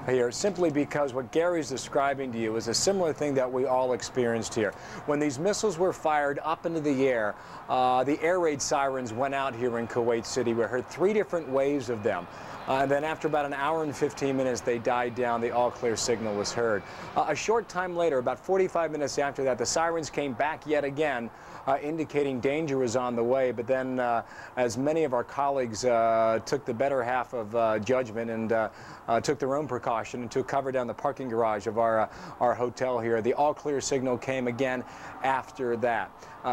here, simply because what Gary's describing to you is a similar thing that we all experienced here. When these missiles were fired up into the air, the air raid sirens went out here in Kuwait City. We heard 3 different waves of them. And then after about an hour and 15 minutes, they died down. The all-clear signal was heard. A short time later, about 45 minutes after that, the sirens came back yet again, indicating danger was on the way. But then, as many of our colleagues took the better half of judgment and took their own precaution and took cover down the parking garage of our hotel here, the all-clear signal came again after that.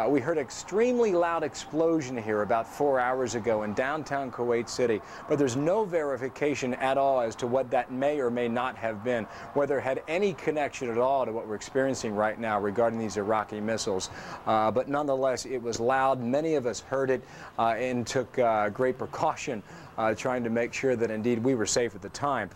We heard an extremely loud explosion here about 4 hours ago in downtown Kuwait City, but there's no verification at all as to what that may or may not have been, whether it had any connection at all to what we're experiencing right now regarding these Iraqi missiles. But nonetheless, it was loud. Many of us heard it and took great precaution trying to make sure that indeed we were safe at the time.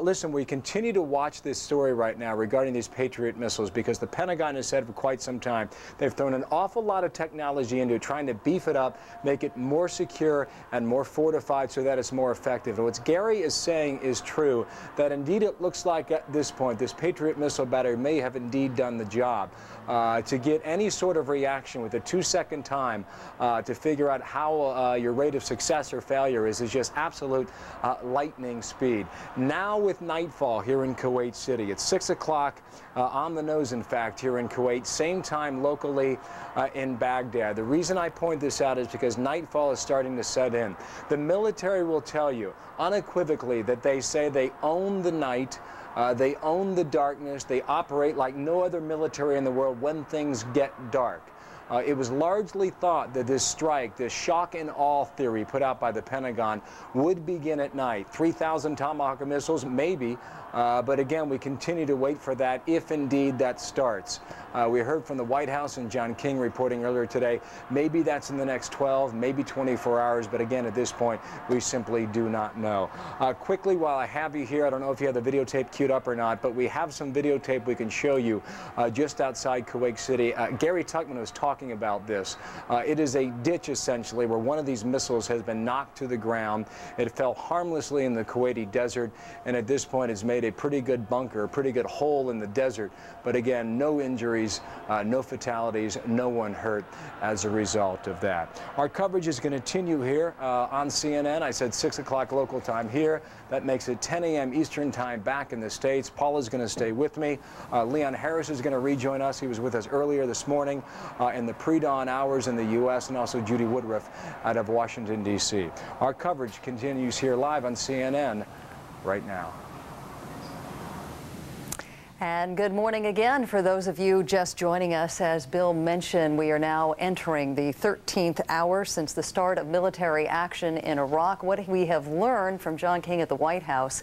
Listen, we continue to watch this story right now regarding these Patriot missiles because the Pentagon has said for quite some time they've thrown an awful lot of technology into trying to beef it up, make it more secure and more fortified so that it's more effective. And what Gary is saying is true, that indeed it looks like at this point this Patriot missile battery may have indeed done the job. To get any sort of reaction with a 2-second time to figure out how your rate of success or failure is just absolute lightning speed. Now with nightfall here in Kuwait City, it's 6 o'clock on the nose, in fact, here in Kuwait, same time locally in Baghdad. The reason I point this out is because nightfall is starting to set in. The military will tell you unequivocally that they say they own the night. They own the darkness. They operate like no other military in the world when things get dark. It was largely thought that this strike, this shock and awe theory put out by the Pentagon, would begin at night. 3,000 Tomahawk missiles, maybe, but again, we continue to wait for that if indeed that starts. We heard from the White House and John King reporting earlier today, maybe that's in the next 12, maybe 24 hours, but again, at this point, we simply do not know. Quickly, while I have you here, I don't know if you have the videotape queued up or not, but we have some videotape we can show you just outside Kuwait City. Gary Tuchman was talking talking about this. It is a ditch, essentially, where one of these missiles has been knocked to the ground. It fell harmlessly in the Kuwaiti desert, and at this point has made a pretty good bunker, a pretty good hole in the desert. But again, no injuries, no fatalities, no one hurt as a result of that. Our coverage is going to continue here on CNN. I said 6 o'clock local time here. That makes it 10 a.m. Eastern time back in the States. Paula's going to stay with me. Leon Harris is going to rejoin us. He was with us earlier this morning in the pre-dawn hours in the U.S., and also Judy Woodruff out of Washington, D.C. Our coverage continues here live on CNN right now. And good morning again for those of you just joining us. As Bill mentioned, we are now entering the 13th hour since the start of military action in Iraq. What we have learned from John King at the White House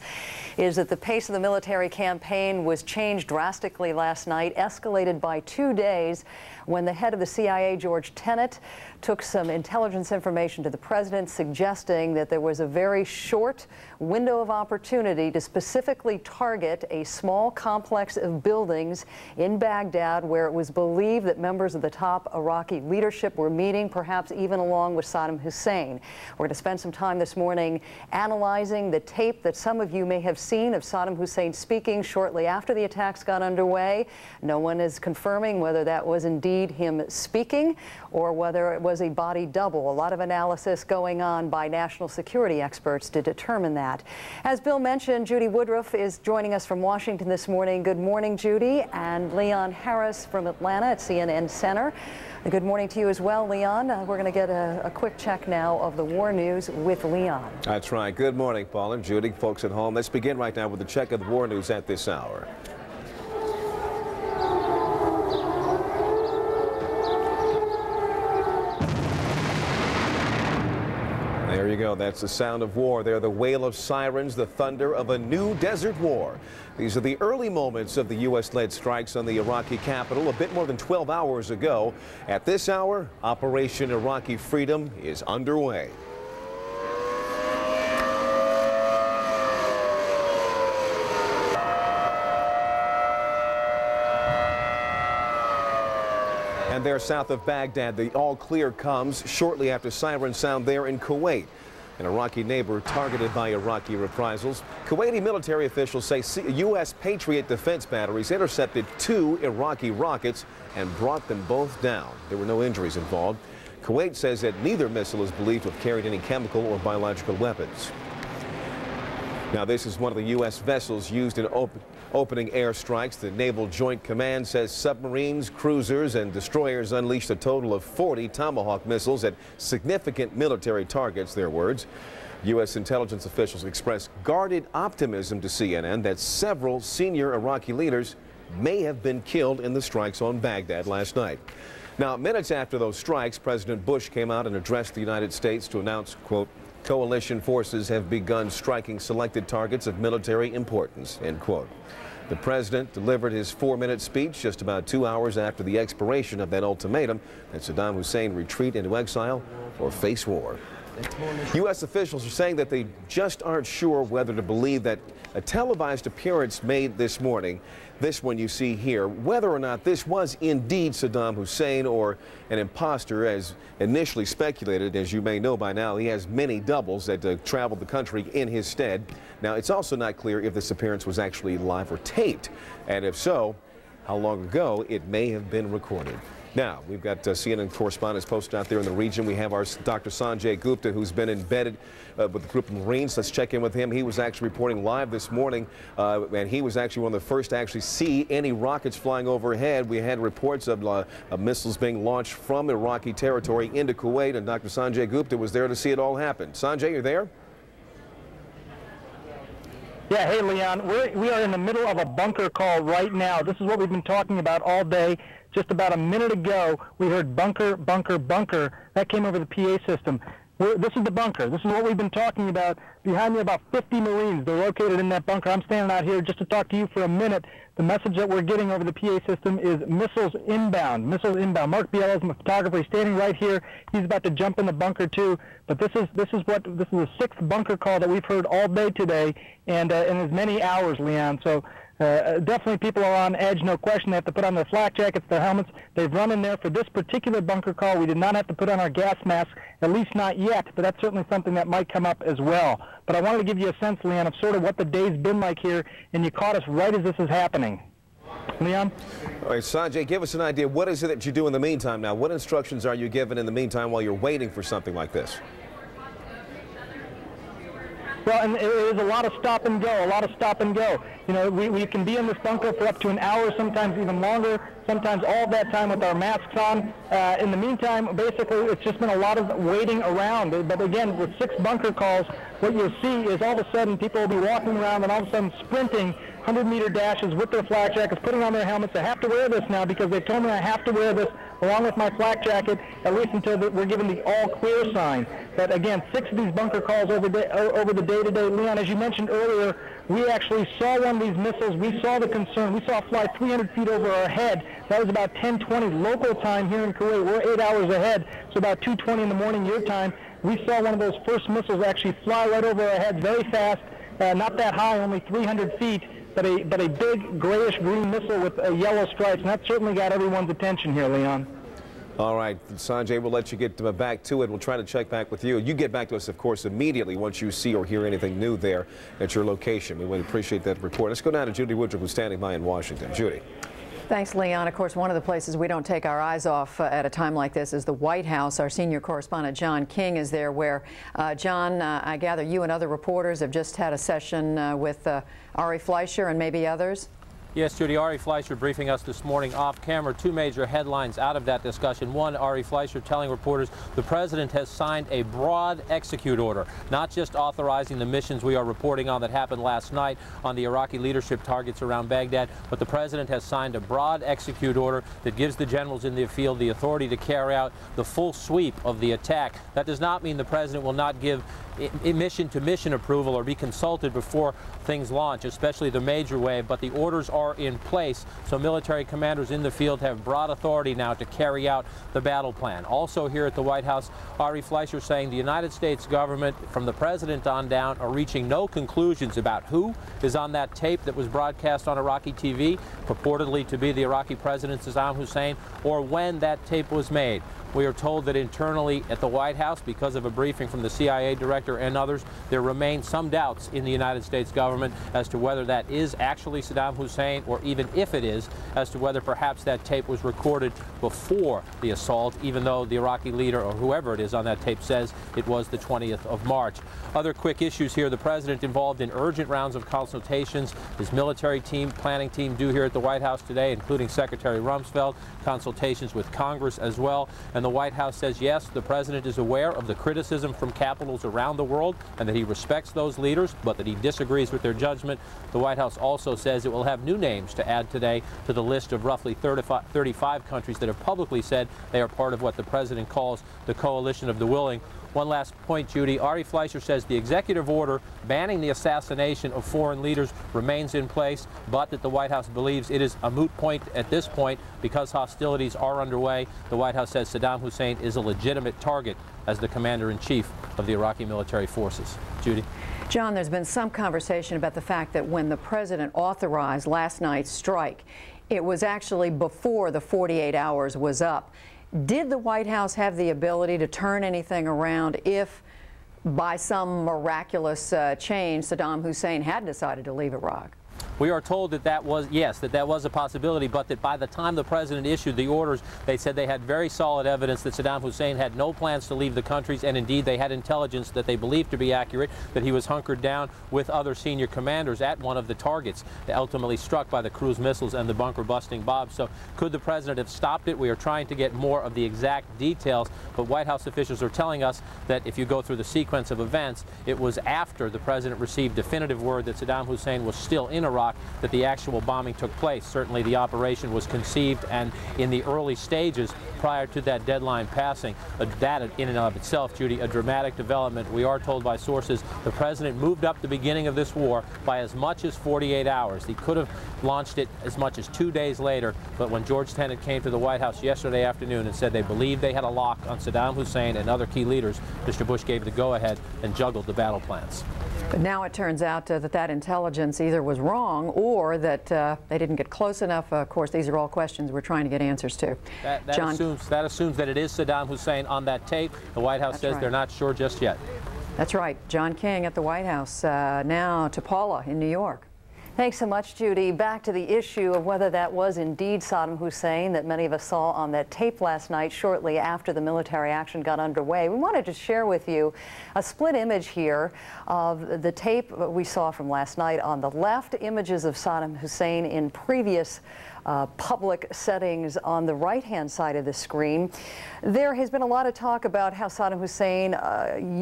is that the pace of the military campaign was changed drastically last night, escalated by 2 days when the head of the CIA, George Tenet, took some intelligence information to the president suggesting that there was a very short window of opportunity to specifically target a small complex of buildings in Baghdad where it was believed that members of the top Iraqi leadership were meeting, perhaps even along with Saddam Hussein. We're going to spend some time this morning analyzing the tape that some of you may have seen of Saddam Hussein speaking shortly after the attacks got underway. No one is confirming whether that was indeed him speaking or whether it was a body double. A lot of analysis going on by national security experts to determine that. As Bill mentioned, Judy Woodruff is joining us from Washington this morning. Good morning, Judy. And Leon Harris from Atlanta at CNN Center. Good morning to you as well, Leon. We're going to get a quick check now of the war news with Leon. That's right. Good morning, Paul and Judy, folks at home. Let's begin right now with the check of the war news at this hour. There you go. That's the sound of war. They're the wail of sirens, the thunder of a new desert war. These are the early moments of the U.S.-led strikes on the Iraqi capital a bit more than 12 hours ago. At this hour, Operation Iraqi Freedom is underway. And there south of Baghdad, the all clear comes shortly after siren sound there in Kuwait. An Iraqi neighbor targeted by Iraqi reprisals. Kuwaiti military officials say U.S. Patriot defense batteries intercepted 2 Iraqi rockets and brought them both down. There were no injuries involved. Kuwait says that neither missile is believed to have carried any chemical or biological weapons. Now, this is one of the U.S. vessels used in opening airstrikes. The Naval Joint Command says submarines, cruisers, and destroyers unleashed a total of 40 Tomahawk missiles at significant military targets, their words. U.S. intelligence officials expressed guarded optimism to CNN that several senior Iraqi leaders may have been killed in the strikes on Baghdad last night. Now, minutes after those strikes, President Bush came out and addressed the United States to announce, quote, coalition forces have begun striking selected targets of military importance, end quote. The president delivered his 4-minute speech just about 2 hours after the expiration of that ultimatum that Saddam Hussein retreat into exile or face war. U.S. officials are saying that they just aren't sure whether to believe that a televised appearance made this morning, this one you see here, whether or not this was indeed Saddam Hussein or an imposter as initially speculated. As you may know by now, he has many doubles that traveled the country in his stead. Now, it's also not clear if this appearance was actually live or taped, and if so, how long ago it may have been recorded. Now, we've got CNN correspondents posted out there in the region. We have our Dr. Sanjay Gupta, who's been embedded with a group of Marines. Let's check in with him. He was actually reporting live this morning, and he was actually one of the first to actually see any rockets flying overhead. We had reports of missiles being launched from Iraqi territory into Kuwait, and Dr. Sanjay Gupta was there to see it all happen. Sanjay, you're there? Yeah, hey, Leon. We are in the middle of a bunker call right now. This is what we've been talking about all day. Just about a minute ago, we heard bunker, bunker, bunker. That came over the PA system. This is the bunker. This is what we've been talking about. Behind me, about 50 Marines. They're located in that bunker. I'm standing out here just to talk to you for a minute. The message that we're getting over the PA system is missiles inbound. Missiles inbound. Mark Biela is a photographer. He's standing right here. He's about to jump in the bunker too. But this is the 6th bunker call that we've heard all day today, and in as many hours, Leon. So Definitely people are on edge, no question. They have to put on their flak jackets, their helmets. They've run in there. For this particular bunker call, we did not have to put on our gas masks, at least not yet, but that's certainly something that might come up as well. But I wanted to give you a sense, Leon, of sort of what the day's been like here, and you caught us right as this is happening. Leon? All right, Sanjay, give us an idea. What is it that you do in the meantime now? What instructions are you given in the meantime while you're waiting for something like this? Well, and it is a lot of stop and go, You know, we can be in this bunker for up to an hour, sometimes even longer, sometimes all that time with our masks on. In the meantime, basically, it's just been a lot of waiting around. But again, with 6 bunker calls, what you'll see is all of a sudden people will be walking around and all of a sudden sprinting 100-meter dashes with their flak jackets, putting on their helmets. I have to wear this now because they told me I have to wear this along with my flak jacket, at least until we're given the all-clear sign. But again, 6 of these bunker calls over the day today. Leon, as you mentioned earlier, we actually saw one of these missiles. We saw the concern. We saw it fly 300 feet over our head. That was about 10:20 local time here in Kuwait. We're 8 hours ahead, so about 2:20 in the morning your time. We saw one of those first missiles actually fly right over our heads very fast, not that high, only 300 feet. But a big grayish-green missile with yellow stripes, and that certainly got everyone's attention here, Leon. All right, Sanjay, we'll let you get back to it. We'll try to check back with you. You get back to us, of course, immediately once you see or hear anything new there at your location. We would appreciate that report. Let's go down to Judy Woodruff, who's standing by in Washington. Judy. Thanks, Leon. Of course, one of the places we don't take our eyes off at a time like this is the White House. Our senior correspondent, John King, is there where, John, I gather you and other reporters have just had a session with Ari Fleischer and maybe others? Yes, Judy, Ari Fleischer briefing us this morning off camera. 2 major headlines out of that discussion. One, Ari Fleischer telling reporters the president has signed a broad execute order, not just authorizing the missions we are reporting on that happened last night on the Iraqi leadership targets around Baghdad, but the president has signed a broad execute order that gives the generals in the field the authority to carry out the full sweep of the attack. That does not mean the president will not give mission-to-mission approval or be consulted before things launch, especially the major wave, but the orders are in place, so military commanders in the field have broad authority now to carry out the battle plan. Also here at the White House, Ari Fleischer saying the United States government, from the president on down, are reaching no conclusions about who is on that tape that was broadcast on Iraqi TV, purportedly to be the Iraqi president Saddam Hussein, or when that tape was made. We are told that internally at the White House, because of a briefing from the CIA director and others, there remain some doubts in the United States government as to whether that is actually Saddam Hussein, or even if it is, as to whether perhaps that tape was recorded before the assault, even though the Iraqi leader or whoever it is on that tape says it was the 20th of March. Other quick issues here. The president involved in urgent rounds of consultations. His military team, planning team due here at the White House today, including Secretary Rumsfeld, consultations with Congress as well. And the White House says, yes, the president is aware of the criticism from capitals around the world and that he respects those leaders, but that he disagrees with their judgment. The White House also says it will have new names to add today to the list of roughly 35 countries that have publicly said they are part of what the president calls the coalition of the willing. One last point, Judy. Ari Fleischer says the executive order banning the assassination of foreign leaders remains in place, but that the White House believes it is a moot point at this point because hostilities are underway. The White House says Saddam Hussein is a legitimate target as the commander-in-chief of the Iraqi military forces. Judy. John, there's been some conversation about the fact that when the president authorized last night's strike, it was actually before the 48 hours was up. Did the White House have the ability to turn anything around if, by some miraculous change, Saddam Hussein had decided to leave Iraq? We are told that that was, yes, that was a possibility, but that by the time the president issued the orders, they said they had very solid evidence that Saddam Hussein had no plans to leave the countries, and indeed they had intelligence that they believed to be accurate, that he was hunkered down with other senior commanders at one of the targets ultimately struck by the cruise missiles and the bunker-busting bombs. So could the president have stopped it? We are trying to get more of the exact details, but White House officials are telling us that if you go through the sequence of events, it was after the president received definitive word that Saddam Hussein was still in Iraq that the actual bombing took place. Certainly the operation was conceived and in the early stages prior to that deadline passing. That in and of itself, Judy, a dramatic development. We are told by sources the president moved up the beginning of this war by as much as 48 hours. He could have launched it as much as 2 days later, but when George Tenet came to the White House yesterday afternoon and said they believed they had a lock on Saddam Hussein and other key leaders, Mr. Bush gave the go-ahead and juggled the battle plans. But now it turns out that intelligence either was wrong or that they didn't get close enough. Of course, these are all questions we're trying to get answers to. That John, assumes that it is Saddam Hussein on that tape. The White House says they're not sure just yet. That's right. John King at the White House. Now to Paula in New York. Thanks so much, Judy. Back to the issue of whether that was indeed Saddam Hussein that many of us saw on that tape last night shortly after the military action got underway. We wanted to share with you a split image here of the tape we saw from last night. On the left, images of Saddam Hussein in previous public settings on the right-hand side of the screen. There has been a lot of talk about how Saddam Hussein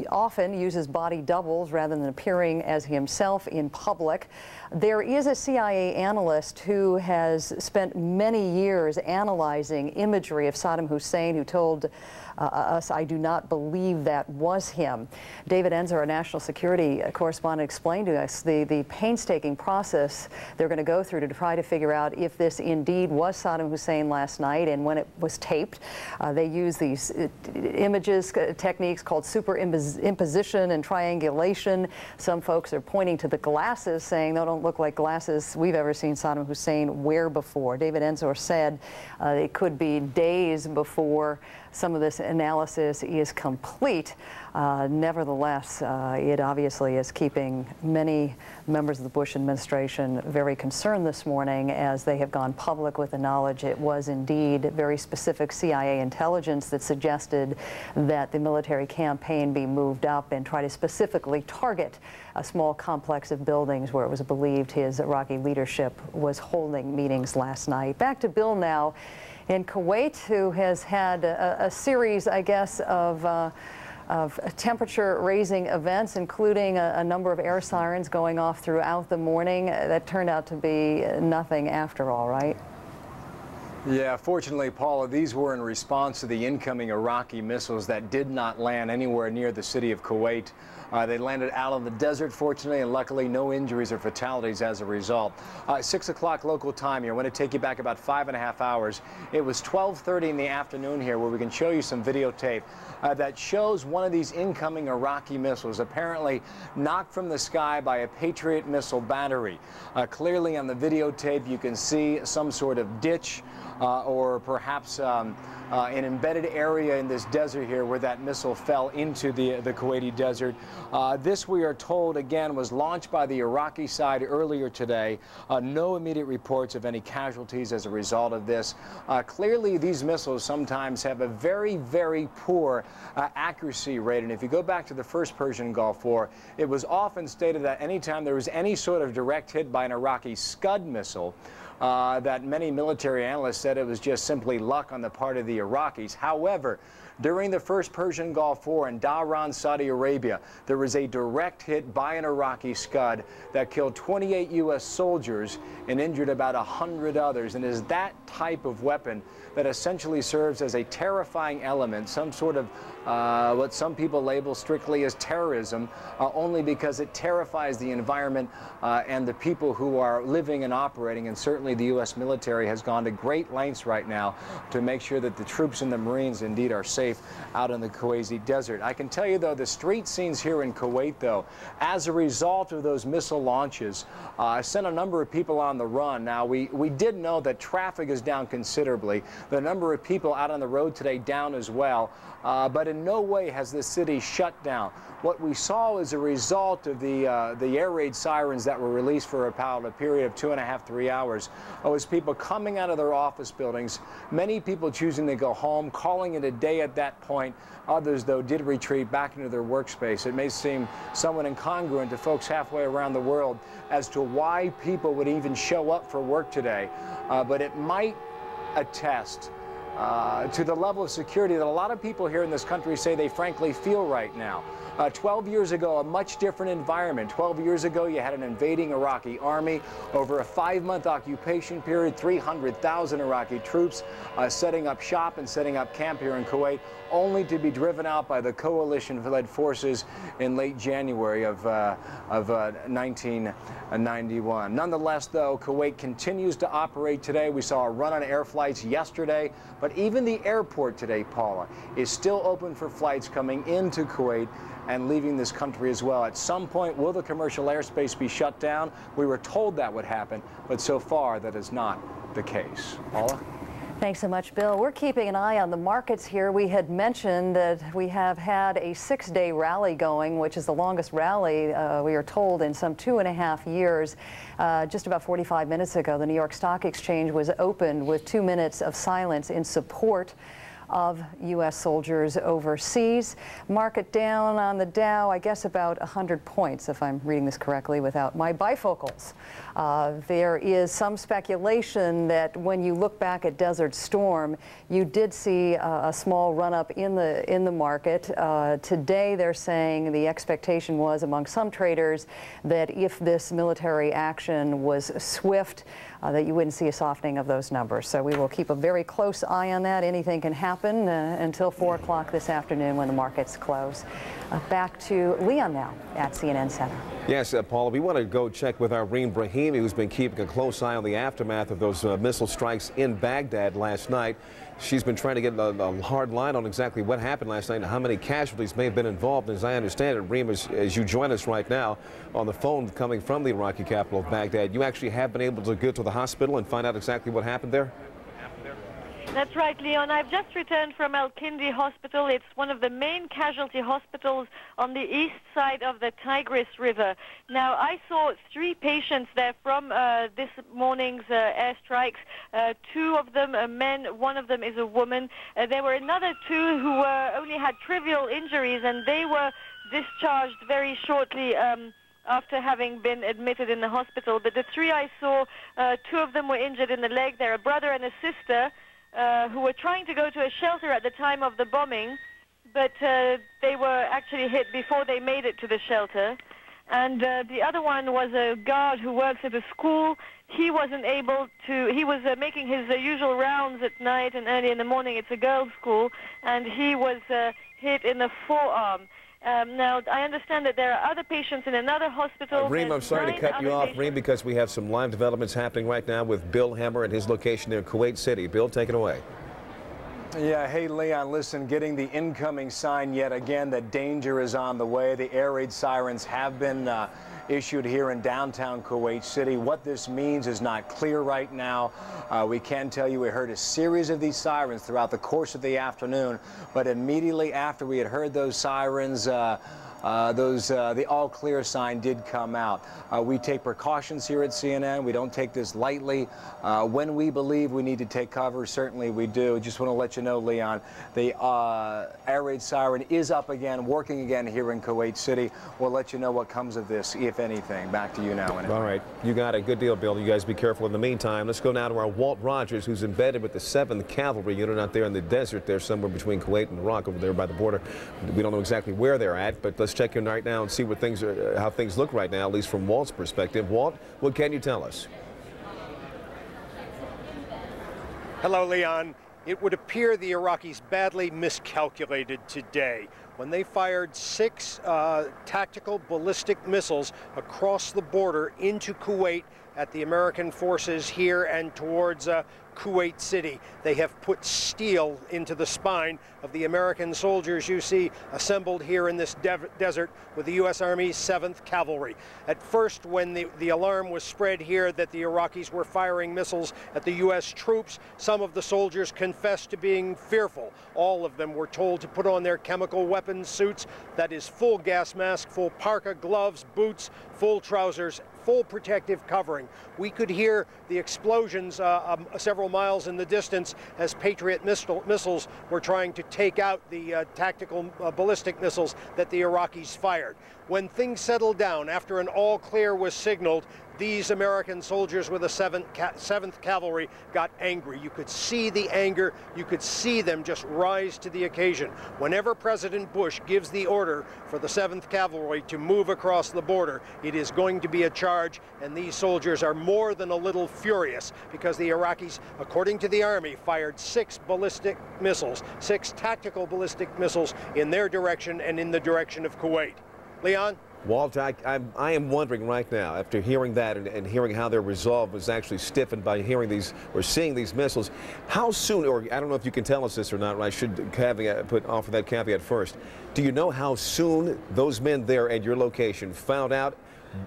often uses body doubles rather than appearing as himself in public. There is a CIA analyst who has spent many years analyzing imagery of Saddam Hussein who told us, "I do not believe that was him." David Enzer, our national security correspondent, explained to us the painstaking process they're going to go through to try to figure out if this indeed was Saddam Hussein last night and when it was taped. They use these images, techniques called superimposition and triangulation. Some folks are pointing to the glasses, saying they don't look like glasses we've ever seen Saddam Hussein wear before. David Enzer said it could be days before some of this analysis is complete. Nevertheless, it obviously is keeping many members of the Bush administration very concerned this morning as they have gone public with the knowledge it was indeed very specific CIA intelligence that suggested that the military campaign be moved up and try to specifically target a small complex of buildings where it was believed his Iraqi leadership was holding meetings last night. Back to Bill now in Kuwait, who has had a series, I guess, of temperature-raising events, including a number of air sirens going off throughout the morning. That turned out to be nothing after all, right? Yeah, fortunately, Paula, these were in response to the incoming Iraqi missiles that did not land anywhere near the city of Kuwait. They landed out in the desert, fortunately, and luckily no injuries or fatalities as a result. 6 o'clock local time here. I want to take you back about 5.5 hours. It was 12:30 in the afternoon here where we can show you some videotape that shows one of these incoming Iraqi missiles apparently knocked from the sky by a Patriot missile battery. Clearly on the videotape you can see some sort of ditch or perhaps an embedded area in this desert here where that missile fell into the Kuwaiti desert. This, we are told, again, was launched by the Iraqi side earlier today. No immediate reports of any casualties as a result of this. Clearly, these missiles sometimes have a very, very poor accuracy rate. And if you go back to the first Persian Gulf War, it was often stated that anytime there was any sort of direct hit by an Iraqi Scud missile, that many military analysts said it was just simply luck on the part of the Iraqis. However, during the first Persian Gulf War in Dhahran, Saudi Arabia, there was a direct hit by an Iraqi Scud that killed 28 U.S. soldiers and injured about 100 others. And is that type of weapon that essentially serves as a terrifying element, some sort of what some people label strictly as terrorism, only because it terrifies the environment and the people who are living and operating. And certainly the U.S. military has gone to great lengths right now to make sure that the troops and the Marines indeed are safe out in the Kuwaiti desert. I can tell you, though, the street scenes here in Kuwait, though, as a result of those missile launches, sent a number of people on the run. Now, we did know that traffic is down considerably. The number of people out on the road today down as well. But in no way has this city shut down. What we saw as a result of the air raid sirens that were released for about a period of 2.5 to 3 hours was people coming out of their office buildings, many people choosing to go home, calling it a day at that point. Others, though, did retreat back into their workspace. It may seem somewhat incongruent to folks halfway around the world as to why people would even show up for work today, but it might attest to the level of security that a lot of people here in this country say they frankly feel right now. 12 years ago, a much different environment. 12 years ago, you had an invading Iraqi army. Over a 5-month occupation period, 300,000 Iraqi troops setting up shop and setting up camp here in Kuwait, only to be driven out by the coalition-led forces in late January of 1991. Nonetheless, though, Kuwait continues to operate today. We saw a run on air flights yesterday But even the airport today, Paula, is still open for flights coming into Kuwait and leaving this country as well. At some point, will the commercial airspace be shut down? We were told that would happen, but so far that is not the case. Paula? Thanks so much, Bill. We're keeping an eye on the markets here. We had mentioned that we have had a 6-day rally going, which is the longest rally, we are told, in some 2.5 years. Just about 45 minutes ago, the New York Stock Exchange was opened with 2 minutes of silence in support of U.S. soldiers overseas. Market down on the Dow, I guess about 100 points, if I'm reading this correctly without my bifocals. There is some speculation that when you look back at Desert Storm, you did see a small run-up in the market. Today, they're saying the expectation was among some traders that if this military action was swift, that you wouldn't see a softening of those numbers. So we will keep a very close eye on that. Anything can happen until 4 o'clock this afternoon when the markets close. Back to Leon now at CNN Center. Yes, Paula, we want to go check with our Reem Brahimi, who's been keeping a close eye on the aftermath of those missile strikes in Baghdad last night. She's been trying to get a hard line on exactly what happened last night and how many casualties may have been involved. And as I understand it, Reem, as you join us right now on the phone coming from the Iraqi capital of Baghdad, you actually have been able to go to the hospital and find out exactly what happened there? That's right, Leon. I've just returned from Al-Kindi Hospital. It's one of the main casualty hospitals on the east side of the Tigris River. Now, I saw 3 patients there from this morning's airstrikes. 2 of them are men, 1 of them is a woman. There were another 2 who only had trivial injuries, and they were discharged very shortly after having been admitted in the hospital. But the 3 I saw, 2 of them were injured in the leg. They're a brother and a sister. Who were trying to go to a shelter at the time of the bombing, but they were actually hit before they made it to the shelter. And the other one was a guard who works at a school. He wasn't able to, he was making his usual rounds at night and early in the morning. It's a girls' school, and he was hit in the forearm. Now, I understand that there are other patients in another hospital. Reem, I'm sorry to cut you off, Reem, because we have some live developments happening right now with Bill Hemmer at his location there in Kuwait City. Bill, take it away. Yeah, hey, Leon, listen, getting the incoming sign yet again that danger is on the way. The air raid sirens have been issued here in downtown Kuwait City. What this means is not clear right now. We can tell you we heard a series of these sirens throughout the course of the afternoon, but immediately after we had heard those sirens, the all clear sign did come out. We take precautions here at CNN. We don't take this lightly. When we believe we need to take cover, certainly we do. Just want to let you know, Leon, the air raid siren is up again, working again here in Kuwait City. We'll let you know what comes of this, if anything. Back to you now. All right. You got a good deal, Bill. You guys be careful in the meantime. Let's go now to our Walt Rogers, who's embedded with the 7th Cavalry Unit out there in the desert there somewhere between Kuwait and Iraq over there by the border. We don't know exactly where they're at, but let's check in right now and see what things are, how things look right now, at least from Walt's perspective. Walt, what can you tell us? Hello, Leon. It would appear the Iraqis badly miscalculated today when they fired 6 tactical ballistic missiles across the border into Kuwait at the American forces here and towards Kuwait City. They have put steel into the spine of the American soldiers you see assembled here in this desert with the U.S. Army's 7th Cavalry. At first, when the alarm was spread here that the Iraqis were firing missiles at the U.S. troops, some of the soldiers confessed to being fearful. All of them were told to put on their chemical weapons suits, that is full gas mask, full parka, gloves, boots, full trousers, full protective covering. We could hear the explosions several miles in the distance as Patriot missiles were trying to take out the tactical ballistic missiles that the Iraqis fired. When things settled down, after an all clear was signaled, these American soldiers with the 7th Cavalry got angry. You could see the anger. You could see them just rise to the occasion. Whenever President Bush gives the order for the 7th Cavalry to move across the border, it is going to be a charge, and these soldiers are more than a little furious because the Iraqis, according to the Army, fired 6 ballistic missiles, 6 tactical ballistic missiles in their direction and in the direction of Kuwait. Leon? Walt, I am wondering right now, after hearing that and hearing how their resolve was actually stiffened by hearing these or seeing these missiles, how soon, or I don't know if you can tell us this or not, or I should offer that caveat first. Do you know how soon those men there at your location found out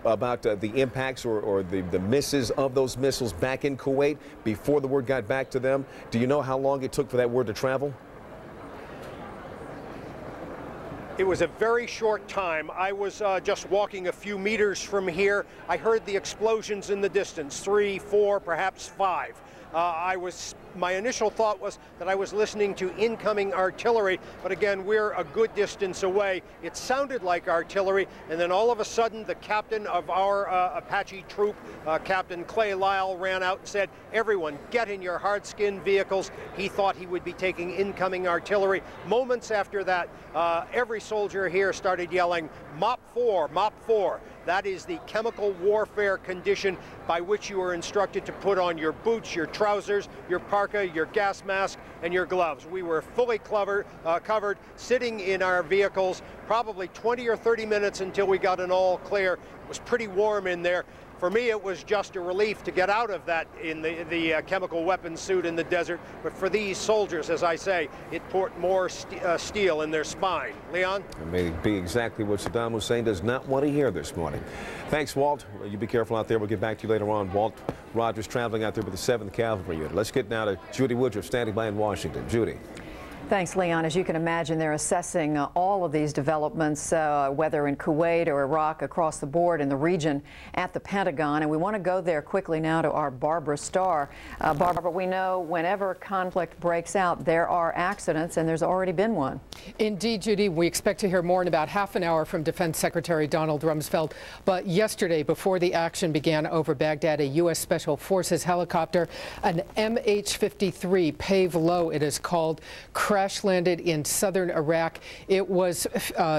about the impacts or the misses of those missiles back in Kuwait before the word got back to them? Do you know how long it took for that word to travel? It was a very short time. I was just walking a few meters from here. I heard the explosions in the distance, 3, 4, perhaps 5. My initial thought was that I was listening to incoming artillery, but again, we're a good distance away. It sounded like artillery, and then all of a sudden, the captain of our Apache troop, Captain Clay Lyle, ran out and said, "Everyone, get in your hard-skinned vehicles." He thought he would be taking incoming artillery. Moments after that, every soldier here started yelling, "Mop 4, Mop 4." That is the chemical warfare condition by which you are instructed to put on your boots, your trousers, your parka, your gas mask, and your gloves. We were fully covered, sitting in our vehicles, probably 20 or 30 minutes until we got an all clear. It was pretty warm in there. For me, it was just a relief to get out of that in the chemical weapons suit in the desert. But for these soldiers, as I say, it poured more steel in their spine. Leon? It may be exactly what Saddam Hussein does not want to hear this morning. Thanks, Walt. You be careful out there. We'll get back to you later on. Walt Rogers traveling out there with the 7th Cavalry Unit. Let's get now to Judy Woodruff standing by in Washington. Judy. Thanks, Leon. As you can imagine, they're assessing all of these developments, whether in Kuwait or Iraq, across the board in the region at the Pentagon. And we want to go there quickly now to our Barbara Starr. Barbara, we know whenever conflict breaks out, there are accidents, and there's already been one. Indeed, Judy. We expect to hear more in about half an hour from Defense Secretary Donald Rumsfeld. But yesterday, before the action began over Baghdad, a U.S. Special Forces helicopter, an MH-53, Pave Low it is called, crash landed in southern Iraq. It was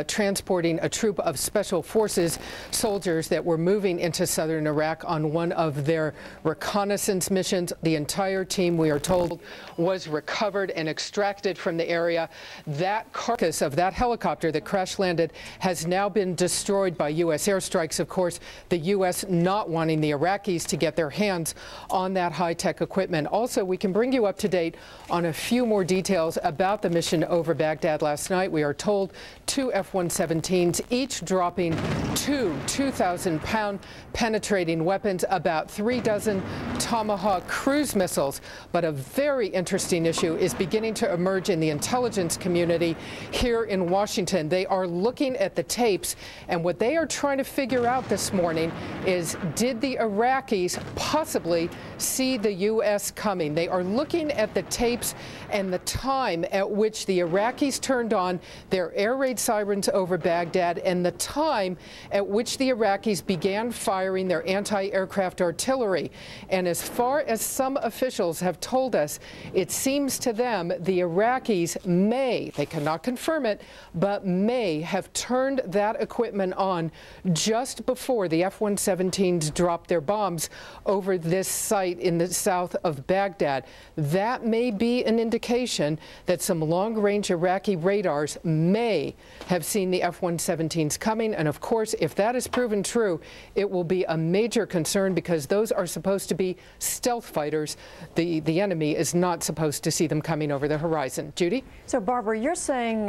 transporting a troop of Special Forces soldiers that were moving into southern Iraq on one of their reconnaissance missions. The entire team, we are told, was recovered and extracted from the area. That carcass of that helicopter that crash landed has now been destroyed by U.S. airstrikes. Of course, the U.S. not wanting the Iraqis to get their hands on that high-tech equipment. Also, we can bring you up to date on a few more details about the mission over Baghdad last night. We are told 2 F-117s, each dropping 2 2,000-pound penetrating weapons, about 3 dozen Tomahawk cruise missiles. But a very interesting issue is beginning to emerge in the intelligence community here in Washington. They are looking at the tapes, and what they are trying to figure out this morning is, did the Iraqis possibly see the U.S. coming? They are looking at the tapes and the time at which the Iraqis turned on their air raid sirens over Baghdad and the time at which the Iraqis began firing their anti-aircraft artillery. And as far as some officials have told us, it seems to them the Iraqis may, they cannot confirm it, but may have turned that equipment on just before the F-117s dropped their bombs over this site in the south of Baghdad. That may be an indication that some long-range Iraqi radars may have seen the F-117s coming. And of course, if that is proven true, it will be a major concern, because those are supposed to be stealth fighters. The enemy is not supposed to see them coming over the horizon. Judy? So, Barbara, you're saying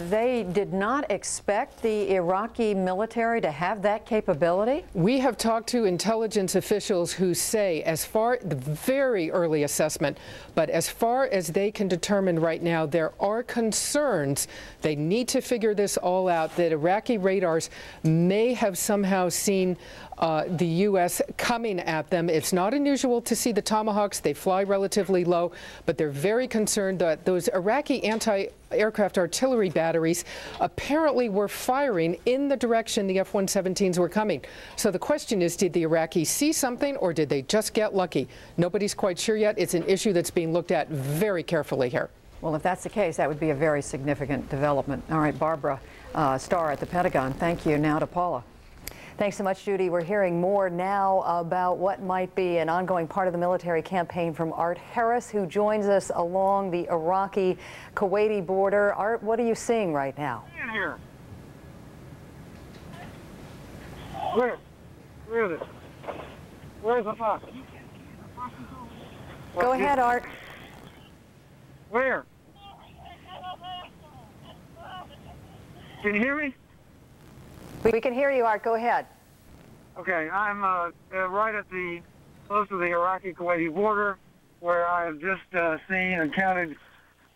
they did not expect the Iraqi military to have that capability? We have talked to intelligence officials who say, as far the very early assessment, but as far as they can determine right now, there are concerns. They need to figure this all out, that Iraqi radars may have somehow seen the U.S. coming at them. It's not unusual to see the Tomahawks. They fly relatively low, but they're very concerned that those Iraqi anti-aircraft artillery batteries apparently were firing in the direction the F-117s were coming. So the question is, did the Iraqis see something, or did they just get lucky? Nobody's quite sure yet. It's an issue that's being looked at very carefully here. Well, if that's the case, that would be a very significant development. All right, Barbara Starr at the Pentagon. Thank you. Now to Paula. Thanks so much, Judy. We're hearing more now about what might be an ongoing part of the military campaign from Art Harris, who joins us along the Iraqi-Kuwaiti border. Art, what are you seeing right now? Here. Where? Where is it? Where's the fox? Go ahead, Art. Where? Can you hear me? We can hear you, Art. Go ahead. Okay, I'm right at the close to the Iraqi-Kuwaiti border, where I have just seen and counted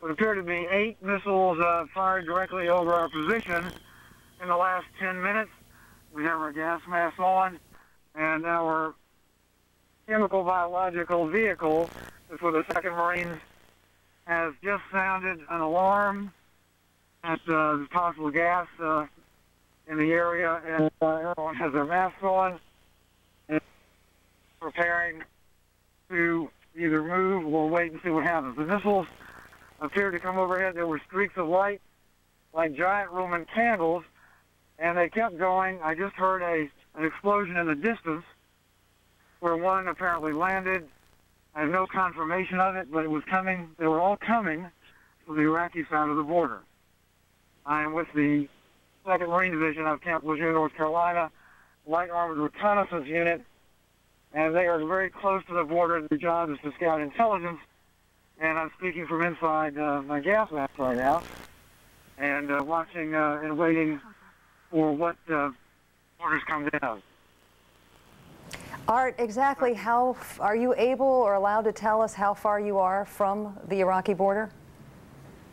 what appear to be 8 missiles fired directly over our position in the last 10 minutes. We have our gas masks on, and our chemical biological vehicle for the 2nd Marines has just sounded an alarm at possible gas in the area, and everyone has their masks on and preparing to either move or wait and see what happens. The missiles appeared to come overhead. There were streaks of light like giant Roman candles, and they kept going. I just heard an explosion in the distance where one apparently landed. I have no confirmation of it, but it was coming. They were all coming from the Iraqi side of the border. I am with the 2nd Marine Division of Camp Lejeune, North Carolina, light armored reconnaissance unit, and they are very close to the border. Their job is to scout intelligence, and I'm speaking from inside my gas mask right now, and watching and waiting for what orders come down. Art, exactly how are you able or allowed to tell us how far you are from the Iraqi border?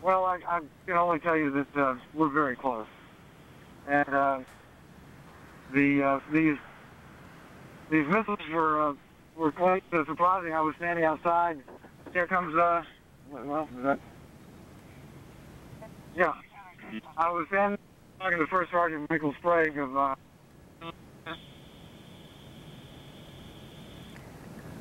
Well, I can only tell you that we're very close. And these missiles were quite surprising. I was standing outside. Here comes well, yeah. I was talking to First Sergeant Michael Sprague of.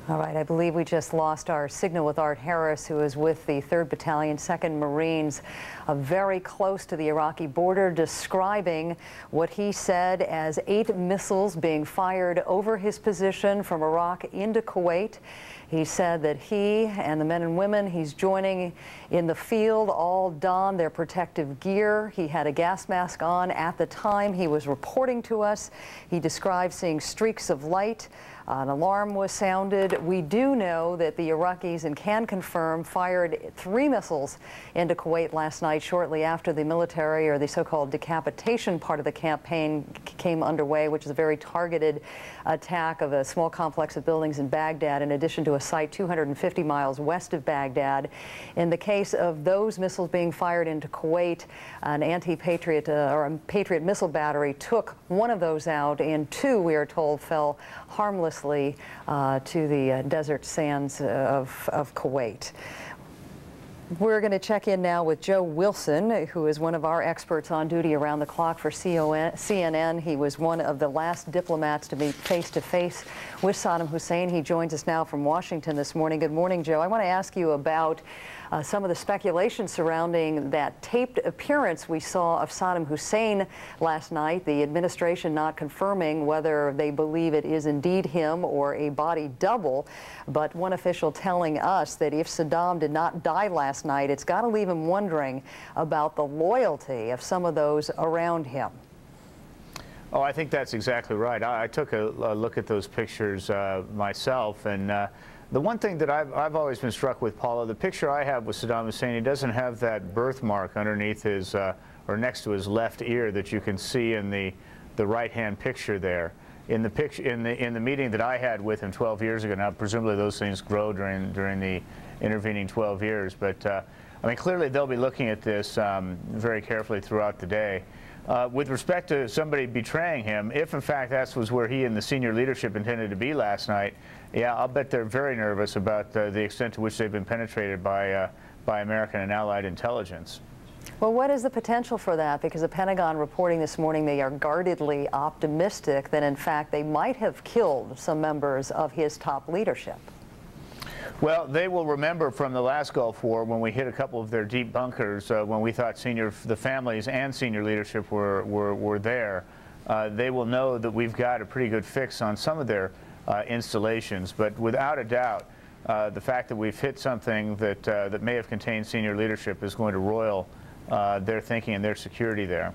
All right, I believe we just lost our signal with Art Harris, who is with the 3rd Battalion, 2nd Marines, very close to the Iraqi border, describing what he said as 8 missiles being fired over his position from Iraq into Kuwait. He said that he and the men and women he's joining in the field all donned their protective gear. He had a gas mask on at the time he was reporting to us. He described seeing streaks of light. An alarm was sounded. We do know that the Iraqis, and can confirm, fired 3 missiles into Kuwait last night shortly after the military, or the so-called decapitation part of the campaign came underway, which is a very targeted attack of a small complex of buildings in Baghdad, in addition to a site 250 miles west of Baghdad. In the case of those missiles being fired into Kuwait, an anti-Patriot or a Patriot missile battery took one of those out, and 2, we are told, fell harmlessly to the desert sands of Kuwait. We're going to check in now with Joe Wilson, who is one of our experts on duty around the clock for CNN. He was one of the last diplomats to meet face-to-face with Saddam Hussein. He joins us now from Washington this morning. Good morning, Joe. I want to ask you about some of the speculation surrounding that taped appearance we saw of Saddam Hussein last night, the administration not confirming whether they believe it is indeed him or a body double, but one official telling us that if Saddam did not die last night, it's got to leave him wondering about the loyalty of some of those around him. Oh, I think that's exactly right. I took a look at those pictures myself, and the one thing that I've always been struck with, Paula, the picture I have with Saddam Hussein, he doesn't have that birthmark underneath his or next to his left ear that you can see in the right-hand picture there. In the picture in the meeting that I had with him 12 years ago. Now, presumably those things grow during the intervening 12 years, but I mean, clearly they'll be looking at this very carefully throughout the day. With respect to somebody betraying him, if in fact that was where he and the senior leadership intended to be last night, yeah, I'll bet they're very nervous about the extent to which they've been penetrated by American and Allied intelligence. Well, what is the potential for that? Because the Pentagon reporting this morning they are guardedly optimistic that in fact they might have killed some members of his top leadership. Well, they will remember from the last Gulf War when we hit a couple of their deep bunkers when we thought the families and senior leadership were there. They will know that we've got a pretty good fix on some of their installations, but without a doubt, the fact that we've hit something that may have contained senior leadership is going to roil their thinking and their security there.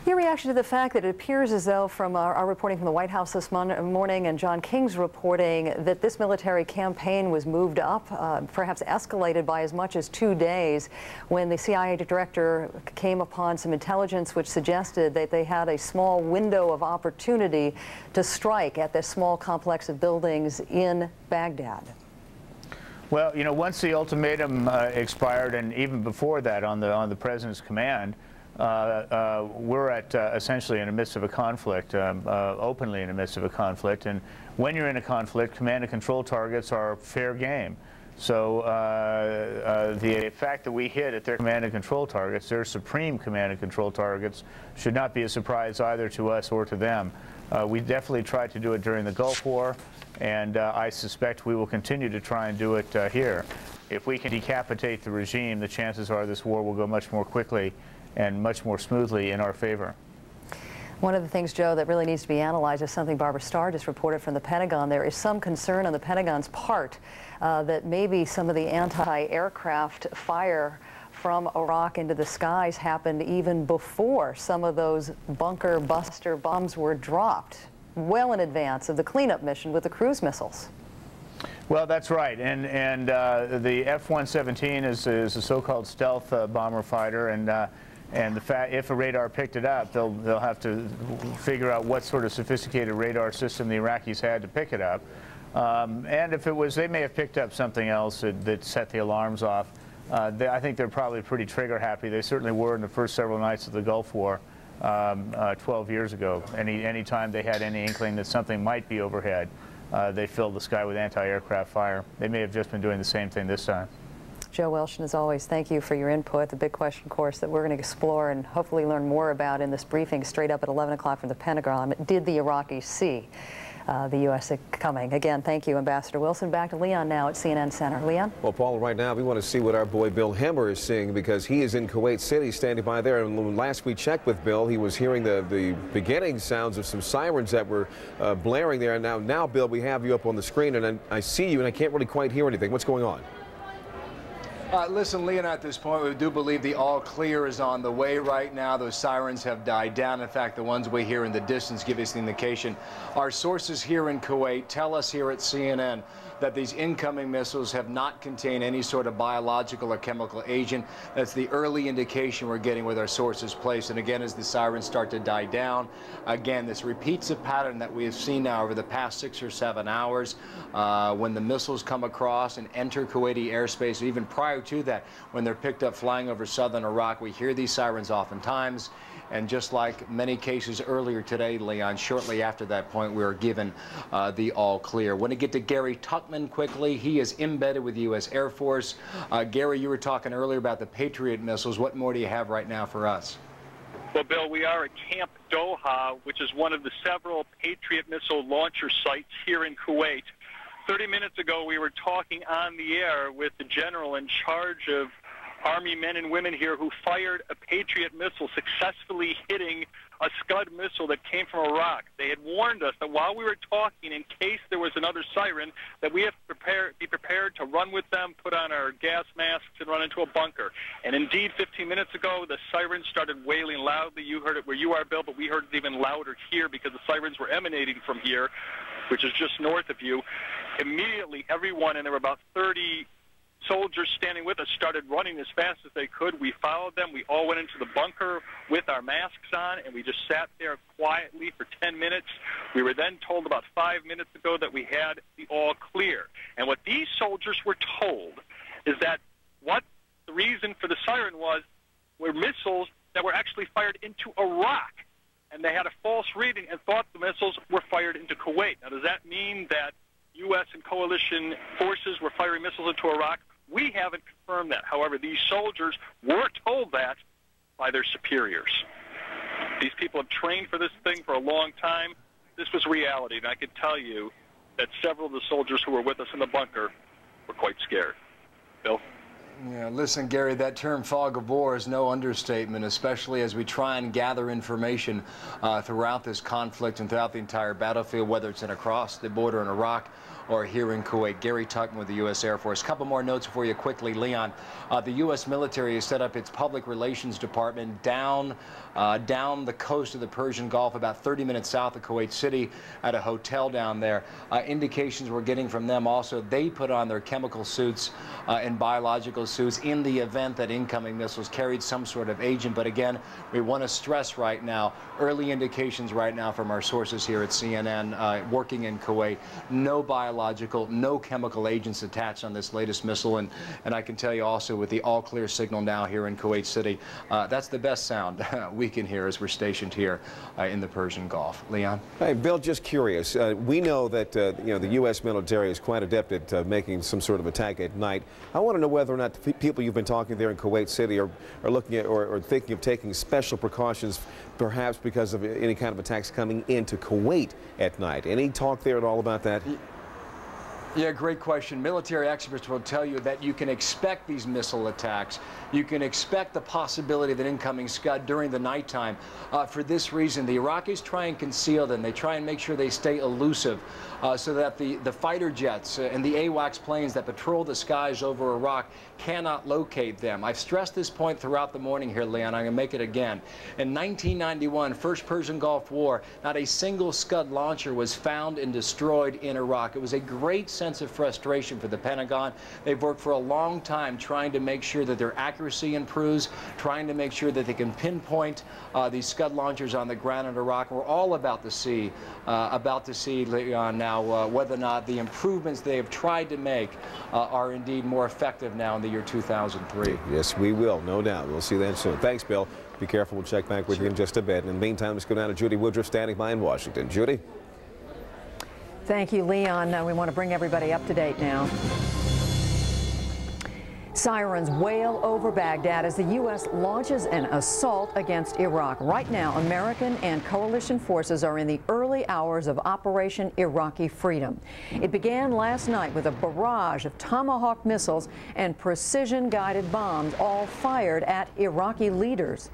Your reaction to the fact that it appears as though, from our reporting from the White House this morning and John King's reporting, that this military campaign was moved up, perhaps escalated by as much as 2 days, when the CIA director came upon some intelligence which suggested that they had a small window of opportunity to strike at this small complex of buildings in Baghdad. Well, you know, once the ultimatum expired, and even before that on the president's command, we're at essentially in the midst of a conflict, openly in the midst of a conflict. And when you're in a conflict, command and control targets are fair game. So the fact that we hit at their command and control targets, their supreme command and control targets, should not be a surprise either to us or to them. We definitely tried to do it during the Gulf War, and I suspect we will continue to try and do it here. If we can decapitate the regime, the chances are this war will go much more quickly and much more smoothly in our favor. One of the things, Joe, that really needs to be analyzed is something Barbara Starr just reported from the Pentagon. There is some concern on the Pentagon's part that maybe some of the anti-aircraft fire from Iraq into the skies happened even before some of those bunker buster bombs were dropped, well in advance of the cleanup mission with the cruise missiles. Well, that's right, and the F-117 is a so-called stealth bomber fighter, and the fact, if a radar picked it up, they'll have to figure out what sort of sophisticated radar system the Iraqis had to pick it up. And if it was, they may have picked up something else that set the alarms off. I think they're probably pretty trigger happy. They certainly were in the first several nights of the Gulf War 12 years ago. Any time they had any inkling that something might be overhead, they filled the sky with anti-aircraft fire. They may have just been doing the same thing this time. Joe Welsh, and as always, thank you for your input. The big question, of course, that we're going to explore and hopefully learn more about in this briefing straight up at 11 o'clock from the Pentagon. Did the Iraqis see the U.S. coming? Again, thank you, Ambassador Wilson. Back to Leon now at CNN Center. Leon? Well, Paula, right now we want to see what our boy Bill Hemmer is seeing, because he is in Kuwait City standing by there. And when last we checked with Bill, he was hearing the beginning sounds of some sirens that were blaring there. Now, Bill, we have you up on the screen, and I see you, and I can't really quite hear anything. What's going on? Listen, Leon, at this point, we do believe the all clear is on the way right now. Those sirens have died down. In fact, the ones we hear in the distance give us the indication. Our sources here in Kuwait tell us here at CNN that these incoming missiles have not contained any sort of biological or chemical agent. That's the early indication we're getting with our sources placed. And again, as the sirens start to die down, again, this repeats a pattern that we have seen now over the past 6 or 7 hours when the missiles come across and enter Kuwaiti airspace. Even prior to that, when they're picked up flying over southern Iraq, we hear these sirens oftentimes. And just like many cases earlier today, Leon, shortly after that point, we were given the all clear. Want to get to Gary Tuckman quickly. He is embedded with the U.S. Air Force. Gary, you were talking earlier about the Patriot missiles. What more do you have right now for us? Well, Bill, we are at Camp Doha, which is one of the several Patriot missile launcher sites here in Kuwait. 30 minutes ago, we were talking on the air with the general in charge of Army men and women here who fired a Patriot missile, successfully hitting a Scud missile that came from Iraq. They had warned us that while we were talking, in case there was another siren, that we have to be prepared to run with them, put on our gas masks, and run into a bunker. And indeed, 15 minutes ago, the sirens started wailing loudly. You heard it where you are, Bill, but we heard it even louder here because the sirens were emanating from here, which is just north of you. Immediately, everyone, and there were about 30 soldiers standing with us, started running as fast as they could. We followed them. We all went into the bunker with our masks on, and we just sat there quietly for 10 minutes. We were then told about 5 minutes ago that we had the all clear. And what these soldiers were told is that what the reason for the siren was were missiles that were actually fired into Iraq. And they had a false reading and thought the missiles were fired into Kuwait. Now, does that mean that U.S. and coalition forces were firing missiles into Iraq? We haven't confirmed that. However, these soldiers were told that by their superiors. These people have trained for this thing for a long time. This was reality, and I can tell you that several of the soldiers who were with us in the bunker were quite scared. Bill? Yeah, listen, Gary, that term fog of war is no understatement, especially as we try and gather information throughout this conflict and throughout the entire battlefield, whether it's across the border in Iraq or here in Kuwait. Gary Tuckman with the U.S. Air Force. A couple more notes for you quickly, Leon. The U.S. military has set up its public relations department down the coast of the Persian Gulf, about 30 minutes south of Kuwait City, at a hotel down there. Indications we're getting from them also, they put on their chemical suits and biological suits in the event that incoming missiles carried some sort of agent. But again, we want to stress right now, early indications right now from our sources here at CNN working in Kuwait, no biological, no chemical agents attached on this latest missile. And I can tell you also with the all-clear signal now here in Kuwait City, that's the best sound we can hear as we're stationed here in the Persian Gulf. Leon? Hey, Bill, just curious. We know that you know, the U.S. military is quite adept at making some sort of attack at night. I want to know whether or not the people you've been talking there in Kuwait City are looking at or thinking of taking special precautions, perhaps because of any kind of attacks coming into Kuwait at night. Any talk there at all about that? Yeah, great question. Military experts will tell you that you can expect these missile attacks. You can expect the possibility of an incoming Scud during the nighttime. For this reason, the Iraqis try and conceal them. They try and make sure they stay elusive so that the fighter jets and the AWACS planes that patrol the skies over Iraq cannot locate them. I've stressed this point throughout the morning here, Leon. I'm going to make it again. In 1991, First Persian Gulf War, not a single Scud launcher was found and destroyed in Iraq. It was a great sense of frustration for the Pentagon. They've worked for a long time trying to make sure that their accuracy improves, trying to make sure that they can pinpoint these Scud launchers on the ground in Iraq. We're all about to see Leon, now whether or not the improvements they have tried to make are indeed more effective now in the year 2003. Yes, we will, no doubt. We'll see that soon. Thanks, Bill. Be careful. We'll check back with you in just a bit. And in the meantime, let's go down to Judy Woodruff standing by in Washington. Judy? Thank you, Leon. We want to bring everybody up to date now. Sirens wail over Baghdad as the U.S. launches an assault against Iraq. Right now, American and coalition forces are in the early hours of Operation Iraqi Freedom. It began last night with a barrage of Tomahawk missiles and precision-guided bombs, all fired at Iraqi leaders.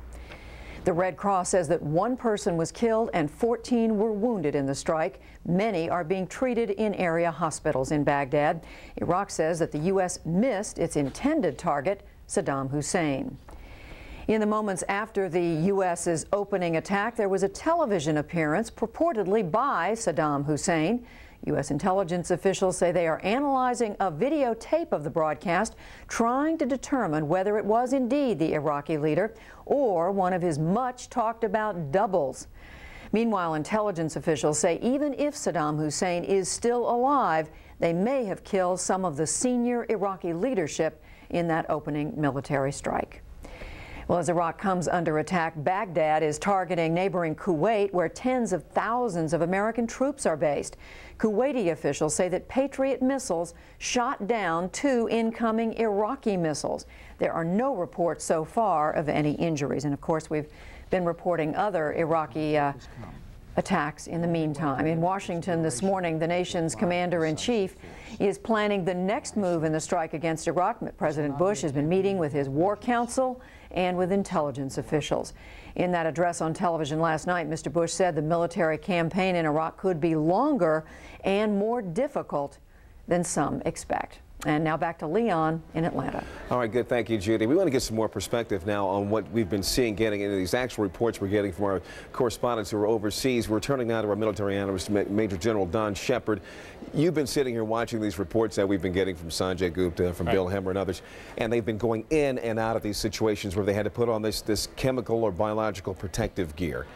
The Red Cross says that 1 person was killed and 14 were wounded in the strike. Many are being treated in area hospitals in Baghdad. Iraq says that the U.S. missed its intended target, Saddam Hussein. In the moments after the U.S.'s opening attack, there was a television appearance purportedly by Saddam Hussein. U.S. intelligence officials say they are analyzing a videotape of the broadcast, trying to determine whether it was indeed the Iraqi leader or one of his much-talked-about doubles. Meanwhile, intelligence officials say even if Saddam Hussein is still alive, they may have killed some of the senior Iraqi leadership in that opening military strike. Well, as Iraq comes under attack, Baghdad is targeting neighboring Kuwait, where tens of thousands of American troops are based. Kuwaiti officials say that Patriot missiles shot down 2 incoming Iraqi missiles. There are no reports so far of any injuries. And of course, we've been reporting other Iraqi attacks in the meantime. In Washington this morning, the nation's commander-in-chief is planning the next move in the strike against Iraq. President Bush has been meeting with his war council and with intelligence officials. In that address on television last night, Mr. Bush said the military campaign in Iraq could be longer and more difficult than some expect. And now back to Leon in Atlanta. All right, good. Thank you, Judy. We want to get some more perspective now on what we've been seeing, getting into these actual reports we're getting from our correspondents who are overseas. We're turning now to our military analyst, Major General Don Shepard. You've been sitting here watching these reports that we've been getting from Sanjay Gupta, from Bill Hemmer and others, and they've been going in and out of these situations where they had to put on this chemical or biological protective gear.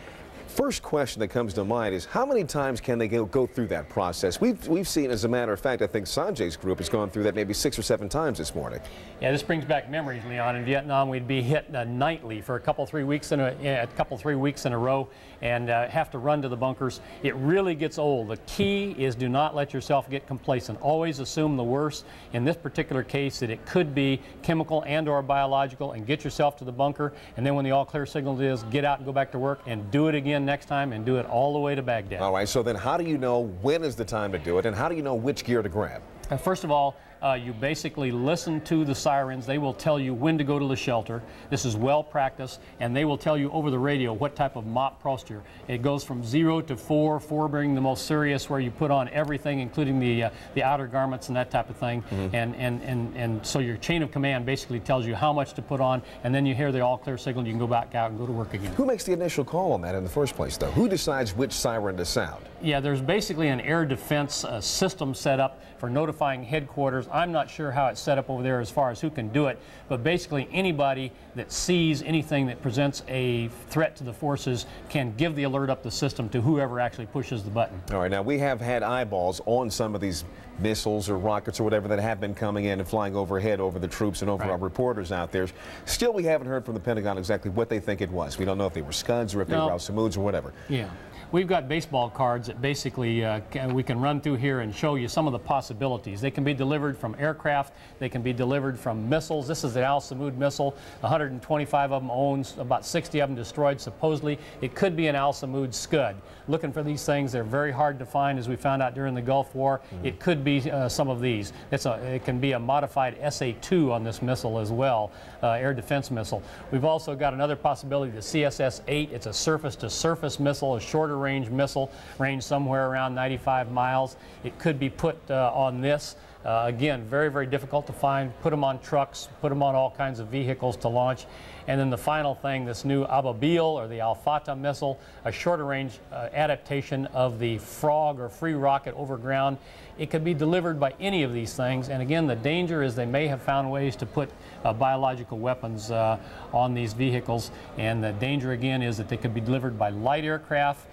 First question that comes to mind is how many times can they go through that process? We've seen, as a matter of fact, I think Sanjay's group has gone through that maybe 6 or 7 times this morning. Yeah, this brings back memories, Leon. In Vietnam, we'd be hit nightly for a couple, 3 weeks in a row, and have to run to the bunkers. It really gets old. The key is do not let yourself get complacent. Always assume the worst. In this particular case, that it could be chemical and/or biological, and get yourself to the bunker. And then when the all-clear signal is, get out and go back to work and do it again next time, and do it all the way to Baghdad. All right, so then how do you know when is the time to do it, and how do you know which gear to grab? First of all, You basically listen to the sirens. They will tell you when to go to the shelter. This is well practiced, and they will tell you over the radio what type of mop posture. It goes from 0 to 4, 4 being the most serious, where you put on everything, including the outer garments and that type of thing. And so your chain of command basically tells you how much to put on, and then you hear the all clear signal. You can go back out and go to work again. Who makes the initial call on that in the first place, though? Who decides which siren to sound? Yeah, there's basically an air defense system set up for notifying headquarters. I'm not sure how it's set up over there as far as who can do it, but basically anybody that sees anything that presents a threat to the forces can give the alert up the system to whoever actually pushes the button. All right, now we have had eyeballs on some of these missiles or rockets or whatever that have been coming in and flying overhead over the troops and over our reporters out there. Still, we haven't heard from the Pentagon exactly what they think it was. We don't know if they were Scuds or if they were Al-Samouds or whatever. Yeah. We've got baseball cards that basically we can run through here and show you some of the possibilities. They can be delivered from aircraft. They can be delivered from missiles. This is the Al-Samoud missile. 125 of them owned, about 60 of them destroyed supposedly. It could be an Al-Samoud Scud. Looking for these things, they're very hard to find, as we found out during the Gulf War. It could be some of these. It can be a modified SA-2 on this missile as well, air defense missile. We've also got another possibility, the CSS-8. It's a surface-to-surface missile, a shorter range missile, range somewhere around 95 miles. It could be put on this. Again, very, very difficult to find. Put them on trucks, put them on all kinds of vehicles to launch. And then the final thing, this new Ababil, or the Al-Fatah missile, a shorter range adaptation of the Frog or Free rocket over ground. It could be delivered by any of these things. And again, the danger is they may have found ways to put biological weapons on these vehicles. And the danger again is that they could be delivered by light aircraft,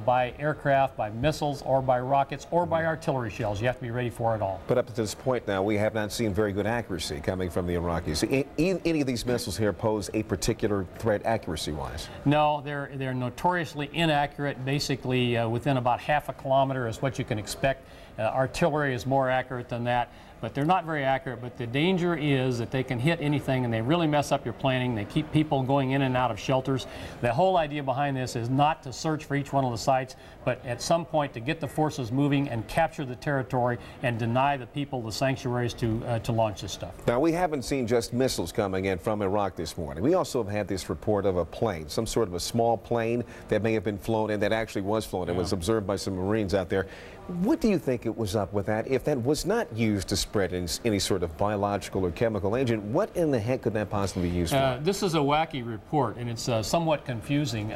by aircraft, by missiles, or by rockets, or by artillery shells. You have to be ready for it all. But up to this point now, we have not seen very good accuracy coming from the Iraqis. Any of these missiles here pose a particular threat accuracy-wise? No, they're notoriously inaccurate. Basically, within about half a kilometer is what you can expect. Artillery is more accurate than that, but they're not very accurate. But the danger is that they can hit anything, and they really mess up your planning. They keep people going in and out of shelters. The whole idea behind this is not to search for each one of the sites, but at some point to get the forces moving and capture the territory and deny the people the sanctuaries to launch this stuff. Now, we haven't seen just missiles coming in from Iraq this morning. We also have had this report of a plane, some sort of a small plane that may have been flown in, that actually was flown in, was observed by some Marines out there. What do you think it was up with that? If that was not used to spread any sort of biological or chemical agent, what in the heck could that possibly be used for? This is a wacky report, and it's somewhat confusing.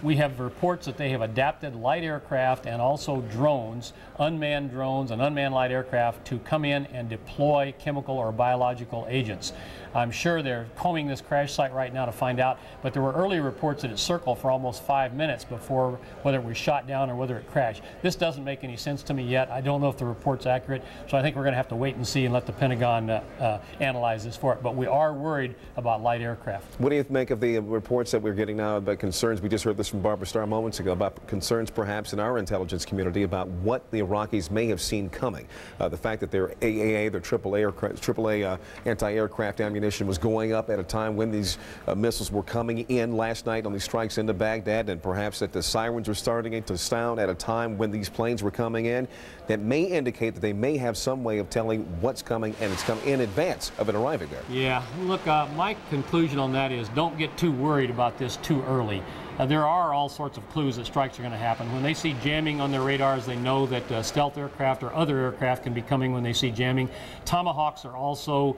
We have reports that they have adapted light aircraft and also drones, unmanned drones and unmanned light aircraft, to come in and deploy chemical or biological agents. I'm sure they're combing this crash site right now to find out, but there were early reports that it circled for almost 5 minutes before whether it was shot down or whether it crashed. This doesn't make any sense to me yet. I don't know if the report's accurate, so I think we're going to have to wait and see and let the Pentagon analyze this for it. But we are worried about light aircraft. What do you make of the reports that we're getting now about concerns? We just heard this from Barbara Starr moments ago about concerns perhaps in our intelligence community about what the Iraqis may have seen coming. The fact that their AAA, their AAA anti-aircraft ammunition was going up at a time when these missiles were coming in last night on these strikes into Baghdad, and perhaps that the sirens were starting to sound at a time when these planes were coming in, that may indicate that they may have some way of telling what's coming, and it's come in advance of it arriving there. Yeah, look, my conclusion on that is don't get too worried about this too early. There are all sorts of clues that strikes are going to happen. When they see jamming on their radars, they know that stealth aircraft or other aircraft can be coming when they see jamming. Tomahawks are also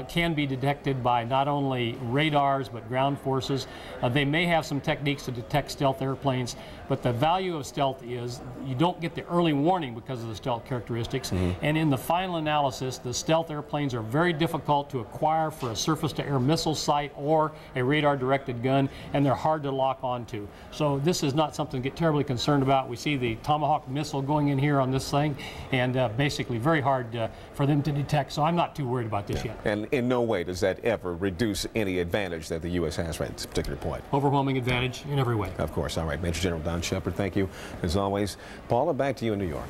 can be detected by not only radars but ground forces. They may have some techniques to detect stealth airplanes, but the value of stealth is you don't get the early warning because of the stealth characteristics. And in the final analysis, the stealth airplanes are very difficult to acquire for a surface-to-air missile site or a radar-directed gun, and they're hard to lock onto. So this is not something to get terribly concerned about. We see the Tomahawk missile going in here on this thing, and basically very hard for them to detect. So I'm not too worried about this yet. And in no way does that ever reduce any advantage that the U.S. has right at this particular point. Overwhelming advantage in every way. Of course. All right, Major General Don Shepard, thank you as always. Paula, back to you in New York.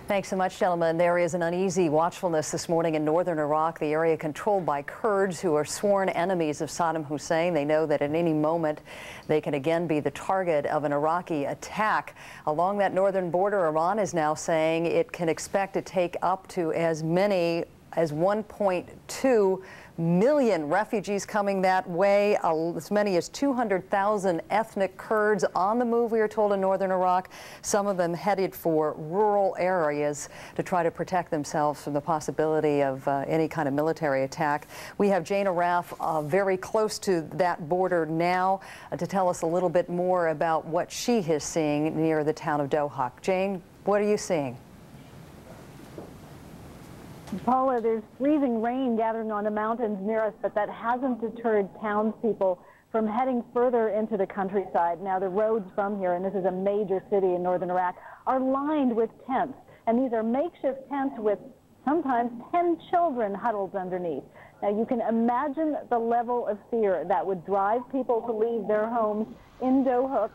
Thanks so much, gentlemen. There is an uneasy watchfulness this morning in northern Iraq, the area controlled by Kurds who are sworn enemies of Saddam Hussein. They know that at any moment they can again be the target of an Iraqi attack. Along that northern border, Iran is now saying it can expect to take up to as many as 1.2 million refugees coming that way, as many as 200,000 ethnic Kurds on the move, we are told, in northern Iraq, some of them headed for rural areas to try to protect themselves from the possibility of any kind of military attack. We have Jane Araf very close to that border now to tell us a little bit more about what she is seeing near the town of Dohuk. Jane, what are you seeing? Paula, there's freezing rain gathering on the mountains near us, but that hasn't deterred townspeople from heading further into the countryside. Now, the roads from here, and this is a major city in northern Iraq, are lined with tents. And these are makeshift tents with sometimes 10 children huddled underneath. Now, you can imagine the level of fear that would drive people to leave their homes in Dohuk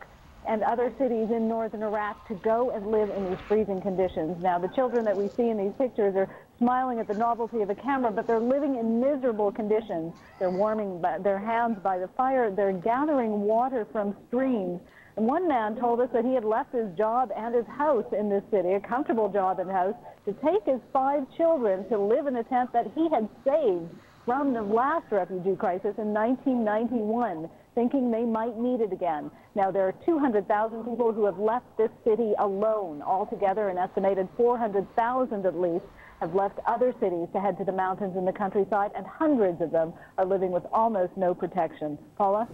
and other cities in northern Iraq to go and live in these freezing conditions. Now, the children that we see in these pictures are smiling at the novelty of a camera, but they're living in miserable conditions. They're warming their hands by the fire. They're gathering water from streams. And one man told us that he had left his job and his house in this city, a comfortable job and house, to take his 5 children to live in a tent that he had saved from the last refugee crisis in 1991, thinking they might need it again. Now, there are 200,000 people who have left this city alone. Altogether, an estimated 400,000 at least have left other cities to head to the mountains in the countryside, and hundreds of them are living with almost no protection. Paula?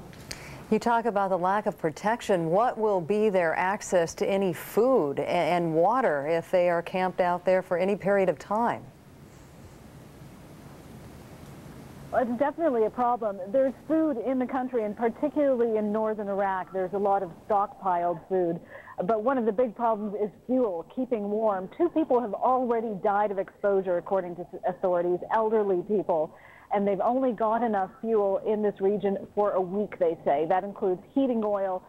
You talk about the lack of protection. What will be their access to any food and water if they are camped out there for any period of time? It's definitely a problem. There's food in the country, and particularly in northern Iraq, there's a lot of stockpiled food. But one of the big problems is fuel, keeping warm. 2 people have already died of exposure, according to authorities, elderly people. And they've only got enough fuel in this region for a week, they say. That includes heating oil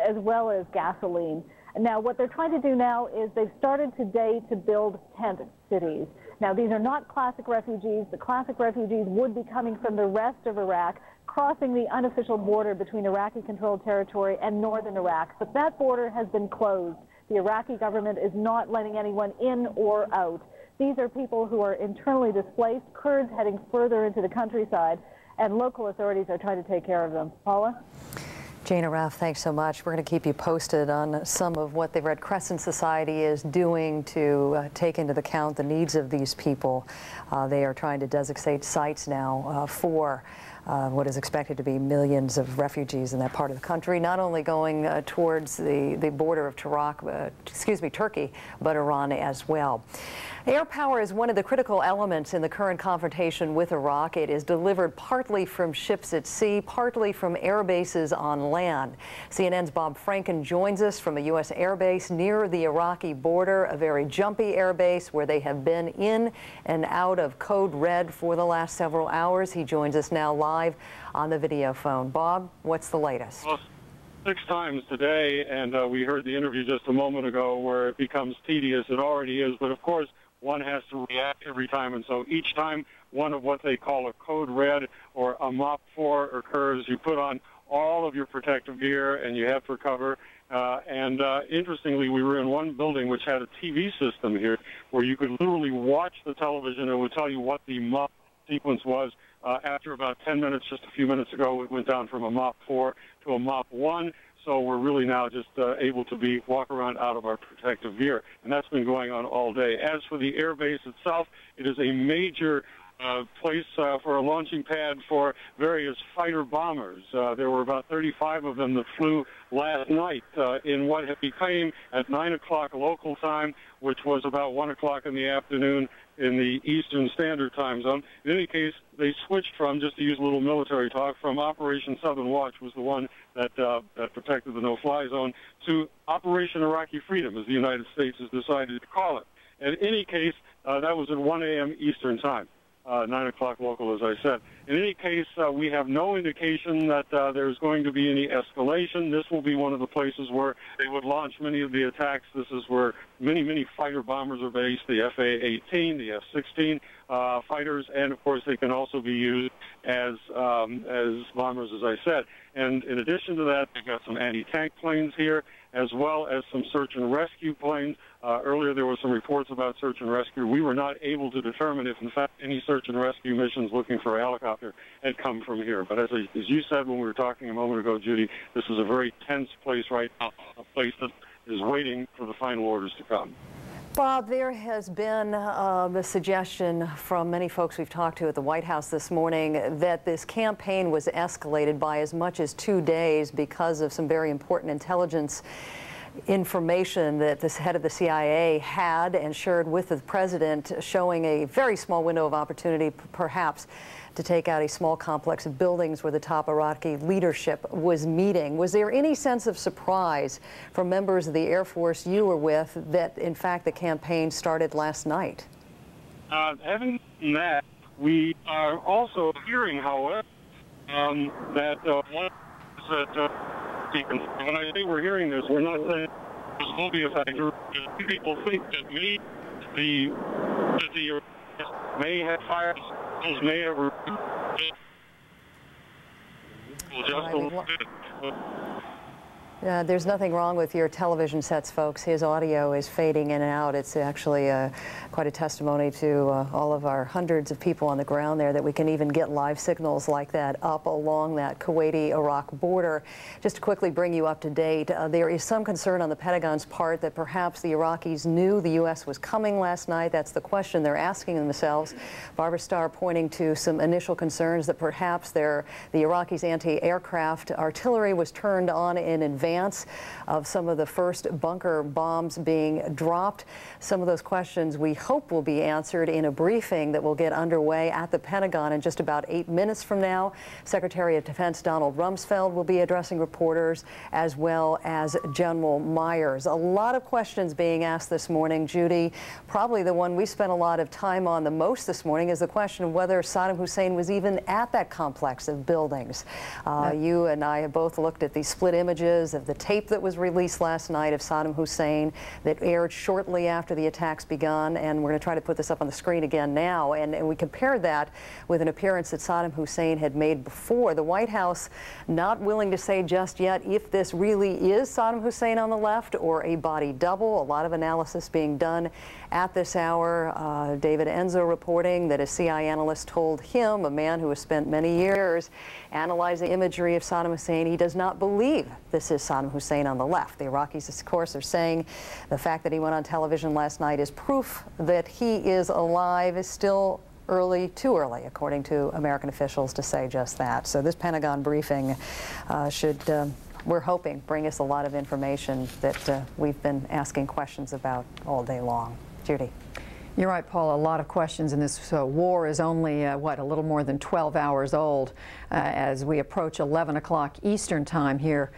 as well as gasoline. Now, what they're trying to do now is they've started today to build tent cities. Now, these are not classic refugees. The classic refugees would be coming from the rest of Iraq, crossing the unofficial border between Iraqi-controlled territory and northern Iraq. But that border has been closed. The Iraqi government is not letting anyone in or out. These are people who are internally displaced, Kurds heading further into the countryside, and local authorities are trying to take care of them. Paula? Jane Araf, thanks so much. We're going to keep you posted on some of what the Red Crescent Society is doing to take into account the needs of these people. They are trying to designate sites now for what is expected to be millions of refugees in that part of the country, not only going towards the border of Turkey, but Iran as well. Air power is one of the critical elements in the current confrontation with Iraq. It is delivered partly from ships at sea, partly from air bases on land. CNN's Bob Franken joins us from a U.S. air base near the Iraqi border, a very jumpy air base where they have been in and out of code red for the last several hours. He joins us now live on the video phone. Bob, what's the latest? Well, 6 times today, and we heard the interview just a moment ago where it becomes tedious. It already is, but of course, one has to react every time, and so each time one of what they call a code red or a MOP 4 occurs, you put on all of your protective gear and you head for cover. Interestingly, we were in one building which had a TV system here where you could literally watch the television and it would tell you what the MOP sequence was. After about 10 minutes, just a few minutes ago, it went down from a MOP 4 to a MOP 1. So we're really now just able to walk around out of our protective gear. And that's been going on all day. As for the air base itself, it is a major place for a launching pad for various fighter bombers. There were about 35 of them that flew last night in what became at 9 o'clock local time, which was about 1 o'clock in the afternoon in the Eastern Standard Time Zone. In any case, they switched from, just to use a little military talk, from Operation Southern Watch was the one that protected the no-fly zone, to Operation Iraqi Freedom, as the United States has decided to call it. In any case, that was at 1 a.m. Eastern Time. 9 o'clock local, as I said. In any case, we have no indication that there's going to be any escalation. This will be one of the places where they would launch many of the attacks. This is where many, many fighter bombers are based, the FA-18, the F-16 fighters, and of course they can also be used as bombers, as I said. And in addition to that, they've got some anti-tank planes here, as well as some search and rescue planes. Earlier there were some reports about search and rescue. We were not able to determine if, in fact, any search and rescue missions looking for a helicopter had come from here. But as you said when we were talking a moment ago, Judy, this is a very tense place right now, a place that is waiting for the final orders to come. Bob, there has been the suggestion from many folks we've talked to at the White House this morning that this campaign was escalated by as much as 2 days because of some very important intelligence information that this head of the CIA had and shared with the president, showing a very small window of opportunity perhaps to take out a small complex of buildings where the top Iraqi leadership was meeting. Was there any sense of surprise from members of the Air Force you were with that, in fact, the campaign started last night? Having done that, we are also hearing, however, that when I say we're hearing this, we're not saying this will be a factor. People think that maybe the may have fired, may have just a little bit. There's nothing wrong with your television sets, folks. His audio is fading in and out. It's actually quite a testimony to all of our hundreds of people on the ground there that we can even get live signals like that up along that Kuwaiti-Iraq border. Just to quickly bring you up to date, there is some concern on the Pentagon's part that perhaps the Iraqis knew the U.S. was coming last night. That's the question they're asking themselves. Barbara Starr pointing to some initial concerns that perhaps the Iraqis' anti-aircraft artillery was turned on in advance of some of the first bunker bombs being dropped. Some of those questions we hope will be answered in a briefing that will get underway at the Pentagon in just about 8 minutes from now. Secretary of Defense Donald Rumsfeld will be addressing reporters, as well as General Myers. A lot of questions being asked this morning, Judy. Probably the one we spent a lot of time on the most this morning is the question of whether Saddam Hussein was even at that complex of buildings. You and I have both looked at the split images of the tape that was released last night of Saddam Hussein that aired shortly after the attacks begun, and we're going to try to put this up on the screen again now, and we compared that with an appearance that Saddam Hussein had made before. The White House not willing to say just yet if this really is Saddam Hussein on the left or a body double. A lot of analysis being done at this hour. David Enzo reporting that a CIA analyst told him, a man who has spent many years analyzing imagery of Saddam Hussein, he does not believe this is Saddam Hussein on the left. The Iraqis, of course, are saying the fact that he went on television last night is proof that he is alive. Is still too early, according to American officials, to say just that. So this Pentagon briefing we're hoping, bring us a lot of information that we've been asking questions about all day long. Judy. You're right, Paul. A lot of questions, and this war is only, a little more than 12 hours old as we approach 11 o'clock Eastern time here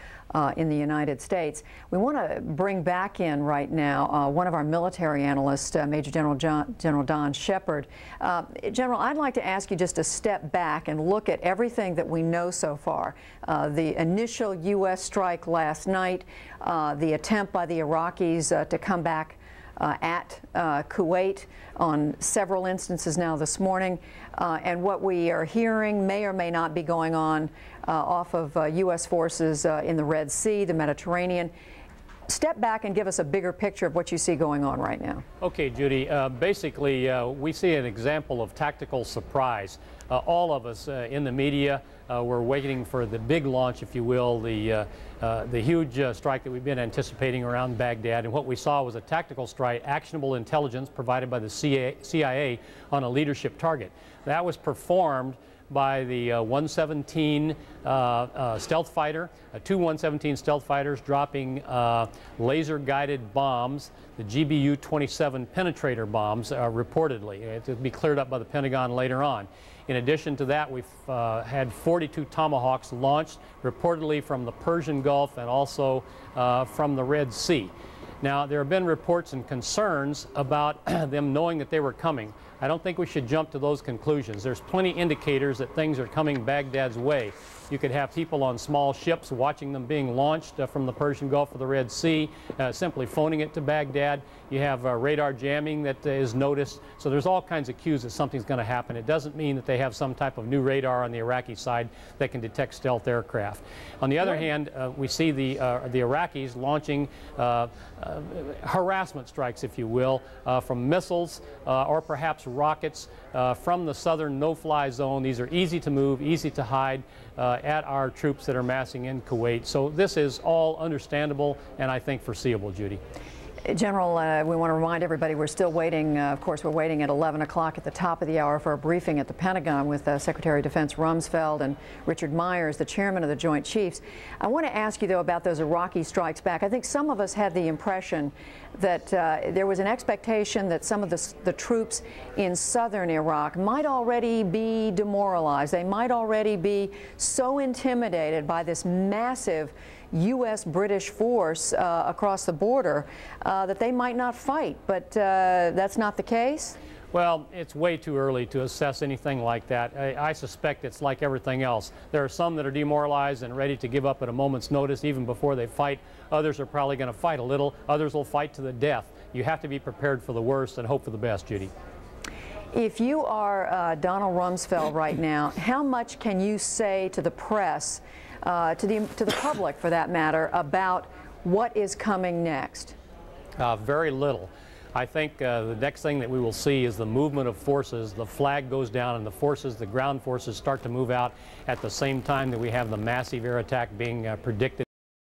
in the United States. We want to bring back in right now one of our military analysts, Major General Don Shepard. General, I'd like to ask you just to step back and look at everything that we know so far. The initial U.S. strike last night, the attempt by the Iraqis to come back at Kuwait on several instances now this morning, and what we are hearing may or may not be going on off of U.S. forces in the Red Sea, the Mediterranean. Step back and give us a bigger picture of what you see going on right now. Okay, Judy. Basically, we see an example of tactical surprise. All of us in the media were waiting for the big launch, if you will, the huge strike that we've been anticipating around Baghdad. And what we saw was a tactical strike, actionable intelligence provided by the CIA on a leadership target. That was performed by the 117 stealth fighter, two 117 stealth fighters dropping laser-guided bombs, the GBU-27 penetrator bombs, reportedly. It will be cleared up by the Pentagon later on. In addition to that, we've had 42 Tomahawks launched, reportedly from the Persian Gulf and also from the Red Sea. Now, there have been reports and concerns about them knowing that they were coming. I don't think we should jump to those conclusions. There's plenty indicators that things are coming Baghdad's way. You could have people on small ships watching them being launched from the Persian Gulf or the Red Sea, simply phoning it to Baghdad. You have radar jamming that is noticed. So there's all kinds of cues that something's going to happen. It doesn't mean that they have some type of new radar on the Iraqi side that can detect stealth aircraft. On the other hand, we see the Iraqis launching harassment strikes, if you will, from missiles or perhaps rockets from the southern no-fly zone. These are easy to move, easy to hide at our troops that are massing in Kuwait. So this is all understandable and I think foreseeable, Judy. General, we want to remind everybody we're still waiting. Of course, we're waiting at 11 o'clock at the top of the hour for a briefing at the Pentagon with Secretary of Defense Rumsfeld and Richard Myers, the chairman of the Joint Chiefs. I want to ask you, though, about those Iraqi strikes back. I think some of us had the impression that there was an expectation that some of the troops in southern Iraq might already be demoralized. They might already be so intimidated by this massive U.S.-British force across the border that they might not fight, but that's not the case? Well, it's way too early to assess anything like that. I suspect it's like everything else. There are some that are demoralized and ready to give up at a moment's notice even before they fight. Others are probably going to fight a little. Others will fight to the death. You have to be prepared for the worst and hope for the best, Judy. If you are Donald Rumsfeld right now, how much can you say to the press, to the public for that matter, about what is coming next? Very little. I think the next thing that we will see is the movement of forces. The flag goes down and the forces, the ground forces, start to move out at the same time that we have the massive air attack being predicted.